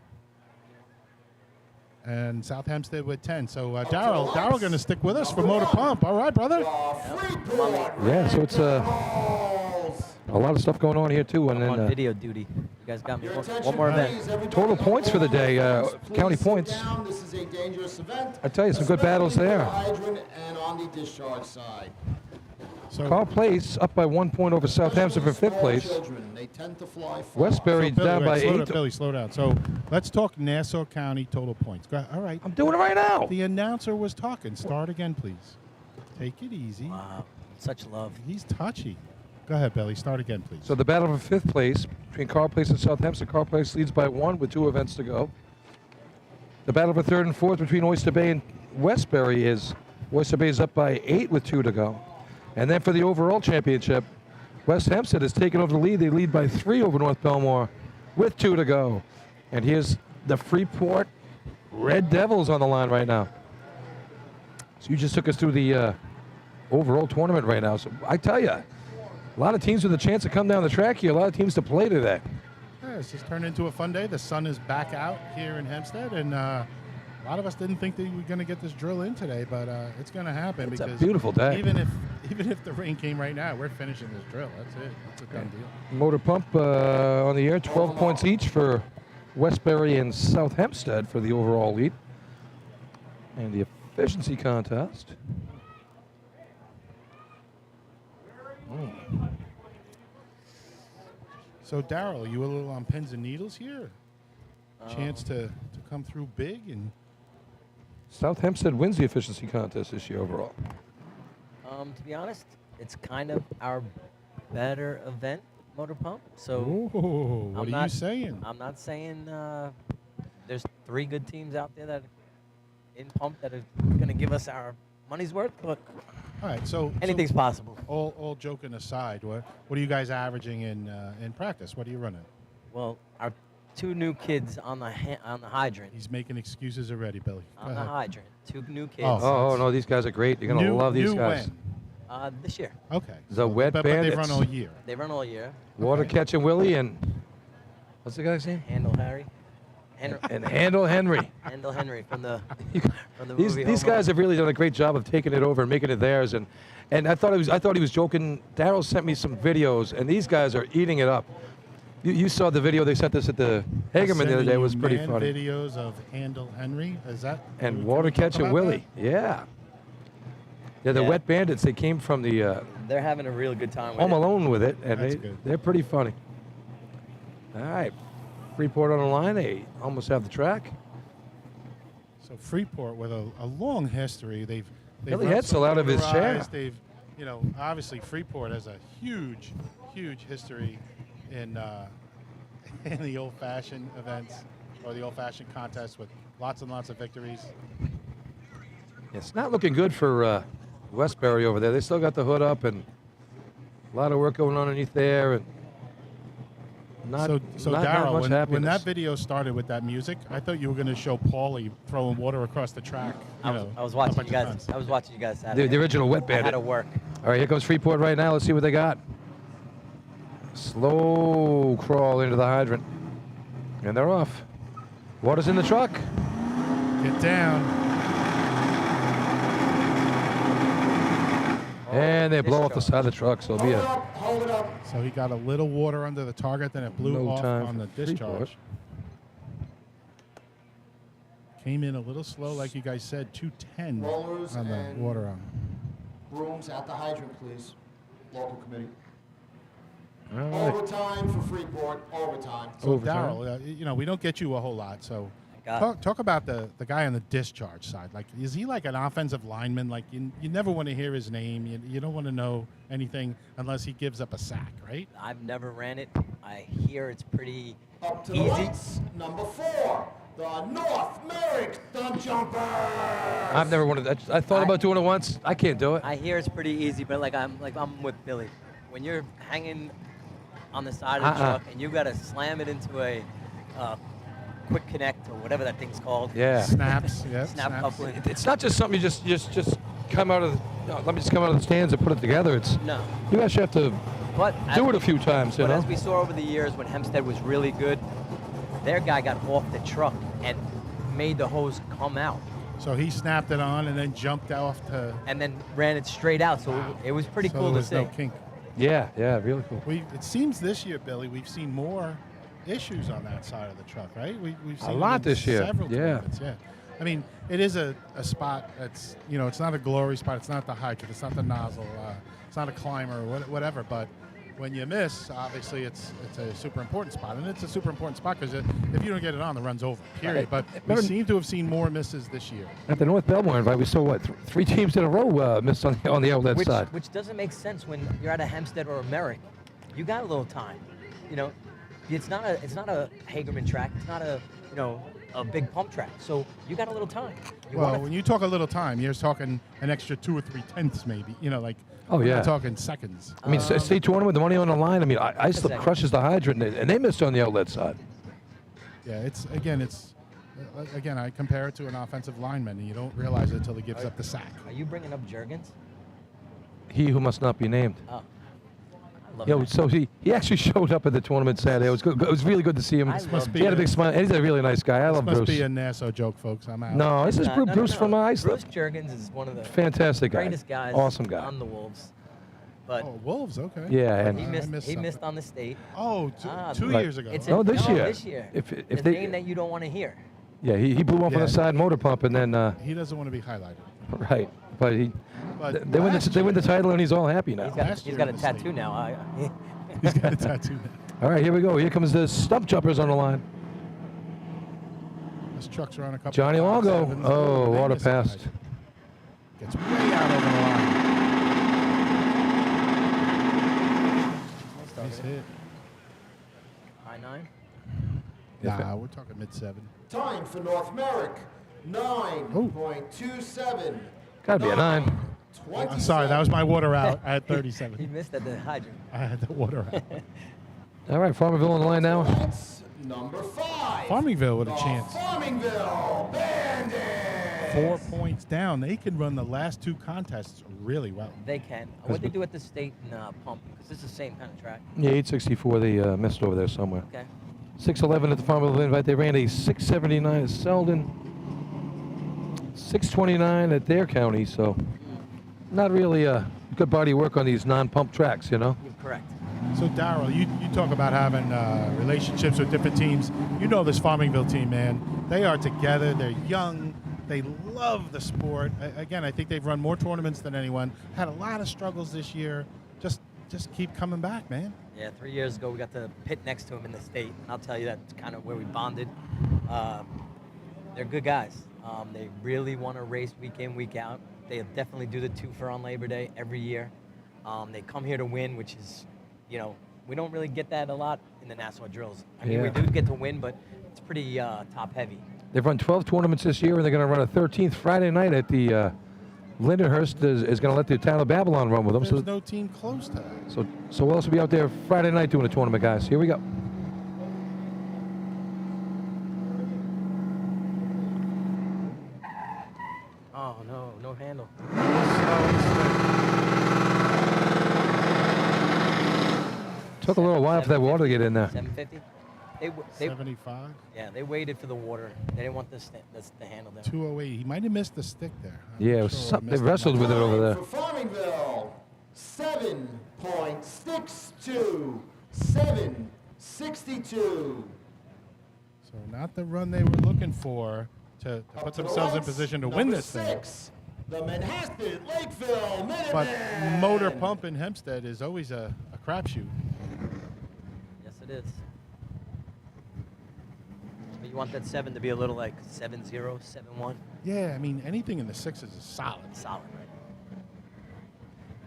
And South Hempstead with 10. So Darryl going to stick with us for motor pump. All right, brother. Yeah, so it's a lot of stuff going on here too. And I'm then on video duty. You guys got me one more event. total points for the day, county points. This is a dangerous event. I tell you, some good battles there. Hydrant and on the discharge side. So Carl Place up by 1 point over Southampton for fifth place. They tend to fly far. Westbury Billy, down by 8. Billy, slow down. So let's talk Nassau County total points. All right. I'm doing it right now. The announcer was talking. Start again, please. Take it easy. Wow, such love. He's touchy. Go ahead, Billy. Start again, please. So the battle for fifth place between Carl Place and Southampton. Carl Place leads by 1 with 2 events to go. The battle for third and fourth between Oyster Bay and Westbury is Oyster Bay is up by 8 with 2 to go. And then for the overall championship, West Hempstead has taken over the lead. They lead by 3 over North Belmore with 2 to go. And here's the Freeport Red Devils on the line right now. So you just took us through the overall tournament right now. So I tell you, a lot of teams with a chance to come down the track here. A lot of teams to play today. Yeah, it's just turned into a fun day. The sun is back out here in Hempstead, and a lot of us didn't think that we were going to get this drill in today, but it's going to happen. It's a because beautiful day. Even if the rain came right now, we're finishing this drill. That's it. That's a done deal. Motor pump on the air, 12 points each for Westbury and South Hempstead for the overall lead. And the efficiency contest. So, Darryl, you a little on pins and needles here? Chance to come through big and. South Hempstead wins the efficiency contest this year overall. To be honest, it's kind of our better event, motor pump. So Ooh, what are you saying? I'm not saying there's 3 good teams out there that in pump that are going to give us our money's worth, but all right, so anything's possible. All joking aside, what are you guys averaging in practice? What are you running? Well, our 2 new kids on the hydrant. He's making excuses already, Billy. On the hydrant, 2 new kids. Oh, no, these guys are great. You're going to love these guys. When? This year. Okay. The Wet but Bandits. they run all year. They run all year. Water Catching Willie and what's the guy's name? Handle Harry. And Handle Henry. Handle Henry from the These movie. guys have really done a great job of taking it over and making it theirs. And I thought he was joking. Darryl sent me some videos, and these guys are eating it up. You saw the video they sent us at the Hagerman the other day. It was pretty funny. Videos of Handle Henry. Is that? And Water Catching Willie. Yeah. Yeah, the Wet Bandits. They came from the They're having a real good time with Home it. Alone with it, and That's good. they're pretty funny. All right. Freeport on the line. They almost have the track. So Freeport with a long history. They've Billy run Hetzel some out of his big chair. rides. They've, obviously Freeport has a huge history in the old-fashioned events or the old-fashioned contests with lots and lots of victories. It's not looking good for Westbury over there. They still got the hood up and a lot of work going on underneath there. And not Darryl, much when happiness. that video started with that music, I thought you were going to show Paulie throwing water across the track. I was watching you guys. I was watching you guys Saturday. The original Wet Bandit. I had to work. All right, here comes Freeport right now. Let's see what they got. Slow crawl into the hydrant. And they're off. Water's in the truck. Get down. And they blow off the side of the truck, so it'll be a Hold it up. So he got a little water under the target, then it blew No off time on the for discharge. Freeport. Came in a little slow, like you guys said, 210 Rollers on the and water on. Brooms at the hydrant, please. Local committee. All right. Overtime for Freeport. Overtime. So Overtime. Daryl, we don't get you a whole lot. So God. talk about the guy on the discharge side. Like, is he like an offensive lineman? Like, you never want to hear his name. You don't want to know anything unless he gives up a sack, right? I've never ran it. I hear it's pretty Up to the easy. lights. Number 4. The North Merrick Dump Jumpers. I've never wanted that. I thought about doing it once. I can't do it. I hear it's pretty easy, but I'm with Billy. When you're hanging on the side of the truck and you got to slam it into a quick connect or whatever that thing's called. Yeah. Snaps. Yeah. Snap coupling. It's not just something you just come out of. Let me just come out of the stands and put it together. It's No. you actually have to But do it a few times. You But know. as we saw over the years when Hempstead was really good, their guy got off the truck and made the hose come out So he snapped it on and then jumped off to. and then ran it straight out. So it was pretty so cool there to was see. no kink. Yeah, really cool. It seems this year, Billy, we've seen more issues on that side of the truck, right? We've seen lot them in this year, Several yeah. tournaments, yeah. I mean, it is a spot that's, it's not a glory spot. It's not the hydrant. It's not the nozzle. It's not a climber or whatever. But when you miss, obviously it's a super important spot. And it's a super important spot because if you don't get it on, the run's over, period. But we seem to have seen more misses this year. At the North Belmore invite, we saw three teams in a row missed on the outlet side. Which doesn't make sense when you're at a Hempstead or a Merrick. You got a little time. It's not a Hagerman track. It's not a big pump track. So you got a little time. When you talk a little time, you're talking an extra 2 or 3 tenths, maybe. Oh, we're yeah. not talking seconds. I mean, state tournament, the money on the line. I mean, Islip crushes the hydrant, and they missed on the outlet side. Yeah, again, I compare it to an offensive lineman, and you don't realize it until he gives up the sack. Are you bringing up Juergens? He who must not be named. Oh. I love that. So he actually showed up at the tournament Saturday. It was good. It was really good to see him. He had a big smile. And he's a really nice guy. I love This Bruce. must be a Nassau joke, folks. I'm out. No, this is Bruce from Islip. Bruce Juergens is one of the Fantastic guy. greatest guys Awesome guy. on the Wolves. But Wolves, okay. Yeah, and he missed on the state. Oh, two Right. years ago. It's No, this year. This year. If the they- name that you don't want to hear. Yeah, he blew off on Yeah. the side motor pump, and then He doesn't want to be highlighted. right. But they win the title, and he's all happy now. He's got a tattoo now. He's got a tattoo now. All right, here we go. Here comes the stump jumpers on the line. This truck's around a couple. Johnny of Longo. 5.7s. Oh, They water miss the passed. hydrant. Gets way out over the line. Nice hit. High 9. Nah, we're talking mid-7. Time for North Merrick. 9.27. Gotta be a 9. I'm sorry, that was my water out. I had He 37. missed at the hydrant. I had the water out. All right, Farmerville on the line now. That's number 5. Farmingville with a The chance. Farmingville Bandits. 4 points down. They can run the last 2 contests really well. They can. What they do at the state pump, because this is the same kind of track. Yeah, 864. They missed over there somewhere. Okay. 611 at the Farmerville invite. They ran a 679 at Selden. 629 at their county. So not really a good body of work on these non-pump tracks, you know. You're correct. So, Darryl, you talk about having relationships with different teams. You know this Farmingville team, man. They are together. They're young. They love the sport. Again, I think they've run more tournaments than anyone. Had a lot of struggles this year. Just just keep coming back, man. Yeah, 3 years ago we got to pit next to him in the state, and I'll tell you that's kind of where we bonded. They're good guys. They really want to race week in, week out. They definitely do the 2 for on Labor Day every year. They come here to win, which is, we don't really get that a lot in the Nassau drills. I mean, we do get to win, but it's pretty top heavy. They've run 12 tournaments this year, and they're going to run a 13th Friday night at the Lindenhurst is going to let the town of Babylon run with them. There's no team close to that. So we'll also be out there Friday night doing a tournament, guys. Here we go. Oh, no handle. Took a little while for that water to get in there. 750? 75? Yeah, they waited for the water. They didn't want the handle there. 208. He might have missed the stick there. Yeah, it was something. They wrestled with it over there. For Farmingville, 7.62. 7.62. So not the run they were looking for to put themselves in position to win this thing. 6, the Manhasset Lakeville Minutemen. But motor pump in Hempstead is always a crapshoot. Yes, it is. But you want that 7 to be a little like 7-0, 7-1. Yeah, I mean anything in the 6s is solid. Solid,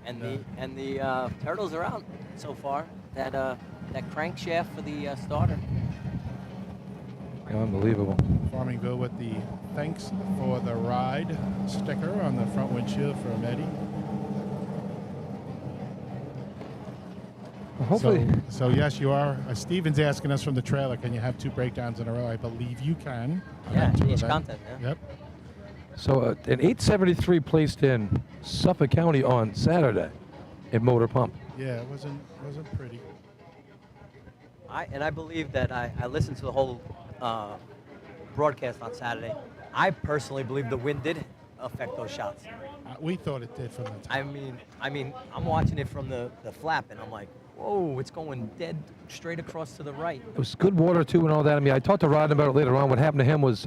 right? And the turtles are out so far. That crankshaft for the starter. Unbelievable. Farmingville with the thanks for the ride sticker on the front windshield from Eddie. Well, hopefully. So yes, you are. Steven's asking us from the trailer, can you have 2 breakdowns in a row? I believe you can. Yeah, Two each events. content, yeah. Yep. So an 873 placed in Suffolk County on Saturday at Motor Pump. Yeah, it wasn't pretty. I believe that I listened to the whole broadcast on Saturday. I personally believe the wind did affect those shots. We thought it did from the top. I mean, I'm watching it from the flap, and I'm like, whoa, it's going dead straight across to the right. It was good water too and all that. I mean, I talked to Rod about it later on. What happened to him was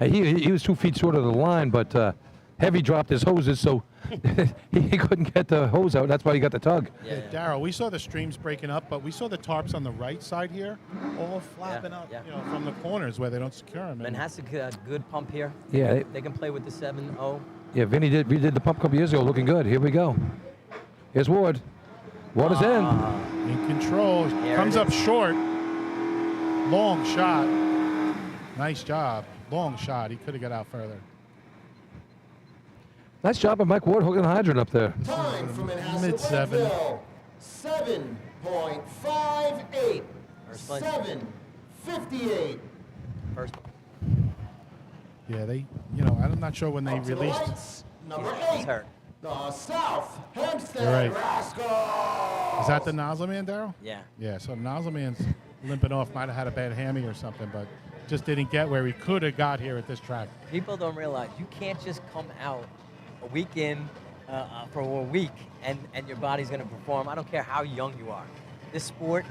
he was 2 feet short of the line, but Heavy dropped his hoses, so he couldn't get the hose out. That's why he got the tug. Yeah, Daryl, we saw the streams breaking up, but we saw the tarps on the right side here all flapping up, from the corners where they don't secure them. Manhasset got a good pump here. Yeah, they can play with the 7-0. Yeah, Vinny redid the pump a couple years ago, looking good. Here we go. Here's Ward. Ward is in. In control. Comes up short. Long shot. Nice job. Long shot. He could have got out further. Nice job by Mike Ward hooking the hydrant up there. Time for Manhasset Mid-7. Lakeville, 7.58. 7.58. First. Yeah, I'm not sure when they released. Number 8. The South Hempstead You're right. Rascals. Is that the nozzle man, Daryl? Yeah. Yeah, so the nozzle man's limping off. Might have had a bad hammy or something, but just didn't get where he could have got here at this track. People don't realize you can't just come out a weekend for a week and your body's going to perform. I don't care how young you are. This sport,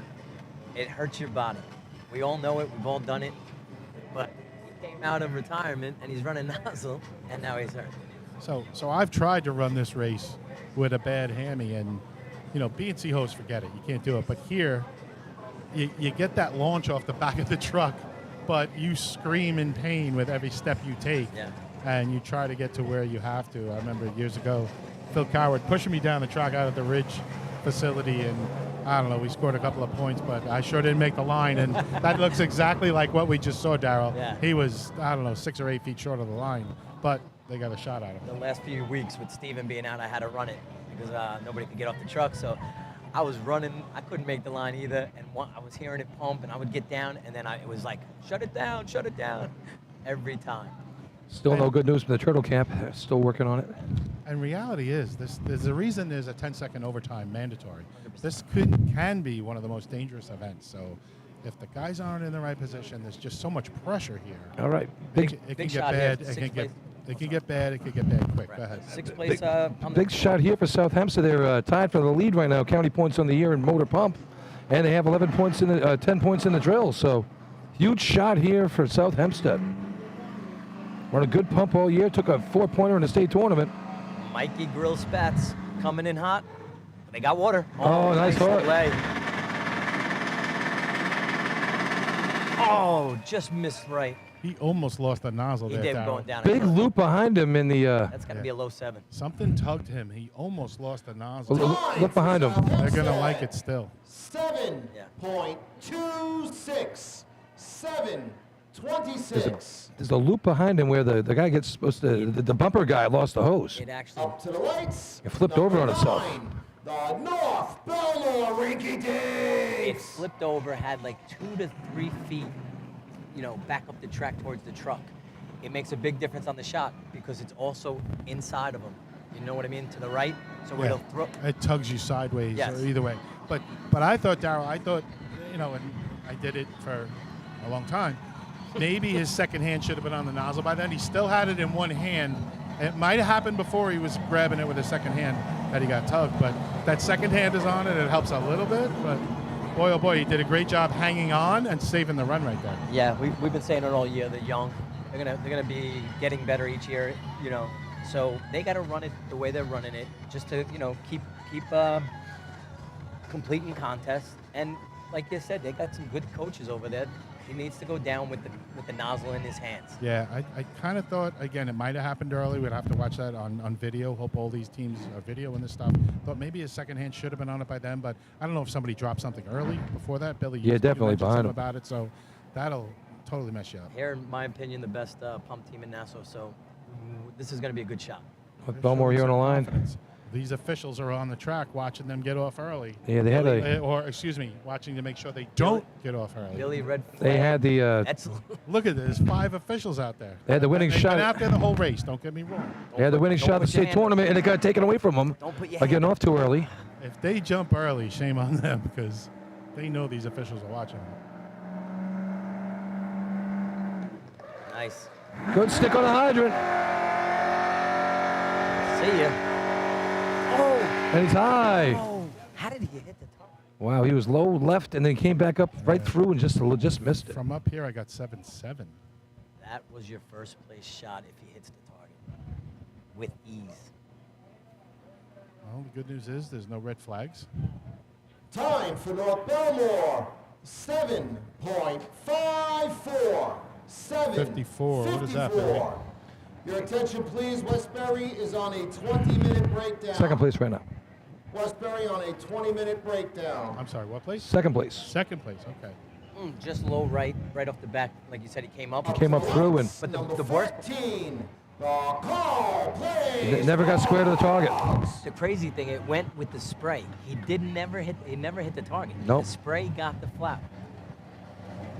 it hurts your body. We all know it. We've all done it. But he came out of retirement and he's running nozzle, and now he's hurt. So I've tried to run this race with a bad hammy, and B&C hose, forget it. You can't do it. But here, you get that launch off the back of the truck, but you scream in pain with every step you take. Yeah. And you try to get to where you have to. I remember years ago, Phil Coward pushing me down the track out of the Ridge facility, and I don't know, we scored a couple of points, but I sure didn't make the line, and that looks exactly like what we just saw, Daryl. Yeah. He was, 6 or 8 feet short of the line, but they got a shot at him. The last few weeks with Steven being out, I had to run it because nobody could get off the truck, so I was running. I couldn't make the line either, and I was hearing it pump, and I would get down, and then it was like, shut it down, every time. Still no good news from the turtle camp. They're still working on it. And reality is, there's a reason there's a 10-second overtime mandatory. 100%. This can be one of the most dangerous events. So if the guys aren't in the right position, there's just so much pressure here. All right. It can get bad. It can get bad. It can get bad quick. Right. Go ahead. Sixth place. Big shot here for South Hempstead. They're tied for the lead right now. County points on the year in motor pump, and they have 11 points in the 10 points in the drill. So huge shot here for South Hempstead. Run a good pump all year. Took a 4-pointer in the state tournament. Mikey Grill Spats coming in hot. They got water. Oh, nice hook. Play. Oh, just missed right. He almost lost the nozzle He there, did Darryl. going down. Big loop behind him in the. That's got to be a low 7. Something tugged him. He almost lost the nozzle. Look behind him. They're going to like it still. 7.26. 7.26. There's a loop behind him where the guy gets supposed to. The bumper guy lost the hose. It actually. Up to the lights. It flipped over on itself. 9, the North Belmore Rinky It Dinks. flipped over, had like 2 to 3 feet, back up the track towards the truck. It makes a big difference on the shot because it's also inside of them. You know what I mean? To the right, so it'll throw. It tugs you sideways Yes. or either way. But I thought, Darryl, and I did it for a long time. Maybe his second hand should have been on the nozzle by then. He still had it in one hand. It might have happened before he was grabbing it with his second hand that he got tugged. But that second hand is on it. It helps a little bit. But boy, oh boy, he did a great job hanging on and saving the run right there. Yeah, we've been saying it all year. They're young. They're gonna be getting better each year. So they got to run it the way they're running it, just to keep completing contests. And like you said, they got some good coaches over there. He needs to go down with the nozzle in his hands. Yeah, I kind of thought, again, it might have happened early. We'd have to watch that on video. Hope all these teams are videoing this stuff. Thought maybe his second hand should have been on it by then, but I don't know if somebody dropped something early before that. Billy, Yeah, you definitely mentioned behind something him. about it, so that'll totally mess you up. They're, in my opinion, the best pump team in Nassau. So this is going to be a good shot. With Belmore here on the line. Confidence. These officials are on the track watching them get off early. Yeah, they had a. Watching to make sure they don't get off early. Billy, red flag. They had the. Look at this, 5 officials out there. They had the winning They've shot. been out there the whole race. Don't get me wrong. They had the winning shot in the state tournament, and it got taken away from them by getting off too early. If they jump early, shame on them because they know these officials are watching them. Nice. Good stick on the hydrant. See ya. Oh. And he's high. Oh. How did he hit the top? Wow, he was low left and then came back up right through and just missed it. From up here, I got 7-7. That was your first place shot if he hits the target with ease. Well, the good news is there's no red flags. Time for North Belmore. 7.54. 54. What is that, Barry? Your attention, please. Westbury is on a 20-minute breakdown. Second place right now. Westbury on a 20-minute breakdown. I'm sorry, what place? Second place. Second place, okay. Just low right off the back. Like you said, he came up. He came up through and But the worst. 14, the call plays. it never got square to the target. The crazy thing, it went with the spray. He never hit the target. Nope. The spray got the flap.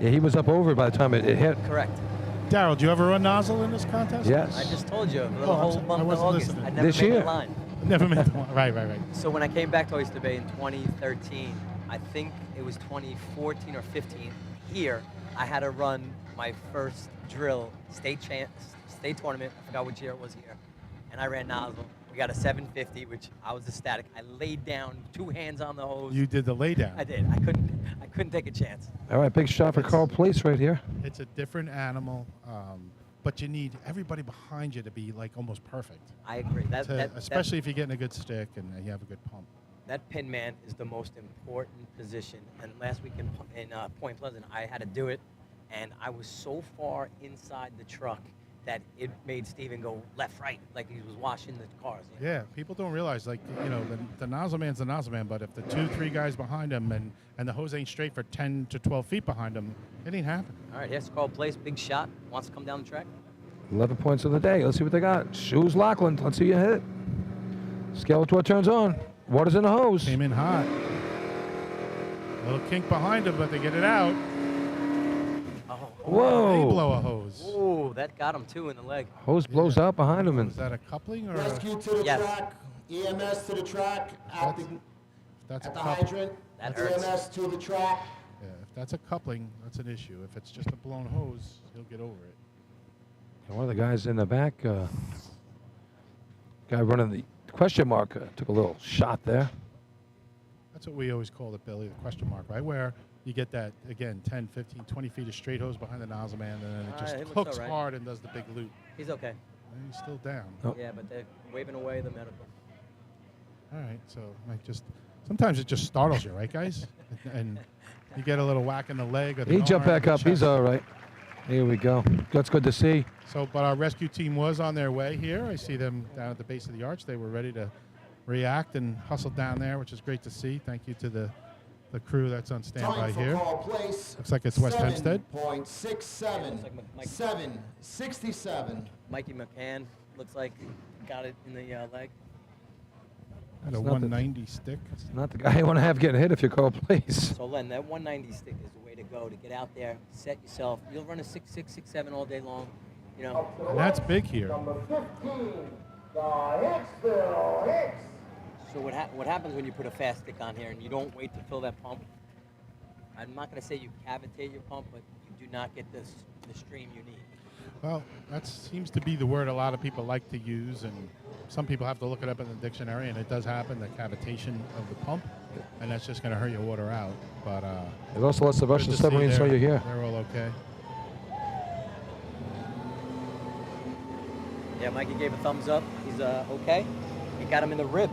Yeah, he was up over by the time it hit. Correct. Darryl, do you ever run nozzle in this contest? Yes. I just told you, the Oh, I'm whole sorry, I month of wasn't August. listening. I never This made year. the line. Never made the one. Right. So when I came back to Oyster Bay in 2013, I think it was 2014 or 15, here, I had to run my first drill, state tournament, I forgot which year it was here, and I ran nozzle. We got a 750, which I was ecstatic. I laid down, 2 hands on the hose. You did the lay down. I did. I couldn't take a chance. All right, big shot for Carl Place right here. It's a different animal, but you need everybody behind you to be like almost perfect. I agree. Especially if you're getting a good stick and you have a good pump. That pin man is the most important position. And last week in Point Pleasant, I had to do it, and I was so far inside the truck that it made Steven go left, right, like he was washing the cars. Yeah, people don't realize, like, the nozzle man's the nozzle man, but if the 2-3 guys behind him and the hose ain't straight for 10 to 12 feet behind him, it ain't happening. All right, here's Carl Place, big shot, wants to come down the track. 11 points of the day. Let's see what they got. Shoes Lachlan. Let's see you hit it. Skeletor turns on. Water's in the hose. Came in hot. Little kink behind him, but they get it out. Whoa. They blow a hose. Oh, that got him too in the leg. Hose blows out behind him. And Is that a coupling or Rescue to the Yes. track, EMS to the track, at that's a the couple? hydrant, That hurts. EMS to the track. Yeah, if that's a coupling, that's an issue. If it's just a blown hose, he'll get over it. one of the guys in the back, guy running the question mark, took a little shot there. That's what we always call it, Billy, the question mark, right? Where you get that, again, 10, 15, 20 feet of straight hose behind the nozzle man, and then it All just right, it looks hooks all right. hard and does the big loop. He's okay. And he's still down. Oh. Yeah, but they're waving away the medical. All right, so sometimes it just startles you, right, guys? And you get a little whack in the leg. Or the He jumped arm or back the up. He's chest. all right. Here we go. That's good to see. So, but our rescue team was on their way here. I see them down at the base of the arch. They were ready to react and hustle down there, which is great to see. Thank you to the crew that's on standby Time for here. call place. Looks like it's West Hempstead. 7.67. Looks like 7.67. Mikey McCann looks like got it in the leg. At a It's not the- 190 stick. It's not the guy you want to have getting hit if you call police. So Len, that 190 stick is the way to go, to get out there, set yourself. You'll run a 6.6, 6.7 all day long. You know. And that's big here. Number 15, the Hicksville Hicks. So what happens when you put a fast stick on here and you don't wait to fill that pump? I'm not going to say you cavitate your pump, but you do not get the stream you need. Well, that seems to be the word a lot of people like to use, and some people have to look it up in the dictionary, and it does happen, the cavitation of the pump, and that's just going to hurt your water out. But It also lets the good Russian to see submarines know you're here. They're all okay. Yeah, Mikey gave a thumbs up. He's okay. He got him in the rib.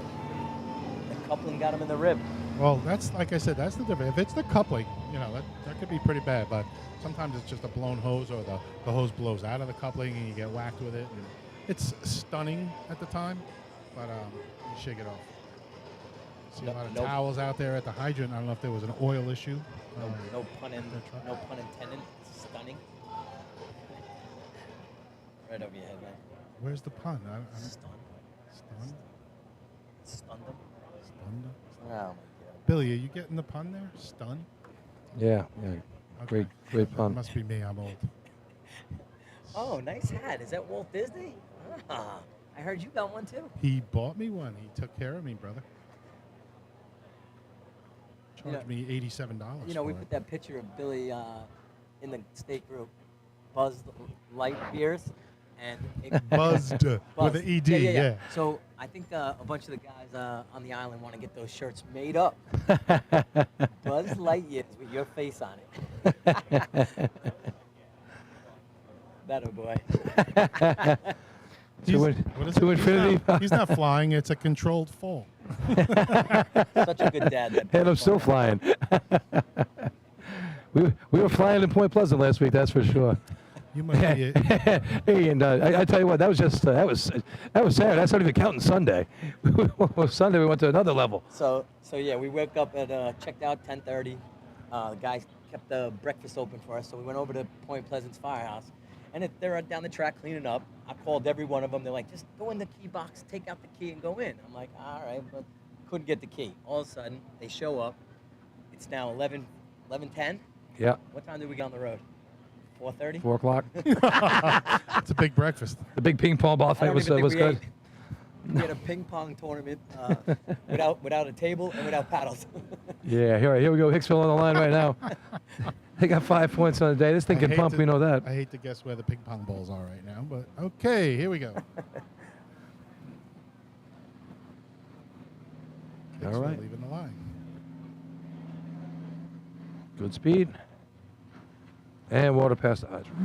The coupling got him in the rib. Well, that's like I said, that's the difference. If it's the coupling, that could be pretty bad. But sometimes it's just a blown hose, or the hose blows out of the coupling and you get whacked with it. And it's stunning at the time, but you shake it off. See a lot of towels out there at the hydrant. I don't know if there was an oil issue. No pun intended. It's stunning. Right over your head, man. Where's the pun? Stunned. Stunned? Stunned them. Stunned? Oh, my God. Billy, are you getting the pun there? Stun? Yeah. Okay. Great pun. Must be me. I'm old. Oh, nice hat. Is that Walt Disney? Ah, I heard you got one too. He bought me one. He took care of me, brother. Charged me $87. You know, we for put it. that picture of Billy in the state group, Buzz Light Beers, and it Buzzed with an ED, yeah. So I think a bunch of the guys on the island want to get those shirts made up. Buzz Lightyears with your face on it. That a boy. What is to it? infinity. He's not flying. It's a controlled fall. Such a good dad. And I'm still flying. we were flying in Point Pleasant last week, that's for sure. You must be it. Hey, and I tell you what, that was just that was Saturday. That's not even counting Sunday. Sunday we went to another level. So yeah, we woke up at checked out 10:30. The guys kept the breakfast open for us, so we went over to Point Pleasant's firehouse, and they're down the track cleaning up. I called every one of them. They're like, just go in the key box, take out the key, and go in. I'm like, all right, but couldn't get the key. All of a sudden, they show up. It's now 11:10. Yeah. What time did we get on the road? 4:30. 4 o'clock. It's a big breakfast. The big ping pong ball I fight don't was even think we good. ate. We had a ping pong tournament without a table and without paddles. Yeah, here we go. Hicksville on the line right now. They got 5 points on the day. This thing can pump. We know that. I hate to guess where the ping pong balls are right now, but okay, here we go. All right. Leaving the line. Good speed. And water past the hydrant.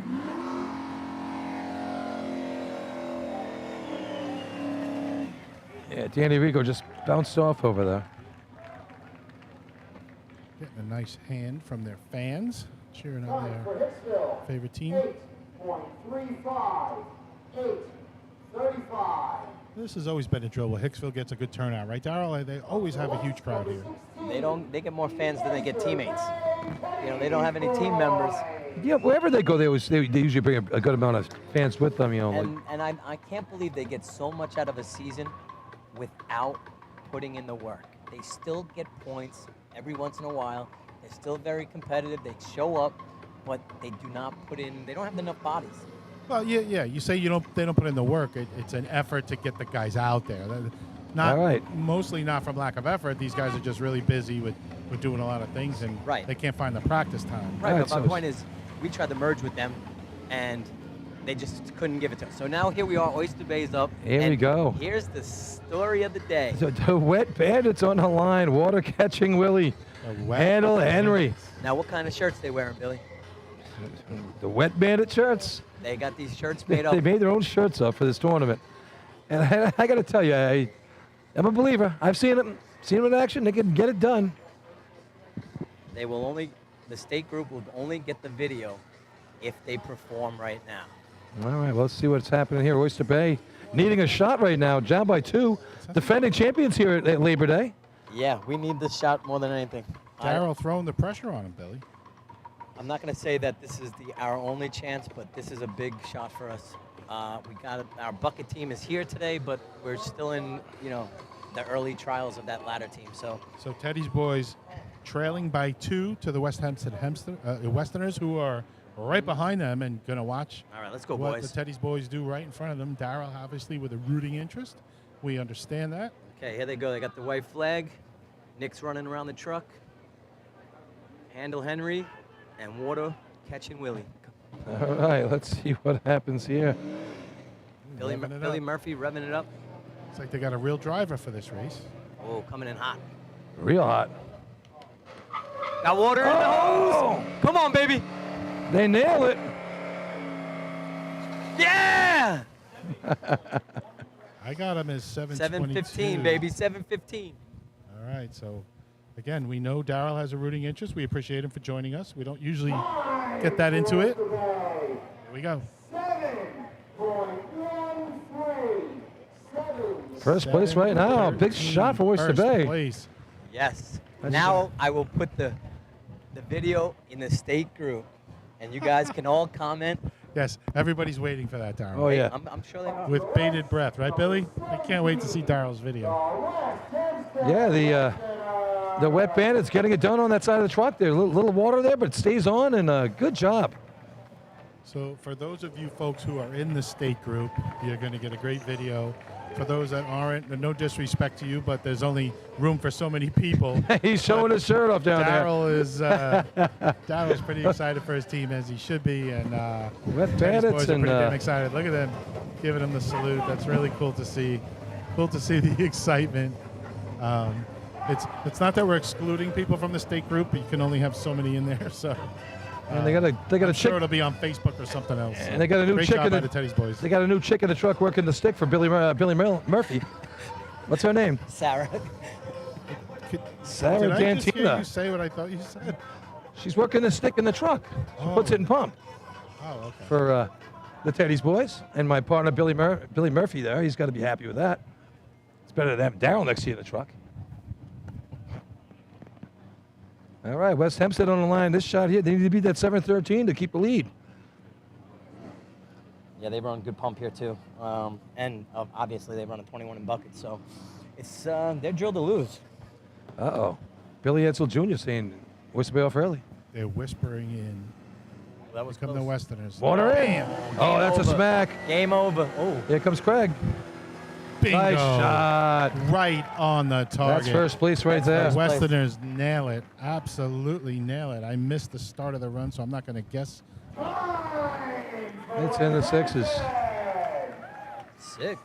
Yeah, Danny Rico just bounced off over there. Getting a nice hand from their fans, cheering on Time for their Hicksville. favorite team. 8.35. 8:35. This has always been a drill where Hicksville gets a good turnout, right, Darrell? They always have a huge crowd here. They get more fans than they get teammates. You know, they don't have any team members. Yeah, wherever they go, they usually bring a good amount of fans with them. You know, And I can't believe they get so much out of a season without putting in the work. They still get points every once in a while. They're still very competitive. They show up, but they do not put in. They don't have enough bodies. Well, yeah. You say they don't put in the work. It's an effort to get the guys out there. Not All right. Mostly not from lack of effort. These guys are just really busy with doing a lot of things, and they can't find the practice time. Right, but my point is, we tried to merge with them, and they just couldn't give it to us. So now here we are, Oyster Bay's up. Here we and go. Here's the story of the day. The Wet Bandits on the line. Water catching Willie. Handle Henry. Now, what kind of shirts they wearing, Billy? The Wet Bandit shirts. They got these shirts made up. They made their own shirts up for this tournament. And I got to tell you, I'm a believer. I've seen them in action. They can get it done. They will only, the state group will only get the video if they perform right now. All right, well, let's see what's happening here. Oyster Bay needing a shot right now, down by 2. Defending champions here at Labor Day. Yeah, we need this shot more than anything. Darryl throwing the pressure on him, Billy. I'm not going to say that this is our only chance, but this is a big shot for us. Our bucket team is here today, but we're still in, the early trials of that ladder team. So Teddy's boys trailing by 2 to the Westerners, who are right behind them and going to watch. All right, let's go, what boys. the Teddy's boys do right in front of them. Darryl, obviously, with a rooting interest. We understand that. Okay, here they go. They got the white flag. Nick's running around the truck. Handle Henry and Water catching Willie. All right, let's see what happens here. Billy Murphy revving it up. Looks like they got a real driver for this race. Oh, coming in hot. Real hot. Got water in the hose. Come on, baby. They nail it. Yeah! I got him as 7:22. 7:15, baby, 7:15. All right, so again, we know Darryl has a rooting interest. We appreciate him for joining us. We don't usually get that into it. Here we go. First place right now. Big shot for Oyster Bay. Place. Yes. Now I will put the video in the state group, and you guys can all comment. Yes, everybody's waiting for that, Darryl. Oh, yeah. I'm sure they are. With bated breath, right, Billy? I can't wait to see Darryl's video. Yeah, the Wet Bandit's getting it done on that side of the truck. There's a little water there, but it stays on, and good job. So for those of you folks who are in the state group, you're going to get a great video. For those that aren't, no disrespect to you, but there's only room for so many people. He's showing his shirt off down Darryl's pretty excited for his team, as he should be, and Wet Teddy's Bandits boys are and pretty damn excited. Look at them giving him the salute. That's really cool to see. Cool to see the excitement. It's not that we're excluding people from the state group, but you can only have so many in there. So. And they got a I'm chick. sure it'll be on Facebook or something else. And they got a new Great chick job in by the Teddy's boys. They got a new chick in the truck working the stick for Billy Murphy. What's her name? Sarah. Sarah Did I just hear Dantina. you say what I thought you said? She's working the stick in the truck. She puts it in pump Oh, okay. for the Teddy's boys. And my partner Billy Murphy there. He's got to be happy with that. It's better than having Darryl next to you in the truck. All right, West Hempstead on the line. This shot here, they need to beat that 7-13 to keep the lead. Yeah, they run good pump here too, and obviously they run a 21 in buckets, so it's they're drilled to lose. Uh-oh. Billy Edsel Jr. saying Oyster Bay off early. They're whispering in. That was Come the Westerners. Water in. Oh, that's over. a smack. Game over. Oh, Here comes Craig. Bingo. Nice shot. Right on the target. That's first place right there. The Westerners nail it. Absolutely nail it. I missed the start of the run, so I'm not going to guess. It's in the sixes. 6.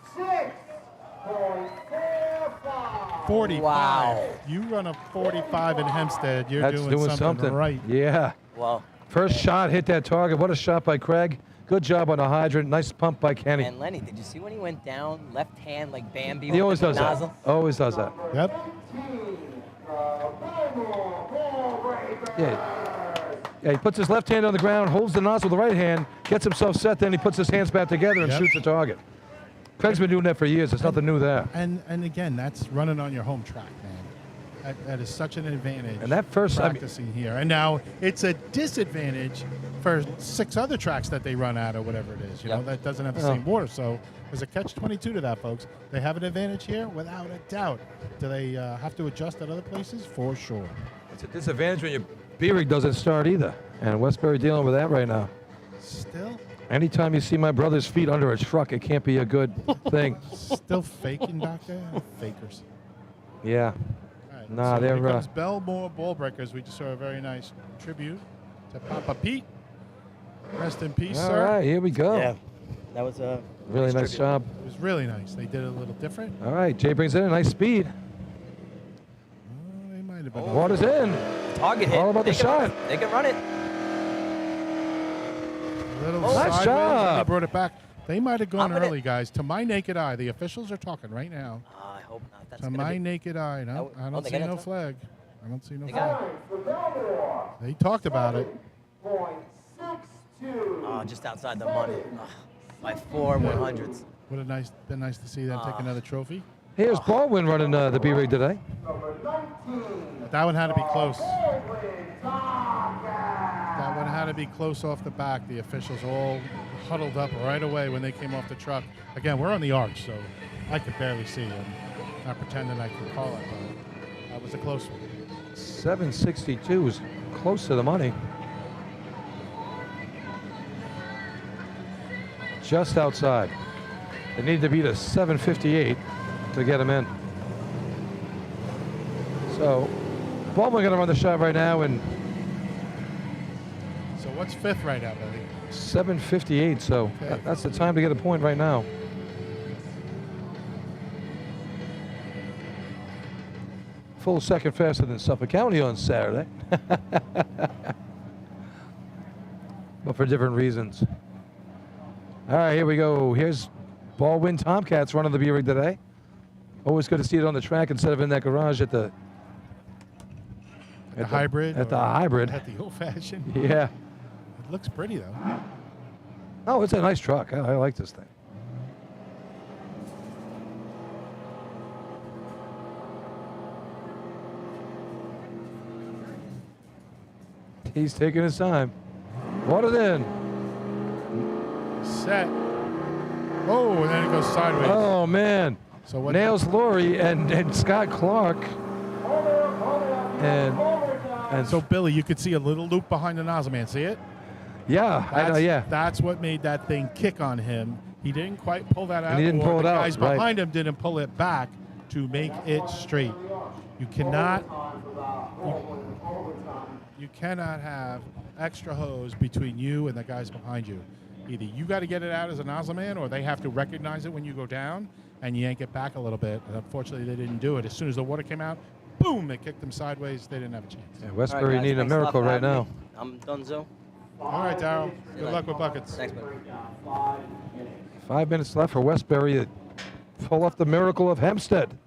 45. Wow. You run a 45 in Hempstead. You're That's doing something right. Yeah. Well, First shot hit that target. What a shot by Craig. Good job on the hydrant. Nice pump by Kenny. and Lenny, did you see when he went down left hand like Bambi? He with always the does nozzle? that. Always does that. Yep. Yeah, he puts his left hand on the ground, holds the nozzle with the right hand, gets himself set, then he puts his hands back together and Yep. shoots the target. Craig's been doing that for years. There's nothing new there. And again, that's running on your home track, man. That is such an advantage. And that first- I mean- practicing here, and now it's a disadvantage for 6 other tracks that they run at or whatever it is. You know, that doesn't have the same water. So there's a catch-22 to that, folks. They have an advantage here, without a doubt. Do they have to adjust at other places? For sure. It's a disadvantage when your beer rig doesn't start either. And Westbury dealing with that right now. Still Anytime you see my brother's feet under a truck, it can't be a good thing. Still faking back there? Fakers. Yeah. All right, Nah, so they're, here comes Belmore Ball Breakers. We just saw a very nice tribute to Papa Pete. Rest in peace, All sir. right, here we go. Yeah, that was a Really nice tribute. job. It was really nice. They did it a little different. All right, Jay brings in a nice speed. They might have been. Water's in. Target hit. All about the They can- shot. They can run it. Little Nice sideways, job. and they brought it back. They might have gone I'm gonna- early, guys. To my naked eye, the officials are talking right now. I hope not. That's To gonna my be- naked eye, no, I Oh, don't they see got no it? flag. I don't see no They flag. got They talked about it. just outside the money. By 4/100ths. Would have been nice to see them take another trophy. Here's Baldwin running the B-Rig today. That one had to be close. That one had to be close off the back. The officials all huddled up right away when they came off the truck. Again, we're on the arch, so I could barely see them. Not pretending I could call it, but that was a close one. 762 is close to the money. Just outside. They need to beat a 758 to get him in. So, Baldwin going to run the shot right now, and So what's fifth right now, Billy? 758. So Okay. that's the time to get a point right now. Full second faster than Suffolk County on Saturday. But for different reasons. All right, here we go. Here's Baldwin Tomcats running the B-Rig today. Always good to see it on the track instead of in that garage at the hybrid. At the or hybrid. At the old-fashioned. Yeah. It looks pretty though. Oh, it's a nice truck. I like this thing. He's taking his time. What it in. Set. Oh, and then it goes sideways. Oh, man. So what? Nails Laurie and Scott Clark. And So Billy, you could see a little loop behind the nozzle man. See it? yeah, I know, yeah. That's what made that thing kick on him. He didn't quite pull that out. he didn't or pull it the out, guys right. behind him didn't pull it back to make it straight. You cannot. You cannot have extra hose between you and the guys behind you. Either you got to get it out as a nozzle man, or they have to recognize it when you go down and yank it back a little bit. And unfortunately, they didn't do it. As soon as the water came out, boom! It kicked them sideways. They didn't have a chance. Yeah, All Westbury right, guys, need a thanks lot miracle for right having now. me. I'm donezo. All right, Darryl. See you Good later. luck with buckets. Thanks, buddy. 5 minutes left for Westbury to pull off the miracle of Hempstead.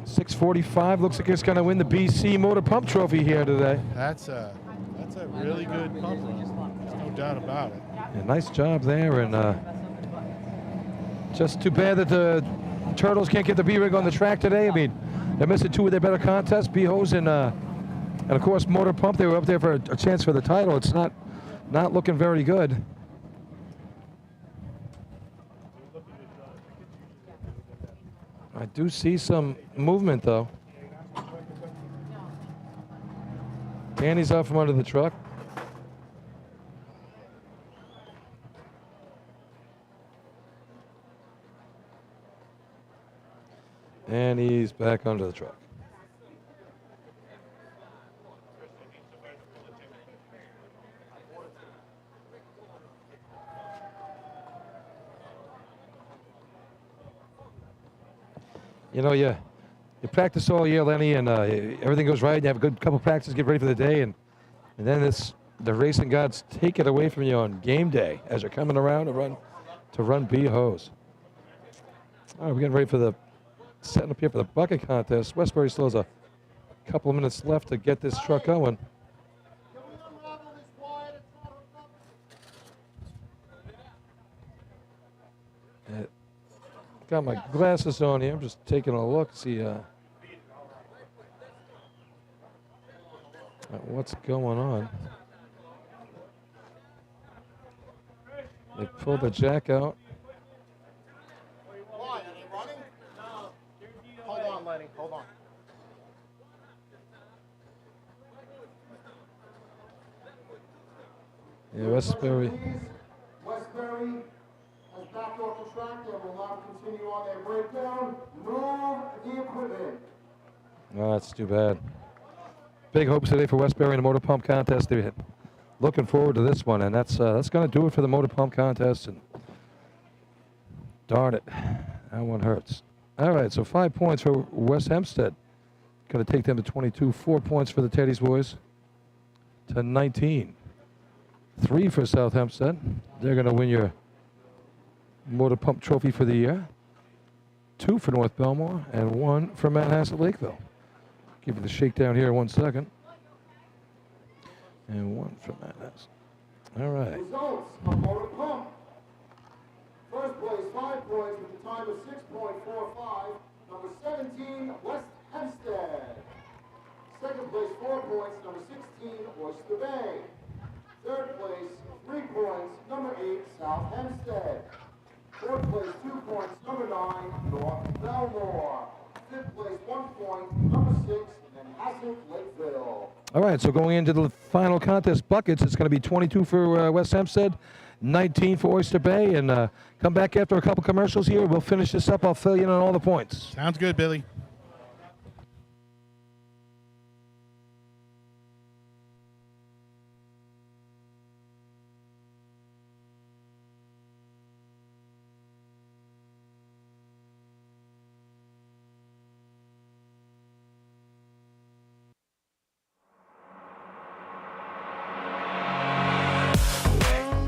6:45 looks like it's going to win the BC Motor Pump Trophy here today. That's a really good pump run. There's no doubt about it. Yeah, nice job there, and just too bad that the Turtles can't get the B-Rig on the track today. I mean, they're missing two of their better contests, B-Hose and of course Motor Pump. They were up there for a chance for the title. It's not looking very good. I do see some movement though. Danny's out from under the truck. And he's back under the truck. You know, you practice all year, Lenny, and everything goes right. You have a good couple practices, get ready for the day, and then the racing gods take it away from you on game day as you're coming around to run B-Hose. All right, we're getting ready for setting up here for the bucket contest. Westbury still has a couple of minutes left to get this truck going. Got my glasses on here. I'm just taking a look, see at what's going on. They pulled the jack out. Why? Are they running? No. Hold on, Lenny. Hold on. Yeah, Westbury. Westbury has backed off the track. They will now continue on their breakdown. Move the equipment. Oh, that's too bad. Big hopes today for Westbury in the motor pump contest. They're looking forward to this one, and that's going to do it for the motor pump contest. And darn it, that one hurts. All right, so 5 points for West Hempstead. Going to take them to 22. 4 points for the Teddy's boys to 19. 3 for South Hempstead. They're going to win your motor pump trophy for the year. 2 for North Belmore and 1 for Manhasset Lakeville. Give you the shakedown here in 1 second. And 1 for Manhasset. All right. Results of motor pump. First place, 5 points with a time of 6.45. Number 17, West Hempstead. Second place, 4 points. Number 16, Oyster Bay. Third place, 3 points. Number 8, South Hempstead. Fourth place, 2 points. Number 9, North Belmore. Fifth place, 1 point. Number 6, Nassau Lakeville. All right, so going into the final contest buckets, it's going to be 22 for West Hempstead, 19 for Oyster Bay, and come back after a couple commercials here. We'll finish this up. I'll fill you in on all the points. Sounds good, Billy.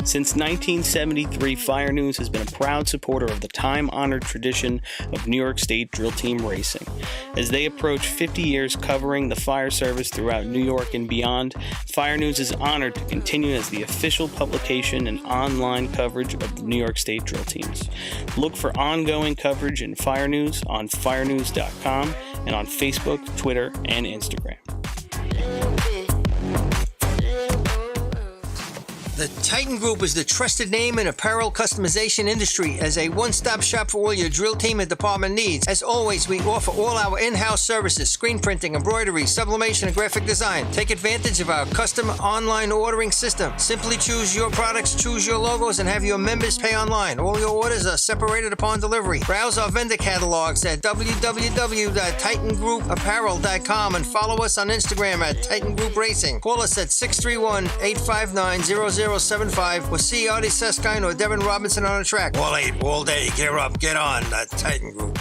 Since 1973, Fire News has been a proud supporter of the time-honored tradition of New York State drill team racing. As they approach 50 years covering the fire service throughout New York and beyond, Fire News is honored to continue as the official publication and online coverage of the New York State drill teams. Look for ongoing coverage in Fire News on firenews.com and on Facebook, Twitter, and Instagram. The Titan Group is the trusted name in apparel customization industry as a one-stop shop for all your drill team and department needs. As always, we offer all our in-house services, screen printing, embroidery, sublimation, and graphic design. Take advantage of our custom online ordering system. Simply choose your products, choose your logos, and have your members pay online. All your orders are separated upon delivery. Browse our vendor catalogs at www.titangrouapparel.com and follow us on Instagram at Titan Group Racing. Call us at 631-859-0075 or see Artie Seskine or Devin Robinson on the track. All 8, all day. Get up, get on. The Titan Group.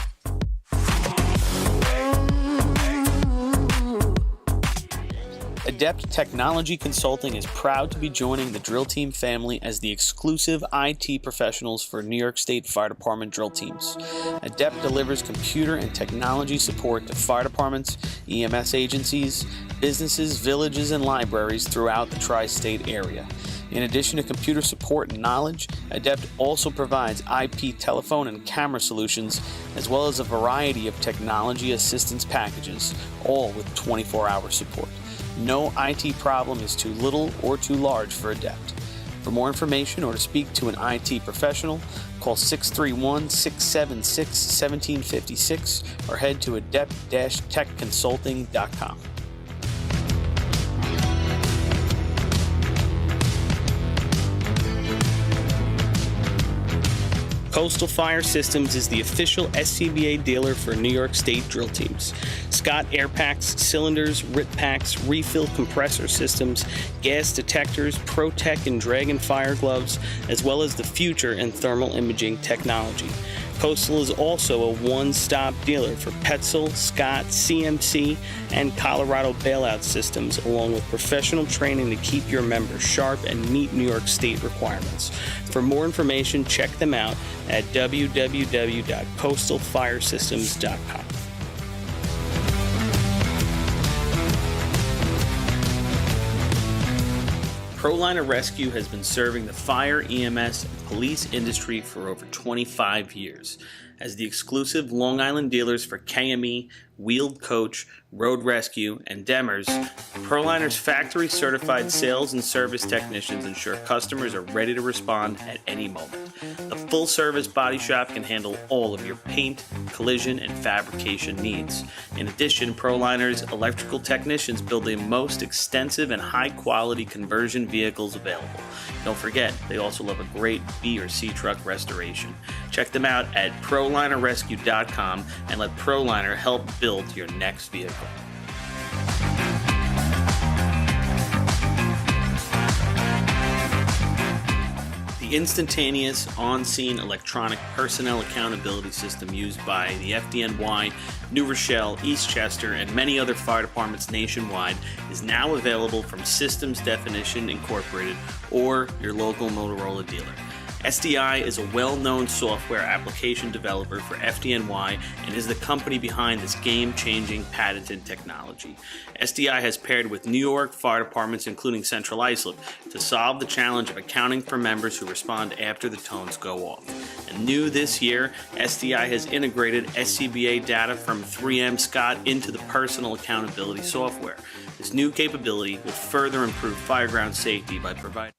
Adept Technology Consulting is proud to be joining the drill team family as the exclusive IT professionals for New York State Fire Department drill teams. Adept delivers computer and technology support to fire departments, EMS agencies, businesses, villages, and libraries throughout the tri-state area. In addition to computer support and knowledge, Adept also provides IP telephone and camera solutions, as well as a variety of technology assistance packages, all with 24-hour support. No IT problem is too little or too large for Adept. For more information or to speak to an IT professional, call 631-676-1756 or head to adept-techconsulting.com. Coastal Fire Systems is the official SCBA dealer for New York State drill teams. Scott air packs, cylinders, RIP packs, refill compressor systems, gas detectors, ProTech and Dragon fire gloves, as well as the future in thermal imaging technology. Coastal is also a one-stop dealer for Petzl, Scott, CMC, and Colorado bailout systems, along with professional training to keep your members sharp and meet New York State requirements. For more information, check them out at www.coastalfiresystems.com. ProLiner Rescue has been serving the fire, EMS, and police industry for over 25 years. As the exclusive Long Island dealers for KME, Wheeled Coach, Road Rescue, and Demers, ProLiner's factory-certified sales and service technicians ensure customers are ready to respond at any moment. The full-service body shop can handle all of your paint, collision, and fabrication needs. In addition, ProLiner's electrical technicians build the most extensive and high-quality conversion vehicles available. Don't forget, they also love a great B or C truck restoration. Check them out at ProLinerRescue.com and let ProLiner help build your next vehicle. The The instantaneous, on-scene electronic personnel accountability system used by the FDNY, New Rochelle, Eastchester, and many other fire departments nationwide is now available from Systems Definition Incorporated or your local Motorola dealer. SDI is a well-known software application developer for FDNY and is the company behind this game-changing patented technology. SDI has paired with New York fire departments, including Central Islip, to solve the challenge of accounting for members who respond after the tones go off. And new this year, SDI has integrated SCBA data from 3M Scott into the personal accountability software. This new capability will further improve fireground safety by providing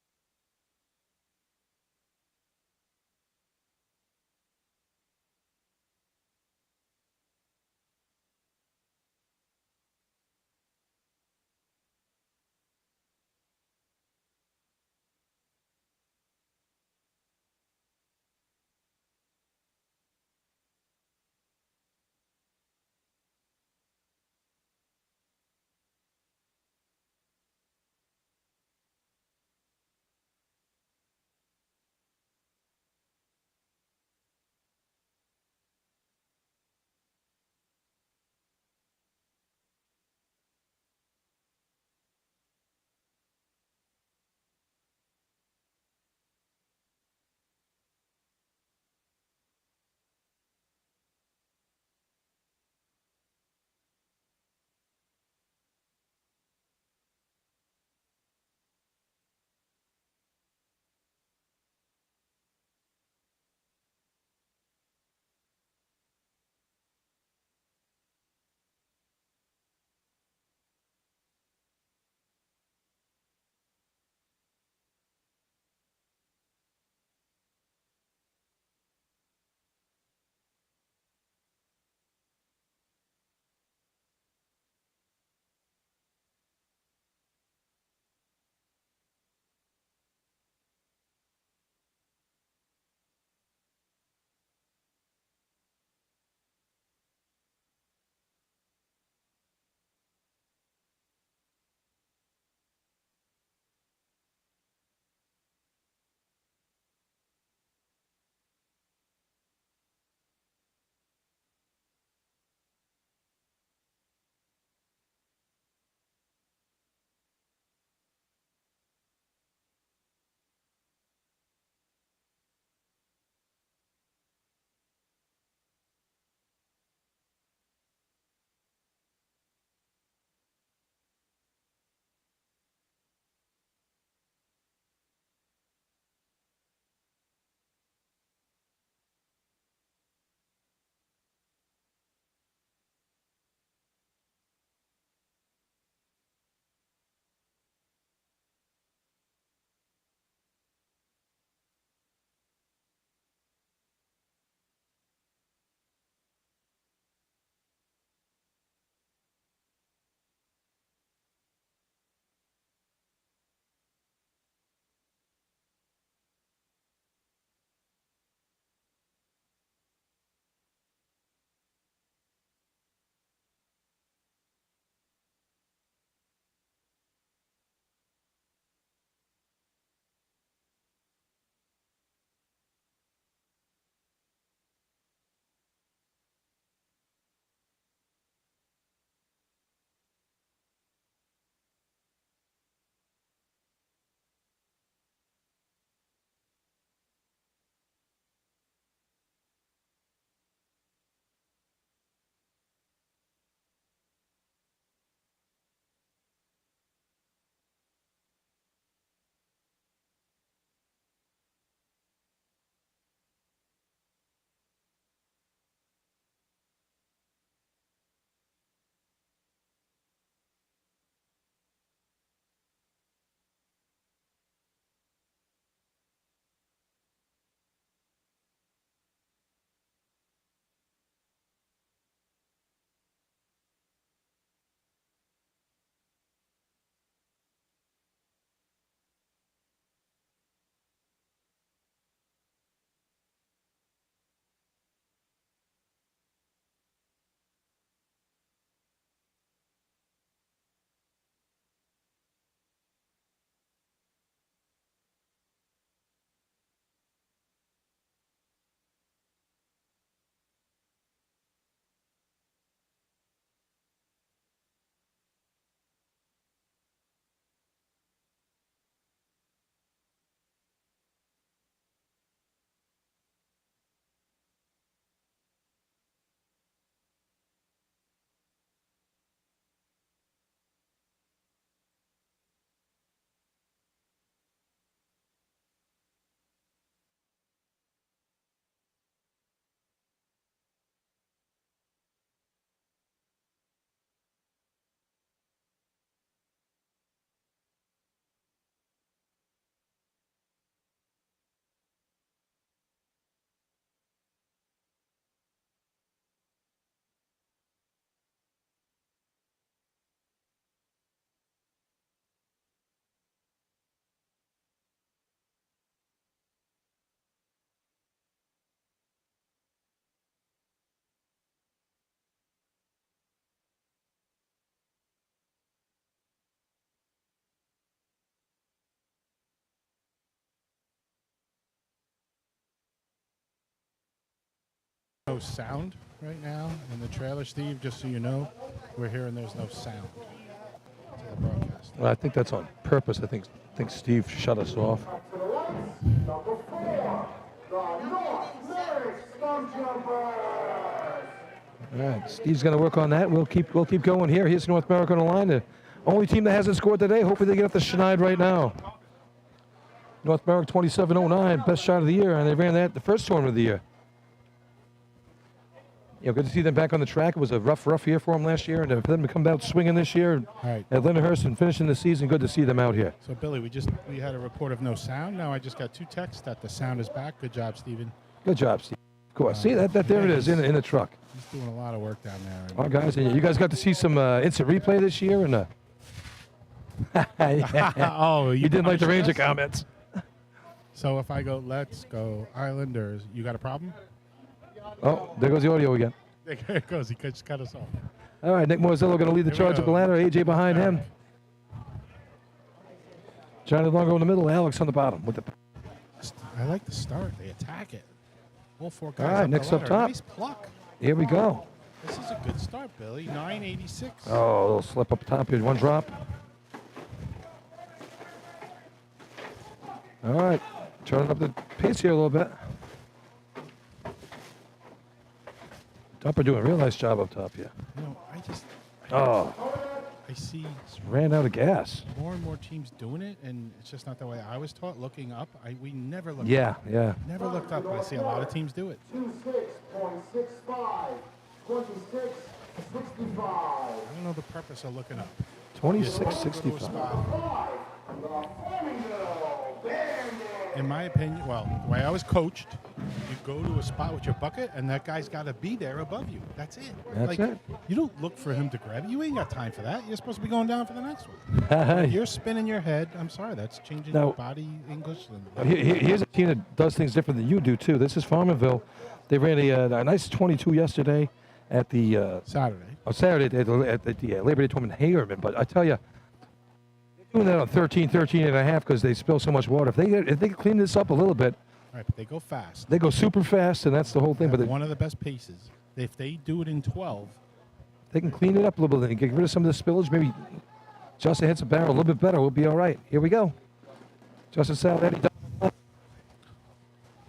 no sound right now in the trailer, Steve. Just so you know, we're hearing there's no sound to the broadcast. Well, I think that's on purpose. I think Steve shut us off. Number 4, the North Lyric Stump Jumpers. All right, Steve's going to work on that. We'll keep going here. Here's North America on the line. The only team that hasn't scored today. Hopefully they get up to Schneid right now. North America 27:09, best shot of the year, and they ran that the first tournament of the year. Good to see them back on the track. It was a rough year for them last year, and for them to come out swinging this year right. at Lyndhurst and finishing the season, good to see them out here. So, Billy, we had a report of no sound. Now I just got 2 texts that the sound is back. Good job, Steven. Good job, Steve. Of course. See, there it is in the truck. He's doing a lot of work down there. All right, guys, and you guys got to see some instant replay this year, and Oh, you didn't like the Ranger comments. So if I go, let's go Islanders, you got a problem? Oh, there goes the audio again. There it goes. He just cut us off. All right, Nick Morzillo going to lead the charge at the ladder. AJ behind him. Johnny Longo in the middle. Alex on the bottom with the. I like the start. They attack it. All 4 guys. All right, Nick's up top. Nice pluck. Here we go. This is a good start, Billy. 986. Oh, a little slip up top here. One drop. All right, turning up the pace here a little bit. Tupper doing a real nice job up top here. I see Just ran out of gas. more and more teams doing it, and it's just not the way I was taught. Looking up, we never looked Yeah, up. yeah. Never looked up. I see a lot of teams do it. 26.65, 26.65. I don't know the purpose of looking up. 26.65. In my opinion, well, the way I was coached, you go to a spot with your bucket, and that guy's got to be there above you. That's it. That's it. You don't look for him to grab you. You ain't got time for that. You're supposed to be going down for the next one. If you're spinning your head. I'm sorry, that's changing Now- your body English. Here's a team that does things different than you do, too. This is Farmerville. They ran a nice 22 yesterday at the Saturday. Saturday at the Labor Day tournament in Hagerman. But I tell you, doing that on 13 and a half because they spill so much water. If they clean this up a little bit, All right, but they go fast. they go super fast, and that's the whole thing. They But have one of the best paces. If they do it in 12, they can clean it up a little bit and get rid of some of the spillage. Maybe Justin hits the barrel a little bit better. We'll be all right. Here we go. Justin Saladetti.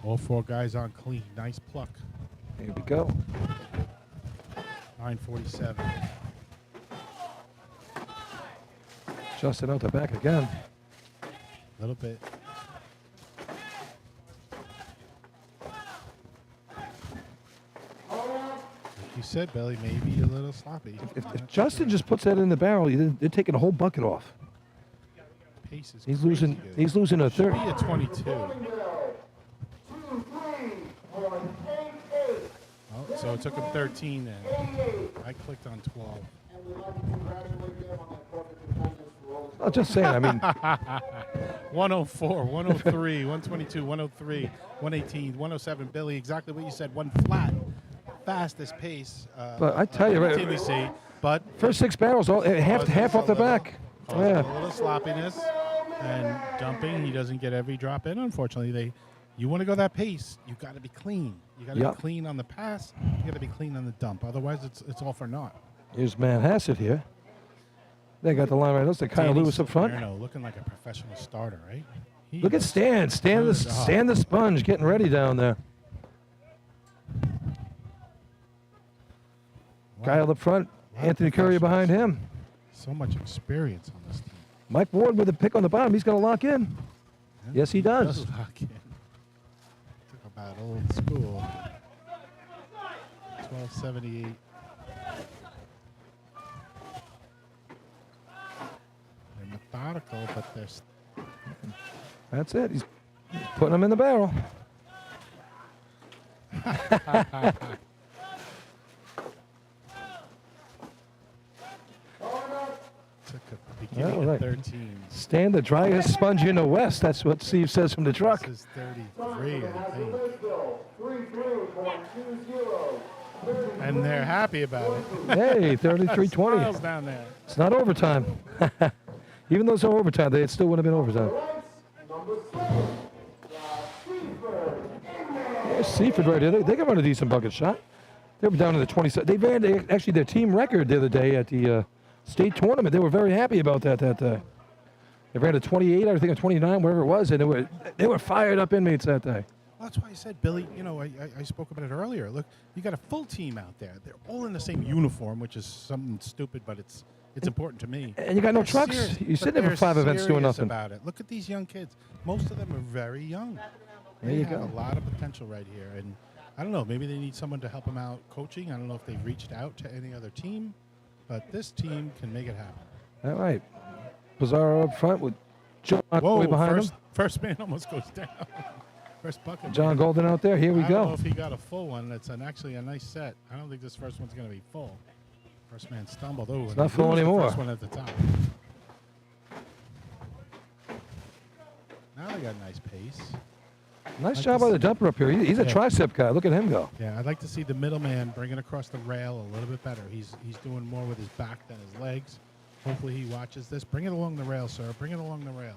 all 4 guys on clean. Nice pluck. Here we go. 947. Justin out the back again. A little bit. Like you said, Billy, maybe a little sloppy. If Justin just puts that in the barrel, they're taking a whole bucket off. Pace is He's crazy losing. good. He's losing a Should third. be a 22. 23.88. Oh, so it took him 13 then. I clicked on 12. And we'd like to congratulate them on that perfect attendance for all the I'm just saying. I mean, 104, 103, 122, 103, 118, 107. Billy, exactly what you said. One flat, fastest pace. But I tell you, team we see. But first 6 barrels, half off the back. a Yeah. little sloppiness and dumping. He doesn't get every drop in. Unfortunately, you want to go that pace, you got to be clean. You got to Yep. be clean on the pass. You got to be clean on the dump. Otherwise, it's all for naught. Here's Manhasset here. They got the line right. That's the Kyle Danny Lewis up front. Salerno looking like a professional starter, right? He Look at is Stan. Stan the sponge getting ready down there. Wow. Kyle up front. Lot of Anthony Curry behind him. So much experience on this team. Mike Ward with the pick on the bottom. He's going to lock in. Yes, he does. Lock in. Talk about old school. 1278. They're methodical, but they're That's it. He's putting them in the barrel. took a beginning All of right. 13. Stan the driest sponge in the West. That's what Steve says from the truck. This is 33, I think. 33.20. And they're happy about it. Hey, 33-20. Smiles down there. It's not overtime. Even though it's not overtime, it still wouldn't have been overtime. Number 7, Seaford. There's Seaford right here. They can run a decent bucket shot. They were down to the 27. They ran actually their team record the other day at the state tournament. They were very happy about that day. They ran a 28, I think a 29, whatever it was, and they were fired up inmates that day. Well, that's why I said, Billy, I spoke about it earlier. Look, you got a full team out there. They're all in the same uniform, which is something stupid, but it's important to me. And you got no trucks. You sit there for 5 events doing nothing. About it. Look at these young kids. Most of them are very young. There you They have go. a lot of potential right here. And I don't know, maybe they need someone to help them out coaching. I don't know if they've reached out to any other team, but this team can make it happen. All right. Pizarro up front with John way behind him. First man almost goes down. First bucket. John Golden out there. Here we I go. don't know if he got a full one. It's actually a nice set. I don't think this first one's going to be full. First man stumbled. Oh, It's not full anymore. First one at the top. Now they got a nice pace. Nice job by the jumper up here. He's a tricep guy. Look at him go. Yeah, I'd like to see the middleman bring it across the rail a little bit better. He's doing more with his back than his legs. Hopefully he watches this. Bring it along the rail, sir. Bring it along the rail.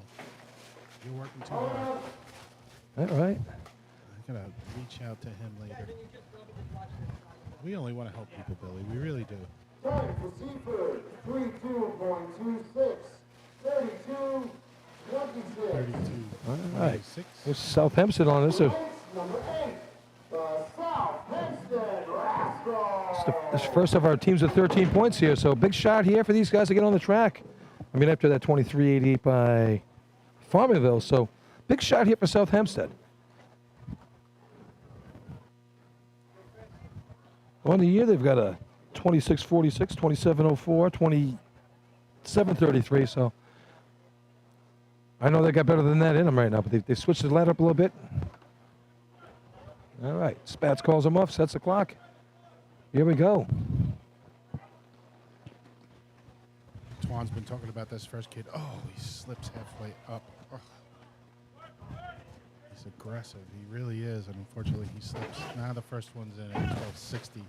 You're working too hard. All right. I'm going to reach out to him later. We only want to help people, Billy. We really do. Time for Seaford, 32.26, 32, 26. 32. All right. 26. There's South Hempstead on this. Number 8, the South Hempstead Rascals. It's the first of our teams with 13 points here, so big shot here for these guys to get on the track. I mean, after that 23-88 by Farmerville, so big shot here for South Hempstead. On the year, they've got a 26-46, 27-04, 27-33, so I know they got better than that in them right now, but they switched the ladder up a little bit. All right, Spats calls them off, sets the clock. Here we go. Twan's been talking about this first kid. Oh, he slips halfway up. Ugh. He's aggressive. He really is, and unfortunately he slips. Now the first one's in at 12:60.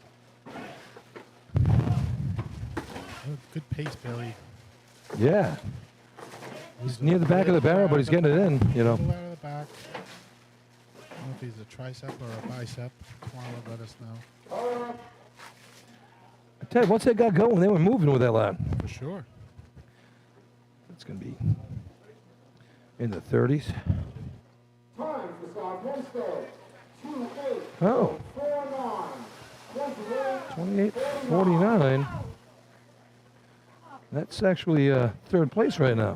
Oh, good pace, Billy. Yeah. He's near the back of the barrel, but he's getting it in, you know. Out of the back. I don't know if he's a tricep or a bicep. Twan will let us know. I tell you, once they got going, they were moving with that line. For sure. It's going to be in the 30s. Time for South Hempstead, 2-8, Oh, 4-9, 28-49. That's actually third place right now.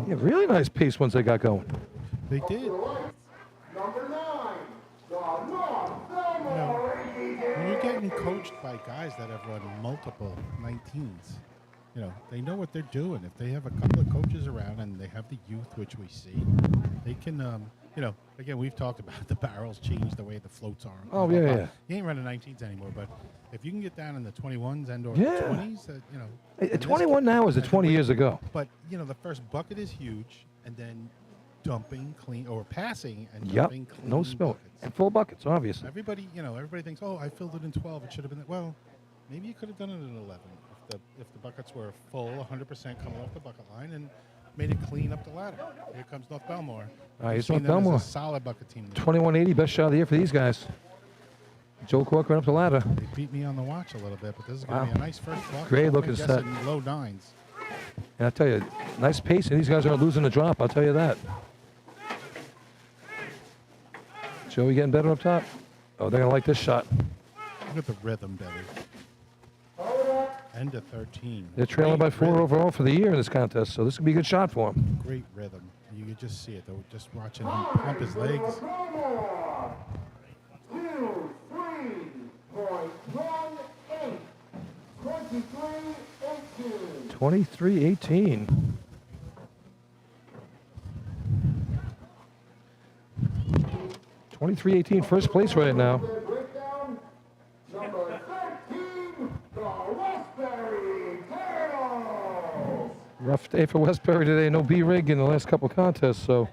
Yeah, really nice pace once they got going. They did. Number 9, the North Belmore. When you're getting coached by guys that have run multiple 19s, you know, they know what they're doing. If they have a couple of coaches around and they have the youth, which we see, they can, you know, again, we've talked about the barrels change the way the floats are. Oh, yeah. You ain't running 19s anymore, but if you can get down in the 21s and or Yeah. 20s, you know. Hey, 21 now is a 20 years ago. But, you know, the first bucket is huge, and then dumping clean, or passing and Yep, dumping clean no spill. buckets. And full buckets, obviously. Everybody, you know, everybody thinks, oh, I filled it in 12. It should have been. Well, maybe you could have done it in 11 if the buckets were full, 100% coming off the bucket line, and made it clean up the ladder. Here comes North Belmore. All right, We've here's seen North them as Belmore. a solid bucket team. 21-80, best shot of the year for these guys. Joe Corcoran up the ladder. They beat me on the watch a little bit, but this is going to Wow. be a nice first bucket. Great I'm looking set. guessing low 9s. And I tell you, nice pace, and these guys aren't losing a drop, I'll tell you that. Joey getting better up top. Oh, they're going to like this shot. Look at the rhythm, Billy. End of 13. They're trailing by 4 overall for the year in this contest, so this could be a good shot for them. Great rhythm. You could just see it, though, just watching him pump his legs. 23-18. 23-18. First place right now. Breakdown, number 13, the Westbury Turtles. Rough day for Westbury today. No B-rig in the last couple contests, so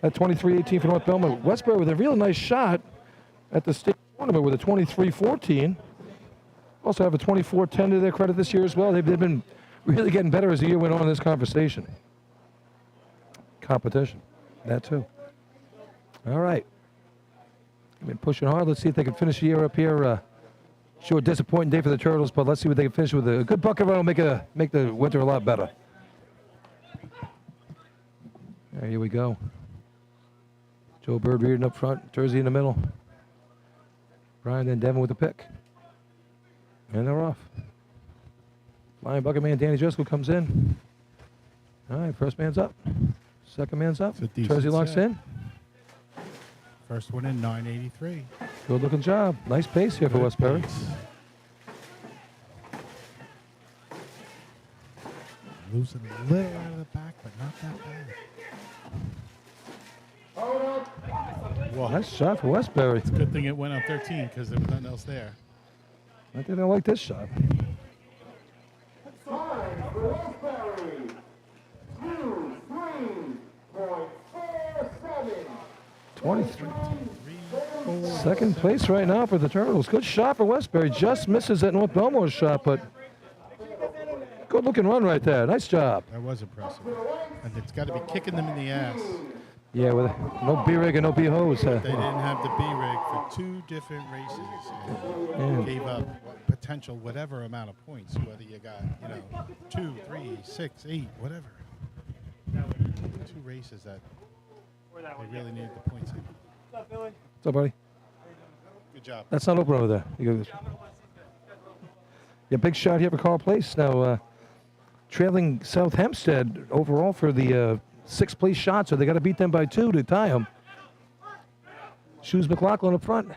at 23-18 for North Belmont. Westbury with a real nice shot at the state tournament with a 23-14. Also have a 24-10 to their credit this year as well. They've been really getting better as the year went on in this competition. That too. All right. They've been pushing hard. Let's see if they can finish the year up here. Sure, disappointing day for the Turtles, but let's see what they can finish with. A good bucket run will make the winter a lot better. Here we go. Joe Bird reading up front, Jersey in the middle. Brian and Devin with the pick. And they're off. Flying bucket man Danny Driscoll comes in. All right, first man's up. Second man's up. Jersey locks in. First one in, 983. Good looking job. Nice pace here for Westbury. Losing a little out of the back, but not that bad. Whoa. Nice shot for Westbury. It's a good thing it went on 13 because there was nothing else there. I think I like this shot. 23. Second place right now for the Turtles. Good shot for Westbury. Just misses that North Belmore's shot, but good looking run right there. Nice job. That was impressive. And it's got to be kicking them in the ass. Yeah, with no B-rig and no B-hose. They didn't have the B-rig for 2 different races. And gave up potential whatever amount of points, whether you got, 2, 3, 6, 8, whatever. 2 races that they really needed the points in. What's up, buddy? Good job. That's not open over there. You go this way. Yeah, big shot here for Carl Place. Now, trailing South Hempstead overall for the 6th place shot, so they got to beat them by 2 to tie them. Shoes McLaughlin up front.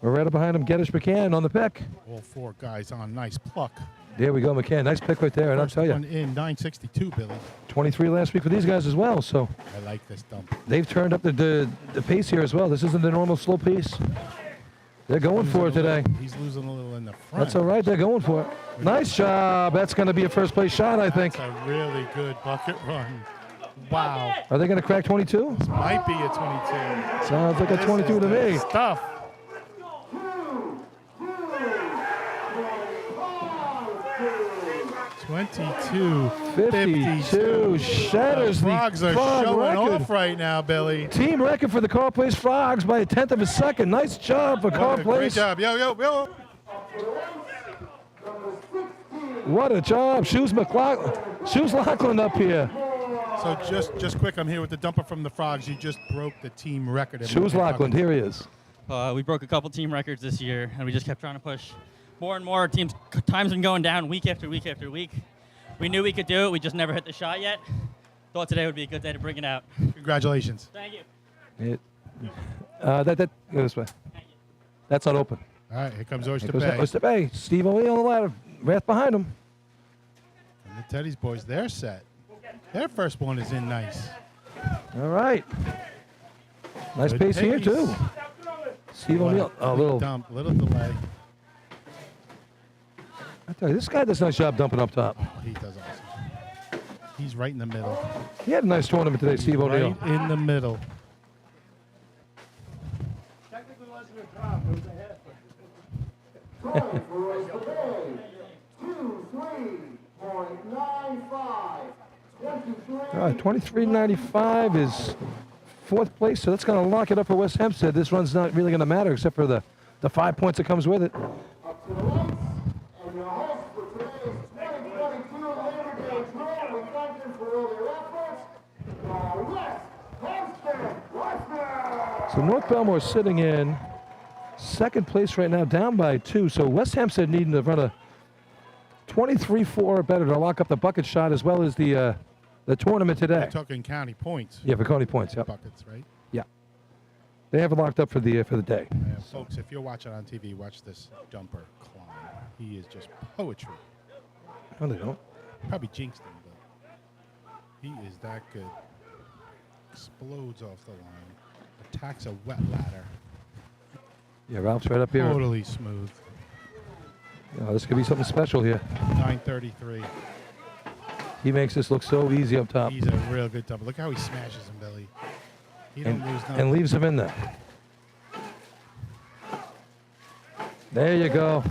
Beretta behind him, Geddish McCann on the pick. All 4 guys on, nice pluck. There we go, McCann. Nice pick right there, and I'll tell you. One in, 962, Billy. 23 last week for these guys as well, so. I like this dump. They've turned up the pace here as well. This isn't the normal slow pace. They're going for it today. He's losing a little in the front. That's all right. They're going for it. Nice job. That's going to be a first place shot, I think. That's a really good bucket run. Wow. Are they going to crack 22? This might be a 22. Sounds like a 22 to me. Stuff. 52 shatters the Frogs are frog showing record. off right now, Billy. Team record for the Carl Place Frogs by a 1/10 of a second. Nice job for Carl Great Place. job. Yo. What a job. Shoes Lachlan up here. So just quick, I'm here with the dumper from the Frogs. You just broke the team record. Shoes Lachlan, here he is. We broke a couple team records this year, and we just kept trying to push more and more. Time's been going down week after week after week. We knew we could do it. We just never hit the shot yet. Thought today would be a good day to bring it out. Congratulations. Thank you. Go this way. That's not open. All right, here comes Oyster Goes Bay. Oyster Bay. Steve O'Neill on the ladder. Wrath behind him. And the Teddy's boys, they're set. Their first one is in nice. All right. Nice Good pace here, pace. too. Steve O'Neill. A little dump, little delay. I tell you, this guy does a nice job dumping up top. Oh, he does awesome. He's right in the middle. He had a nice tournament today, Steve O'Neill. Right in the middle. All right, 23.95 is 4th place, so that's going to lock it up for West Hempstead. This run's not really going to matter except for the 5 points that comes with it. So North Belmore is sitting in 2nd place right now, down by 2. So West Hempstead needing to run a 23-4 or better to lock up the bucket shot as well as the tournament today. We're talking county points. Yeah, for county points. Yep. Buckets, right? Yeah. They have it locked up for the day. Yeah, folks, if you're watching on TV, watch this dumper climb. He is just poetry. No, they don't. Probably jinxed him, but he is that good. Explodes off the line. Attacks a wet ladder. Yeah, Ralph's right up here. Totally smooth. Yeah, this could be something special here. 933. He makes this look so easy up top. He's a real good double. Look how he smashes him, Billy. He don't lose nothing. And leaves him in there. There you go.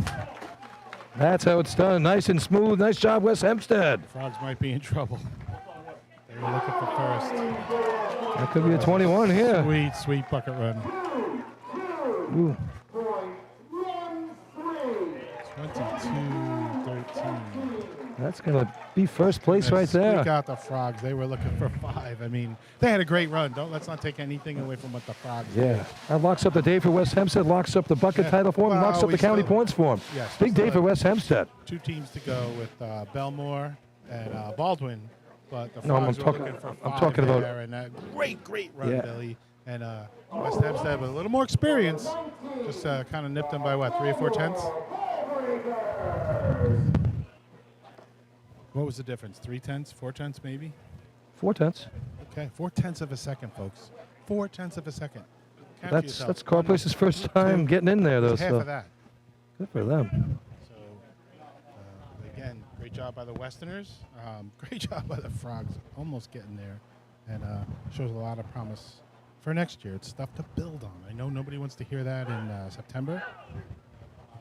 That's how it's done. Nice and smooth. Nice job, West Hempstead. Frogs might be in trouble. They were looking for first. That could be a 21 here. Sweet, sweet bucket run. Ooh. 22-13. That's going to be first place right there. Squeak out the Frogs. They were looking for 5. I mean, they had a great run. Let's not take anything away from what the Frogs did. Yeah. That locks up the day for West Hempstead, locks up the bucket title for him, Well, locks up we the county still- points for him. Yes, Big day still for have West Hempstead. 2 teams to go with Belmore and Baldwin. But the No, I'm Frogs were talking- looking for I'm 5 talking about- there, and that great run, Yeah. Billy. And West Hempstead with a little more experience just kind of nipped them by, what, 3 or 4 tenths? What was the difference? 3 tenths, 4 tenths, maybe? 4 tenths. Okay, 4/10 of a second, folks. 4/10 of a second. Count That's yourself. Car Place's first time getting in there, though. It's half So of that. good for them. So, again, great job by the Westerners. Great job by the Frogs, almost getting there, and shows a lot of promise for next year. It's stuff to build on. I know nobody wants to hear that in September.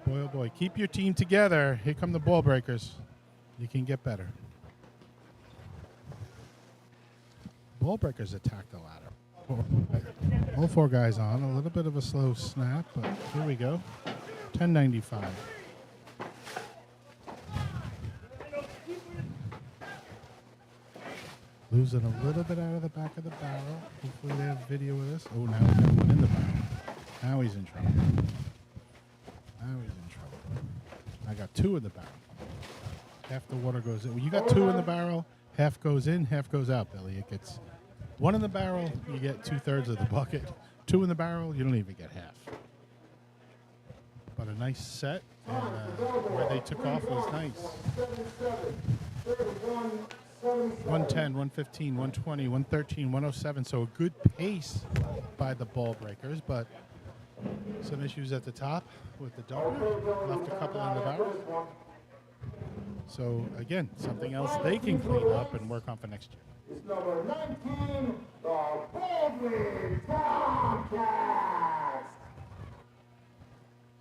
Boy, oh boy, keep your team together. Here come the ball breakers. You can get better. Ball breakers attack the ladder. All 4 guys on. A little bit of a slow snap, but here we go. 10.95. Losing a little bit out of the back of the barrel. Hopefully they have video of this. Oh, now we got one in the barrel. Now he's in trouble. Now he's in trouble. I got 2 in the barrel. Half the water goes in. When you got 2 in the barrel, half goes in, half goes out, Billy. It gets 1 in the barrel, you get 2/3 of the bucket. 2 in the barrel, you don't even get half. But a nice set, and where they took off was nice. 110, 115, 120, 113, 107. So a good pace by the ball breakers, but some issues at the top with the dunker. Left a couple in the barrel. So again, something else they can clean up and work on for next year. It's number 19, the Baldwin Tomcats.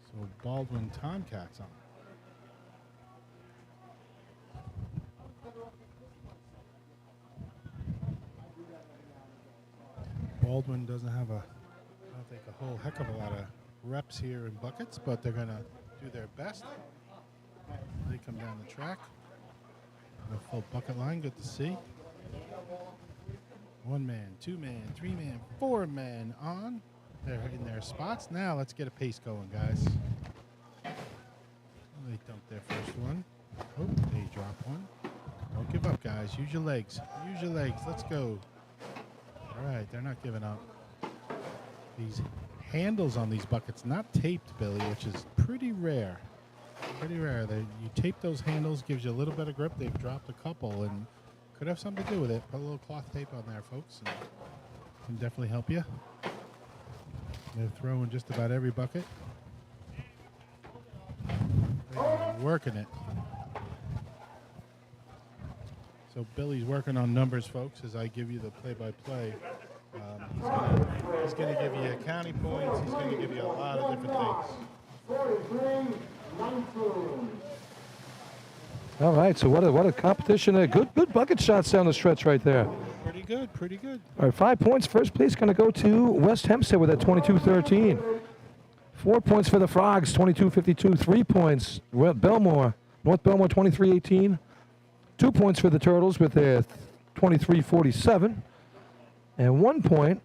So Baldwin Tomcats on. Baldwin doesn't have I don't think a whole heck of a lot of reps here in buckets, but they're going to do their best. They come down the track. The full bucket line, good to see. 1 man, 2 man, 3 man, 4 men on. They're in their spots. Now let's get a pace going, guys. They dumped their first one. Oh, they dropped one. Don't give up, guys. Use your legs. Use your legs. Let's go. All right, they're not giving up. These handles on these buckets, not taped, Billy, which is pretty rare. Pretty rare. You tape those handles, gives you a little bit of grip. They've dropped a couple and could have something to do with it. Put a little cloth tape on there, folks. And can definitely help you. They're throwing just about every bucket. They're working it. So Billy's working on numbers, folks, as I give you the play-by-play. He's going to give you county points. He's going to give you a lot of different things. 43-19. All right, so what a competition there. Good bucket shots down the stretch right there. Pretty good, pretty good. All right, 5 points. First place going to go to West Hempstead with that 22-13. 4 points for the Frogs, 22-52. 3 points, North Belmore 23-18. 2 points for the Turtles with their 23-47. And 1 point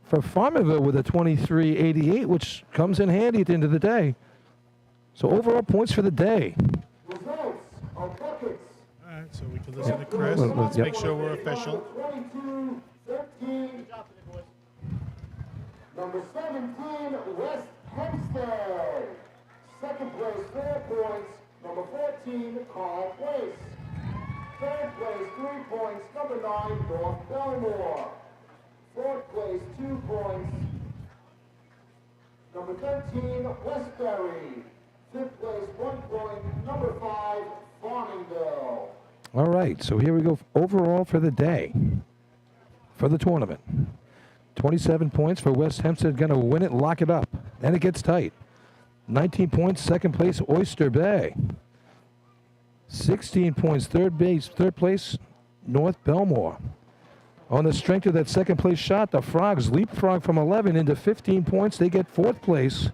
for Farmerville with a 23-88, which comes in handy at the end of the day. So overall points for the day. Results of buckets. All right, so we can listen to Chris. Well, Let's yep. make sure we're official. 22-13. Number 17, West Hempstead. Second place, 4 points. Number 14, Carl Place. Third place, 3 points. Number 9, North Belmore. Fourth place, 2 points. Number 13, Westbury. Fifth place, 1 point. Number 5, Farmingdale. All right, so here we go overall for the day, for the tournament. 27 points for West Hempstead, going to win it, lock it up. Then it gets tight. 19 points, second place, Oyster Bay. 16 points, third place, North Belmore. On the strength of that second place shot, the Frogs leapfrog from 11 into 15 points. They get fourth place.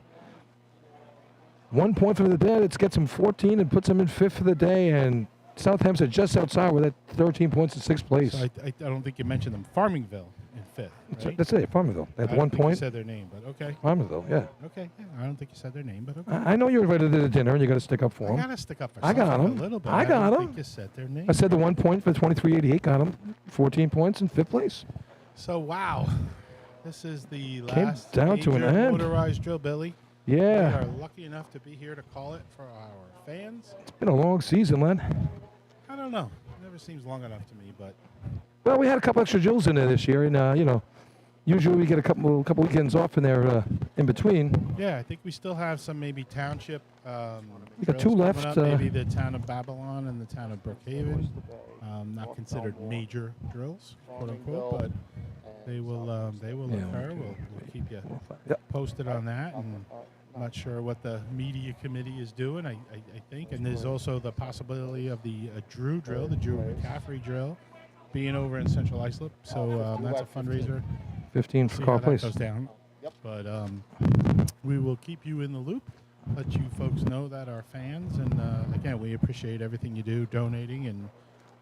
1 point for the day. It gets them 14 and puts them in fifth for the day. And South Hempstead just outside with that 13 points in sixth place. So I don't think you mentioned them. Farmingville in fifth. Right? That's it, Farmingville. They have I don't 1 think point. You said their name, but okay. Farmingville, yeah. Okay, yeah, I don't think you said their name, but okay. I know you're invited to the dinner and you got to stick up for them. I got to stick up for I got something them. a little bit. I got don't them. think you said their name. I said the 1 point for 2388 got them. 14 points in fifth place. So, wow. This is the Came last down to an major end. motorized drill, Billy. Yeah. We are lucky enough to be here to call it for our fans. It's been a long season, Len. I don't know. It never seems long enough to me, but Well, we had a couple extra drills in there this year, and usually we get a couple weekends off in there in between. yeah, I think we still have some maybe township. We got drills two coming left, up, maybe the town of Babylon and the town of Brookhaven. Not considered major drills, quote unquote, but they will occur. We'll keep you posted on that. And I'm not sure what the media committee is doing. I think, and there's also the possibility of the Drew drill, the Drew McCaffrey drill, being over in Central Islip. So that's a fundraiser. 15 for See Carl how that Place. goes down. But we will keep you in the loop. Let you folks know that our fans, and again, we appreciate everything you do, donating, and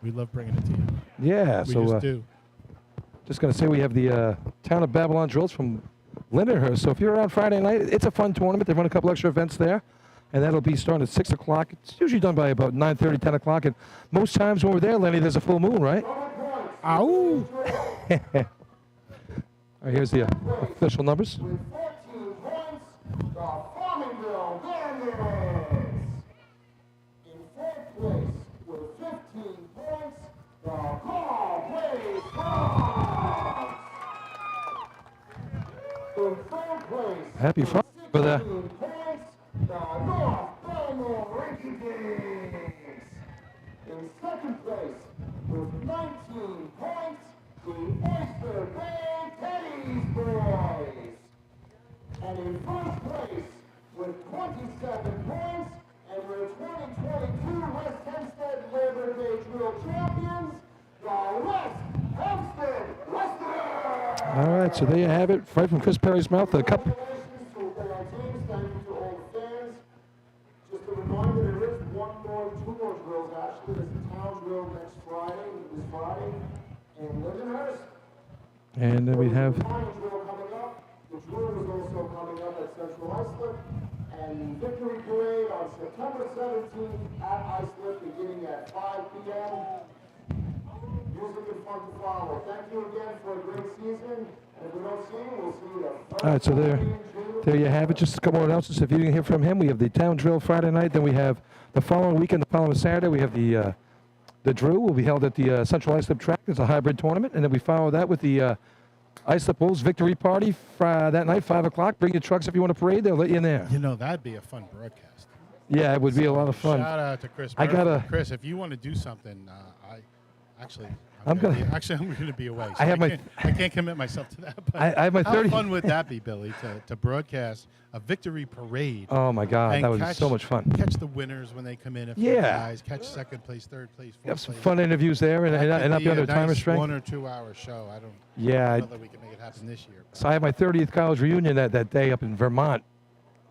we love bringing it to you. Yeah, we so just do. just going to say we have the Town of Babylon drills from Lindenhurst. So if you're around Friday night, it's a fun tournament. They run a couple extra events there, and that'll be starting at 6 o'clock. It's usually done by about 9:30, 10 o'clock. And most times when we're there, Lenny, there's a full moon, right? Ow! All right, here's the official numbers. With 14 points, the Farmingville Bandits. In fourth place with 15 points, the Carl Place Frogs. In third place, Happy with fun for the 16 points, the North Belmore Rinky Dinks. In second place with 19 points, the Oyster Bay Teddy's Boys. And in first place with 27 points and their 2022 West Hempstead Labor Day Drill Champions, the West Hempstead Westerners. All right, so there you have it, right from Chris Perry's mouth. A couple. Congratulations to all our teams. Thank you to all the fans. Just a reminder, there is two more drills actually. There's a town drill this Friday in Lindenhurst. And then we have The Lions drill coming up. The drill is also coming up at Central Islip. And the victory parade on September 17th at Islip beginning at 5 p.m. Music and fun to follow. Thank you again for a great season. And if we don't see you, we'll see you. All right, so there you have it. Just a couple more announcements. If you didn't hear from him, we have the town drill Friday night. Then we have the following weekend, the following Saturday, we have the Drew will be held at the Central Islip track. It's a hybrid tournament, and then we follow that with the Islip Wolves victory party that night, 5 o'clock. Bring your trucks if you want to parade. They'll let you in there. You know, that'd be a fun broadcast. Yeah, it would be a lot of fun. Shout out to Chris. Chris, if you want to do something, I'm going to be away. So I can't commit myself to that. But I have my 30. How fun would that be, Billy, to broadcast a victory parade? Oh my God, that would be so much fun. Catch the winners when they come in. Guys, catch second place, third place, fourth Have some place. fun interviews there, and not be under time restraint. 1 or 2 hour show. I don't know that we can make it happen this year. So I have my 30th college reunion that day up in Vermont.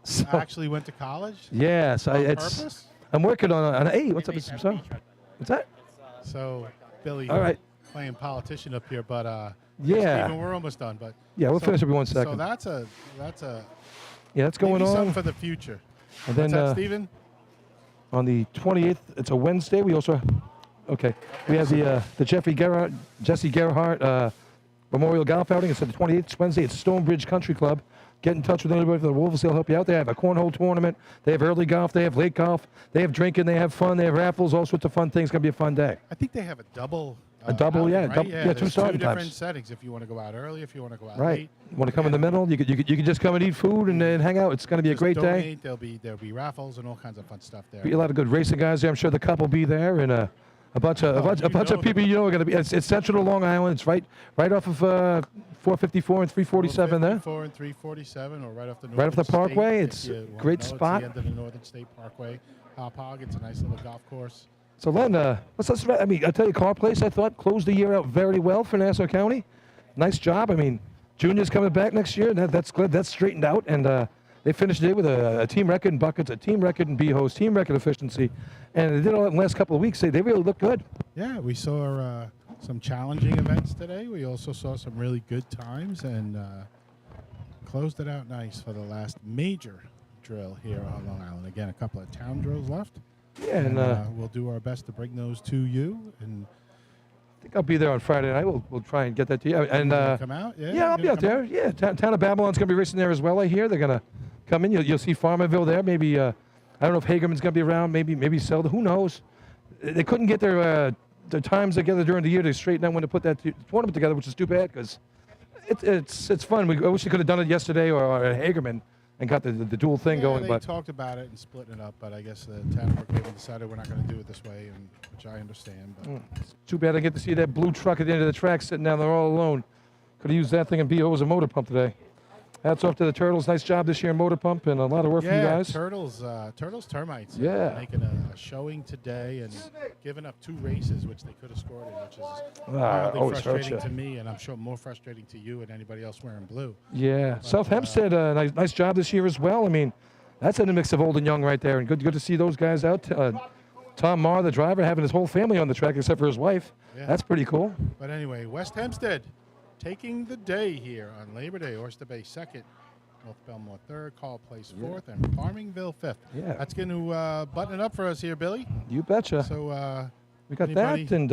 So, I actually went to college. Yes, on purpose? I'm working on. Hey, what's up, Mr. Son? What's that? So, Billy. All right. Playing politician up here, but yeah, Stephen, we're almost done. But yeah, we'll finish up in 1 second. So that's that's going maybe on. something for the future. And then What's that, Stephen? On the 28th, it's a Wednesday. We also we have the Jesse Gerhardt Memorial Golf Outing. It's the 28th. It's Wednesday. It's Stonebridge Country Club. Get in touch with anybody from the Wolves. They'll help you out. They have a cornhole tournament. They have early golf. They have late golf. They have drinking. They have fun. They have raffles. All sorts of fun things. It's gonna be a fun day. I think they have a double. Outing, right? two starting different times. settings. If you want to go out early, if you want to go out Right. late. You want to come in the middle? You could just come and eat food and hang out. It's going to be a great day. There'll be raffles and all kinds of fun stuff there. Be a lot of good racing guys there. I'm sure the cup will be there, and a bunch of people are going to be. It's central to Long Island. It's right off of 454 and 347 there. 454 and 347, or right off the Right off the Parkway. It's a great spot. It's the end of the Northern State Parkway. Hop Hog. It's a nice little golf course. So Len, I tell you, Car Place, I thought, closed the year out very well for Nassau County. Nice job. I mean, Junior's coming back next year. That's good. That's straightened out. And they finished the day with a team record in buckets, a team record in B-hose, team record efficiency. And they did all that in the last couple of weeks. They really look good. Yeah, we saw some challenging events today. We also saw some really good times and closed it out nice for the last major drill here on Long Island. Again, a couple of town drills left. Yeah, and we'll do our best to bring those to you. And I think I'll be there on Friday night. We'll try and get that to you. And come out? Yeah, yeah, I'll be out there. Yeah, Town of Babylon's going to be racing there as well, I hear. They're going to come in. You'll see Farmerville there. Maybe, I don't know if Hagerman's going to be around. Maybe Selda. Who knows? They couldn't get their times together during the year to straighten out when to put that tournament together, which is too bad because it's fun. I wish they could have done it yesterday or at Hagerman and got the dual thing going. They But talked about it and splitting it up, but I guess the town of Brookhaven decided we're not going to do it this way, which I understand. But it's too bad I get to see that blue truck at the end of the track sitting down there all alone. Could have used that thing in BO as a motor pump today. Hats off to the Turtles. Nice job this year in motor pump and a lot of work from you guys. Turtles Termites. Yeah. Making a showing today and giving up 2 races, which they could have scored in, which is wildly always hurts frustrating ya. to me, and I'm sure more frustrating to you and anybody else wearing blue. Yeah, South Hempstead, nice job this year as well. I mean, that's in a mix of old and young right there, and good to see those guys out. Tom Marr, the driver, having his whole family on the track except for his wife. Yeah. That's pretty cool. But anyway, West Hempstead taking the day here on Labor Day. Oyster Bay 2nd, North Belmore 3rd, Call Place 4th, and Farmingville 5th. Yeah. That's going to button it up for us here, Billy. You betcha. So we got anybody- that, and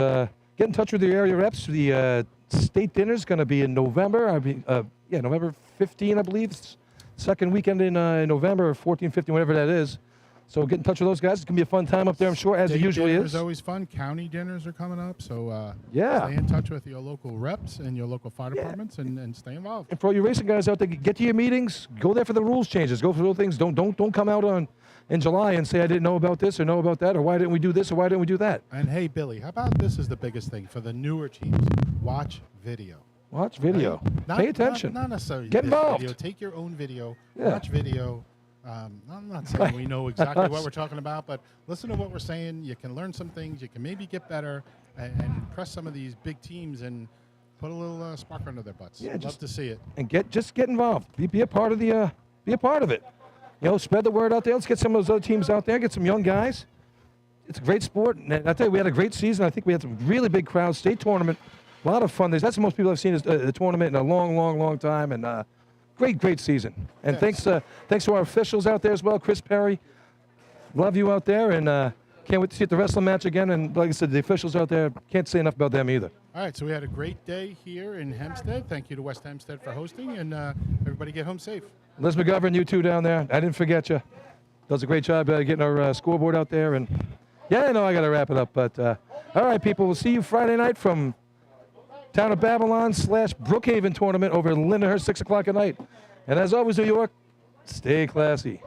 get in touch with the area reps. The state dinner's going to be in November. November 15, I believe. Second weekend in November, 14, 15, whatever that is. So get in touch with those guys. It's going to be a fun time up there, I'm sure, as it State usually dinner is. Always fun. County dinners are coming up, so Yeah. stay in touch with your local reps and your local fire departments, and stay involved. And for all you racing guys out there, get to your meetings. Go there for the rules changes. Go for those things. Don't come out in July and say I didn't know about this or know about that or why didn't we do this or why didn't we do that. And hey, Billy, how about this is the biggest thing for the newer teams? Watch video. Watch video. Right? Pay attention. Not necessarily Get this involved. Video. Take your own video. Yeah. Watch video. I'm not saying we know exactly what we're talking about, but listen to what we're saying. You can learn some things. You can maybe get better and press some of these big teams and put a little spark under their butts. Yeah, Love to see it. And just get involved. Be a part of the be a part of it. Spread the word out there. Let's get some of those other teams out there. Get some young guys. It's a great sport. And I tell you, we had a great season. I think we had some really big crowds. State tournament, a lot of fun. That's the most people I've seen is the tournament in a long time. And great season. And thanks to our officials out there as well. Chris Perry, love you out there, and can't wait to see the wrestling match again. And like I said, the officials out there, can't say enough about them either. All right, so we had a great day here in Hempstead. Thank you to West Hempstead for hosting, and everybody get home safe. Liz McGovern, you two down there, I didn't forget you. Does a great job getting our scoreboard out there. And yeah, I know I got to wrap it up, but all right, people, we'll see you Friday night from Town of Babylon / Brookhaven tournament over in Lindenhurst, 6 o'clock at night. And as always, New York, stay classy.